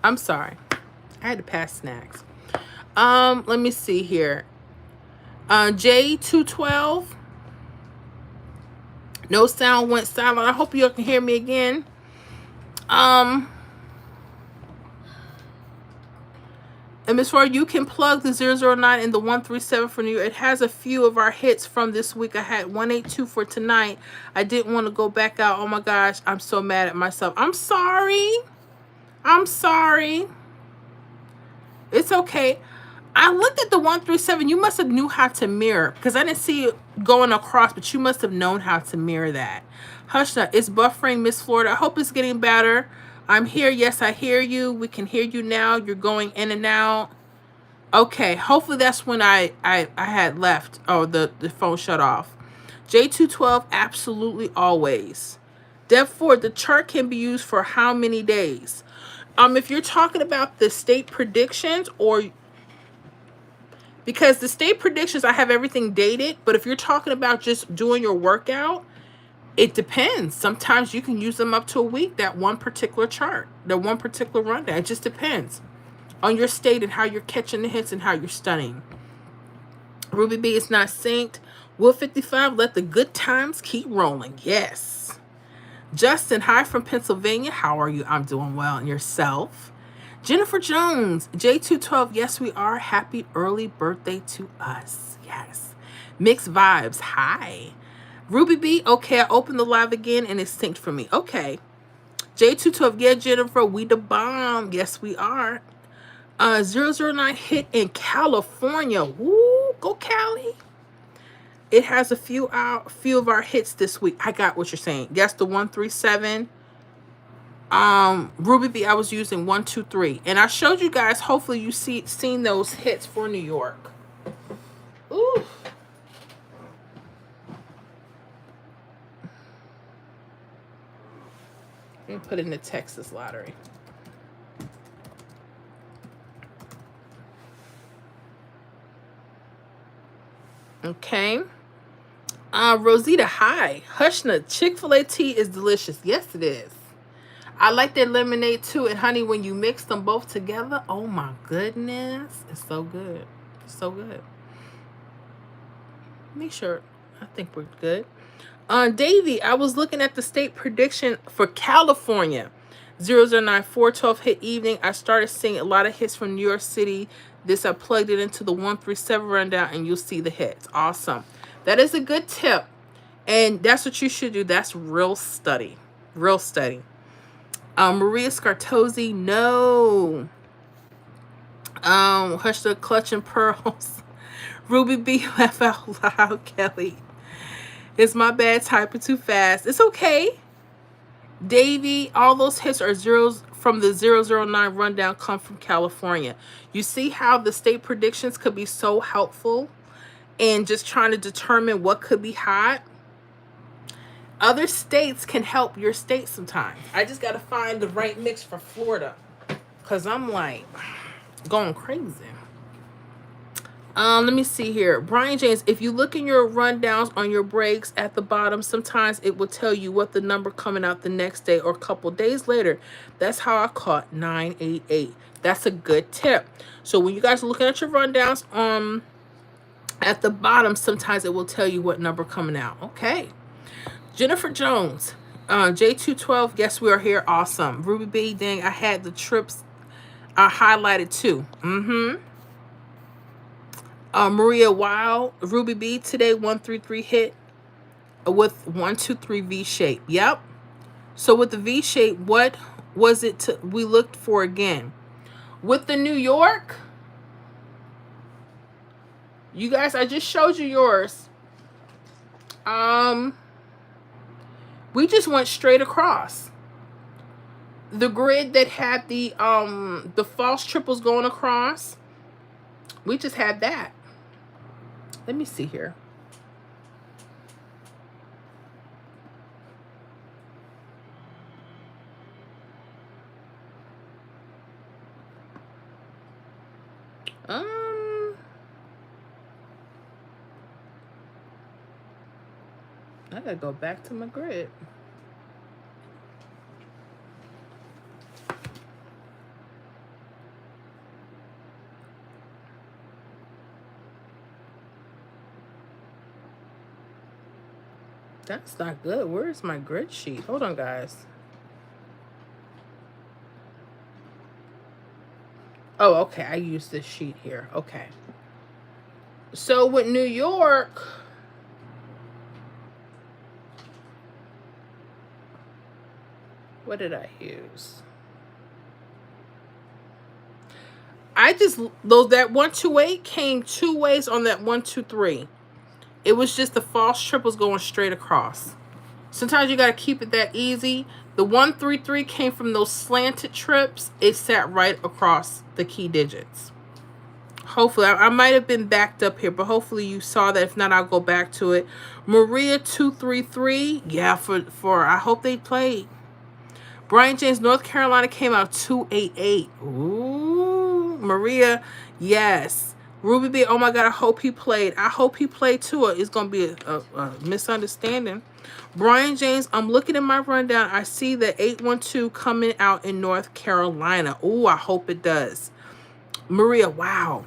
A: I'm sorry. I had to pass snacks. Let me see here. J212. No sound went silent. I hope you all can hear me again. And Miss Roy, you can plug the 009 and the 137 for New York. It has a few of our hits from this week. I had 182 for tonight. I didn't want to go back out. Oh my gosh, I'm so mad at myself. I'm sorry. I'm sorry. It's okay. I looked at the 137. You must have knew how to mirror because I didn't see it going across, but you must have known how to mirror that. Hushna, it's buffering, Miss Florida. I hope it's getting better. I'm here. Yes, I hear you. We can hear you now. You're going in and out. Okay, hopefully that's when I had left. Oh, the phone shut off. J212, absolutely always. Dev Ford, the chart can be used for how many days? If you're talking about the state predictions or because the state predictions, I have everything dated, but if you're talking about just doing your workout, it depends. Sometimes you can use them up to a week, that one particular chart, that one particular rundown. It just depends on your state and how you're catching the hits and how you're studying. Ruby B is not synced. Will 55, let the good times keep rolling. Yes. Justin, hi from Pennsylvania. How are you? I'm doing well. And yourself? Jennifer Jones, J212, yes, we are. Happy early birthday to us. Yes. Mixed vibes. Hi. Ruby B, okay, I opened the live again and it's synced for me. Okay. J212, yeah, Jennifer, we the bomb. Yes, we are. 009 hit in California. Woo, go Cali. It has a few of our hits this week. I got what you're saying. Yes, the 137. Ruby B, I was using 123. And I showed you guys, hopefully you seen those hits for New York. Ooh. Let me put in the Texas lottery. Okay. Rosita, hi. Hushna, Chick-fil-A tea is delicious. Yes, it is. I like their lemonade too. And honey, when you mix them both together, oh my goodness. It's so good. It's so good. Make sure. I think we're good. Davey, I was looking at the state prediction for California. 009 412 hit evening. I started seeing a lot of hits from New York City. This I plugged it into the 137 rundown and you'll see the hits. Awesome. That is a good tip. And that's what you should do. That's real study. Real study. Maria Scartozzi, no. Hush the clutch and pearls. Ruby B, laugh out loud, Kelly. It's my bad typing too fast. It's okay. Davey, all those hits are zeros from the 009 rundown come from California. You see how the state predictions could be so helpful in just trying to determine what could be hot? Other states can help your state sometimes. I just got to find the right mix for Florida because I'm like going crazy. Let me see here. Brian James, if you look in your rundowns on your breaks at the bottom, sometimes it will tell you what the number coming out the next day or a couple days later. That's how I caught 988. That's a good tip. So when you guys are looking at your rundowns, at the bottom, sometimes it will tell you what number coming out. Okay. Jennifer Jones, J212, yes, we are here. Awesome. Ruby B, dang, I had the trips highlighted too. Maria Wild, Ruby B, today 133 hit with 123 V shape. Yep. So with the V shape, what was it we looked for again? With the New York, you guys, I just showed you yours. We just went straight across. The grid that had the false triples going across, we just had that. Let me see here. I gotta go back to my grid. That's not good. Where is my grid sheet? Hold on, guys. Oh, okay. I use this sheet here. Okay. So with New York, what did I use? I just those that 128 came two ways on that 123. It was just the false triples going straight across. Sometimes you got to keep it that easy. The 133 came from those slanted trips. It sat right across the key digits. Hopefully, I might have been backed up here, but hopefully you saw that. If not, I'll go back to it. Maria 233. Yeah, for I hope they played. Brian James, North Carolina came out 288. Ooh, Maria, yes. Ruby B, oh my God, I hope he played. I hope he played too. It's going to be a misunderstanding. Brian James, I'm looking at my rundown. I see the 812 coming out in North Carolina. Ooh, I hope it does. Maria, wow.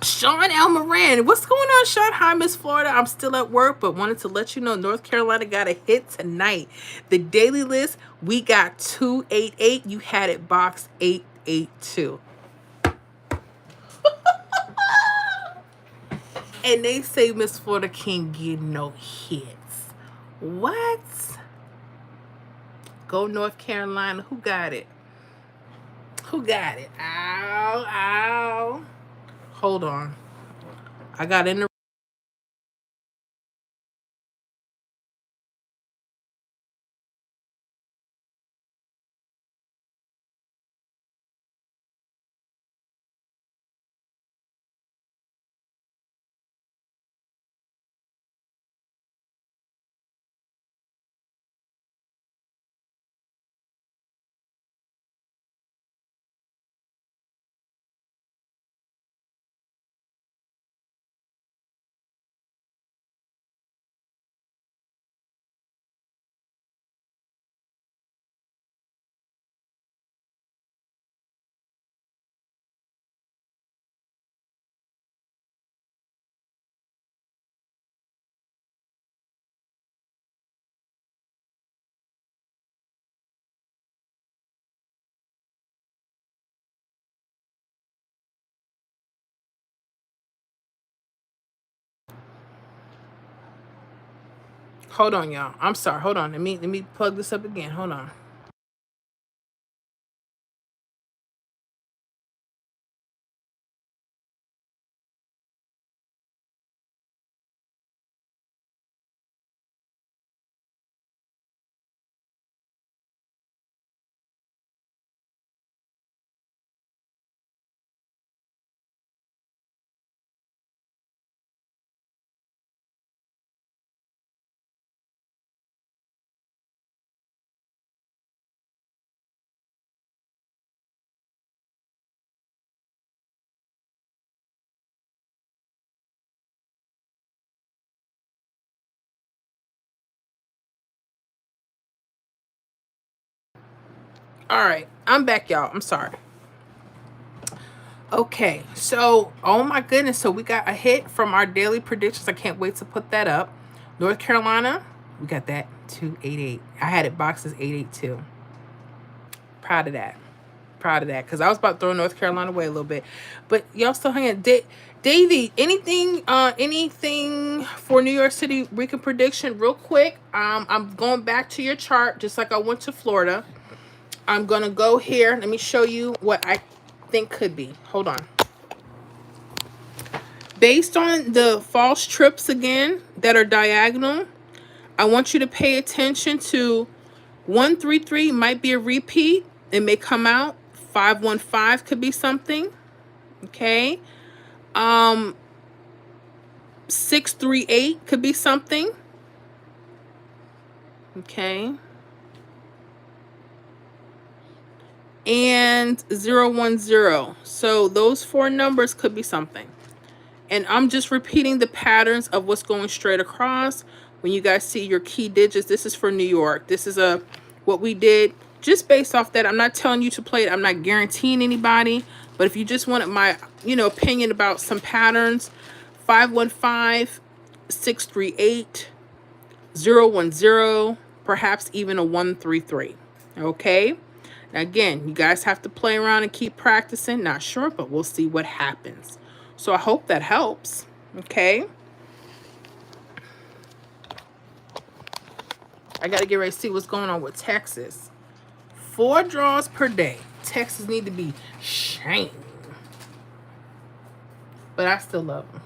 A: Sean L. Moran, what's going on, Sean? Hi, Miss Florida. I'm still at work, but wanted to let you know North Carolina got a hit tonight. The daily list, we got 288. You had it box 882. And they say Miss Florida can't get no hits. What? Go North Carolina. Who got it? Who got it? Ow, ow. Hold on. I got in the Hold on, y'all. I'm sorry. Hold on. Let me plug this up again. Hold on. All right. I'm back, y'all. I'm sorry. Okay. So, oh my goodness. So we got a hit from our daily predictions. I can't wait to put that up. North Carolina, we got that 288. I had it boxed as 882. Proud of that. Proud of that. Because I was about to throw North Carolina away a little bit. But y'all still hanging. Davey, anything for New York City weekend prediction real quick? I'm going back to your chart just like I went to Florida. I'm going to go here. Let me show you what I think could be. Hold on. Based on the false trips again that are diagonal, I want you to pay attention to 133 might be a repeat. It may come out. 515 could be something. Okay. 638 could be something. Okay. And 010. So those four numbers could be something. And I'm just repeating the patterns of what's going straight across. When you guys see your key digits, this is for New York. This is what we did just based off that. I'm not telling you to play it. I'm not guaranteeing anybody. But if you just wanted my, opinion about some patterns, 515, 638, 010, perhaps even a 133. Okay? Again, you guys have to play around and keep practicing. Not sure, but we'll see what happens. So I hope that helps. Okay? I got to get ready to see what's going on with Texas. 4 draws per day. Texas need to be shamed. But I still love them.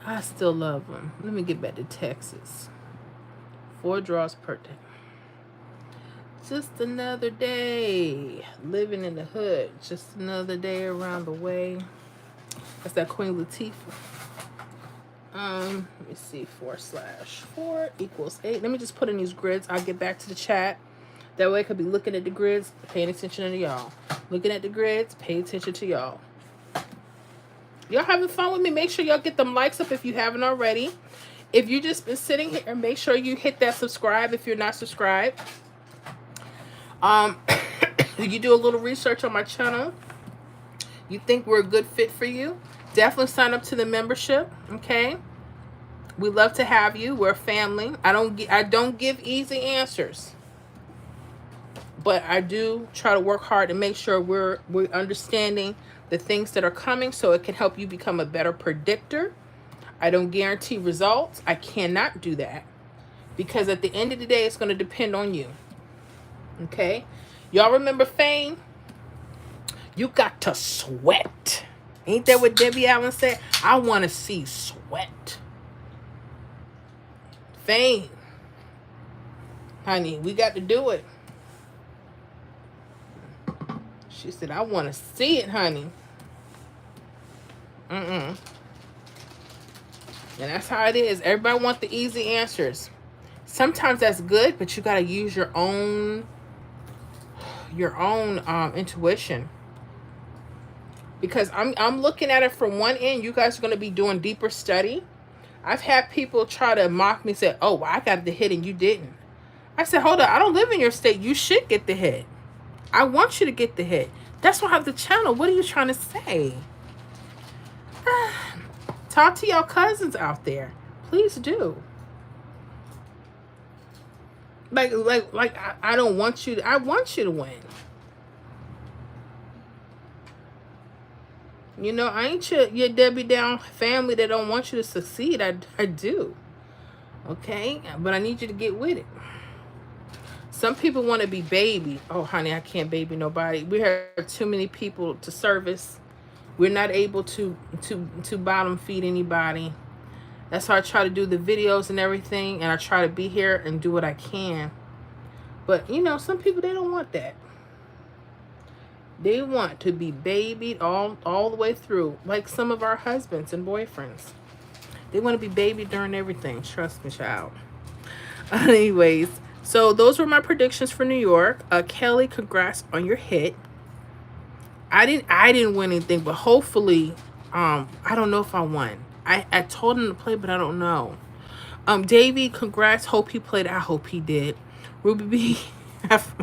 A: I still love them. Let me get back to Texas. 4 draws per day. Just another day living in the hood. Just another day around the way. That's that Queen Latifah. Let me see. 4/4 equals 8. Let me just put in these grids. I'll get back to the chat. That way I could be looking at the grids, paying attention to y'all. Looking at the grids, pay attention to y'all. Y'all having fun with me? Make sure y'all get them likes up if you haven't already. If you just been sitting here, make sure you hit that subscribe if you're not subscribed. You do a little research on my channel. You think we're a good fit for you? Definitely sign up to the membership. Okay. We love to have you. We're a family. I don't give easy answers, but I do try to work hard to make sure we're understanding the things that are coming so it can help you become a better predictor. I don't guarantee results. I cannot do that because at the end of the day, it's going to depend on you. Okay? Y'all remember fame? You got to sweat. Ain't that what Debbie Allen said? I want to see sweat. Fame. Honey, we got to do it. She said, I want to see it, honey. And that's how it is. Everybody wants the easy answers. Sometimes that's good, but you got to use your own intuition. Because I'm looking at it from one end. You guys are going to be doing deeper study. I've had people try to mock me, say, oh, well, I got the hit and you didn't. I said, hold on, I don't live in your state. You should get the hit. I want you to get the hit. That's why I have the channel. What are you trying to say? Talk to y'all cousins out there. Please do. Like I don't want you to, I want you to win. You know, I ain't your Debbie Down family that don't want you to succeed. I do. Okay? But I need you to get with it. Some people want to be baby. Oh, honey, I can't baby nobody. We have too many people to service. We're not able to bottom feed anybody. That's how I try to do the videos and everything. And I try to be here and do what I can. But, you know, some people, they don't want that. They want to be babied all the way through. Like some of our husbands and boyfriends. They want to be babied during everything. Trust me, child. Anyways, so those were my predictions for New York. Kelly, congrats on your hit. I didn't win anything, but hopefully, I don't know if I won. I told him to play, but I don't know. Davey, congrats. Hope he played. I hope he did. Ruby B, off.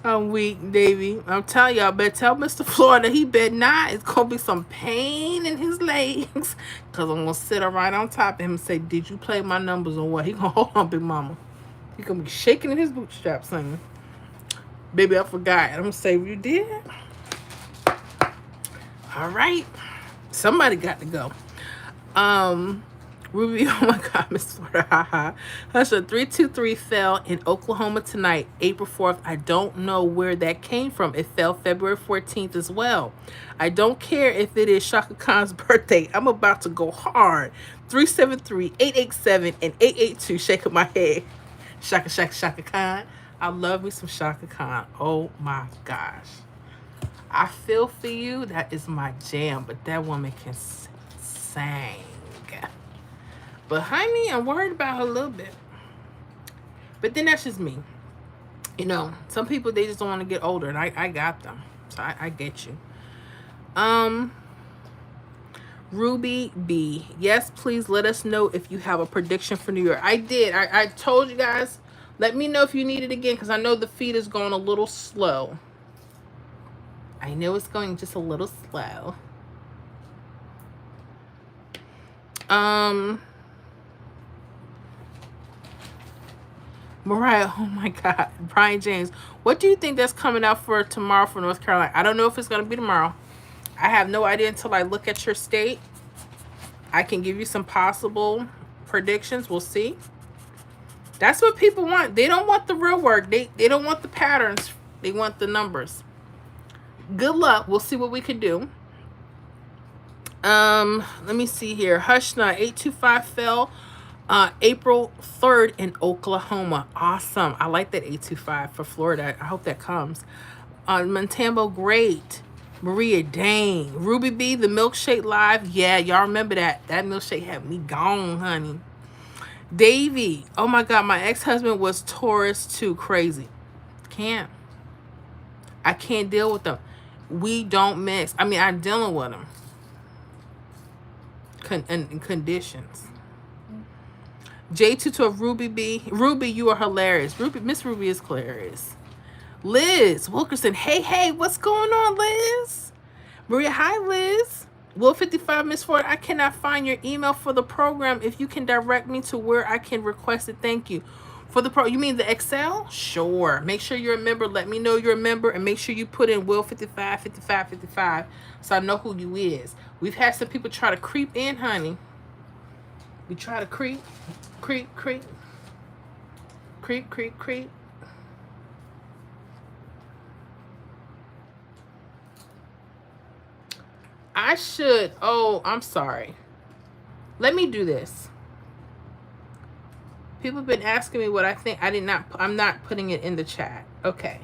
A: I'm weak, Davey. I'm telling y'all, better tell Mr. Florida he bet not. It's gonna be some pain in his legs. Cause I'm gonna sit right on top of him and say, did you play my numbers or what? He gonna hold on, big mama. He gonna be shaking in his bootstraps singing. Baby, I forgot. I'm gonna say, you did? All right. Somebody got to go. Ruby, oh my God, Miss Florida, haha. Husha, 323 fell in Oklahoma tonight, April 4th. I don't know where that came from. It fell February 14th as well. I don't care if it is Shaka Khan's birthday. I'm about to go hard. 373, 887, and 882. Shaking my head. Shaka Khan. I love me some Shaka Khan. Oh my gosh. I feel for you. That is my jam. But that woman can sing. But honey, I'm worried about her a little bit. But then that's just me. You know, some people, they just don't want to get older. And I got them. So I get you. Ruby B. Yes, please let us know if you have a prediction for New York. I did. I told you guys. Let me know if you need it again. Because I know the feed is going a little slow. I know it's going just a little slow. Mariah, oh my God. Brian James, what do you think that's coming out for tomorrow for North Carolina? I don't know if it's going to be tomorrow. I have no idea until I look at your state. I can give you some possible predictions. We'll see. That's what people want. They don't want the real work. They don't want the patterns. They want the numbers. Good luck. We'll see what we can do. Let me see here. Hushna 825 fell April 3rd in Oklahoma. Awesome. I like that 825 for Florida. I hope that comes. Montambo, great. Maria, dang. Ruby B, the milkshake live. Yeah, y'all remember that. That milkshake had me gone, honey. Davey, oh my God, my ex-husband was Taurus too. Crazy. I can't deal with them. We don't mix. I mean, I'm dealing with them. In conditions. J212 Ruby B. Ruby, you are hilarious. Miss Ruby is hilarious. Liz Wilkerson, hey, what's going on, Liz? Maria, hi, Liz. Will 55 Miss Ford, I cannot find your email for the program. If you can direct me to where I can request it, thank you. For the you mean the Excel? Sure. Make sure you're a member. Let me know you're a member, and make sure you put in Will 55 55 55 so I know who you is. We've had some people try to creep in, honey. We try to creep. I should. Oh, I'm sorry. Let me do this. People have been asking me what I think. I'm not putting it in the chat. Okay.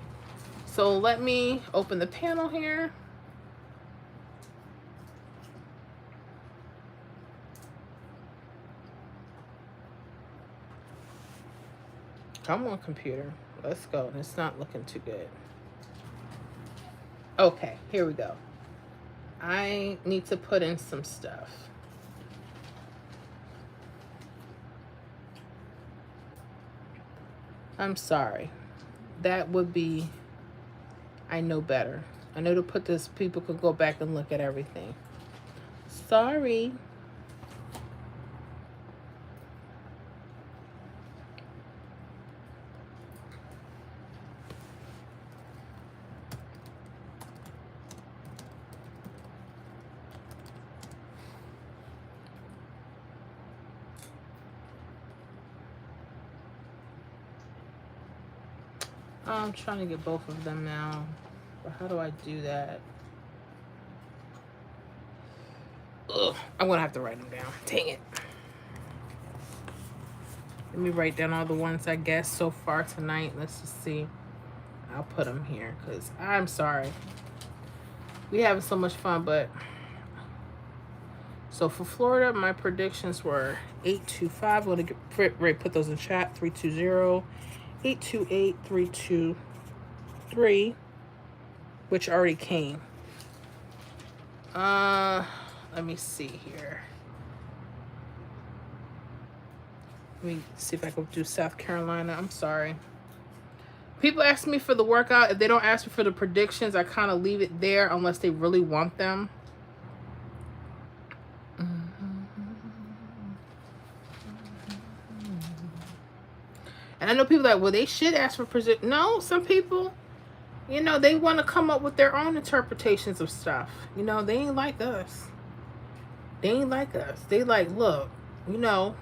A: So let me open the panel here. Come on, computer. Let's go. It's not looking too good. Okay, here we go. I need to put in some stuff. I'm sorry. That would be, I know better. I know to put this, people could go back and look at everything. Sorry. I'm trying to get both of them now. But how do I do that? Ugh, I'm going to have to write them down. Dang it. Let me write down all the ones I guess so far tonight. Let's just see. I'll put them here because I'm sorry. We having so much fun, but... So for Florida, my predictions were 825. I'm going to put those in chat. 320. 828 323, which already came. Let me see here. Let me see if I can do South Carolina. I'm sorry. People ask me for the workout. If they don't ask me for the predictions, I kind of leave it there unless they really want them. And I know people that, well, they should ask for prediction. No, some people, you know, they want to come up with their own interpretations of stuff. You know, they ain't like us. They ain't like us. They like, look, you know,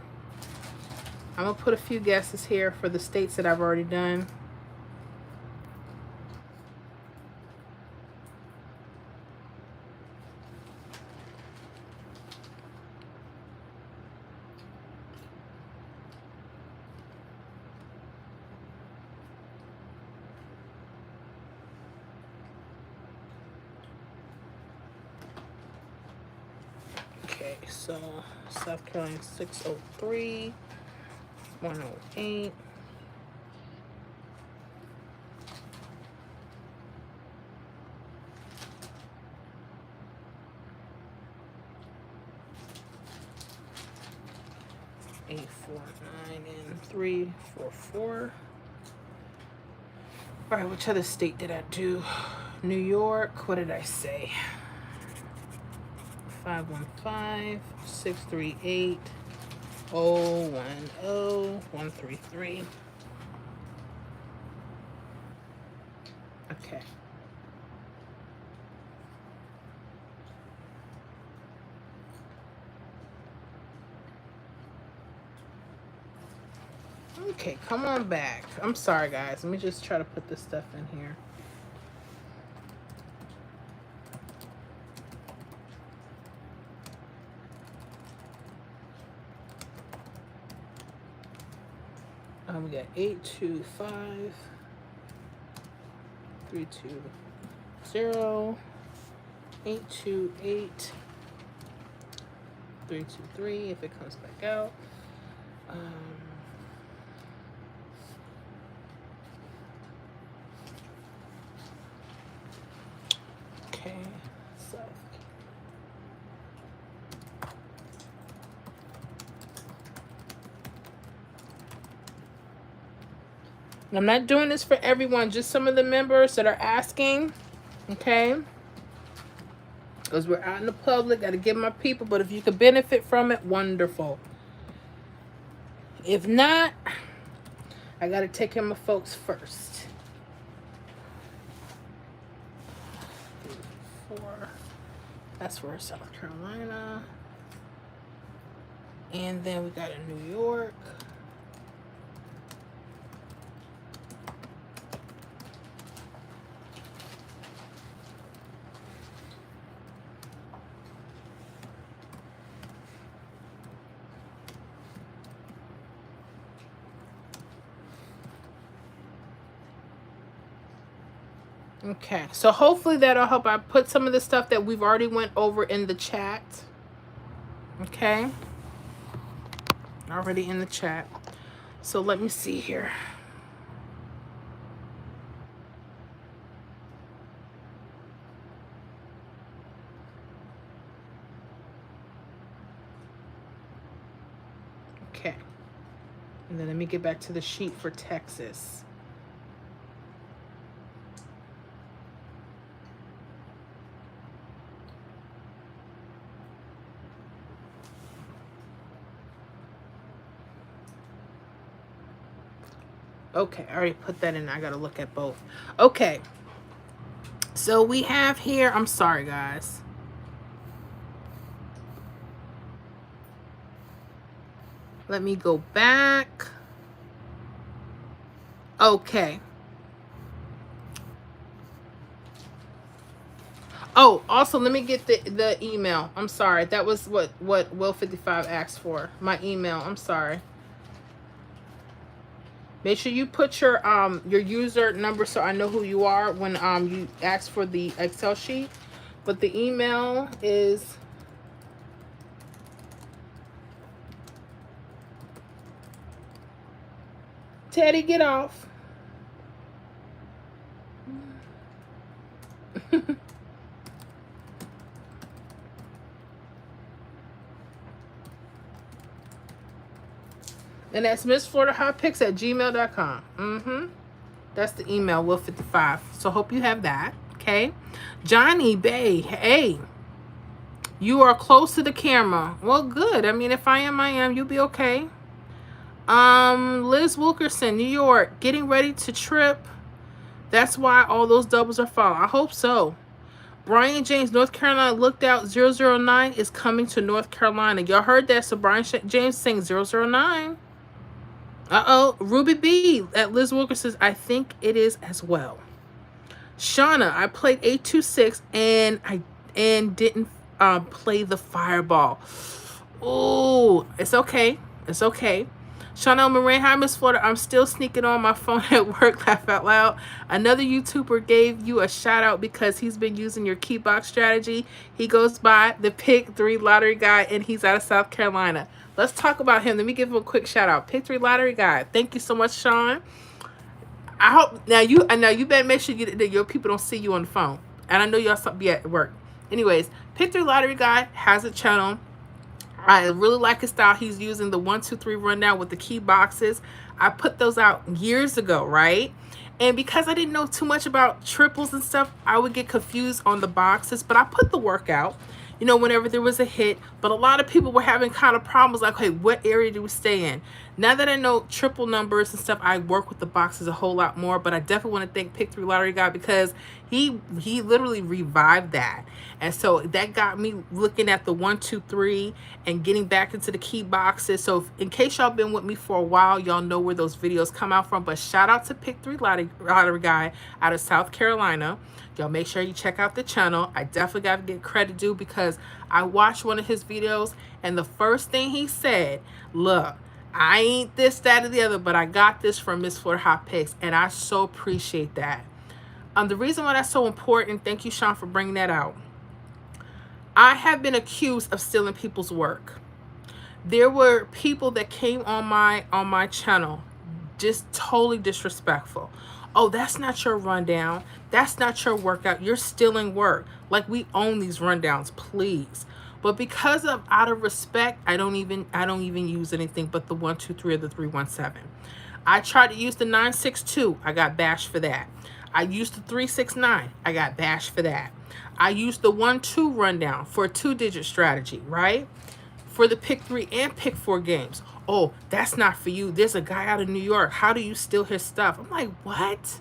A: I'm going to put a few guesses here for the states that I've already done. Okay, so South Carolina 603, 108. Eight, 4, 9, and 3, 4, 4. All right, which other state did I do? New York. What did I say? 5, 515-638-010133. Okay. Okay, come on back. I'm sorry, guys. Let me just try to put this stuff in here. We got 825 320 828 323 if it comes back out. Okay, so I'm not doing this for everyone, just some of the members that are asking, okay? Because we're out in the public, got to give my people, but if you could benefit from it, wonderful. If not, I got to take care of my folks first. 4. That's for South Carolina. And then we got a New York. Okay, so hopefully that'll help. I put some of the stuff that we've already went over in the chat. Okay, already in the chat. So let me see here. Okay, and then let me get back to the sheet for Texas. Okay, I already put that in. I got to look at both. Okay. So we have here, I'm sorry, guys. Let me go back. Okay. Oh, also let me get the email. I'm sorry. That was what Will 55 asked for. My email. I'm sorry. Make sure you put your user number so I know who you are when you ask for the Excel sheet. But the email is Teddy, get off. And that's MissFloridaHotPicks@gmail.com. That's the email, Will55. So hope you have that. Okay. Johnny Bay, hey. You are close to the camera. Well, good. I mean, if I am, I am. You'll be okay. Liz Wilkerson, New York, getting ready to trip. That's why all those doubles are falling. I hope so. Brian James, North Carolina, looked out. 009 is coming to North Carolina. Y'all heard that? So Brian James saying 009. Uh-oh. Ruby B at Liz Wilkerson says, I think it is as well. Shauna, I played 826 and didn't play the fireball. Oh, it's okay. It's okay. Chanel Moran, hi, Miss Florida. I'm still sneaking on my phone at work. Laugh out loud. Another YouTuber gave you a shout out because he's been using your key box strategy. He goes by the Pick 3 Lottery Guy and he's out of South Carolina. Let's talk about him. Let me give him a quick shout out. Pick 3 Lottery Guy. Thank you so much, Sean. I hope now you better make sure that your people don't see you on the phone. And I know y'all be at work. Anyways, Pick 3 Lottery Guy has a channel. I really like his style. He's using the 1, 2, 3 rundown with the key boxes. I put those out years ago, right? And because I didn't know too much about triples and stuff, I would get confused on the boxes. But I put the work out. whenever there was a hit. But a lot of people were having kind of problems like, hey, what area do we stay in? Now that I know triple numbers and stuff, I work with the boxes a whole lot more. But I definitely want to thank Pick 3 Lottery Guy, because he literally revived that. And so that got me looking at the 1, 2, 3 and getting back into the key boxes. So in case y'all been with me for a while, y'all know where those videos come out from. But shout out to Pick 3 Lottery Guy out of South Carolina. Y'all make sure you check out the channel. I definitely got to get credit due, because I watched one of his videos and the first thing he said, look, I ain't this, that, or the other, but I got this from Miss Florida Hot Picks, and I so appreciate that. The reason why that's so important, thank you, Sean, for bringing that out. I have been accused of stealing people's work. There were people that came on my channel just totally disrespectful. Oh, that's not your rundown. That's not your workout. You're stealing work. Like, we own these rundowns, please. But because of out of respect, I don't even use anything but the 1, 2, 3 or the 3, 1, 7. I tried to use the 9, 6, 2. I got bashed for that. I used the 3, 6, 9. I got bashed for that. I used the 1, 2 rundown for a 2-digit strategy, right? For the pick 3 and pick 4 games. Oh, that's not for you. There's a guy out of New York. How do you steal his stuff? I'm like, what?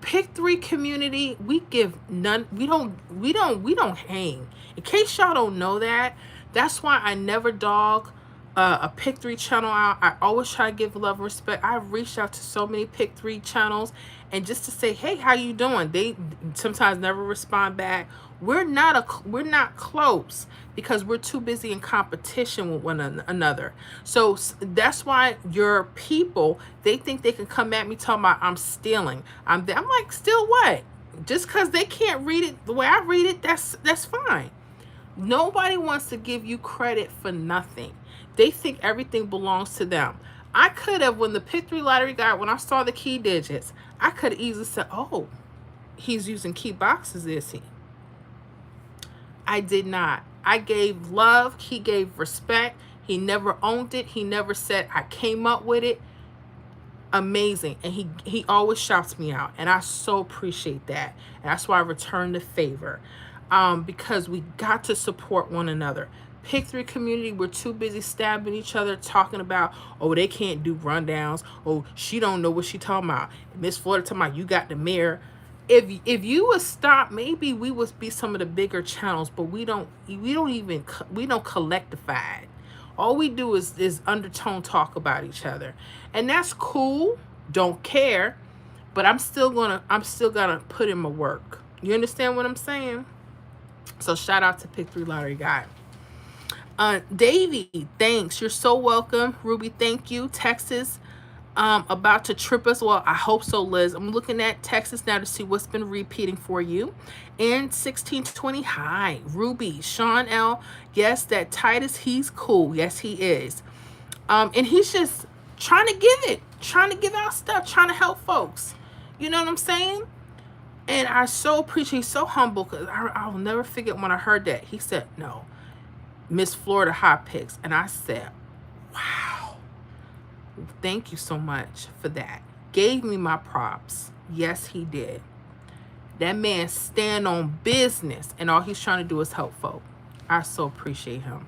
A: Pick 3 community, we give none. We don't hang. In case y'all don't know that, that's why I never dog a pick 3 channel out. I always try to give love and respect. I've reached out to so many pick 3 channels, and just to say, hey, how you doing? They sometimes never respond back. We're not close, because we're too busy in competition with one another. So that's why your people, they think they can come at me talking about I'm stealing. I'm like, steal what? Just because they can't read it the way I read it, that's fine. Nobody wants to give you credit for nothing. They think everything belongs to them. I could have, when the Pick 3 Lottery Guy, when I saw the key digits, I could have easily said, oh, he's using key boxes, is he? I did not. I gave love. He gave respect. He never owned it. He never said, I came up with it. Amazing. And he always shouts me out. And I so appreciate that. And that's why I return the favor. Because we got to support one another. Pick 3 community, we're too busy stabbing each other, talking about, oh, they can't do rundowns. Oh, she don't know what she talking about. Miss Florida talking about, you got the mirror. If you would stop, maybe we would be some of the bigger channels, but we don't collectivize. All we do is undertone talk about each other, and that's cool. Don't care, but I'm still gonna put in my work. You understand what I'm saying? So shout out to Pick 3 Lottery Guy. Davey, thanks. You're so welcome. Ruby, thank you. Texas. About to trip us. Well, I hope so, Liz. I'm looking at Texas now to see what's been repeating for you. And 1620, hi. Ruby, Sean L. Yes, that Titus, he's cool. Yes, he is. And he's just trying to give out stuff, trying to help folks. You know what I'm saying? And I so appreciate, he's so humble, because I will never forget when I heard that. He said, no, Miss Florida Hot Picks. And I said, wow. Thank you so much for that. Gave me my props. Yes, he did. That man stand on business, and all he's trying to do is help folk. I so appreciate him.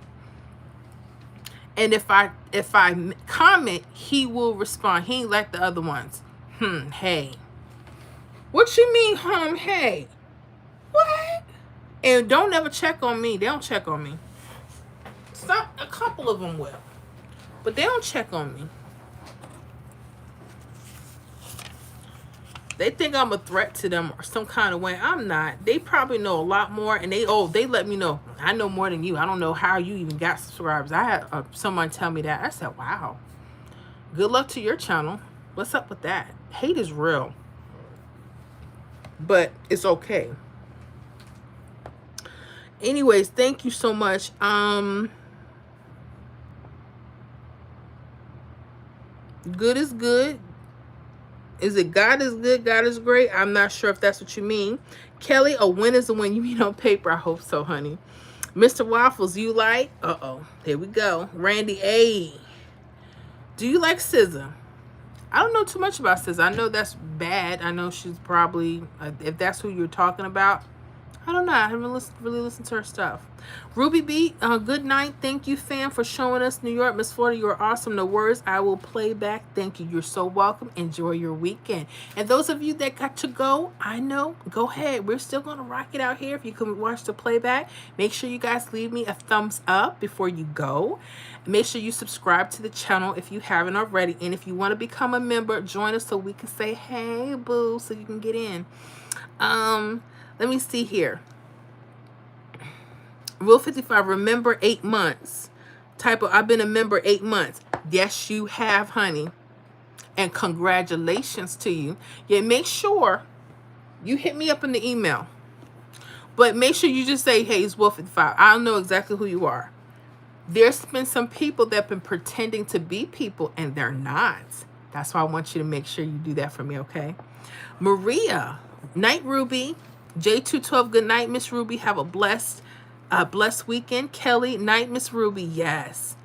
A: And if I comment, he will respond. He ain't like the other ones. Hey. What you mean, hey? What? And don't ever check on me. They don't check on me. A couple of them will. But they don't check on me. They think I'm a threat to them or some kind of way. I'm not. They probably know a lot more, and they let me know. I know more than you. I don't know how you even got subscribers. I had someone tell me that. I said, wow. Good luck to your channel. What's up with that? Hate is real. But it's okay. Anyways, thank you so much. Good is good. Is it God is good, God is great? I'm not sure if that's what you mean. Kelly, a win is a win. You mean on paper? I hope so, honey. Mr. Waffles, you like? Uh-oh. Here we go. Randy A. Do you like SZA? I don't know too much about SZA. I know that's bad. I know she's probably, if that's who you're talking about, I don't know. I haven't really listened to her stuff. Ruby B, good night. Thank you, fam, for showing us New York. Miss Florida, you're awesome. No words. I will play back. Thank you. You're so welcome. Enjoy your weekend. And those of you that got to go, I know, go ahead. We're still going to rock it out here. If you can watch the playback, make sure you guys leave me a thumbs up before you go. Make sure you subscribe to the channel if you haven't already. And if you want to become a member, join us so we can say, hey, boo, so you can get in. Let me see here. Rule 55, remember 8 months. Type of, I've been a member 8 months. Yes, you have, honey. And congratulations to you. Yeah, make sure you hit me up in the email. But make sure you just say, hey, it's Rule 55. I don't know exactly who you are. There's been some people that have been pretending to be people, and they're not. That's why I want you to make sure you do that for me, okay? Maria, night, Ruby. J212, good night, Miss Ruby. Have a blessed weekend. Kelly, night, Miss Ruby. Yes.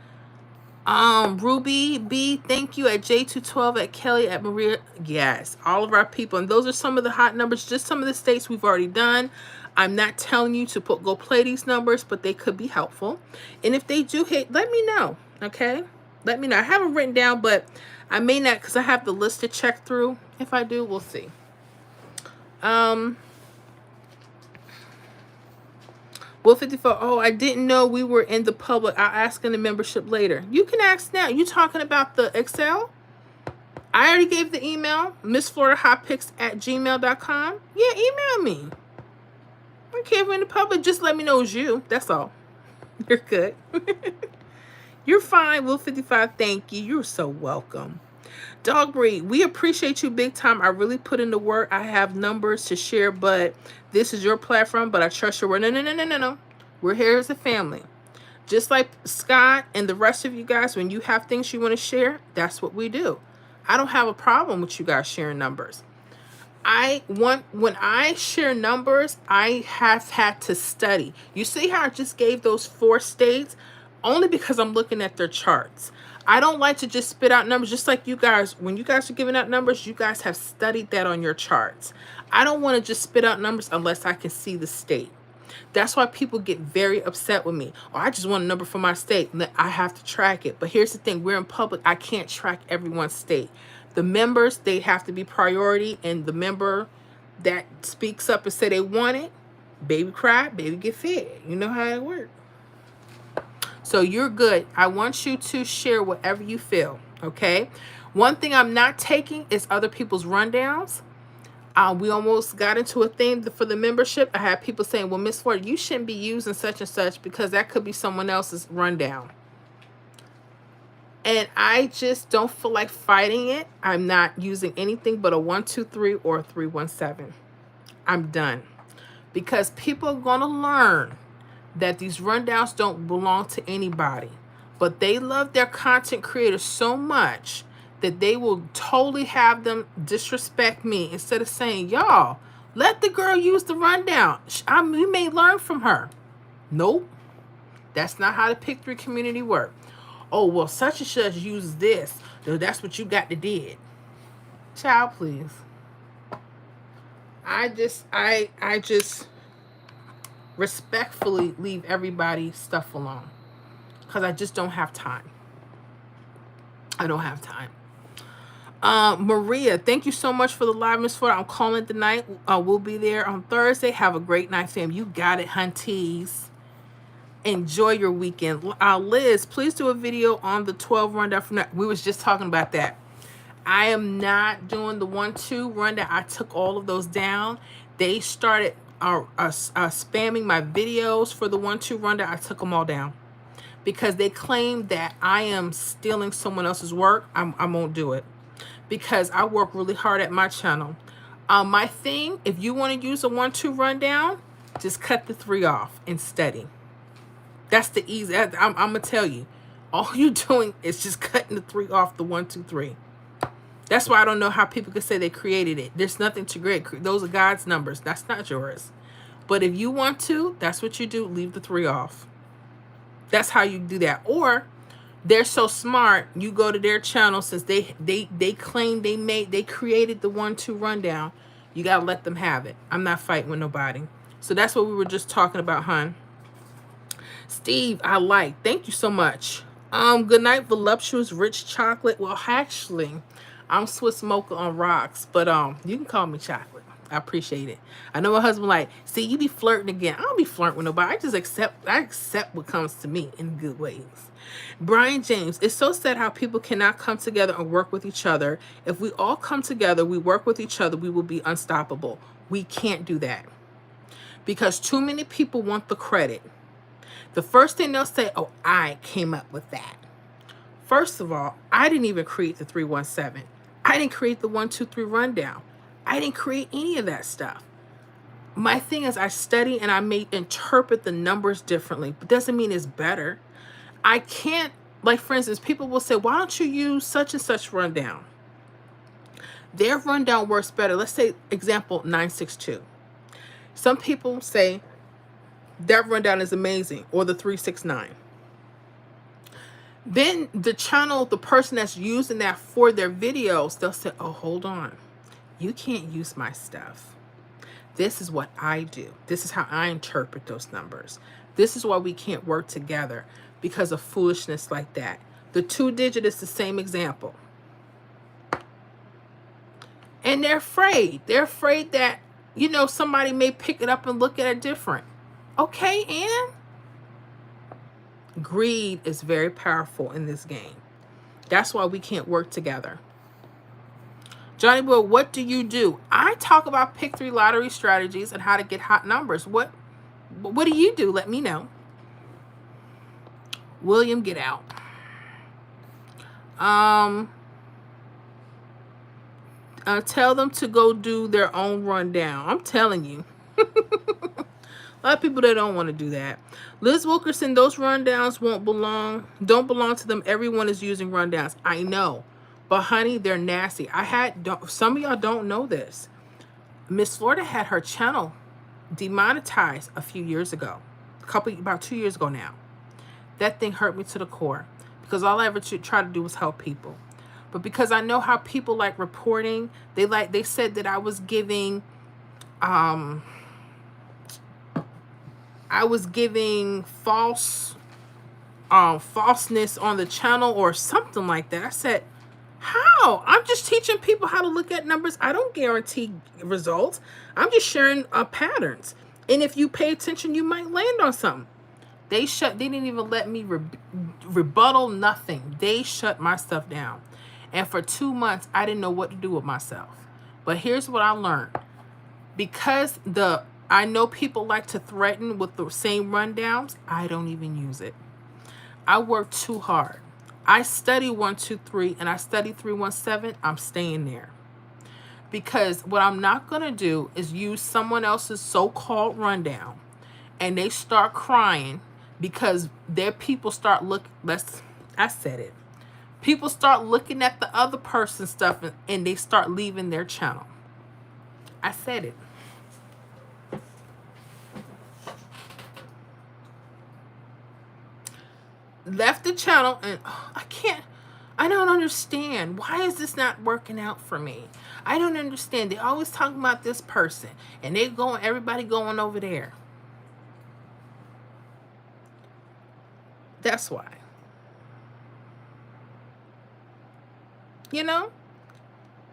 A: Ruby B, thank you at J212, at Kelly, at Maria. Yes, all of our people. And those are some of the hot numbers, just some of the states we've already done. I'm not telling you to go play these numbers, but they could be helpful. And if they do hit, let me know, okay? Let me know. I haven't written down, but I may not, because I have the list to check through. If I do, we'll see. Will 54, oh, I didn't know we were in the public. I'll ask in the membership later. You can ask now. You talking about the Excel? I already gave the email, MissFloridaHotPicks@gmail.com. Yeah, email me. I don't care if we're in the public. Just let me know it's you. That's all. You're good. You're fine, Will 55. Thank you. You're so welcome. Dog Breed, we appreciate you big time. I really put in the work. I have numbers to share, but this is your platform, but I trust your word. No. We're here as a family. Just like Scott and the rest of you guys, when you have things you want to share, that's what we do. I don't have a problem with you guys sharing numbers. When I share numbers, I have had to study. You see how I just gave those 4 states? Only because I'm looking at their charts. I don't like to just spit out numbers, just like you guys. When you guys are giving out numbers, you guys have studied that on your charts. I don't want to just spit out numbers unless I can see the state. That's why people get very upset with me. Oh, I just want a number for my state. I have to track it. But here's the thing. We're in public. I can't track everyone's state. The members, they have to be priority. And the member that speaks up and say they want it, baby cry, baby get fed. You know how it works. So you're good. I want you to share whatever you feel, okay? One thing I'm not taking is other people's rundowns. We almost got into a thing for the membership. I had people saying, well, Miss Ford, you shouldn't be using such and such because that could be someone else's rundown. And I just don't feel like fighting it. I'm not using anything but a 123 or a 317. I'm done. Because people are going to learn that these rundowns don't belong to anybody, but they love their content creators so much that they will totally have them disrespect me instead of saying, y'all, let the girl use the rundown. We may learn from her. Nope. That's not how the Pick 3 community works. Oh, well, such and such uses this. So that's what you got to did. Child, please. I just respectfully leave everybody's stuff alone because I just don't have time. I don't have time. Maria, thank you so much for the live, Miss Ford. I'm calling it the night. We'll be there on Thursday. Have a great night, fam. You got it, hunties. Enjoy your weekend. Liz, please do a video on the 12 rundown from that. We was just talking about that. I am not doing the 1-2 rundown. I took all of those down. They started spamming my videos for the 1-2 rundown. I took them all down because they claim that I am stealing someone else's work. I won't do it because I work really hard at my channel. My thing, if you want to use a 1-2 rundown, just cut the 3 off and study. That's the easy. I'm gonna tell you, all you're doing is just cutting the 3 off the 1, 2, 3. That's why I don't know how people could say they created it. There's nothing to create. Those are God's numbers. That's not yours. But if you want to, that's what you do. Leave the 3 off. That's how you do that. Or they're so smart, you go to their channel since they claim they created the 1-2 rundown. You gotta let them have it. I'm not fighting with nobody. So that's what we were just talking about, hon. Steve, I like. Thank you so much. Good night, voluptuous rich chocolate. Well, actually, I'm Swiss mocha on rocks, but you can call me chocolate. I appreciate it. I know my husband like, see, you be flirting again. I don't be flirting with nobody. I accept what comes to me in good ways. Brian James, it's so sad how people cannot come together and work with each other. If we all come together, we work with each other, we will be unstoppable. We can't do that because too many people want the credit. The first thing they'll say, oh, I came up with that. First of all, I didn't even create the 317. I didn't create the 123 rundown. I didn't create any of that stuff. My thing is I study and I may interpret the numbers differently, but doesn't mean it's better. I can't, like for instance, people will say, why don't you use such and such rundown? Their rundown works better. Let's say, example, 962. Some people say that rundown is amazing, or the 369. Then the channel, the person that's using that for their videos, they'll say, oh, hold on. You can't use my stuff. This is what I do. This is how I interpret those numbers. This is why we can't work together because of foolishness like that. The 2-digit is the same example. And they're afraid. They're afraid that, you know, somebody may pick it up and look at it different. Okay, Ann? Greed is very powerful in this game. That's why we can't work together. Johnny Boy, what do you do? I talk about pick 3 lottery strategies and how to get hot numbers. What do you do? Let me know. William, get out. Tell them to go do their own rundown. I'm telling you. A lot of people that don't want to do that. Liz Wilkerson, those rundowns don't belong to them. Everyone is using rundowns. I know. But honey, they're nasty. Some of y'all don't know this. Miss Florida had her channel demonetized a few years ago. About 2 years ago now. That thing hurt me to the core. Because all I ever tried to do was help people. But because I know how people like reporting, they said that I was giving falseness on the channel or something like that. I said, how? I'm just teaching people how to look at numbers. I don't guarantee results. I'm just sharing patterns. And if you pay attention, you might land on something. They didn't even let me rebuttal nothing. They shut my stuff down. And for 2 months, I didn't know what to do with myself. But here's what I learned. Because I know people like to threaten with the same rundowns, I don't even use it. I work too hard. I study 123 and I study 317. I'm staying there. Because what I'm not going to do is use someone else's so-called rundown and they start crying because their people start I said it. People start looking at the other person's stuff and they start leaving their channel. I said it. Left the channel and I don't understand. Why is this not working out for me? I don't understand. They always talking about this person and everybody going over there. That's why. You know?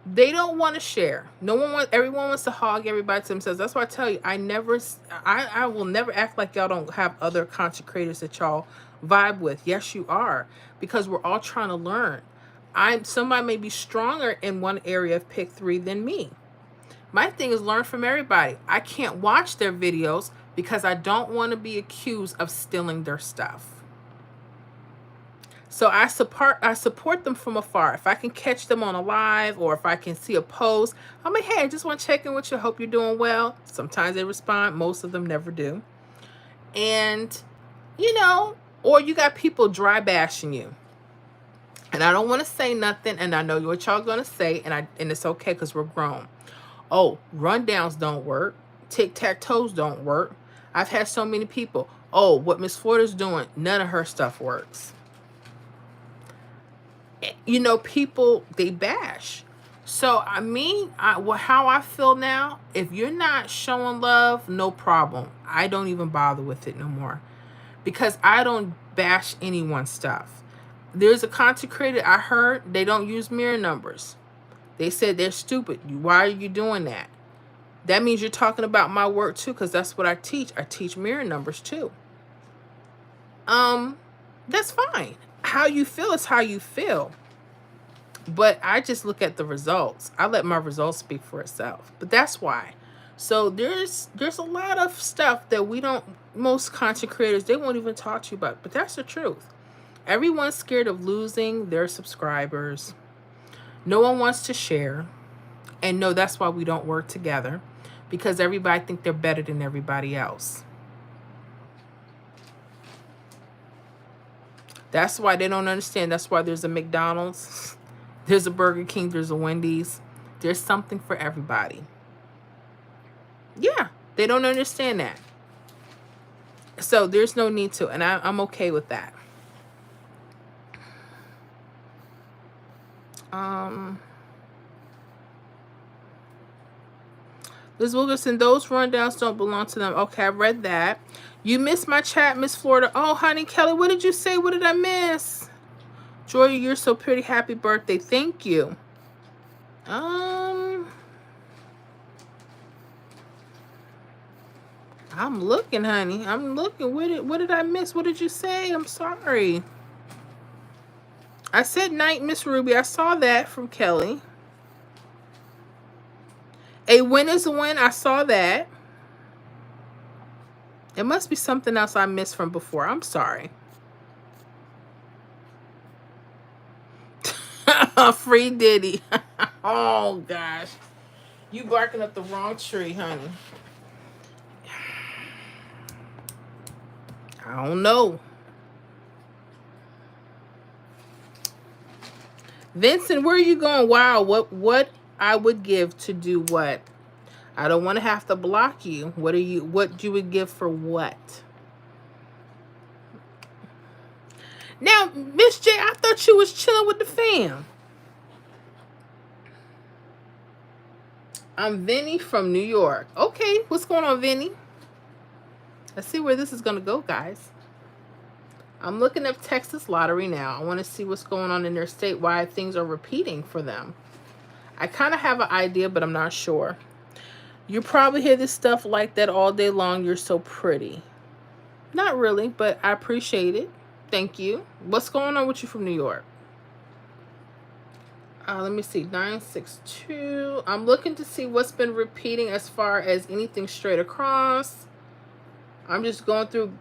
A: They don't want to share. Everyone wants to hog everybody to themselves. That's why I tell you, I will never act like y'all don't have other content creators that y'all vibe with. Yes, you are. Because we're all trying to learn. Somebody may be stronger in one area of pick 3 than me. My thing is learn from everybody. I can't watch their videos because I don't want to be accused of stealing their stuff. So I support them from afar. If I can catch them on a live or if I can see a post, I'm like, hey, I just want to check in with you. Hope you're doing well. Sometimes they respond. Most of them never do. And, or you got people dry bashing you. And I don't want to say nothing. And I know what y'all going to say. And it's okay because we're grown. Oh, rundowns don't work. Tic-tac-toes don't work. I've had so many people. Oh, what Miss Florida's doing, none of her stuff works. People, they bash. So how I feel now, if you're not showing love, no problem. I don't even bother with it no more because I don't bash anyone's stuff. There's a content creator I heard they don't use mirror numbers. They said they're stupid. Why are you doing that? That means you're talking about my work too, because that's what I teach. I teach mirror numbers too. That's fine. How you feel is how you feel. But I just look at the results. I let my results speak for itself. But that's why. So there's a lot of stuff that we don't, most content creators, they won't even talk to you about. But that's the truth. Everyone's scared of losing their subscribers. No one wants to share. And no, that's why we don't work together. Because everybody think they're better than everybody else. That's why they don't understand. That's why there's a McDonald's. There's a Burger King, there's a Wendy's. There's something for everybody. Yeah, they don't understand that. So there's no need to, and I'm okay with that. Liz Wilkerson, those rundowns don't belong to them. Okay, I read that. You missed my chat, Miss Florida. Oh, honey, Kelly, what did you say? What did I miss? Joy, you're so pretty. Happy birthday. Thank you. I'm looking, honey. I'm looking. What did I miss? What did you say? I'm sorry. I said night, Miss Ruby. I saw that from Kelly. A win is a win. I saw that. It must be something else I missed from before. I'm sorry. Free Diddy. Oh, gosh. You barking up the wrong tree, honey. I don't know. Vincent, where are you going? Wow, what I would give to do what? I don't want to have to block you. What you would give for what? Now, Miss J, I thought you was chilling with the fam. I'm Vinny from New York. Okay, what's going on, Vinny? Let's see where this is going to go, guys. I'm looking up Texas Lottery now. I want to see what's going on in their state, why things are repeating for them. I kind of have an idea, but I'm not sure. You probably hear this stuff like that all day long. You're so pretty. Not really, but I appreciate it. Thank you. What's going on with you from New York? Let me see. 962. I'm looking to see what's been repeating as far as anything straight across. I'm just going through.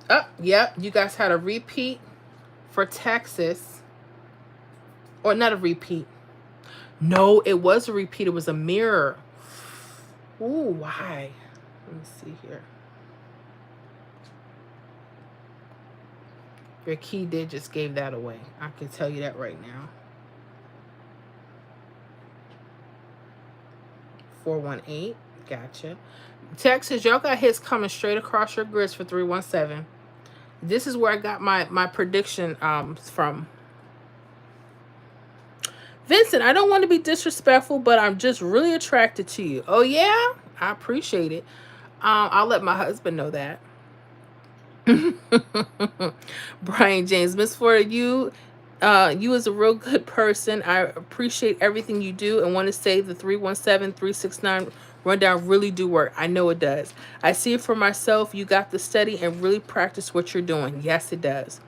A: Oh, yep. You guys had a repeat for Texas. Or not a repeat. No, it was a repeat. It was a mirror. Ooh, why? Let me see here. Your key did just gave that away. I can tell you that right now. 418. Gotcha. Texas, y'all got hits coming straight across your grids for 317. This is where I got my prediction from. Vincent, I don't want to be disrespectful, but I'm just really attracted to you. Oh, yeah? I appreciate it. I'll let my husband know that. Brian James, Miss Florida, you is a real good person. I appreciate everything you do and want to say the 317-369 rundown really do work. I know it does. I see it for myself. You got to study and really practice what you're doing. Yes, it does.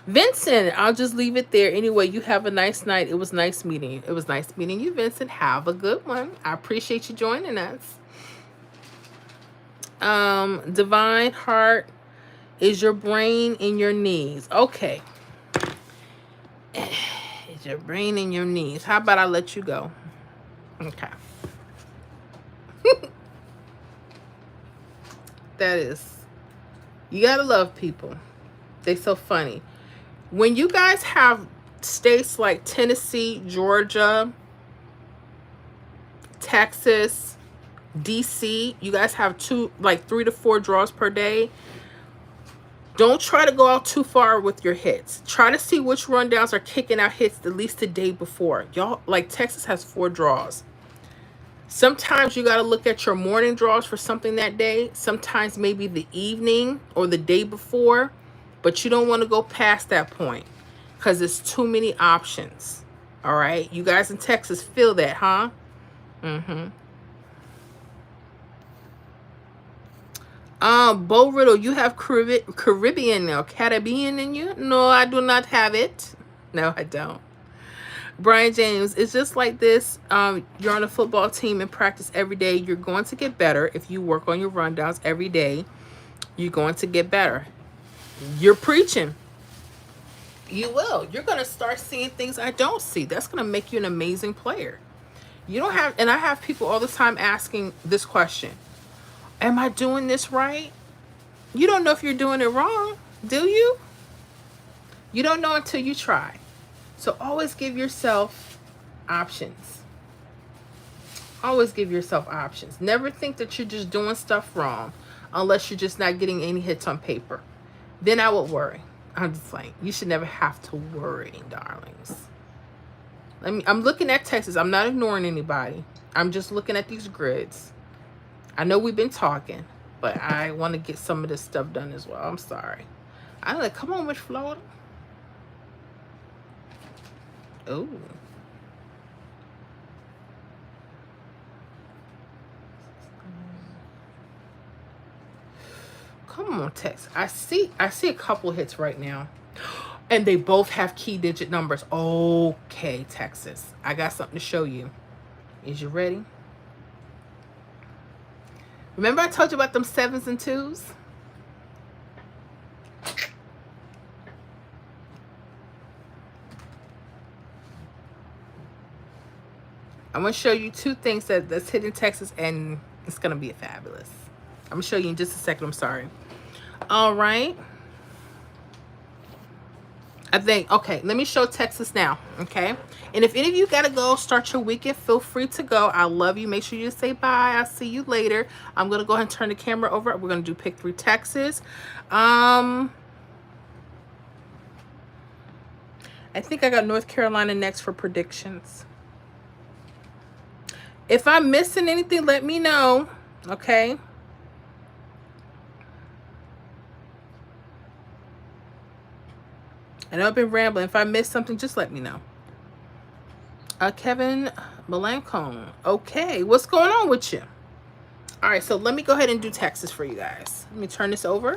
A: Vincent, I'll just leave it there. Anyway, you have a nice night. It was nice meeting you. It was nice meeting you, Vincent. Have a good one. I appreciate you joining us. Divine Heart, is your brain in your knees? Okay. Is your brain in your knees? How about I let you go? Okay. That is, you gotta love people. They so funny. When you guys have states like Tennessee, Georgia, Texas, DC, you guys have 3 to 4 draws per day. Don't try to go out too far with your hits. Try to see which rundowns are kicking out hits at least the day before. Y'all, like Texas has 4 draws. Sometimes you got to look at your morning draws for something that day. Sometimes maybe the evening or the day before. But you don't want to go past that point because it's too many options. All right? You guys in Texas feel that, huh? Mm-hmm. Bo Riddle, you have Caribbean or Caribbean in you? No, I do not have it. No, I don't. Brian James, it's just like this. You're on a football team and practice every day. You're going to get better if you work on your rundowns every day. You're going to get better. You're preaching. You will. You're going to start seeing things I don't see. That's going to make you an amazing player. You don't have, and I have people all the time asking this question. Am I doing this right? You don't know if you're doing it wrong, do you? You don't know until you try. So always give yourself options. Always give yourself options. Never think that you're just doing stuff wrong unless you're just not getting any hits on paper. Then I would worry. I'm just like, you should never have to worry, darlings. I'm looking at Texas. I'm not ignoring anybody. I'm just looking at these grids. I know we've been talking, but I want to get some of this stuff done as well. I'm sorry. I'm like, come on, Miss Florida. Oh. Come on, Tex. I see a couple hits right now. And they both have key digit numbers. Okay, Texas. I got something to show you. Is you ready? Remember I told you about them 7s and 2s? I'm going to show you 2 things that's hidden in Texas, and it's going to be fabulous. I'm going to show you in just a second. I'm sorry. All right. I think, okay, let me show Texas now, okay? And if any of you got to go start your weekend, feel free to go. I love you. Make sure you say bye. I'll see you later. I'm going to go ahead and turn the camera over. We're going to do pick 3 Texas. I think I got North Carolina next for predictions. If I'm missing anything, let me know, okay? I know I've been rambling. If I missed something, just let me know. Kevin Melancone. Okay, what's going on with you? All right, so let me go ahead and do Texas for you guys. Let me turn this over.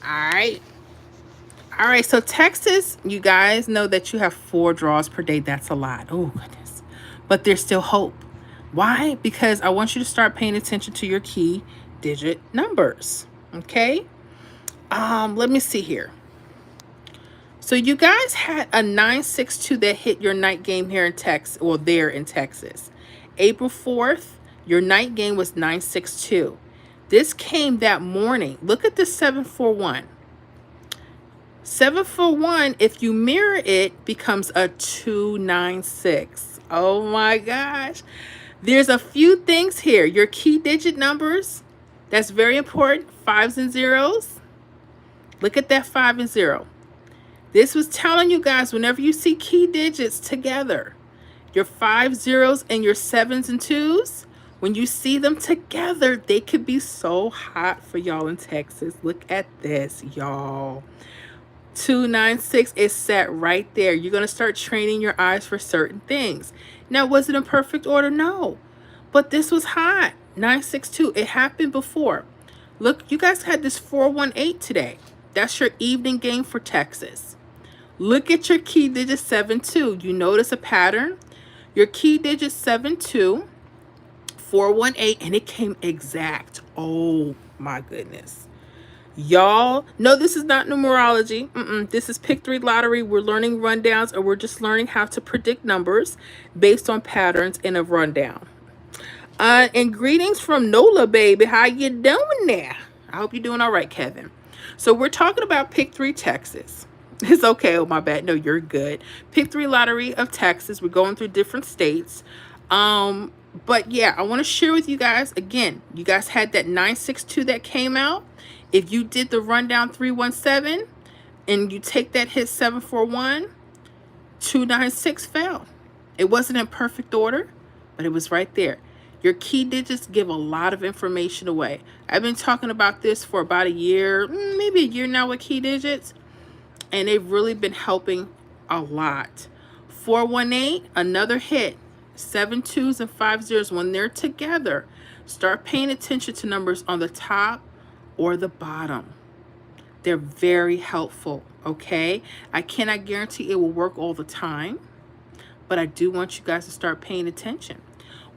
A: All right. All right, so Texas, you guys know that you have 4 draws per day. That's a lot. Oh, goodness. But there's still hope. Why? Because I want you to start paying attention to your key digit numbers. Okay? Let me see here. So you guys had a 962 that hit your night game here in Texas, or there in Texas. April 4th, your night game was 962. This came that morning. Look at the 741. 741, if you mirror it, becomes a 296. Oh my gosh. There's a few things here. Your key digit numbers, that's very important. 5s and 0s. Look at that 5 and 0. This was telling you guys, whenever you see key digits together, your 5 zeros and your 7s and 2s, when you see them together, they could be so hot for y'all in Texas. Look at this, y'all. 296 is set right there. You're going to start training your eyes for certain things. Now, was it in perfect order? No. But this was hot. 962. It happened before. Look, you guys had this 418 today. That's your evening game for Texas. Look at your key digit 72. You notice a pattern? Your key digit 72, 418, and it came exact. Oh my goodness. Y'all, no, this is not numerology. This is pick 3 lottery. We're learning rundowns, or we're just learning how to predict numbers based on patterns in a rundown. And greetings from Nola, baby. How you doing there? I hope you're doing all right, Kevin. So we're talking about pick 3 Texas. It's okay. Oh, my bad. No, you're good. Pick 3 lottery of Texas. We're going through different states. But yeah, I want to share with you guys again. You guys had that 962 that came out. If you did the rundown 317 and you take that hit 741, 296 fell. It wasn't in perfect order, but it was right there. Your key digits give a lot of information away. I've been talking about this for about a year, maybe a year now with key digits, and they've really been helping a lot. 418, another hit. 7 2s and 5 zeros. When they're together, start paying attention to numbers on the top or the bottom. They're very helpful, okay? I cannot guarantee it will work all the time, but I do want you guys to start paying attention.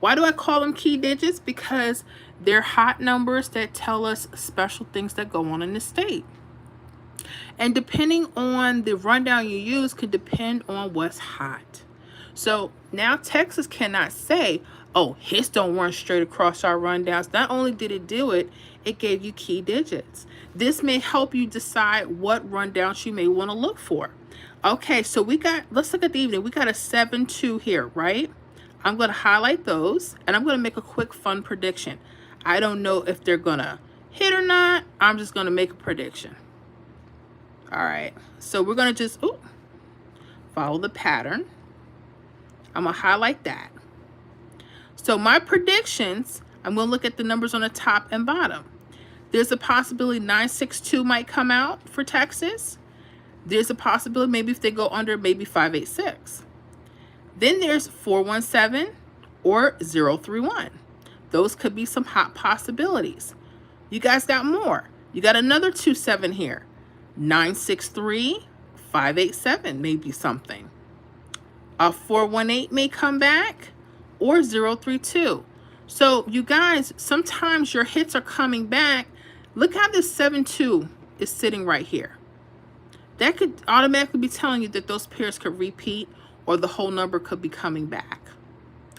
A: Why do I call them key digits? Because they're hot numbers that tell us special things that go on in the state. And depending on the rundown you use could depend on what's hot. So now Texas cannot say, oh, hits don't run straight across our rundowns. Not only did it do it, it gave you key digits. This may help you decide what rundowns you may want to look for. Okay, so let's look at the evening. We got a 7-2 here, right? I'm going to highlight those, and I'm going to make a quick fun prediction. I don't know if they're going to hit or not. I'm just going to make a prediction. All right, so we're going to just follow the pattern. I'm going to highlight that. So my predictions, I'm going to look at the numbers on the top and bottom. There's a possibility 962 might come out for Texas. There's a possibility maybe if they go under, maybe 586. Then there's 417 or 031. Those could be some hot possibilities. You guys got more. You got another 27 here. 963, 587 may be something. 418 may come back, or 032. So you guys, sometimes your hits are coming back. Look how this 7-2 is sitting right here. That could automatically be telling you that those pairs could repeat, or the whole number could be coming back.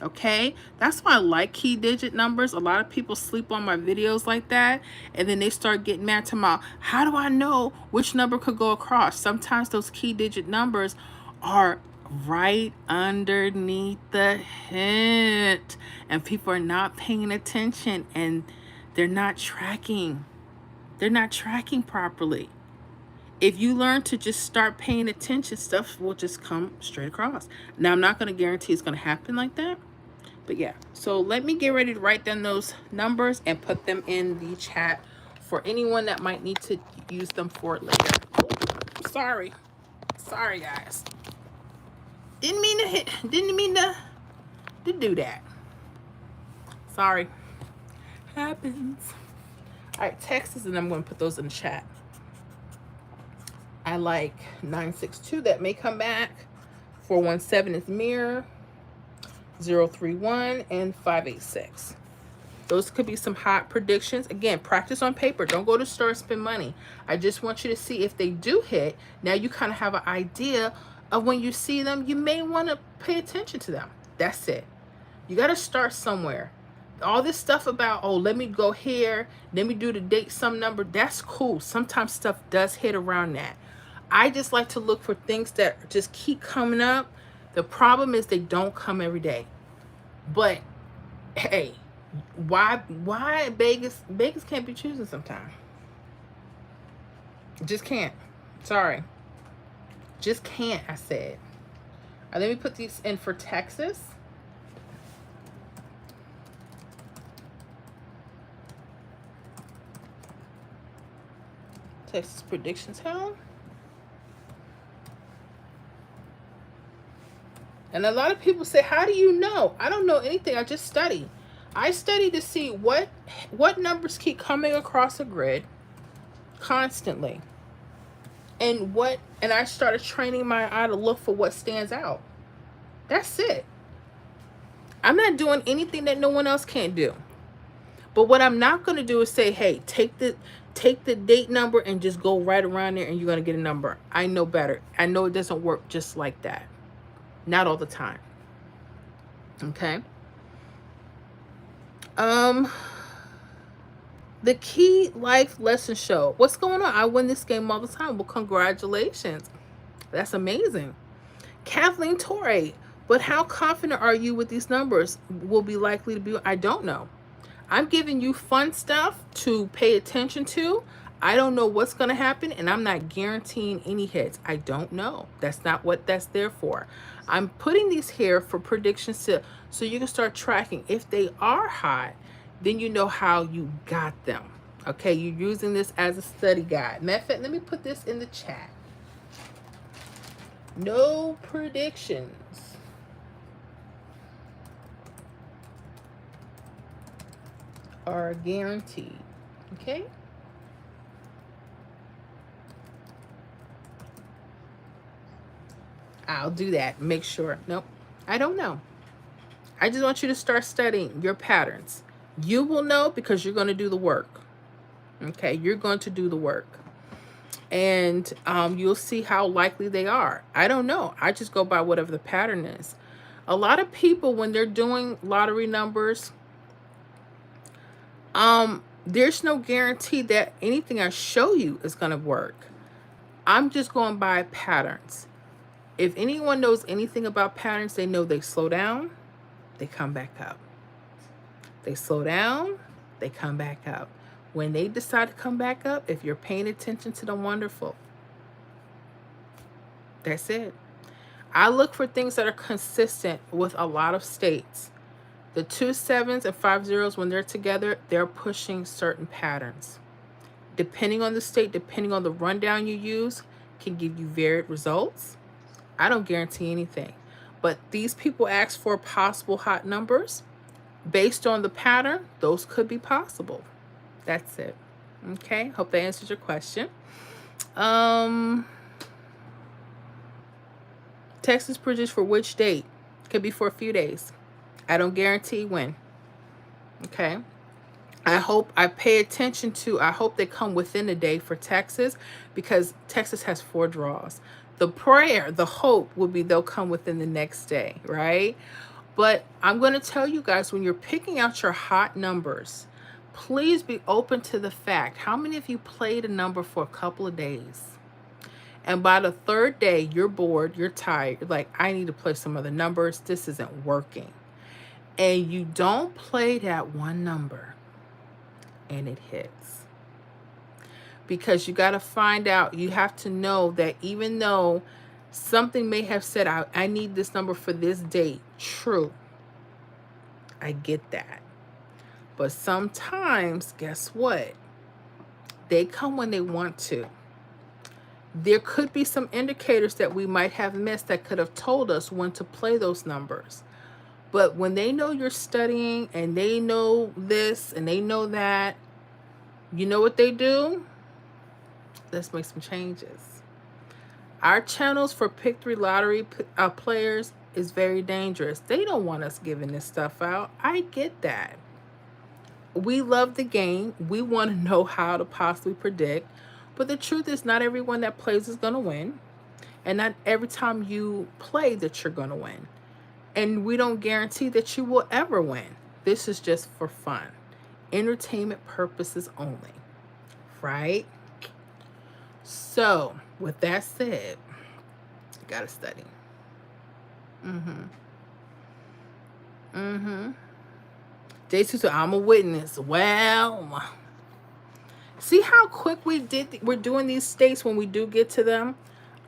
A: Okay, that's why I like key digit numbers. A lot of people sleep on my videos like that, and then they start getting mad to me. How do I know which number could go across? Sometimes those key digit numbers are right underneath the hint, and people are not paying attention, and they're not tracking. They're not tracking properly. If you learn to just start paying attention, stuff will just come straight across. Now, I'm not going to guarantee it's going to happen like that, but yeah. So let me get ready to write down those numbers and put them in the chat for anyone that might need to use them for it later. Oh, sorry, guys. Didn't mean to do that. Sorry. Happens. All right, Texas, and I'm going to put those in the chat. I like 962. That may come back. 417 is mirror. 031 and 586. Those could be some hot predictions. Again, practice on paper. Don't go to store and spend money. I just want you to see if they do hit. Now you kind of have an idea of when you see them, you may want to pay attention to them. That's it. You got to start somewhere. All this stuff about, oh, let me go here, let me do the date, some number, that's cool. Sometimes stuff does hit around that. I just like to look for things that just keep coming up. The problem is they don't come every day. But hey, why Vegas can't be choosing sometimes. Just can't. Sorry. Just can't, I said. Let me put these in for Texas. Texas predictions hell. And a lot of people say, how do you know? I don't know anything. I just study. I study to see what numbers keep coming across a grid constantly. And I started training my eye to look for what stands out. That's it. I'm not doing anything that no one else can't do. But what I'm not going to do is say, hey, take the date number and just go right around there and you're going to get a number. I know better. I know it doesn't work just like that. Not all the time. Okay. The Key Life Lesson Show. What's going on? I win this game all the time. Well, congratulations. That's amazing. Kathleen Torre. But how confident are you with these numbers will be likely to be? I don't know. I'm giving you fun stuff to pay attention to. I don't know what's going to happen, and I'm not guaranteeing any hits. I don't know. That's not what that's there for. I'm putting these here for predictions so you can start tracking. If they are hot, then you know how you got them. Okay, you're using this as a study guide. Matter of fact, let me put this in the chat. No predictions are guaranteed. Okay? I'll do that. Make sure. Nope. I don't know. I just want you to start studying your patterns. You will know because you're going to do the work. Okay? You're going to do the work. And you'll see how likely they are. I don't know. I just go by whatever the pattern is. A lot of people, when they're doing lottery numbers, there's no guarantee that anything I show you is going to work. I'm just going by patterns. If anyone knows anything about patterns, they know they slow down, they come back up. They slow down, they come back up. When they decide to come back up, if you're paying attention to them, wonderful. That's it. I look for things that are consistent with a lot of states. The 2 7s and 5 zeros, when they're together, they're pushing certain patterns. Depending on the state, depending on the rundown you use, can give you varied results. I don't guarantee anything. But these people ask for possible hot numbers. Based on the pattern, those could be possible. That's it. Okay, hope that answers your question. Text is produced for which date? Could be for a few days. I don't guarantee when. Okay. I hope they come within a day for Texas, because Texas has 4 draws. The prayer, the hope would be they'll come within the next day, right? But I'm going to tell you guys, when you're picking out your hot numbers, please be open to the fact, how many of you played a number for a couple of days? And by the 3rd day, you're bored, you're tired, you're like, I need to play some other numbers. This isn't working. And you don't play that one number and it hits. Because you got to find out, you have to know that even though something may have said, I need this number for this date, true. I get that. But sometimes, guess what? They come when they want to. There could be some indicators that we might have missed that could have told us when to play those numbers. But when they know you're studying and they know this and they know that, you know what they do? Let's make some changes. Our channels for Pick 3 lottery players is very dangerous. They don't want us giving this stuff out. I get that. We love the game. We want to know how to possibly predict. But the truth is, not everyone that plays is going to win. And not every time you play that you're going to win. And we don't guarantee that you will ever win. This is just for fun. Entertainment purposes only. Right? So, with that said, you gotta study. J2 said, I'm a witness. Well, see how quick we're doing these states when we do get to them?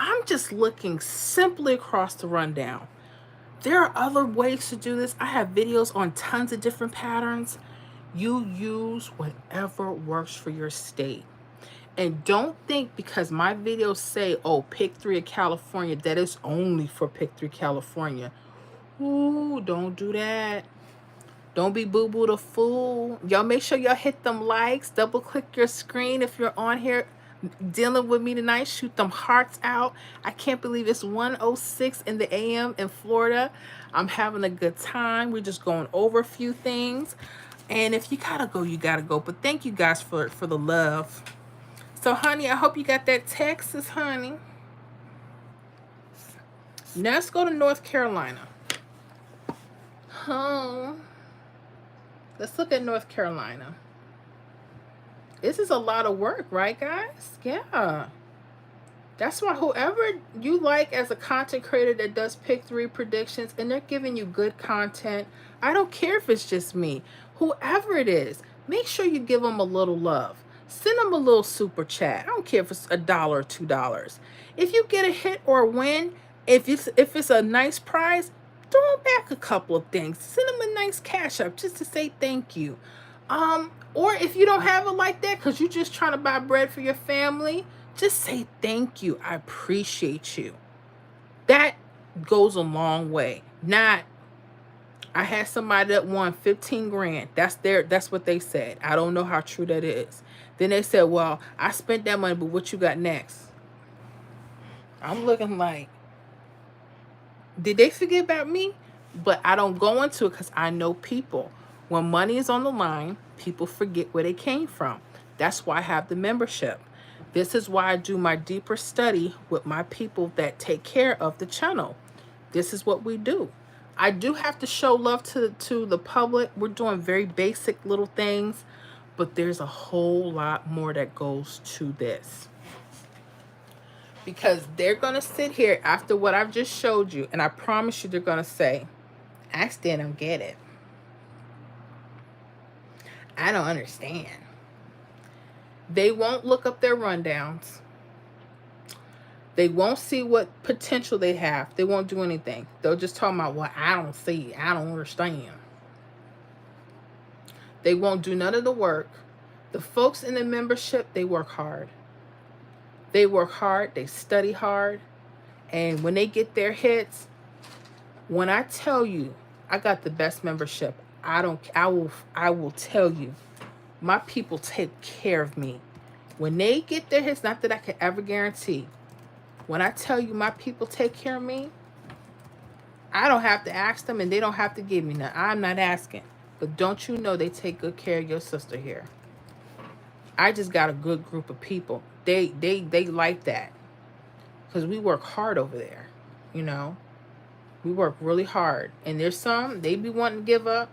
A: I'm just looking simply across the rundown. There are other ways to do this. I have videos on tons of different patterns. You use whatever works for your state. And don't think because my videos say, oh, Pick 3 of California, that is only for Pick 3 California. Ooh, don't do that. Don't be boo-boo the fool. Y'all make sure y'all hit them likes. Double click your screen if you're on here dealing with me tonight. Shoot them hearts out. I can't believe it's 1:06 in the AM in Florida. I'm having a good time. We're just going over a few things. And if you gotta go, you gotta go. But thank you guys for the love. So, honey, I hope you got that Texas, honey. Now let's go to North Carolina. Let's look at North Carolina. This is a lot of work, right, guys? Yeah. That's why whoever you like as a content creator that does Pick 3 predictions and they're giving you good content, I don't care if it's just me. Whoever it is, make sure you give them a little love. send them a little super chat. I don't care if it's $1 or $2. If you get a hit or a win, if it's a nice prize, throw them back a couple of things. Send them a nice cash up just to say thank you. Or if you don't have it like that because you're just trying to buy bread for your family, just say thank you. I appreciate you. That goes a long way. Not, I had somebody that won 15 grand. That's what they said. I don't know how true that is. Then they said, well, I spent that money, but what you got next? I'm looking like, did they forget about me? But I don't go into it because I know people. When money is on the line, people forget where they came from. That's why I have the membership. This is why I do my deeper study with my people that take care of the channel. This is what we do. I do have to show love to the public. We're doing very basic little things, but there's a whole lot more that goes to this. Because they're going to sit here after what I've just showed you, and I promise you they're going to say, I still don't get it. I don't understand. They won't look up their rundowns. They won't see what potential they have. They won't do anything. They'll just talk about what I don't see. I don't understand. They won't do none of the work. The folks in the membership, they work hard. They work hard. They study hard. And when they get their hits, when I tell you I got the best membership, I will tell you, my people take care of me. When they get their hits, not that I can ever guarantee. When I tell you my people take care of me, I don't have to ask them and they don't have to give me none. I'm not asking. But don't you know they take good care of your sister here? I just got a good group of people. They like that. Because we work hard over there, you know. We work really hard. And there's some, they be wanting to give up.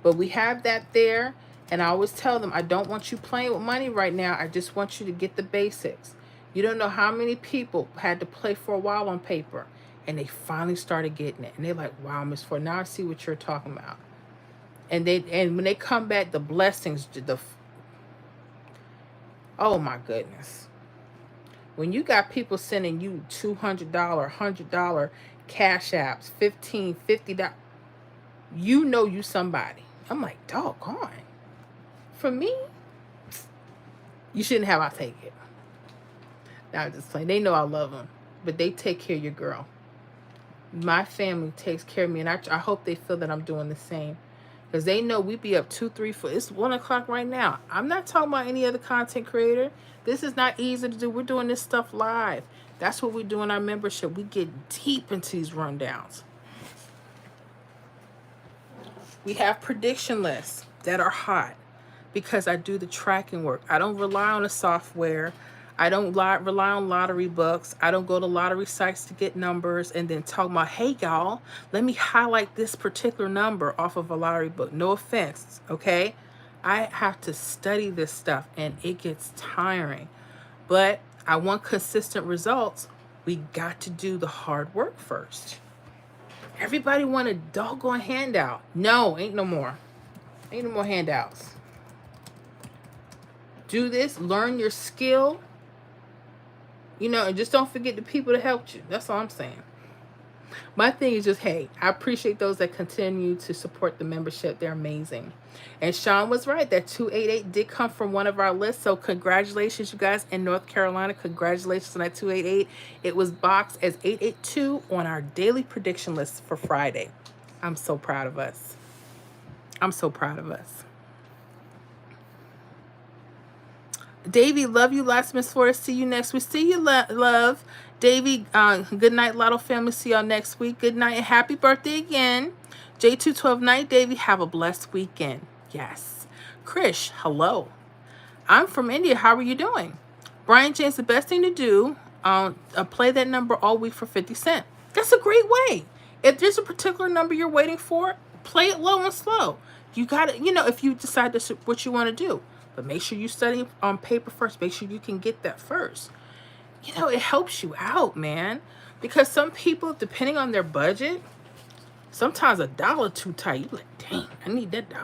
A: But we have that there. And I always tell them, I don't want you playing with money right now. I just want you to get the basics. You don't know how many people had to play for a while on paper. And they finally started getting it. And they're like, wow, Miss Ford, now I see what you're talking about. And when they come back, the blessings, oh my goodness. When you got people sending you $200, $100 cash apps, $15, $50, you know you somebody. I'm like, doggone. For me, you shouldn't have, I'll take it. Now I'm just playing. They know I love them, but they take care of your girl. My family takes care of me, and I hope they feel that I'm doing the same. Because they know we be up 2, 3, 4. It's 1 o'clock right now. I'm not talking about any other content creator. This is not easy to do. We're doing this stuff live. That's what we do in our membership. We get deep into these rundowns. We have prediction lists that are hot because I do the tracking work. I don't rely on the software. I don't rely on lottery books. I don't go to lottery sites to get numbers and then talk about, hey, y'all, let me highlight this particular number off of a lottery book. No offense, okay? I have to study this stuff, and it gets tiring. But I want consistent results. We got to do the hard work first. Everybody want a doggone handout. No, ain't no more. Ain't no more handouts. Do this, learn your skill. You know, and just don't forget the people that helped you. That's all I'm saying. My thing is just, hey, I appreciate those that continue to support the membership. They're amazing. And Sean was right. That 288 did come from one of our lists. So congratulations, you guys in North Carolina. Congratulations on that 288. It was boxed as 882 on our daily prediction list for Friday. I'm so proud of us. I'm so proud of us. Davey, love you lots, Miss Forrest. See you next week. See you, love. Davey, good night, Lotto family. See y'all next week. Good night and happy birthday again. J212 night, Davey. Have a blessed weekend. Yes. Krish, hello. I'm from India. How are you doing? Brian James, the best thing to do, play that number all week for 50 cents. That's a great way. If there's a particular number you're waiting for, play it low and slow. You got to, if you decide that's what you want to do. But make sure you study on paper first. Make sure you can get that first. It helps you out, man. Because some people, depending on their budget, sometimes $1 too tight. You're like, dang, I need that $1.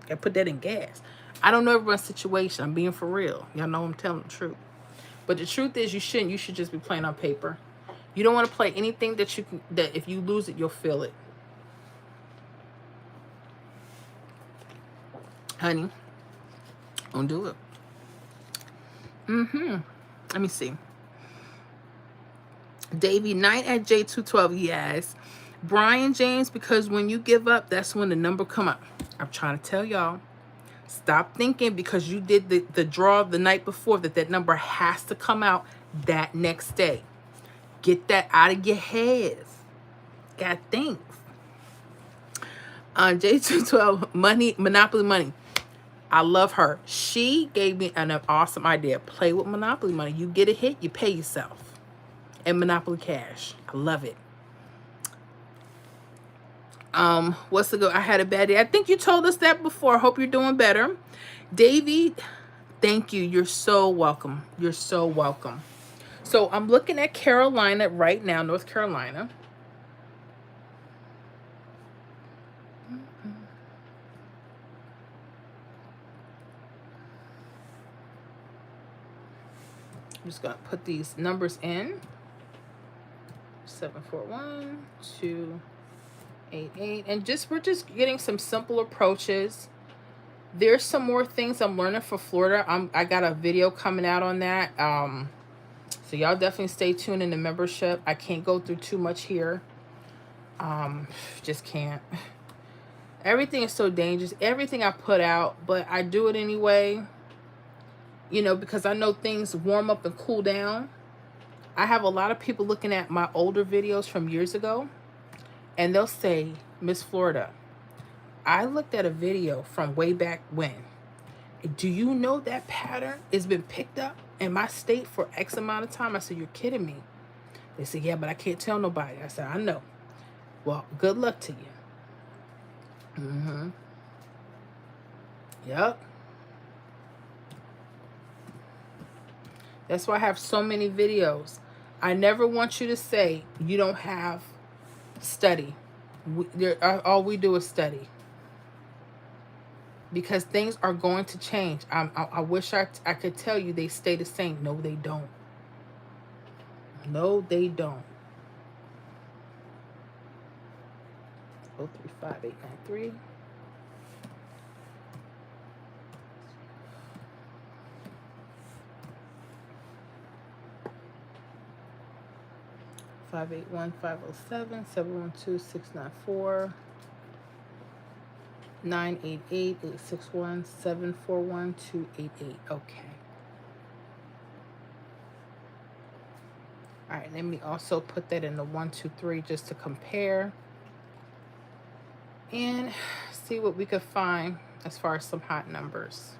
A: Gotta put that in gas. I don't know everyone's situation. I'm being for real. Y'all know I'm telling the truth. But the truth is, you shouldn't. You should just be playing on paper. You don't want to play anything that you can, that if you lose it, you'll feel it. Honey, don't do it. Let me see. Davey Knight at J212. Yes. Brian James, because when you give up, that's when the number come up. I'm trying to tell y'all. Stop thinking because you did the draw the night before that number has to come out that next day. Get that out of your head. Got things. J212, money, Monopoly Money. I love her. She gave me an awesome idea. Play with Monopoly Money. You get a hit, you pay yourself. And Monopoly Cash. I love it. What's the go? I had a bad day. I think you told us that before. Hope you're doing better. Davey, thank you. You're so welcome. You're so welcome. So I'm looking at Carolina right now, North Carolina. I'm just going to put these numbers in. 741-288. And we're just getting some simple approaches. There's some more things I'm learning for Florida. I got a video coming out on that. So y'all definitely stay tuned in the membership. I can't go through too much here. Just can't. Everything is so dangerous. Everything I put out, but I do it anyway. You know, because I know things warm up and cool down. I have a lot of people looking at my older videos from years ago, and they'll say, Miss Florida, I looked at a video from way back when. Do you know that pattern has been picked up in my state for X amount of time? I said, you're kidding me. They said, yeah, but I can't tell nobody. I said, I know. Well, good luck to you. Yep. That's why I have so many videos. I never want you to say you don't have study. All we do is study. Because things are going to change. I wish I could tell you they stay the same. No, they don't. No, they don't. 035893. Five 581-507 712-694 988-861-741-288. Okay. All right, let me also put that in the 123 just to compare and see what we could find as far as some hot numbers.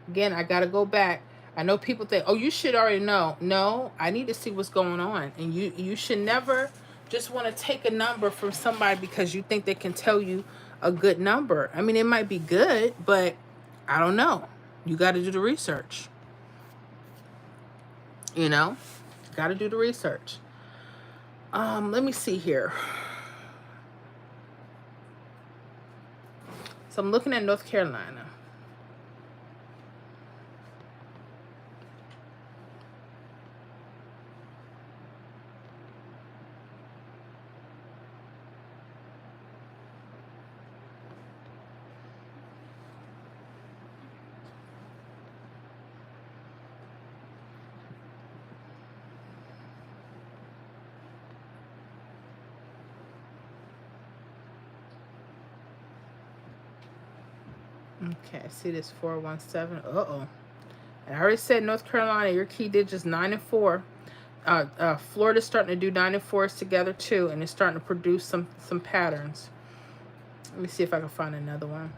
A: Again, I got to go back. I know people think, oh, you should already know. No, I need to see what's going on. And you should never just want to take a number from somebody because you think they can tell you a good number. I mean, it might be good, but I don't know. You got to do the research. You know, got to do the research. Let me see here. So I'm looking at North Carolina. Okay, I see this 417. Uh-oh. And I already said North Carolina, your key digits 9 and 4. Florida's starting to do 9 and 4s together too, and it's starting to produce some patterns. Let me see if I can find another one.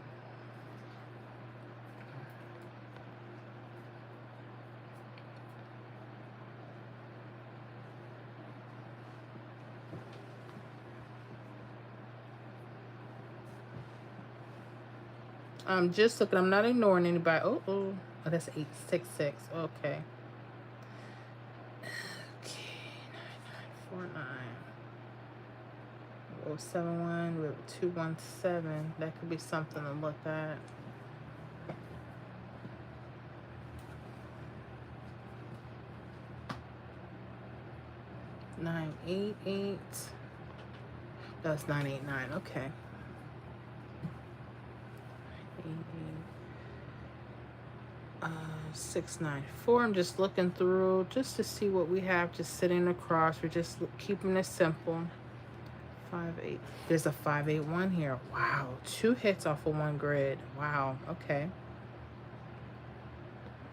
A: I'm just looking. I'm not ignoring anybody. Oh, that's 866. Okay. Okay, 9949. 071. We have 217. That could be something to look at. 988. That's 989. Okay. 694. I'm just looking through just to see what we have just sitting across. We're just keeping it simple. 58. There's a 581 here. Wow. 2 hits off of 1 grid. Wow. Okay.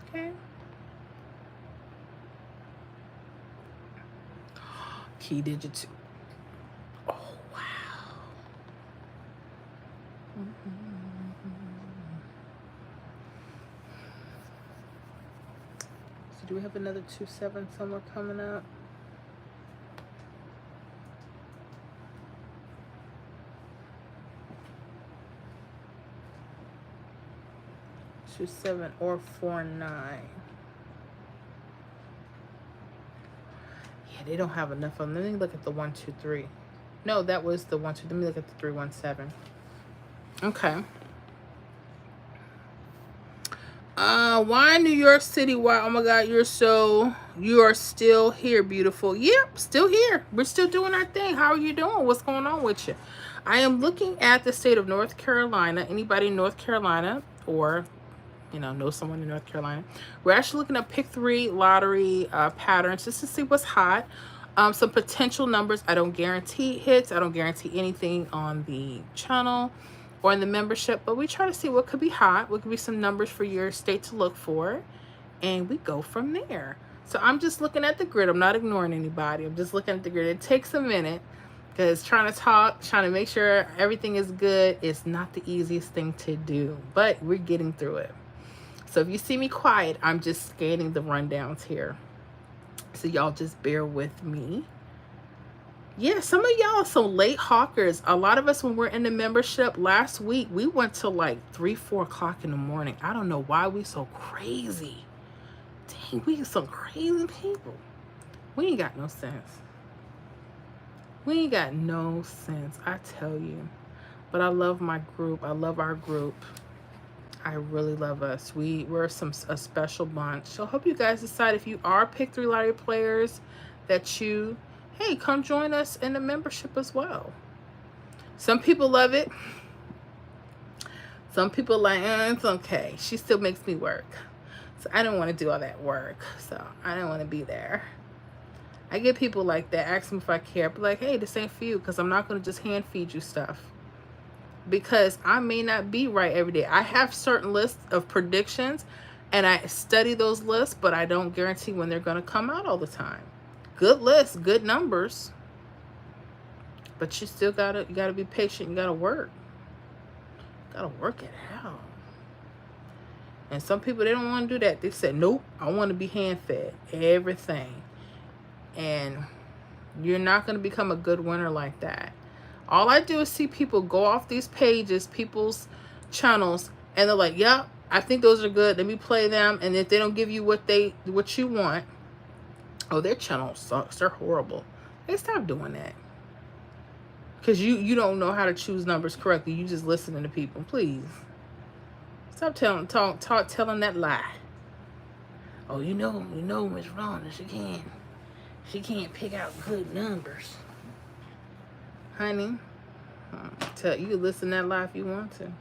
A: Okay. Key digit 2. Oh, wow. So do we have another 2-7 somewhere coming up? 2-7 or 4-9. Yeah, they don't have enough of them. Let me look at the 1-2-3. No, that was the 1-2. Let me look at the 3-1-7. Okay. Why New York City? Why? Oh my God, you are still here, beautiful. Yep, still here. We're still doing our thing. How are you doing? What's going on with you? I am looking at the state of North Carolina. Anybody in North Carolina or know someone in North Carolina? We're actually looking at pick 3 lottery patterns just to see what's hot. Some potential numbers. I don't guarantee hits. I don't guarantee anything on the channel or in the membership, but we try to see what could be hot, what could be some numbers for your state to look for, and we go from there. So I'm just looking at the grid. I'm not ignoring anybody. I'm just looking at the grid. It takes a minute because trying to make sure everything is good is not the easiest thing to do, but we're getting through it. So if you see me quiet, I'm just scanning the rundowns here. So y'all just bear with me. Yeah, some of y'all are so late hawkers. A lot of us, when we're in the membership last week, we went to like 3-4 o'clock in the morning. I don't know why we so crazy. Dang, we some crazy people. We ain't got no sense. We ain't got no sense, I tell you. But I love my group. I love our group. I really love us. We're a special bunch. So I hope you guys decide, if you are pick 3 lottery players, that hey, come join us in the membership as well. Some people love it. Some people like, it's okay. She still makes me work. So I don't want to do all that work. So I don't want to be there. I get people like that. Ask me if I care. But like, hey, this ain't for you, because I'm not going to just hand feed you stuff. Because I may not be right every day. I have certain lists of predictions and I study those lists, but I don't guarantee when they're going to come out all the time. Good lists, good numbers, but you still gotta be patient. You gotta work. Gotta work it out. And some people, they don't want to do that. They said, nope, I want to be hand fed everything. And you're not going to become a good winner like that. All I do is see people go off these pages, people's channels, and they're like, yeah, I think those are good. Let me play them. And if they don't give you what you want, oh, their channel sucks. They're horrible. They stop doing that. Because you don't know how to choose numbers correctly. You just listening to people. Please. Stop telling that lie. Oh, you know Miss Rhonda, she can't pick out good numbers. Honey, you can listen to that lie if you want to.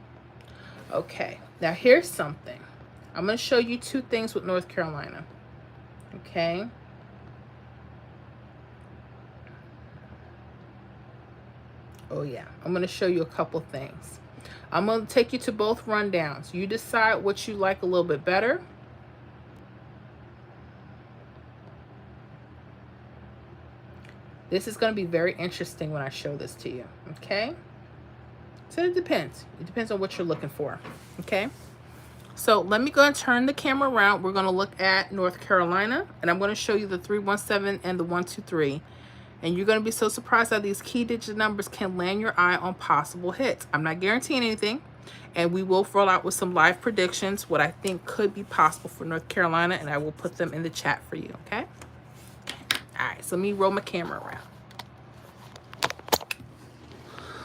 A: Okay. Now here's something. I'm going to show you 2 things with North Carolina. Okay. Oh yeah, I'm going to show you a couple things. I'm going to take you to both rundowns. You decide what you like a little bit better. This is going to be very interesting when I show this to you, okay? So it depends. It depends on what you're looking for, okay? So let me go and turn the camera around. We're going to look at North Carolina, and I'm going to show you the 317 and the 123. And you're going to be so surprised how these key digit numbers can land your eye on possible hits. I'm not guaranteeing anything. And we will roll out with some live predictions, what I think could be possible for North Carolina. And I will put them in the chat for you, okay? All right, so let me roll my camera around.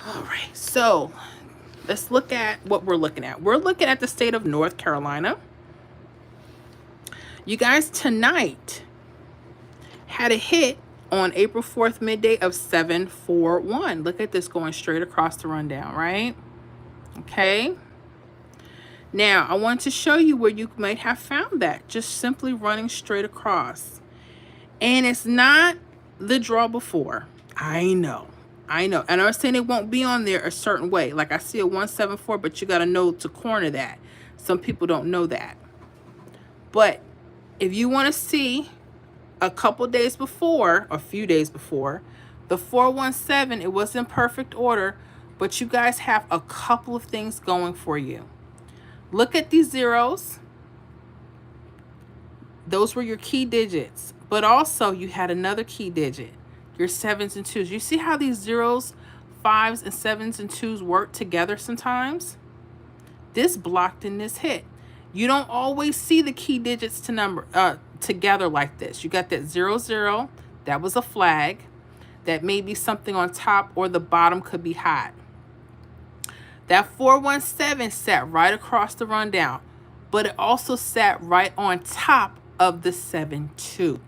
A: All right, so let's look at what we're looking at. We're looking at the state of North Carolina. You guys, tonight had a hit on April 4th midday of 741. Look at this going straight across the rundown, right? Okay. Now, I want to show you where you might have found that, just simply running straight across. And it's not the draw before. I know. And I was saying it won't be on there a certain way. Like I see a 174, but you got to know to corner that. Some people don't know that. But if you want to see a couple days before, a few days before, the 417, it was in perfect order, but you guys have a couple of things going for you. Look at these zeros. Those were your key digits, but also you had another key digit, your 7s and 2s. You see how these zeros, 5s, and 7s and 2s work together sometimes? This blocked and this hit. You don't always see the key digits together like this. You got that 0, 0. That was a flag. That may be something on top or the bottom could be hot. That 417 sat right across the rundown, but it also sat right on top of the 7-2.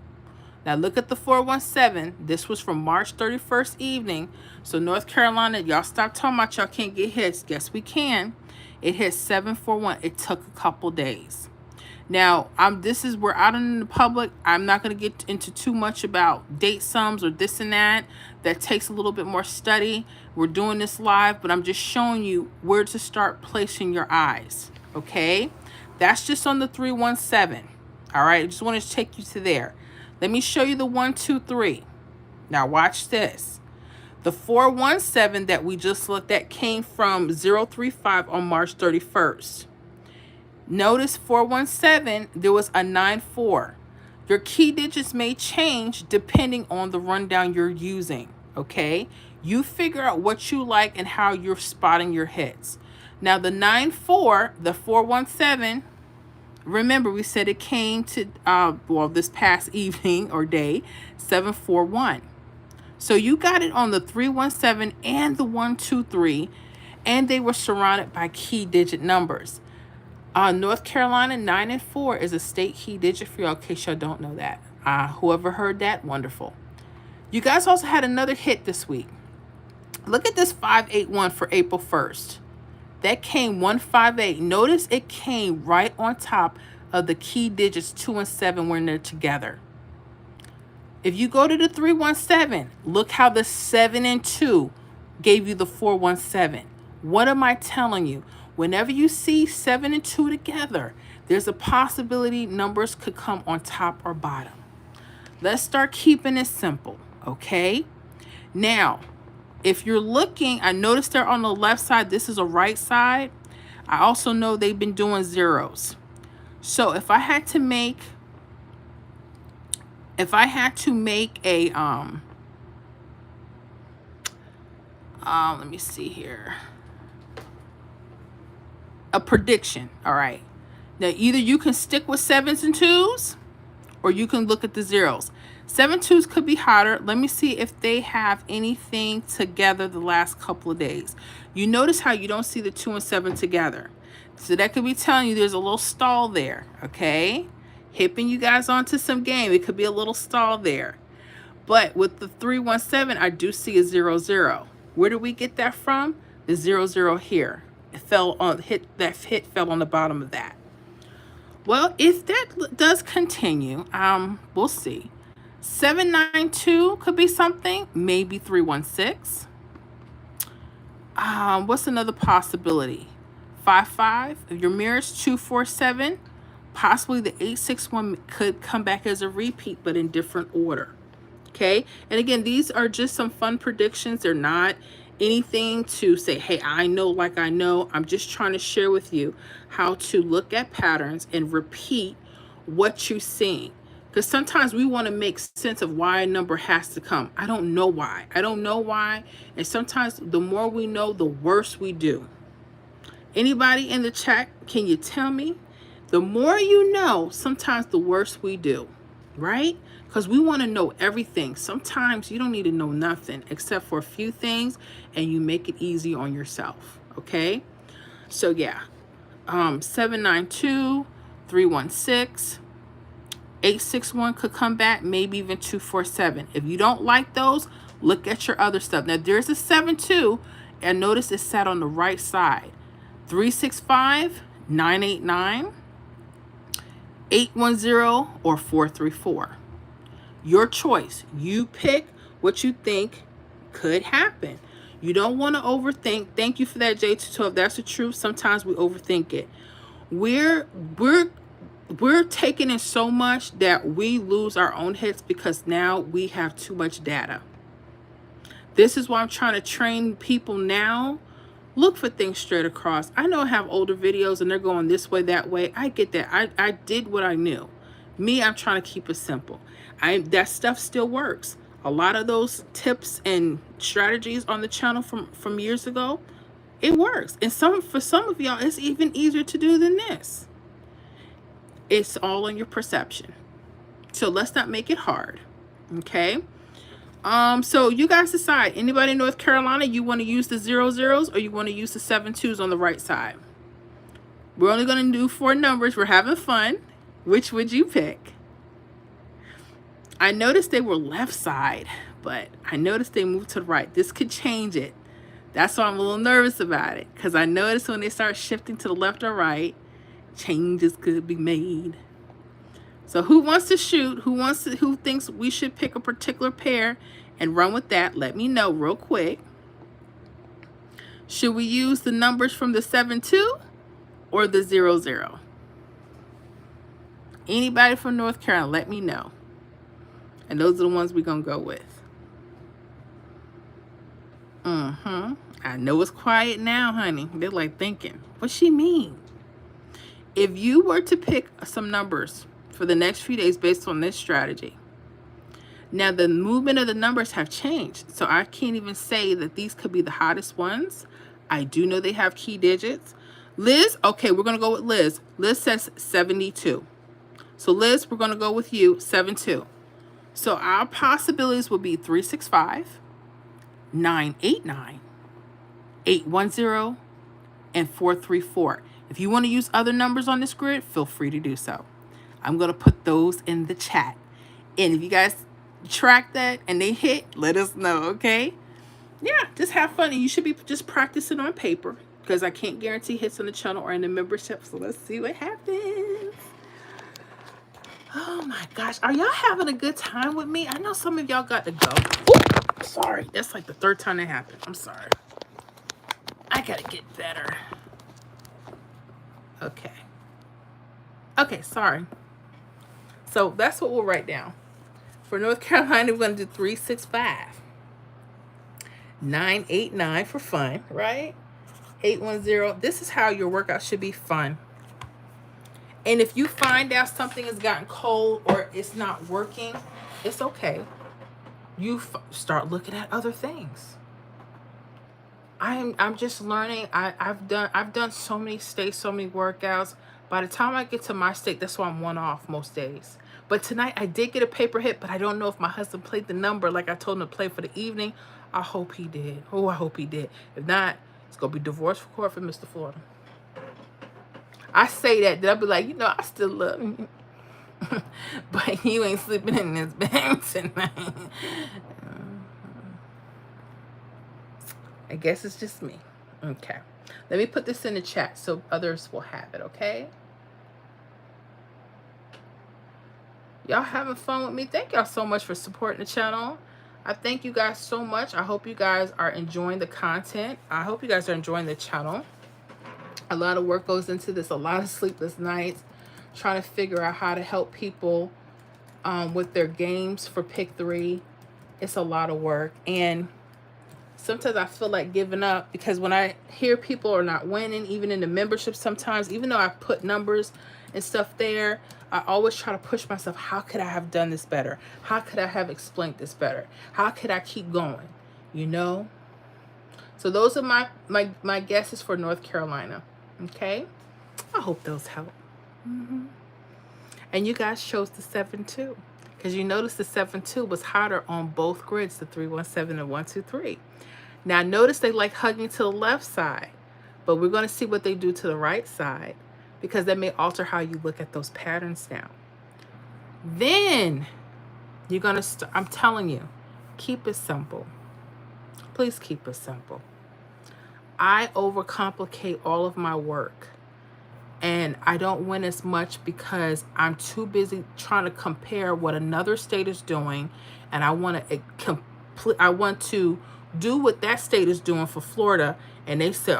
A: Now look at the 417. This was from March 31st evening. So North Carolina, y'all stop talking about y'all can't get hits. Yes, we can. It hit 741. It took a couple days. Now, we're out in the public. I'm not going to get into too much about date sums or this and that. That takes a little bit more study. We're doing this live, but I'm just showing you where to start placing your eyes. Okay? That's just on the 317. All right? I just wanted to take you to there. Let me show you the 123. Now, watch this. The 417 that we just looked at came from 035 on March 31st. Notice 417, there was a 94. Your key digits may change depending on the rundown you're using, okay? You figure out what you like and how you're spotting your hits. Now, the 94, the 417, remember we said it came to, this past evening or day, 741. So you got it on the 317 and the 123, and they were surrounded by key digit numbers. North Carolina 9 and 4 is a state key digit for y'all, in case y'all don't know that. Whoever heard that, wonderful. You guys also had another hit this week. Look at this 581 for April 1st. That came 158. Notice it came right on top of the key digits 2 and 7 when they're together. If you go to the 317, look how the 7 and 2 gave you the 417. What am I telling you? Whenever you see 7 and 2 together, there's a possibility numbers could come on top or bottom. Let's start keeping it simple, okay? Now, if you're looking, I noticed they're on the left side. This is a right side. I also know they've been doing zeros. So if I had to make a let me see here. A prediction. All right. Now, either you can stick with 7s and 2s or you can look at the zeros. 7-2s could be hotter. Let me see if they have anything together the last couple of days. You notice how you don't see the 2 and 7 together. So that could be telling you there's a little stall there. Okay. Hipping you guys onto some game. It could be a little stall there. But with the 317, I do see a 0-0. Where did we get that from? The 0-0 here. It fell on that hit fell on the bottom of that. Well, if that does continue, we'll see. 792 could be something. Maybe 316. What's another possibility? 55. If your mirror is 247, possibly the 861 could come back as a repeat, but in different order. Okay. And again, these are just some fun predictions. They're not anything to say, hey, I know like I know. I'm just trying to share with you how to look at patterns and repeat what you're seeing. Because sometimes we want to make sense of why a number has to come. I don't know why. And sometimes the more we know, the worse we do. Anybody in the chat, can you tell me? The more you know, sometimes the worse we do, right? Because we want to know everything. Sometimes you don't need to know nothing except for a few things, and you make it easy on yourself, okay? So yeah, 792, 316, 861 could come back, maybe even 247. If you don't like those, look at your other stuff. Now there's a 72, and notice it's sat on the right side. 365, 989, 810, or 434. Your choice. You pick what you think could happen. You don't want to overthink. Thank you for that, J212. That's the truth. Sometimes we overthink it. We're taking in so much that we lose our own hits because now we have too much data. This is why I'm trying to train people now. Look for things straight across. I know I have older videos and they're going this way, that way. I get that. I did what I knew. Me, I'm trying to keep it simple. That stuff still works. A lot of those tips and strategies on the channel from years ago, it works. And for some of y'all, it's even easier to do than this. It's all in your perception. So let's not make it hard. Okay? So you guys decide. Anybody in North Carolina, you want to use the 00s or you want to use the 72s on the right side? We're only going to do 4 numbers. We're having fun. Which would you pick? I noticed they were left side, but I noticed they moved to the right. This could change it. That's why I'm a little nervous about it, because I noticed when they start shifting to the left or right, changes could be made. So who wants to shoot? Who thinks we should pick a particular pair and run with that? Let me know real quick. Should we use the numbers from the 72 or the 00? Anybody from North Carolina, let me know. And those are the ones we're going to go with. I know it's quiet now, honey. They're like thinking, what's she mean? If you were to pick some numbers for the next few days based on this strategy, now the movement of the numbers have changed. So I can't even say that these could be the hottest ones. I do know they have key digits. Liz, okay, we're going to go with Liz. Liz says 72. So Liz, we're going to go with you, 72. So our possibilities will be 365, 989, 810, and 434. If you want to use other numbers on this grid, feel free to do so. I'm going to put those in the chat. And if you guys track that and they hit, let us know, okay? Yeah, just have fun. And you should be just practicing on paper because I can't guarantee hits on the channel or in the membership. So let's see what happens. Oh my gosh, are y'all having a good time with me? I know some of y'all got to go. Ooh, sorry, that's like the 3rd time that happened. I'm sorry. I gotta get better. Okay, sorry. So that's what we'll write down. For North Carolina, we're gonna do 365. 989 for fun, right? 810. This is how your workout should be fun. And if you find out something has gotten cold or it's not working, it's okay. You start looking at other things. I'm just learning. I've done so many states, so many workouts. By the time I get to my state, that's why I'm 1 off most days. But tonight I did get a paper hit, but I don't know if my husband played the number like I told him to play for the evening. I hope he did. Oh, I hope he did. If not, it's gonna be divorce for court for Mr. Florida. I say that, then I'll be like, I still love you. But you ain't sleeping in this bed tonight. I guess it's just me. Okay. Let me put this in the chat so others will have it, okay? Y'all having fun with me? Thank y'all so much for supporting the channel. I thank you guys so much. I hope you guys are enjoying the content. I hope you guys are enjoying the channel. A lot of work goes into this, a lot of sleepless nights, trying to figure out how to help people with their games for pick 3. It's a lot of work. And sometimes I feel like giving up because when I hear people are not winning, even in the membership sometimes, even though I put numbers and stuff there, I always try to push myself. How could I have done this better? How could I have explained this better? How could I keep going? So those are my guesses for North Carolina. Okay, I hope those help. And you guys chose the 7-2 because you noticed the 7-2 was hotter on both grids, the 317 and 123. Now notice they like hugging to the left side, but we're going to see what they do to the right side because that may alter how you look at those patterns now. Then you're going to, I'm telling you, keep it simple. Please keep it simple. I overcomplicate all of my work, and I don't win as much because I'm too busy trying to compare what another state is doing, and I want to complete. I want to do what that state is doing for Florida, and they said,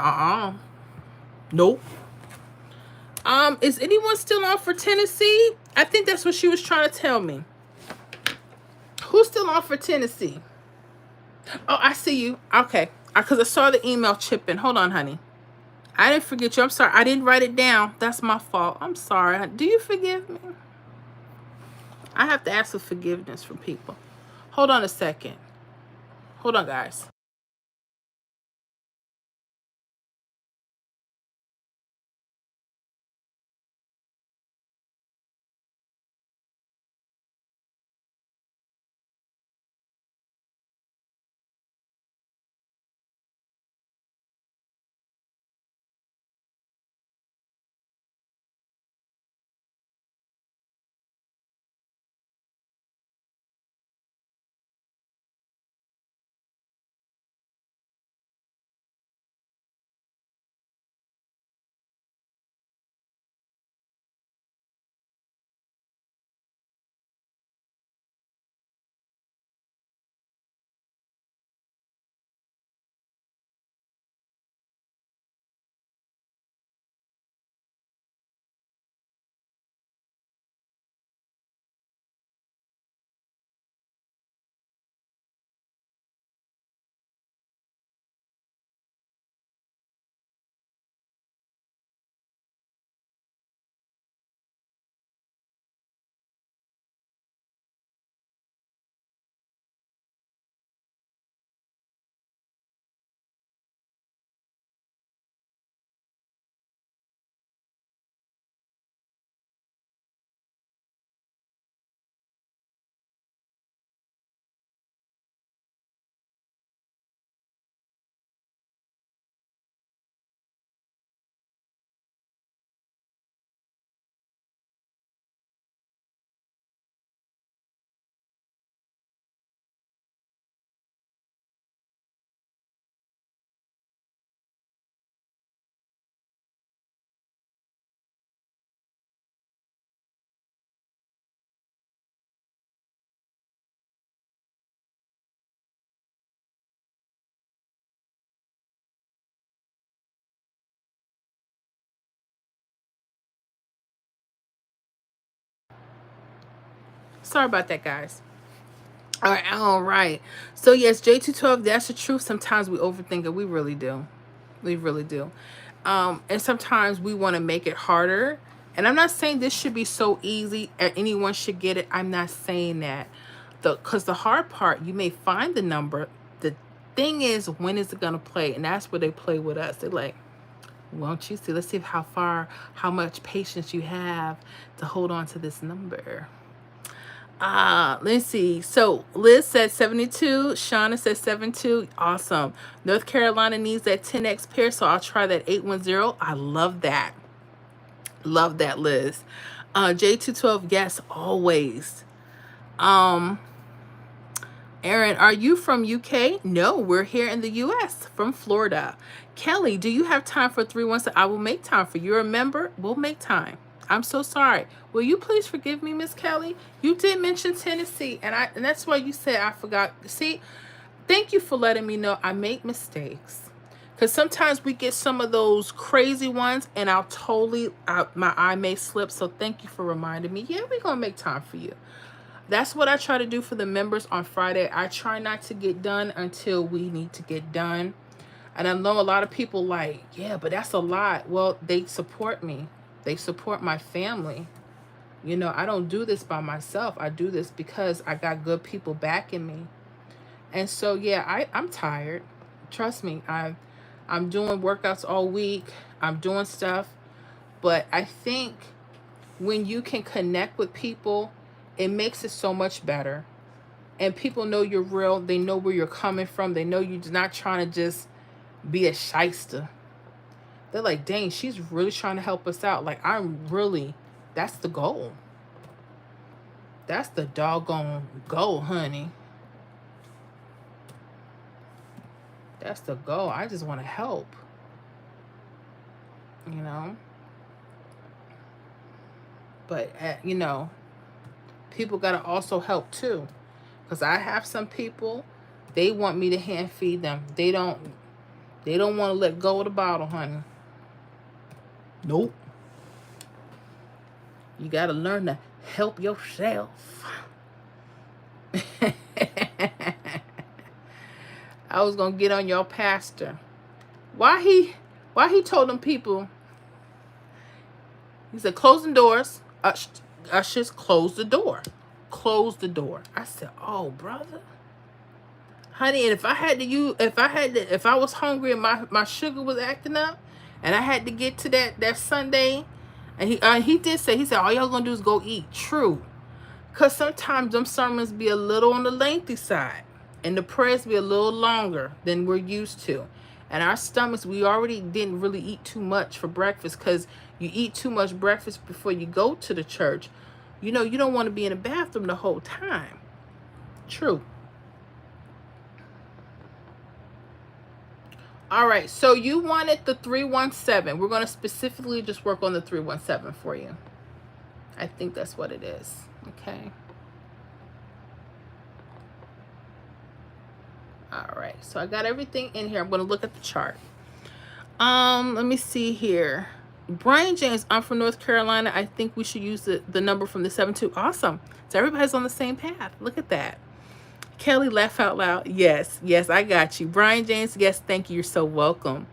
A: nope. Is anyone still on for Tennessee? I think that's what she was trying to tell me. Who's still on for Tennessee? Oh, I see you. Okay, because I saw the email chip in. Hold on, honey. I didn't forget you. I'm sorry. I didn't write it down. That's my fault. I'm sorry. Do you forgive me? I have to ask for forgiveness from people. Hold on a second. Hold on, guys. Sorry about that, guys. All right, all right. So yes, J212. That's the truth. Sometimes we overthink it. We really do. We really do. And sometimes we want to make it harder. And I'm not saying this should be so easy and anyone should get it. I'm not saying that. Because the hard part, you may find the number. The thing is, when is it gonna play? And that's where they play with us. They're like, won't you see? Let's see how much patience you have to hold on to this number. Let's see. So Liz said 72. Shauna said 72. Awesome. North Carolina needs that 10x pair, so I'll try that 810. I love that. Love that, Liz. J212, yes, always. Um, Aaron, are you from UK? No, we're here in the US from Florida. Kelly, do you have time for 317? I will make time for you. You're a member? We'll make time. I'm so sorry. Will you please forgive me, Miss Kelly? You did mention Tennessee, and that's why you said I forgot. See, thank you for letting me know I make mistakes. Because sometimes we get some of those crazy ones, and my eye may slip. So thank you for reminding me. Yeah, we're going to make time for you. That's what I try to do for the members on Friday. I try not to get done until we need to get done. And I know a lot of people like, yeah, but that's a lot. Well, they support me. They support my family. You know, I don't do this by myself. I do this because I got good people backing me. And so, yeah, I'm tired. Trust me. I'm doing workouts all week. I'm doing stuff. But I think when you can connect with people, it makes it so much better. And people know you're real. They know where you're coming from. They know you're not trying to just be a shyster. They're like, dang, she's really trying to help us out. Like, that's the goal. That's the doggone goal, honey. That's the goal. I just want to help. You know? But, people got to also help too. Because I have some people, they want me to hand feed them. They don't want to let go of the bottle, honey. Nope. You got to learn to help yourself. I was going to get on your pastor. Why he told them people, he said, closing doors. Ushers, close the door. Close the door. I said, oh, brother. Honey, and if I was hungry and my sugar was acting up and I had to get to that Sunday, and he did say, he said, all y'all gonna do is go eat. True. Because sometimes them sermons be a little on the lengthy side and the prayers be a little longer than we're used to. And our stomachs, we already didn't really eat too much for breakfast, because you eat too much breakfast before you go to the church. You don't want to be in the bathroom the whole time. True. All right, so you wanted the 317. We're going to specifically just work on the 317 for you. I think that's what it is. Okay. All right, so I got everything in here. I'm going to look at the chart. Let me see here. Brian James, I'm from North Carolina. I think we should use the number from the 72. Awesome. So everybody's on the same path. Look at that. Kelly, laugh out loud. Yes, I got you. Brian James, yes, thank you. You're so welcome.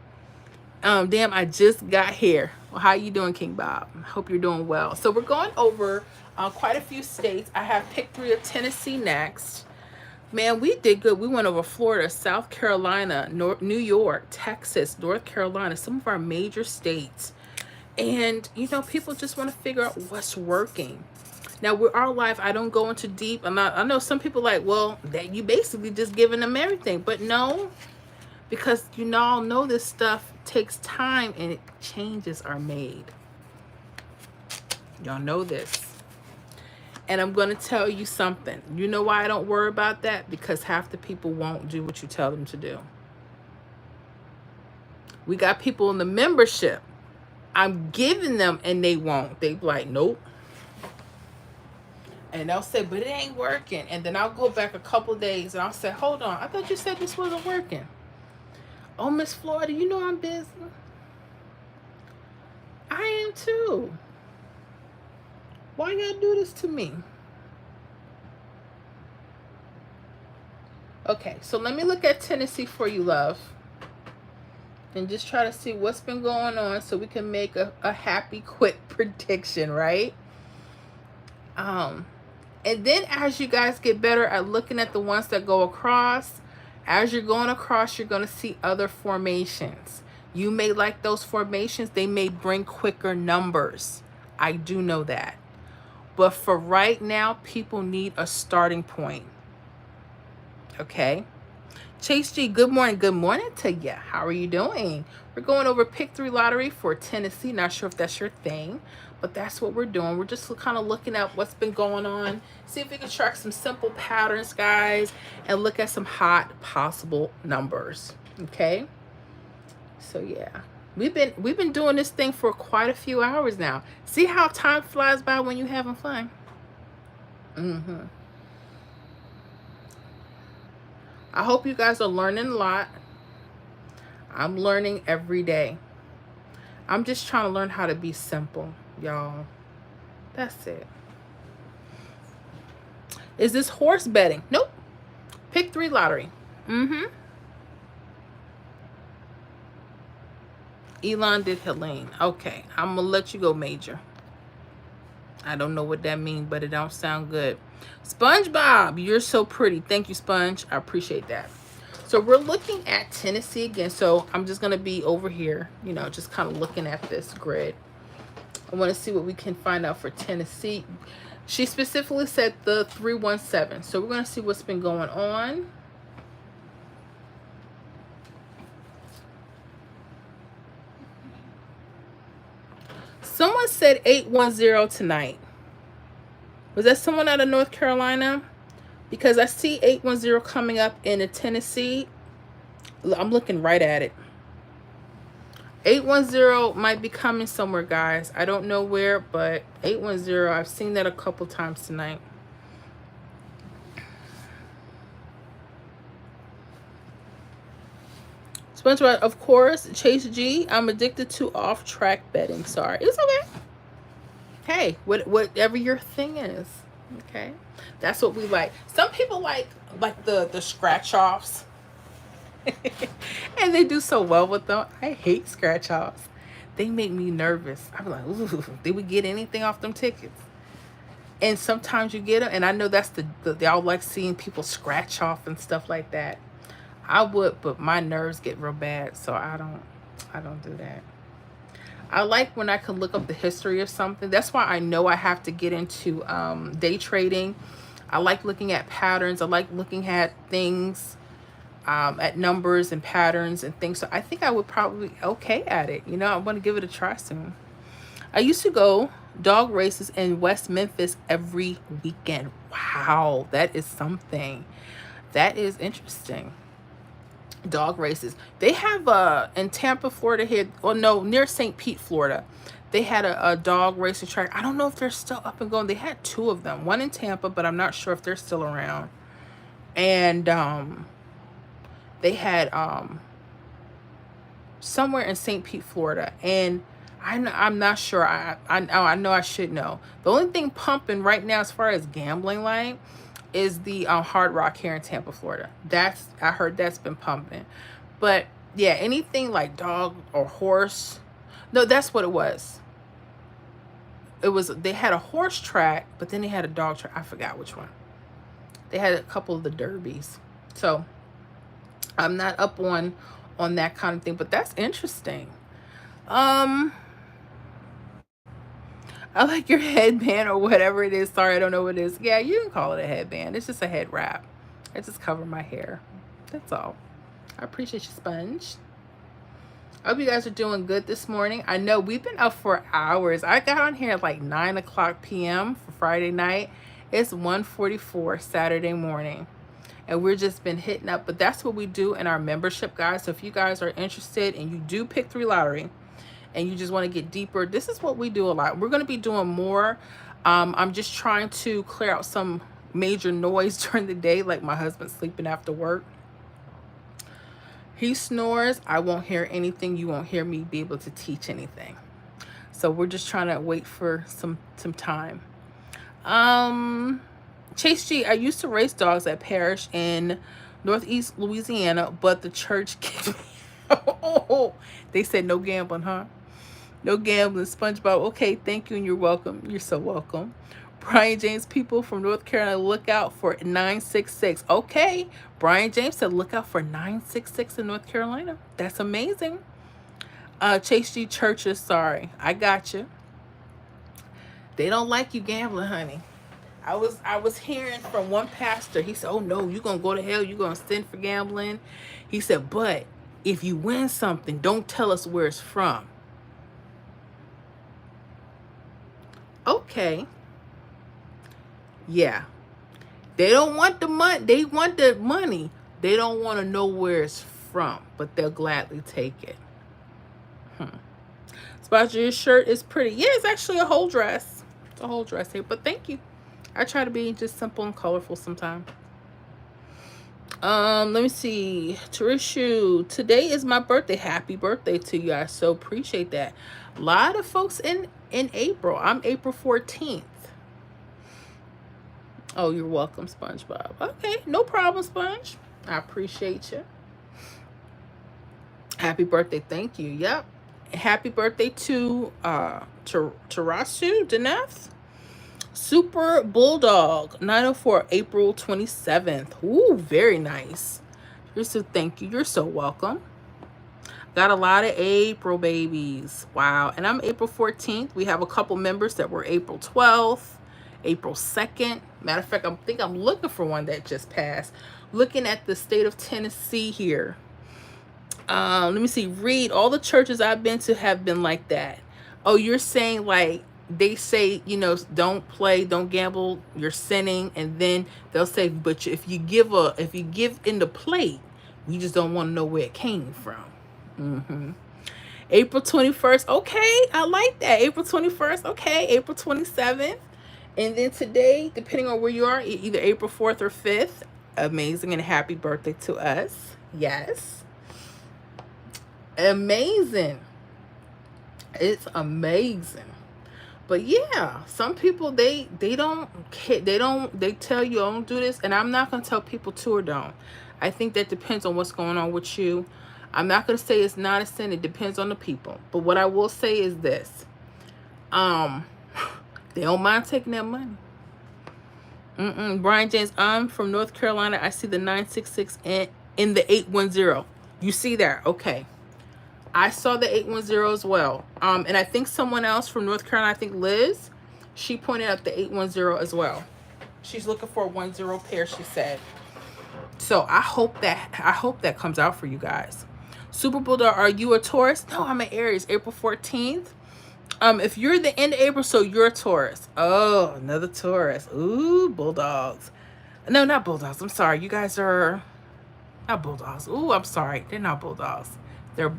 A: Damn, I just got here. Well, how you doing, King Bob? Hope you're doing well. So we're going over quite a few states. I have pick 3 of Tennessee next. Man, we did good. We went over Florida, South Carolina, New York, Texas, North Carolina, some of our major states. And, people just want to figure out what's working. Now, with our life, I don't go into deep. I know some people like, well, that you basically just giving them everything. But no, because you all know this stuff takes time and changes are made. Y'all know this. And I'm going to tell you something. You know why I don't worry about that? Because half the people won't do what you tell them to do. We got people in the membership. I'm giving them and they won't. They be like, nope. And they'll say, but it ain't working. And then I'll go back a couple days and I'll say, hold on. I thought you said this wasn't working. Oh, Miss Florida, you know I'm busy. I am too. Why y'all do this to me? Okay, so let me look at Tennessee for you, love. And just try to see what's been going on so we can make a happy, quick prediction, right? And then as you guys get better at looking at the ones that go across, as you're going across, you're going to see other formations. You may like those formations. They may bring quicker numbers. I do know that. But for right now, people need a starting point. Okay? Chase G, good morning. Good morning to you. How are you doing? We're going over pick 3 lottery for Tennessee. Not sure if that's your thing, but that's what we're doing. We're just kind of looking at what's been going on. See if we can track some simple patterns, guys, and look at some hot possible numbers. Okay? So yeah. We've been doing this thing for quite a few hours now. See how time flies by when you're having fun? I hope you guys are learning a lot. I'm learning every day. I'm just trying to learn how to be simple, y'all. That's it. Is this horse betting? Nope. Pick 3 lottery. Elon did Helene. Okay, I'm gonna let you go, Major. I don't know what that means, but it don't sound good. SpongeBob, you're so pretty. Thank you, Sponge. I appreciate that. So we're looking at Tennessee again. So I'm just gonna be over here, just kind of looking at this grid. I want to see what we can find out for Tennessee. She specifically said the 317. So we're gonna see what's been going on. Someone said 810 tonight. Was that someone out of North Carolina? Because I see 810 coming up in Tennessee. I'm looking right at it. 810 might be coming somewhere, guys. I don't know where, but 810, I've seen that a couple times tonight. SpongeBob, of course. Chase G, I'm addicted to off-track betting. Sorry. It's okay. Hey, whatever your thing is. Okay. That's what we like. Some people like the scratch offs. And they do so well with them. I hate scratch offs. They make me nervous. I'm like, ooh, did we get anything off them tickets? And sometimes you get them, and I know that's they all like seeing people scratch off and stuff like that. I would, but my nerves get real bad, so I don't do that. I like when I can look up the history of something. That's why I know I have to get into day trading. I like looking at patterns. I like looking at things, at numbers and patterns and things. So I think I would probably be okay at it. You know, I want to give it a try soon. I used to go dog races in West Memphis every weekend. Wow, that is something. That is interesting. Dog races. They have in Tampa, Florida here, or no, near St. Pete, Florida. They had a dog racing track. I don't know if they're still up and going. They had two of them. One in Tampa, but I'm not sure if they're still around. And they had somewhere in St. Pete, Florida. And I'm not sure. I know I should know. The only thing pumping right now as far as gambling like is the Hard Rock here in Tampa, Florida. I heard that's been pumping. But yeah, anything like dog or horse. No, that's what it was. They had a horse track, but then they had a dog track. I forgot which one. They had a couple of the derbies. So I'm not up on that kind of thing, but that's interesting. I like your headband or whatever it is. Sorry, I don't know what it is. Yeah, you can call it a headband. It's just a head wrap. I just cover my hair. That's all. I appreciate you, Sponge. I hope you guys are doing good this morning. I know we've been up for hours. I got on here at like 9 o'clock p.m. for Friday night. It's 1:44 Saturday morning. And we've just been hitting up. But that's what we do in our membership, guys. So if you guys are interested and you do pick 3 lottery, and you just want to get deeper, this is what we do a lot. We're going to be doing more. I'm just trying to clear out some major noise during the day, like my husband sleeping after work. He snores. I won't hear anything. You won't hear me be able to teach anything. So we're just trying to wait for some time. Chase G, I used to race dogs at Parish in Northeast Louisiana, but the church kicked me out. Oh, they said no gambling, huh? No gambling. SpongeBob. Okay, thank you and you're welcome. You're so welcome. Brian James, people from North Carolina, look out for 966. Okay. Brian James said look out for 966 in North Carolina. That's amazing. Chase G Churches, sorry. I got you. They don't like you gambling, honey. I was hearing from one pastor. He said, oh no, you're going to go to hell. You're going to sin for gambling. He said, but if you win something, don't tell us where it's from. Okay. Yeah. They don't want the money. They want the money. They don't want to know where it's from, but they'll gladly take it. Spot, your shirt is pretty. Yeah, it's actually a whole dress. It's a whole dress here, but thank you. I try to be just simple and colorful sometimes. Let me see. Tarishu, today is my birthday. Happy birthday to you. I so appreciate that. A lot of folks in April. I'm April 14th. Oh, you're welcome, SpongeBob. Okay, no problem, Sponge. I appreciate you. Happy birthday. Thank you. Yep. Happy birthday to Tarasu Deneth. Super Bulldog 904 April 27th. Ooh, very nice. Thank you. You're so welcome. Got a lot of April babies. Wow. And I'm April 14th. We have a couple members that were April 12th, April 2nd. Matter of fact, I think I'm looking for one that just passed. Looking at the state of Tennessee here. Let me see. Read. All the churches I've been to have been like that. Oh, you're saying like they say, don't play, don't gamble, you're sinning, and then they'll say, but if you give in the plate, we just don't want to know where it came from. April 21st, okay, I like that. April 21st, okay. April 27th, and then today, depending on where you are, either April 4th or 5th. Amazing, and happy birthday to us. Yes, amazing. It's amazing. But yeah, some people, they don't they tell you don't do this, and I'm not gonna tell people to or don't. I think that depends on what's going on with you. I'm not gonna say it's not a sin. It depends on the people. But what I will say is this: um, they don't mind taking that money. Brian James, I'm from North Carolina. I see the 966 in the 810. You see that? Okay. I saw the 810 as well. And I think someone else from North Carolina, I think Liz, she pointed out the 810 as well. She's looking for a 10 pair, she said. So I hope that comes out for you guys. Super Bulldog, are you a Taurus? No, I'm an Aries, April 14th. If you're the end of April, so you're a Taurus. Oh, another Taurus. Ooh, Bulldogs. No, not Bulldogs. I'm sorry. You guys are not Bulldogs. Ooh, I'm sorry. They're not Bulldogs. They're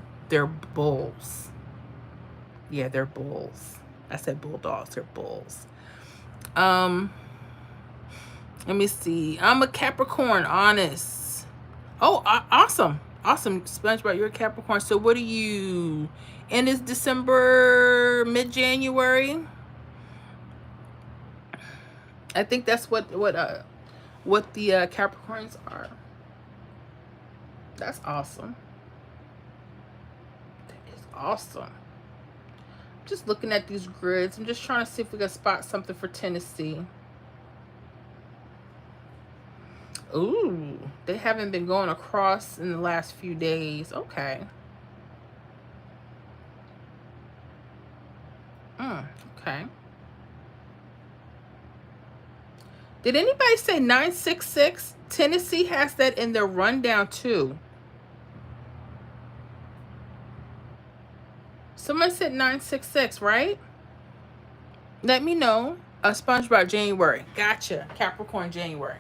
A: bulls. Yeah, they're bulls. I said Bulldogs. They're bulls. Let me see. I'm a Capricorn, honest. Oh, awesome. Awesome. SpongeBob, you're a Capricorn. So what are you? And it's December, mid-January. I think that's what the Capricorns are. That's awesome. That is awesome. Just looking at these grids. I'm just trying to see if we can spot something for Tennessee. Ooh, they haven't been going across in the last few days. Okay. Okay. Did anybody say 966? Tennessee has that in their rundown too. Someone said 966, right? Let me know. SpongeBob, January. Gotcha. Capricorn, January.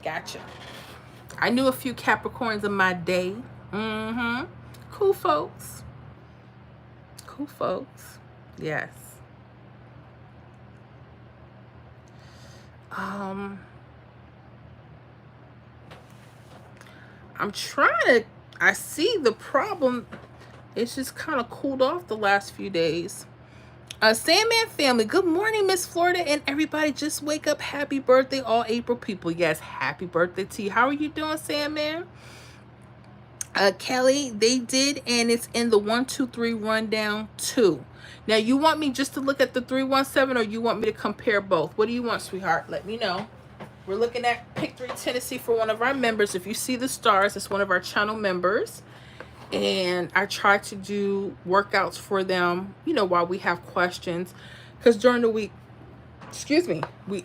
A: Gotcha. I knew a few Capricorns in my day. Cool folks. Cool folks. Yes. I'm trying to, I see the problem. It's just kind of cooled off the last few days. Sandman family, good morning, Miss Florida, and everybody. Just wake up. Happy birthday, all April people. Yes, happy birthday to you. How are you doing, Sandman? Kelly, they did, and it's in the 1, 2, 3 rundown too. Now, you want me just to look at the 317, or you want me to compare both? What do you want, sweetheart? Let me know. We're looking at Pick 3 Tennessee for one of our members. If you see the stars, it's one of our channel members. And I try to do workouts for them, while we have questions. Because during the week,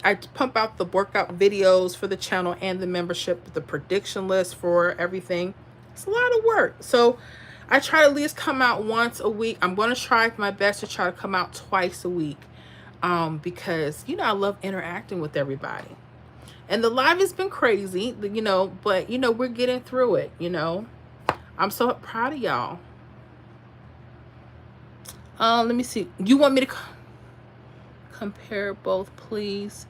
A: I pump out the workout videos for the channel and the membership, the prediction list for everything. It's a lot of work. So I try to at least come out once a week. I'm going to try my best to try to come out twice a week. Because, I love interacting with everybody. And the live has been crazy, but, we're getting through it, I'm so proud of y'all. Let me see. You want me to compare both, please?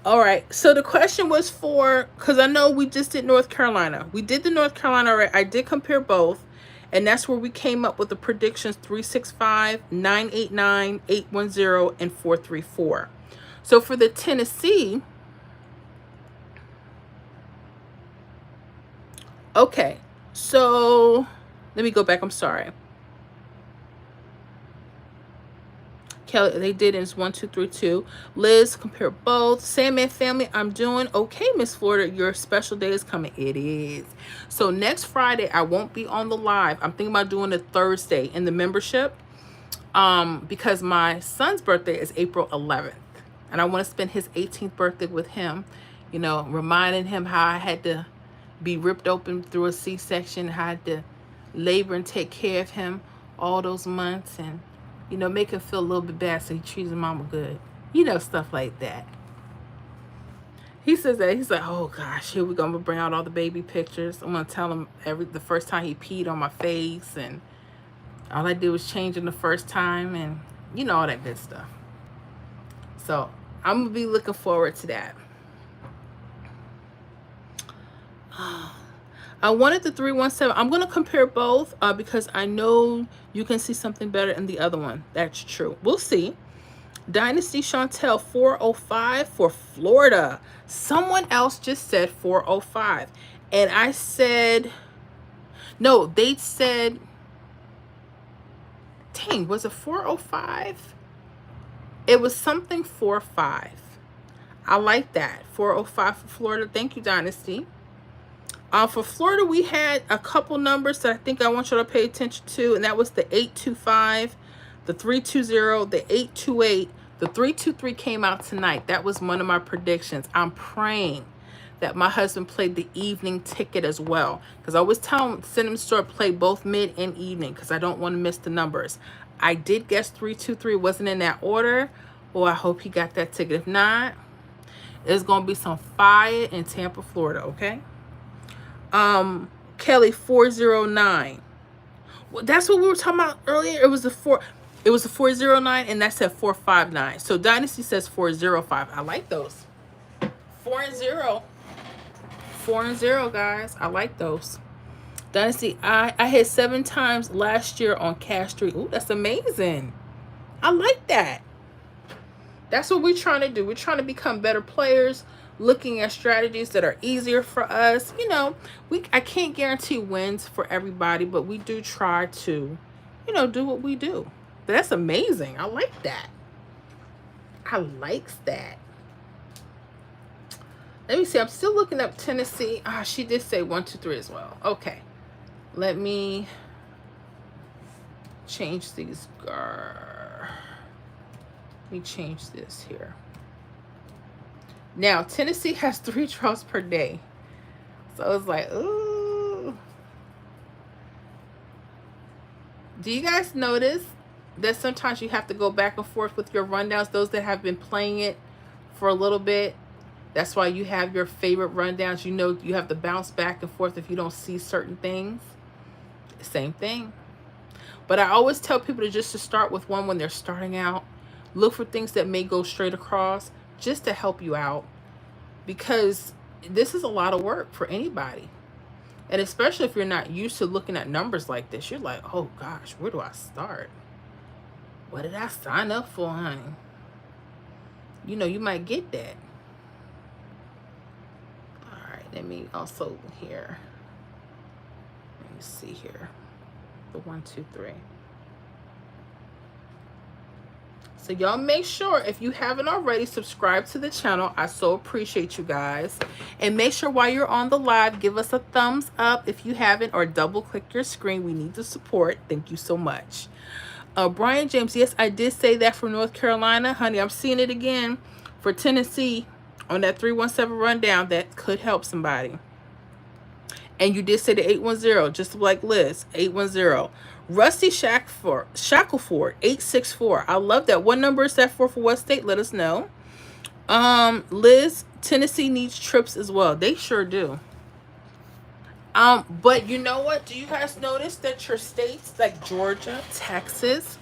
A: All right. So the question was because I know we just did North Carolina. We did the North Carolina already. I did compare both. And that's where we came up with the predictions 365, 989, 810, and 434. So for the Tennessee, okay. So let me go back. I'm sorry. Kelly, they did in 1, 2, 3, 2. Liz, compare both. Sandman family, I'm doing okay, Miss Florida. Your special day is coming. It is. So next Friday, I won't be on the live. I'm thinking about doing a Thursday in the membership. Because my son's birthday is April 11th. And I want to spend his 18th birthday with him. Reminding him how I had to be ripped open through a C-section, had to labor and take care of him all those months, and You know, make him feel a little bit bad so he treats his mama good. You know, stuff like that. He says that. He's like, oh gosh, here we go. I'm gonna bring out all the baby pictures. I'm gonna tell him the first time he peed on my face, and all I did was change him the first time, and you know, all that good stuff. So I'm gonna be looking forward to that. I wanted the 317. I'm gonna compare both because I know you can see something better in the other one. That's true. We'll see. Dynasty Chantel 405 for Florida. Someone else just said 405. And I said, no, they said, dang, was it 405? It was something 45. I like that. 405 for Florida. Thank you, Dynasty. For Florida, we had a couple numbers that I think I want you to pay attention to, and that was the 825, the 320, the 828. The 323 came out tonight. That was one of my predictions. I'm praying that my husband played the evening ticket as well, because I always tell him, send him to the store, play both mid and evening, because I don't want to miss the numbers. I did guess 323 wasn't in that order. Oh, I hope he got that ticket. If not, it's going to be some fire in Tampa, Florida, okay? Kelly 409. Well, that's what we were talking about earlier. It was the 409, and that said 459. So Dynasty says 405. I like those. 4 and 0. 4 and 0, guys. I like those. Dynasty, I hit 7 times last year on Cash 3. Ooh, that's amazing. I like that. That's what we're trying to do. We're trying to become better players, looking at strategies that are easier for us. You know, I can't guarantee wins for everybody, but we do try to, you know, do what we do. But that's amazing. I like that. I likes that. Let me see. I'm still looking up Tennessee. She did say 1, 2, 3 as well. Okay. Let me change these. Let me change this here. Now, Tennessee has 3 draws per day. So it's like, ooh. Do you guys notice that sometimes you have to go back and forth with your rundowns? Those that have been playing it for a little bit, that's why you have your favorite rundowns. You know, you have to bounce back and forth if you don't see certain things. Same thing. But I always tell people to start with one when they're starting out. Look for things that may go straight across, just to help you out, because this is a lot of work for anybody. And especially if you're not used to looking at numbers like this, you're like, oh gosh, where do I start? What did I sign up for, honey? You know, you might get that. All right, let me also here. Let me see here. The 1, 2, 3. So y'all make sure, if you haven't already, subscribe to the channel. I so appreciate you guys. And make sure while you're on the live, give us a thumbs up if you haven't, or double click your screen. We need the support. Thank you so much. Brian James, yes, I did say that for North Carolina. Honey, I'm seeing it again for Tennessee on that 317 rundown. That could help somebody. And you did say the 810, just like Liz, 810. Rusty Shackleford, 864. I love that. What number is that for what state? Let us know. Liz, Tennessee needs trips as well. They sure do. But you know what? Do you guys notice that your states like Georgia, Texas,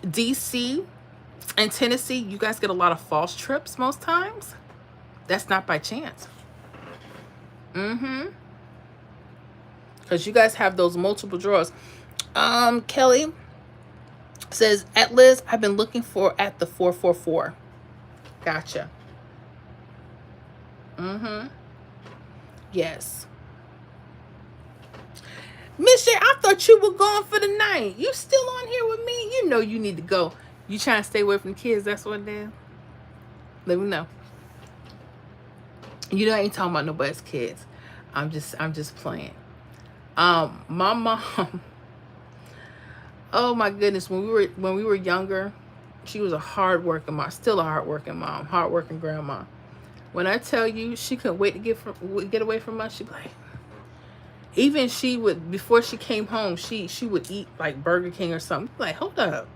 A: DC, and Tennessee, you guys get a lot of false trips most times? That's not by chance. Because you guys have those multiple draws. Kelly says, at Liz, I've been looking for at the 444. Gotcha. Yes. Miss J, I thought you were gone for the night. You still on here with me? You know you need to go. You trying to stay away from the kids? That's what it is? Let me know. You know I ain't talking about nobody's kids. I'm just playing. My mom. Oh my goodness, when we were younger, she was a hard-working mom, still a hard-working mom, hard-working grandma. When I tell you, she couldn't wait to get away from us. She'd be like, even she would, before she came home, she would eat like Burger King or something. Like, hold up,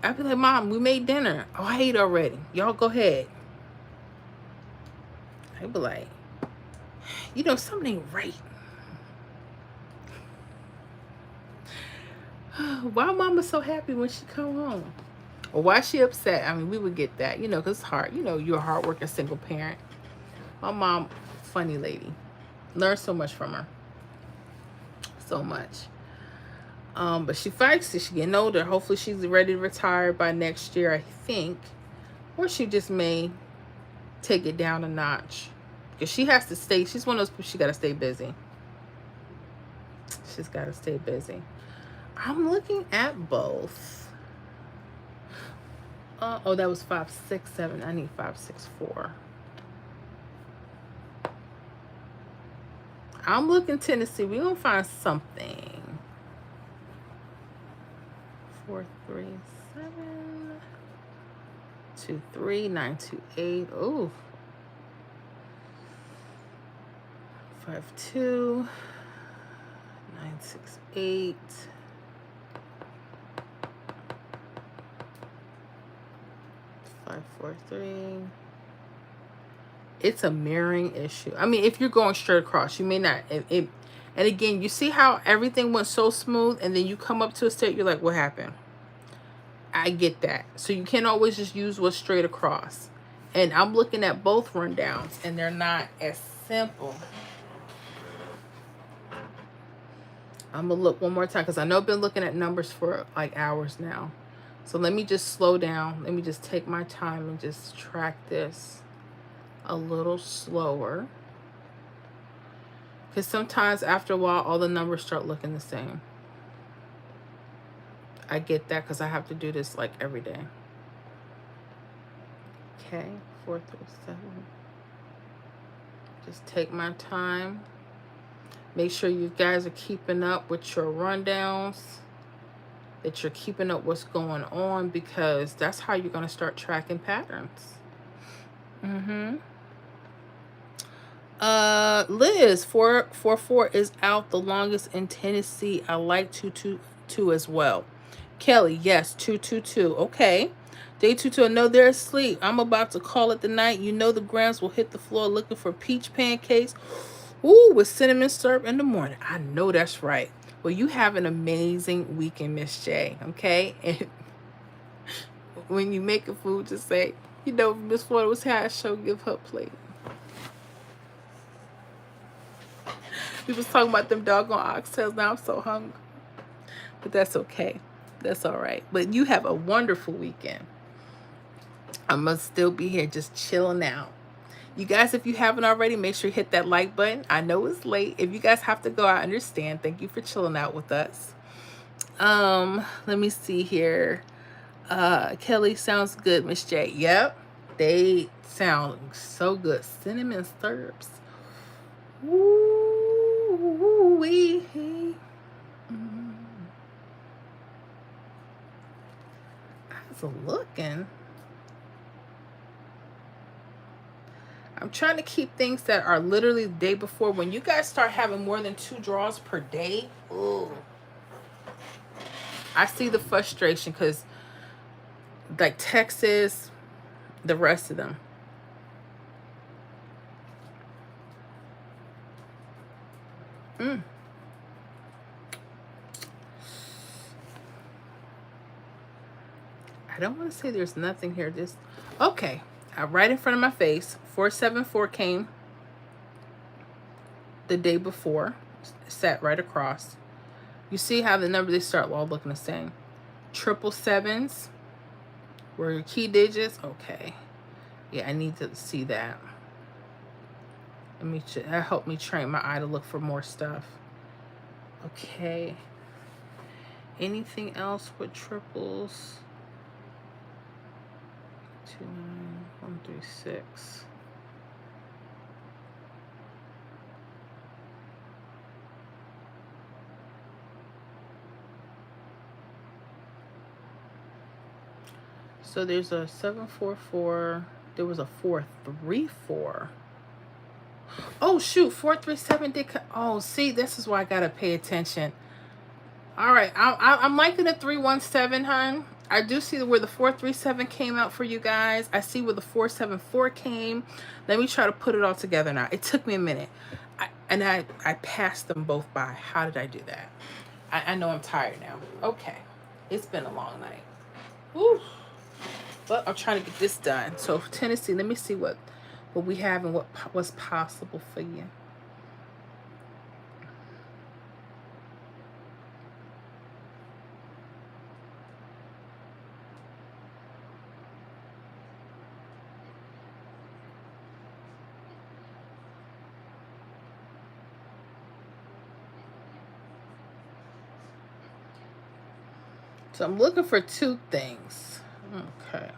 A: I'd be like, Mom, we made dinner. Oh, I ate already. Y'all go ahead. I'd be like, something ain't right. Why Mama so happy when she come home? Or why she upset? I mean, we would get that, because it's hard. You're a hardworking single parent. My mom, funny lady. Learned so much from her. So much. But she fights it. She's getting older. Hopefully she's ready to retire by next year, I think. Or she just may take it down a notch. Because she has to stay. She's one of those people, she got to stay busy. She's got to stay busy. I'm looking at both. Oh, that was 567. I need 564. I'm looking Tennessee. We're going to find something. 437 23928. Ooh. 52 968 543. It's a mirroring issue. I mean, if you're going straight across, you may not. And again, you see how everything went so smooth, and then you come up to a state, you're like, what happened? I get that. So you can't always just use what's straight across. And I'm looking at both rundowns, and they're not as simple. I'm going to look one more time, because I know I've been looking at numbers for like hours now. So let me just slow down. Let me just take my time and just track this a little slower. Because sometimes after a while, all the numbers start looking the same. I get that because I have to do this like every day. Okay, 437. Just take my time. Make sure you guys are keeping up with your rundowns, that you're keeping up what's going on, because that's how you're going to start tracking patterns. Liz, 444 is out the longest in Tennessee. I like 222 as well. Kelly, yes, 222. Okay. Day 22, I know they're asleep. I'm about to call it the night. The Grams will hit the floor looking for peach pancakes. Ooh, with cinnamon syrup in the morning. I know that's right. Well, you have an amazing weekend, Miss J. Okay? And when you make a food, just say, Miss Florida was had a show, give her plate. We was talking about them doggone oxtails. Now I'm so hungry. But that's okay. That's all right. But you have a wonderful weekend. I must still be here just chilling out. You guys, if you haven't already, make sure you hit that like button. I know it's late. If you guys have to go, I understand. Thank you for chilling out with us. Let me see here. Kelly, sounds good, Miss J. Yep. They sound so good. Cinnamon syrups. Woo-wee. How's it looking? I'm trying to keep things that are literally the day before. When you guys start having more than 2 draws per day, ooh, I see the frustration, because like Texas, the rest of them. I don't want to say there's nothing here. Okay. Right in front of my face, 474 came the day before, sat right across. You see how the number, they start all looking the same. 777s were your key digits. Okay. Yeah, I need to see that. That helped me train my eye to look for more stuff. Okay. Anything else with triples? 29136. So there's a 744. There was a 434. Oh shoot, 437 did. Oh, see, this is why I gotta pay attention. All right, I'm liking the 317, hon. I do see where the 437 came out for you guys. I see where the 474 came. Let me try to put it all together now. It took me a minute. I passed them both by. How did I do that? I know I'm tired now. Okay. It's been a long night. Woo. But I'm trying to get this done. So Tennessee, let me see what we have and what's possible for you. So I'm looking for two things. Okay.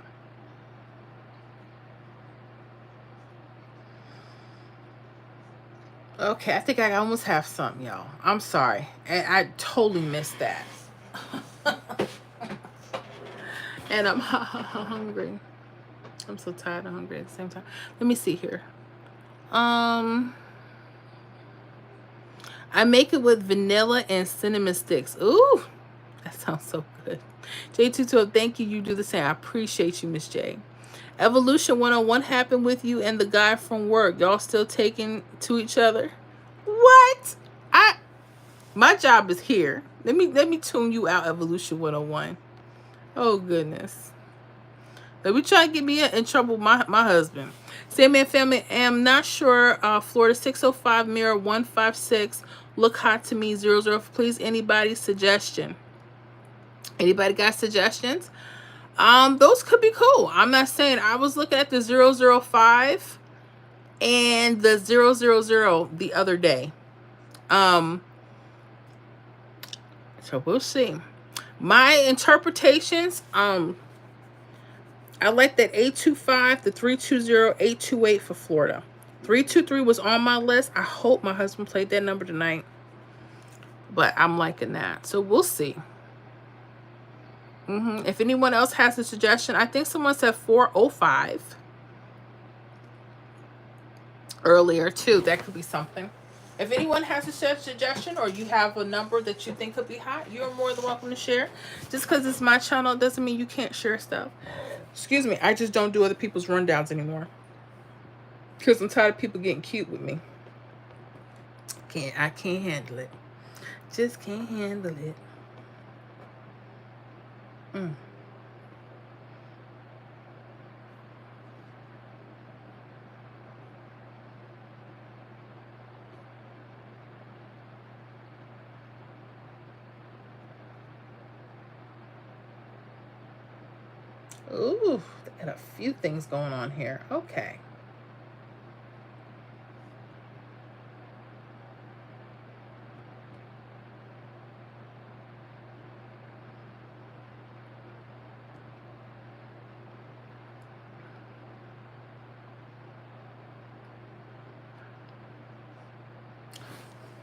A: Okay, I think I almost have something, y'all. I'm sorry. And I totally missed that. And I'm hungry. I'm so tired and hungry at the same time. Let me see here. I make it with vanilla and cinnamon sticks. Ooh, that sounds so good. J212, thank you. You do the same. I appreciate you, Miss J. Evolution 101 happened with you and the guy from work. Y'all still taking to each other? What? My job is here. Let me tune you out, Evolution 101. Oh goodness. Let me try to get me in trouble with my husband. Sandman family, am not sure. Florida 605 mirror 156. Look hot to me 00. Please, anybody suggestion? Anybody got suggestions? Those could be cool. I'm not saying. I was looking at the 005 and the 000 the other day. So we'll see. My interpretations, I like that 825, the 320, 828 for Florida. 323 was on my list. I hope my husband played that number tonight. But I'm liking that. So we'll see. If anyone else has a suggestion, I think someone said 405 earlier too. That could be something. If anyone has a suggestion or you have a number that you think could be hot, you're more than welcome to share. Just because it's my channel doesn't mean you can't share stuff. Excuse me, I just don't do other people's rundowns anymore. Because I'm tired of people getting cute with me. I can't handle it. Just can't handle it. Ooh, and a few things going on here. Okay.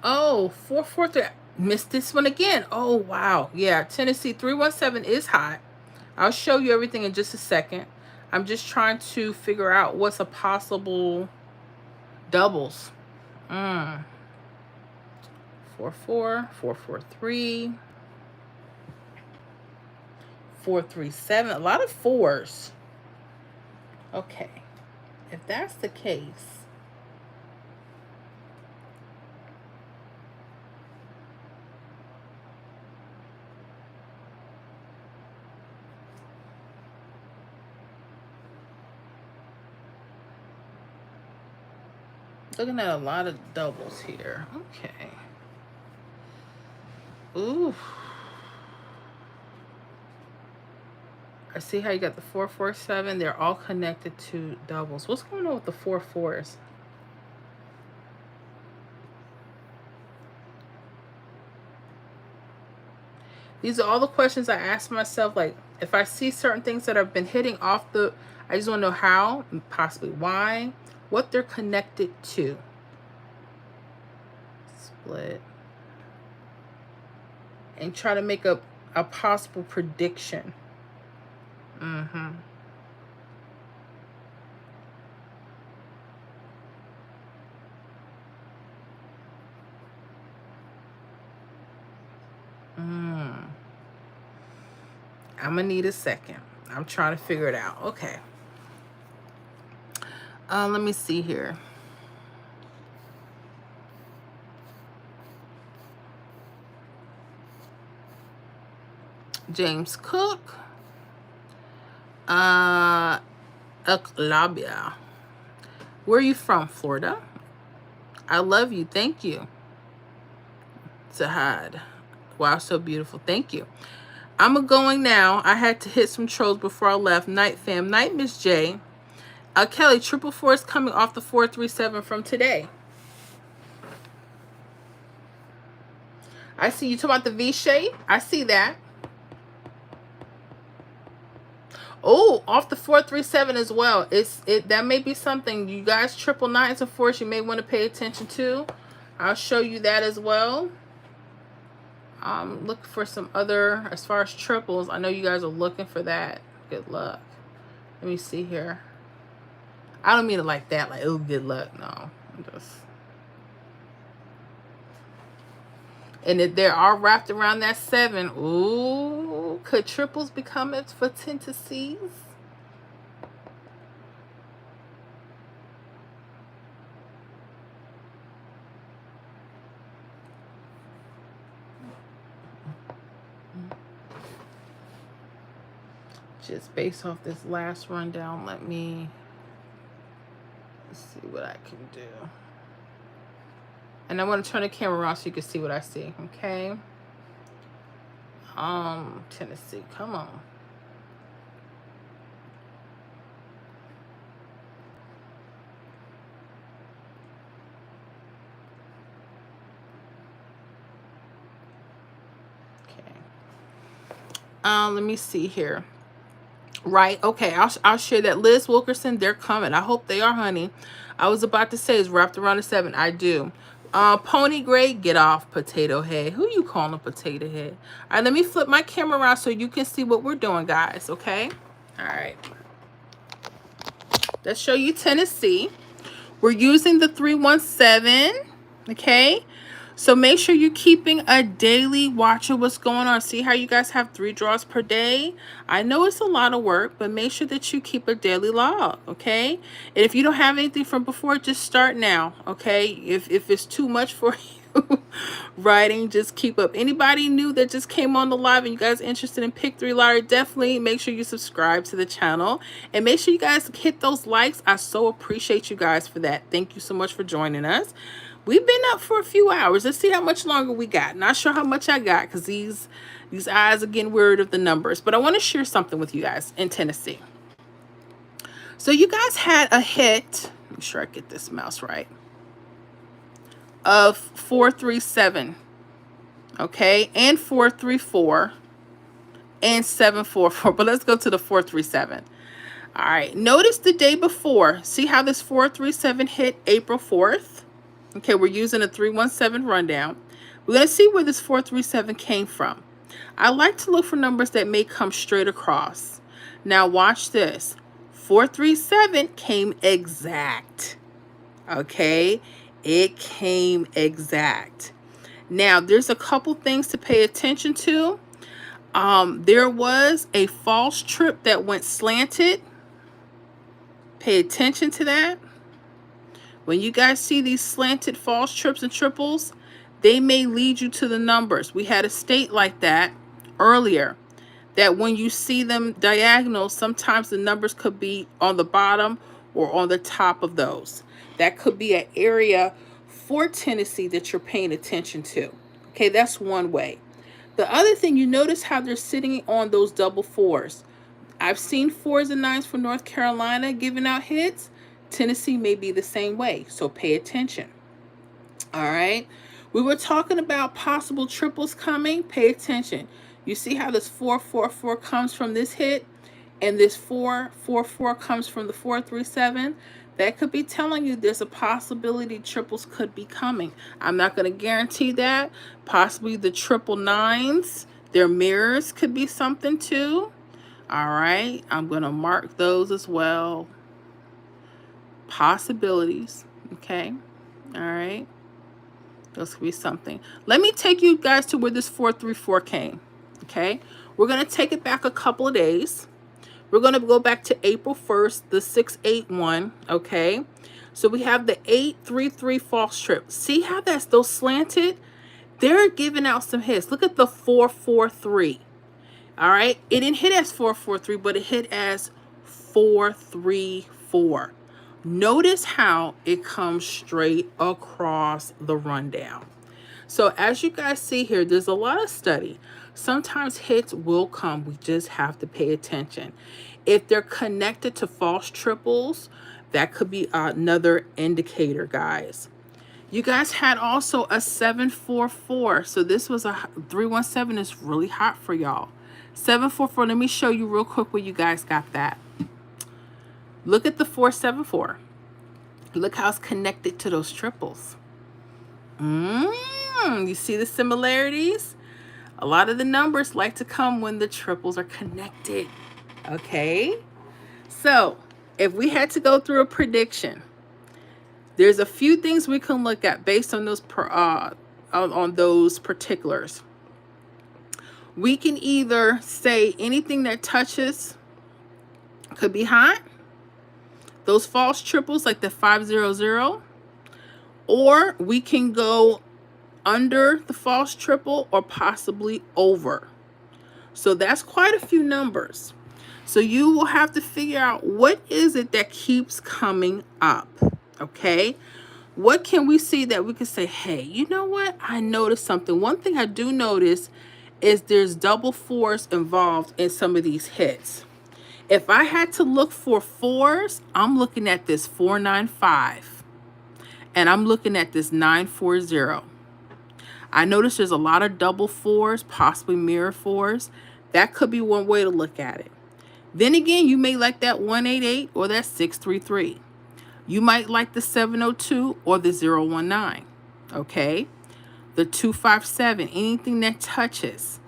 A: Oh, 443. Missed this one again. Oh, wow. Yeah, Tennessee 317 is hot. I'll show you everything in just a second. I'm just trying to figure out what's a possible doubles. 44, 443, 437. A lot of fours. Okay. If that's the case, looking at a lot of doubles here. Okay. Ooh. I see how you got the 447. They're all connected to doubles. What's going on with the 4-4s? These are all the questions I ask myself. Like, if I see certain things that have been hitting off the, I just want to know how, possibly why, what they're connected to. Split. And try to make a possible prediction. I'm gonna need a second. I'm trying to figure it out. Okay. Let me see here. James Cook. Labia. Where are you from? Florida? I love you. Thank you. Zahad. Wow, so beautiful. Thank you. I'm going now. I had to hit some trolls before I left. Night fam. Night, Miss J. Kelly, 444 is coming off the 437 from today. I see you talking about the V shape. I see that. Oh, off the 437 as well. That may be something you guys 999s and 4s you may want to pay attention to. I'll show you that as well. Look for some other, as far as triples. I know you guys are looking for that. Good luck. Let me see here. I don't mean it like that, like, oh, good luck. No, I'm just. And if they are wrapped around that 7, ooh, could triples become it for 10 to C's? Just based off this last rundown, let's see what I can do. And I want to turn the camera around so you can see what I see, okay? Tennessee, come on. Okay. Let me see here. Right, okay, I'll share that. Liz Wilkerson, they're coming. I hope they are, honey. I was about to say it's wrapped around the 7. I do. Pony Gray, get off, potato head. Who you calling a potato head? All right, let me flip my camera around so you can see what we're doing, guys, okay? All right. Let's show you Tennessee. We're using the 317, okay? So make sure you're keeping a daily watch of what's going on. See how you guys have 3 draws per day? I know it's a lot of work, but make sure that you keep a daily log, okay? And if you don't have anything from before, just start now, okay? If it's too much for you writing, just keep up. Anybody new that just came on the live and you guys interested in Pick 3 Lottery, definitely make sure you subscribe to the channel. And make sure you guys hit those likes. I so appreciate you guys for that. Thank you so much for joining us. We've been up for a few hours. Let's see how much longer we got. Not sure how much I got because these eyes are getting weird of the numbers. But I want to share something with you guys in Tennessee. So you guys had a hit. Make sure I get this mouse right. Of 437. Okay. And 434. And 744. But let's go to the 437. All right. Notice the day before. See how this 437 hit April 4th? Okay, we're using a 317 rundown. We're going to see where this 437 came from. I like to look for numbers that may come straight across. Now watch this. 437 came exact. Okay, it came exact. Now, there's a couple things to pay attention to. There was a false trip that went slanted. Pay attention to that. When you guys see these slanted false trips and triples, they may lead you to the numbers. We had a state like that earlier, that when you see them diagonal, sometimes the numbers could be on the bottom or on the top of those. That could be an area for Tennessee that you're paying attention to. Okay, that's one way. The other thing, you notice how they're sitting on those double 4s. I've seen 4s and 9s for North Carolina giving out hits. Tennessee may be the same way, so pay attention. All right. We were talking about possible triples coming. Pay attention. You see how this 444 comes from this hit, and this 444 comes from the 437. That could be telling you there's a possibility triples could be coming. I'm not going to guarantee that. Possibly the 999s, their mirrors could be something too. All right. I'm going to mark those as well. Possibilities. Okay. All right. Those could be something. Let me take you guys to where this 434 came. Okay. We're going to take it back a couple of days. We're going to go back to April 1st, the 681, okay? So we have the 833 false trip. See how that's those slanted? They're giving out some hits. Look at the 443. All right? It didn't hit as 443, but it hit as 434. Notice how it comes straight across the rundown. So as you guys see here, there's a lot of study. Sometimes hits will come. We just have to pay attention. If they're connected to false triples, that could be another indicator, guys. You guys had also a 744. So this was a 317 is really hot for y'all. 744, let me show you real quick where you guys got that. Look at the 474. Look how it's connected to those triples. You see the similarities? A lot of the numbers like to come when the triples are connected. Okay? So, if we had to go through a prediction, there's a few things we can look at based on those on those particulars. We can either say anything that touches could be hot. Those false triples like the 500, or we can go under the false triple or possibly over. So that's quite a few numbers. So you will have to figure out what is it that keeps coming up, okay? What can we see that we can say, hey, you know what? I noticed something. One thing I do notice is there's double fours involved in some of these hits. If I had to look for fours, I'm looking at this 495 and I'm looking at this 940. I notice there's a lot of double fours, possibly mirror fours. That could be one way to look at it. Then again, you may like that 188 or that 633. You might like the 702 or the 019. Okay? The 257, anything that touches.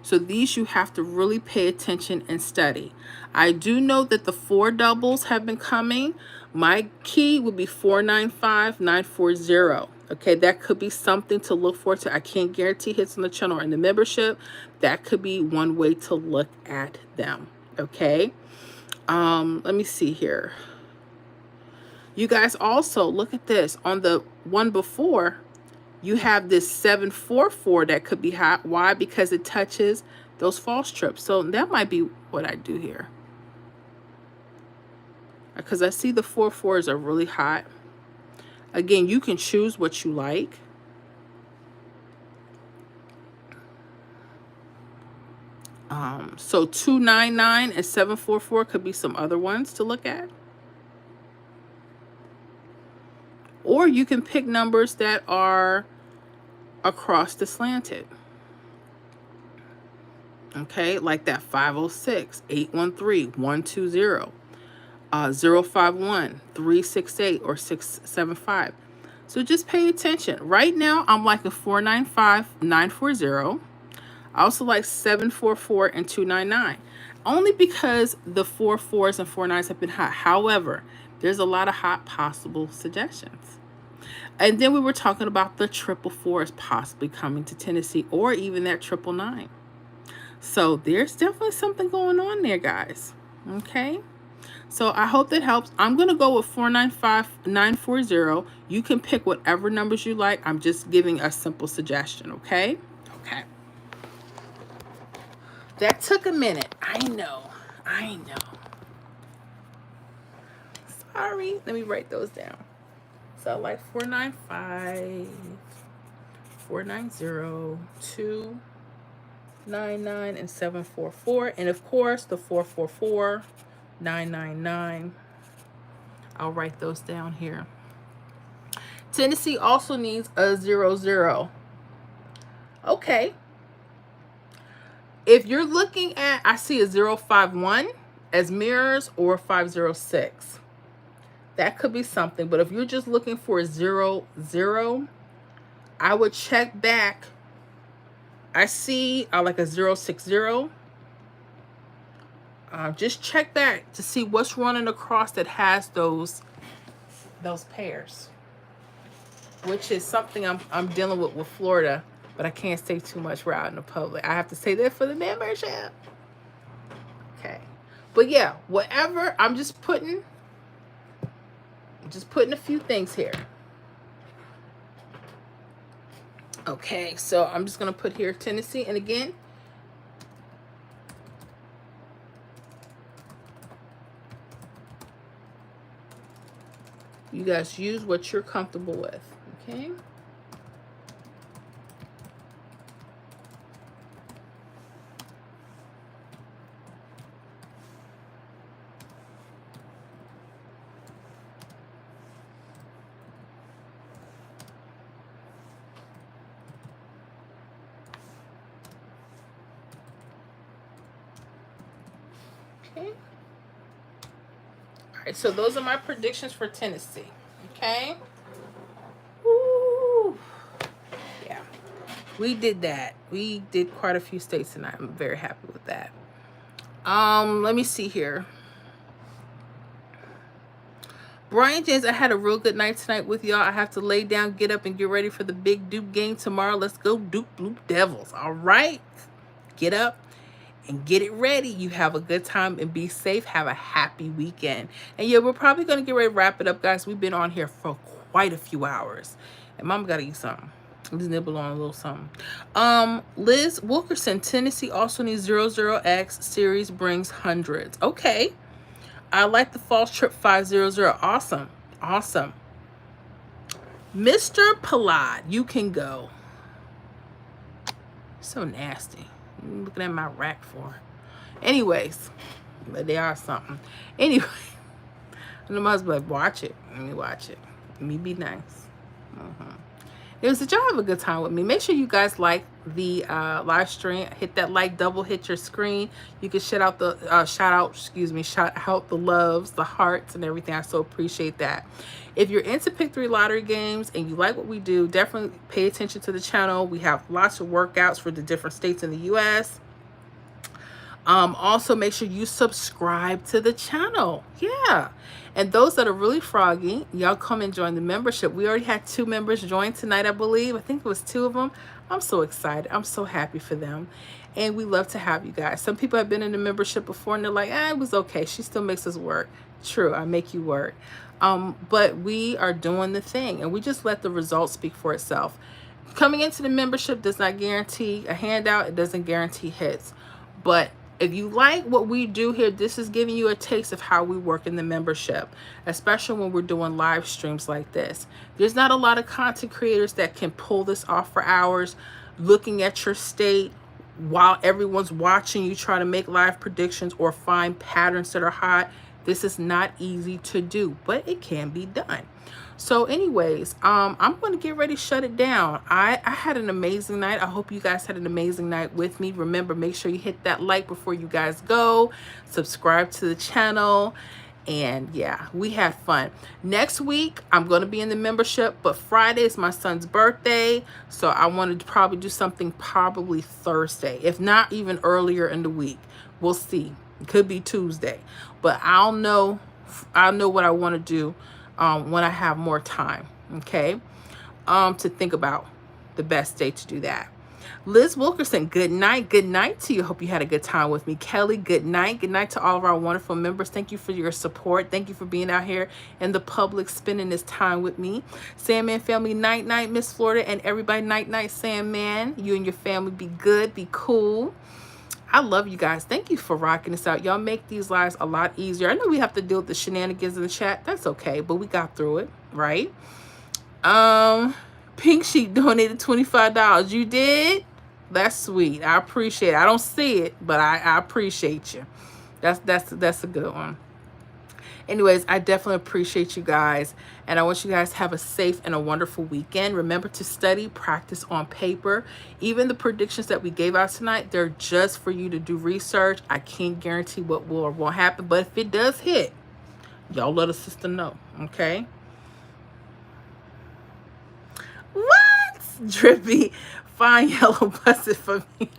A: So these you have to really pay attention and study. I do know that the 4 doubles have been coming. My key would be 495, 940. Okay, that could be something to look forward to. I can't guarantee hits on the channel or in the membership. That could be one way to look at them. Okay. Let me see here. You guys also look at this. On the one before, you have this 744 that could be hot. Why? Because it touches those false trips. So that might be what I do here. Because I see the 4/4s are really hot. Again, you can choose what you like. So 299 and 744 could be some other ones to look at. Or you can pick numbers that are across the slanted. Okay, like that 506, 813, 120, 051, 368, or 675. So just pay attention. Right now, I'm like a 495, 940. I also like 744 and 299. Only because the 4/4s and 4/9s have been hot. However, there's a lot of hot possible suggestions. And then we were talking about the 444s possibly coming to Tennessee, or even that 999. So there's definitely something going on there, guys. Okay. So I hope that helps. I'm going to go with 495, 940. You can pick whatever numbers you like. I'm just giving a simple suggestion. Okay. Okay. That took a minute. I know. Sorry. Let me write those down. So like 495, 490, 299, and 744. And of course, the 444, 999. I'll write those down here. Tennessee also needs a 00. Okay. If you're looking at, I see a 051 as mirrors, or 506. That could be something. But if you're just looking for a 00, I would check back. I see like a 060. Just check back to see what's running across that has those pairs, which is something I'm dealing with Florida but I can't say too much. We're out in the public. I have to say that for the membership. Okay. But yeah, whatever. I'm just putting a few things here. Okay, so I'm just going to put here Tennessee. And again, you guys use what you're comfortable with. Okay. Okay. All right, so those are my predictions for Tennessee. Okay. Woo. Yeah. We did that. We did quite a few states tonight. I'm very happy with that. Let me see here. Brian James, I had a real good night tonight with y'all. I have to lay down, get up, and get ready for the big Duke game tomorrow. Let's go Duke Blue Devils. All right. Get up and get it ready. You have a good time and be safe. Have a happy weekend. And yeah, we're probably going to get ready to wrap it up, guys. We've been on here for quite a few hours. And Mama got to eat something. Just nibble on a little something. Liz Wilkerson, Tennessee also needs 00X. Series brings hundreds. Okay. I like the false trip 500. Awesome. Awesome. Mr. Palad, you can go. So nasty. I'm looking at my rack for. Anyways, but they are something. Anyway, and the husband like, watch it. Let me watch it. Let me be nice. It was that y'all have a good time with me. Make sure you guys like the live stream. Hit that like, double hit your screen. You can shout out the shout out the loves, the hearts, and everything. I so appreciate that. If you're into Pick 3 lottery games and you like what we do, definitely pay attention to the channel. We have lots of workouts for the different states in the U.S. Also, make sure you subscribe to the channel. Yeah. And those that are really froggy, y'all come and join the membership. We already had 2 members join tonight, I believe. I think it was 2 of them. I'm so excited. I'm so happy for them. And we love to have you guys. Some people have been in the membership before and they're like, it was okay. She still makes us work. True, I make you work. But we are doing the thing and we just let the results speak for itself. Coming into the membership does not guarantee a handout. It doesn't guarantee hits. But if you like what we do here, this is giving you a taste of how we work in the membership, especially when we're doing live streams like this. There's not a lot of content creators that can pull this off for hours, looking at your state while everyone's watching you try to make live predictions or find patterns that are hot. This is not easy to do, but it can be done. So anyways, I'm going to get ready to shut it down. I had an amazing night. I hope you guys had an amazing night with me. Remember, make sure you hit that like before you guys go. Subscribe to the channel. And yeah, we had fun. Next week, I'm going to be in the membership, but Friday is my son's birthday. So I wanted to probably do something probably Thursday, if not even earlier in the week. We'll see. It could be Tuesday, but I'll know what I want to do when I have more time, okay, to think about the best day to do that. Liz Wilkerson, good night. Good night to you. Hope you had a good time with me. Kelly, good night. Good night to all of our wonderful members. Thank you for your support. Thank you for being out here in the public, spending this time with me. Sandman family, night, night, Miss Florida, and everybody, night, night, Sandman. You and your family be good, be cool. I love you guys. Thank you for rocking us out. Y'all make these lives a lot easier. I know we have to deal with the shenanigans in the chat. That's okay, but we got through it, right? Pink Sheep donated $25. You did? That's sweet. I appreciate it. I don't see it, but I appreciate you. That's a good one. Anyways, I definitely appreciate you guys. And I want you guys to have a safe and a wonderful weekend. Remember to study, practice on paper. Even the predictions that we gave out tonight, they're just for you to do research. I can't guarantee what will or won't happen. But if it does hit, y'all let a sister know, okay? What? Drippy, fine yellow busted for me.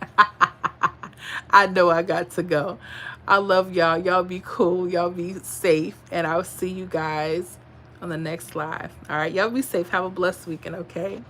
A: I know I got to go. I love y'all. Y'all be cool. Y'all be safe. And I'll see you guys on the next live. All right. Y'all be safe. Have a blessed weekend. Okay.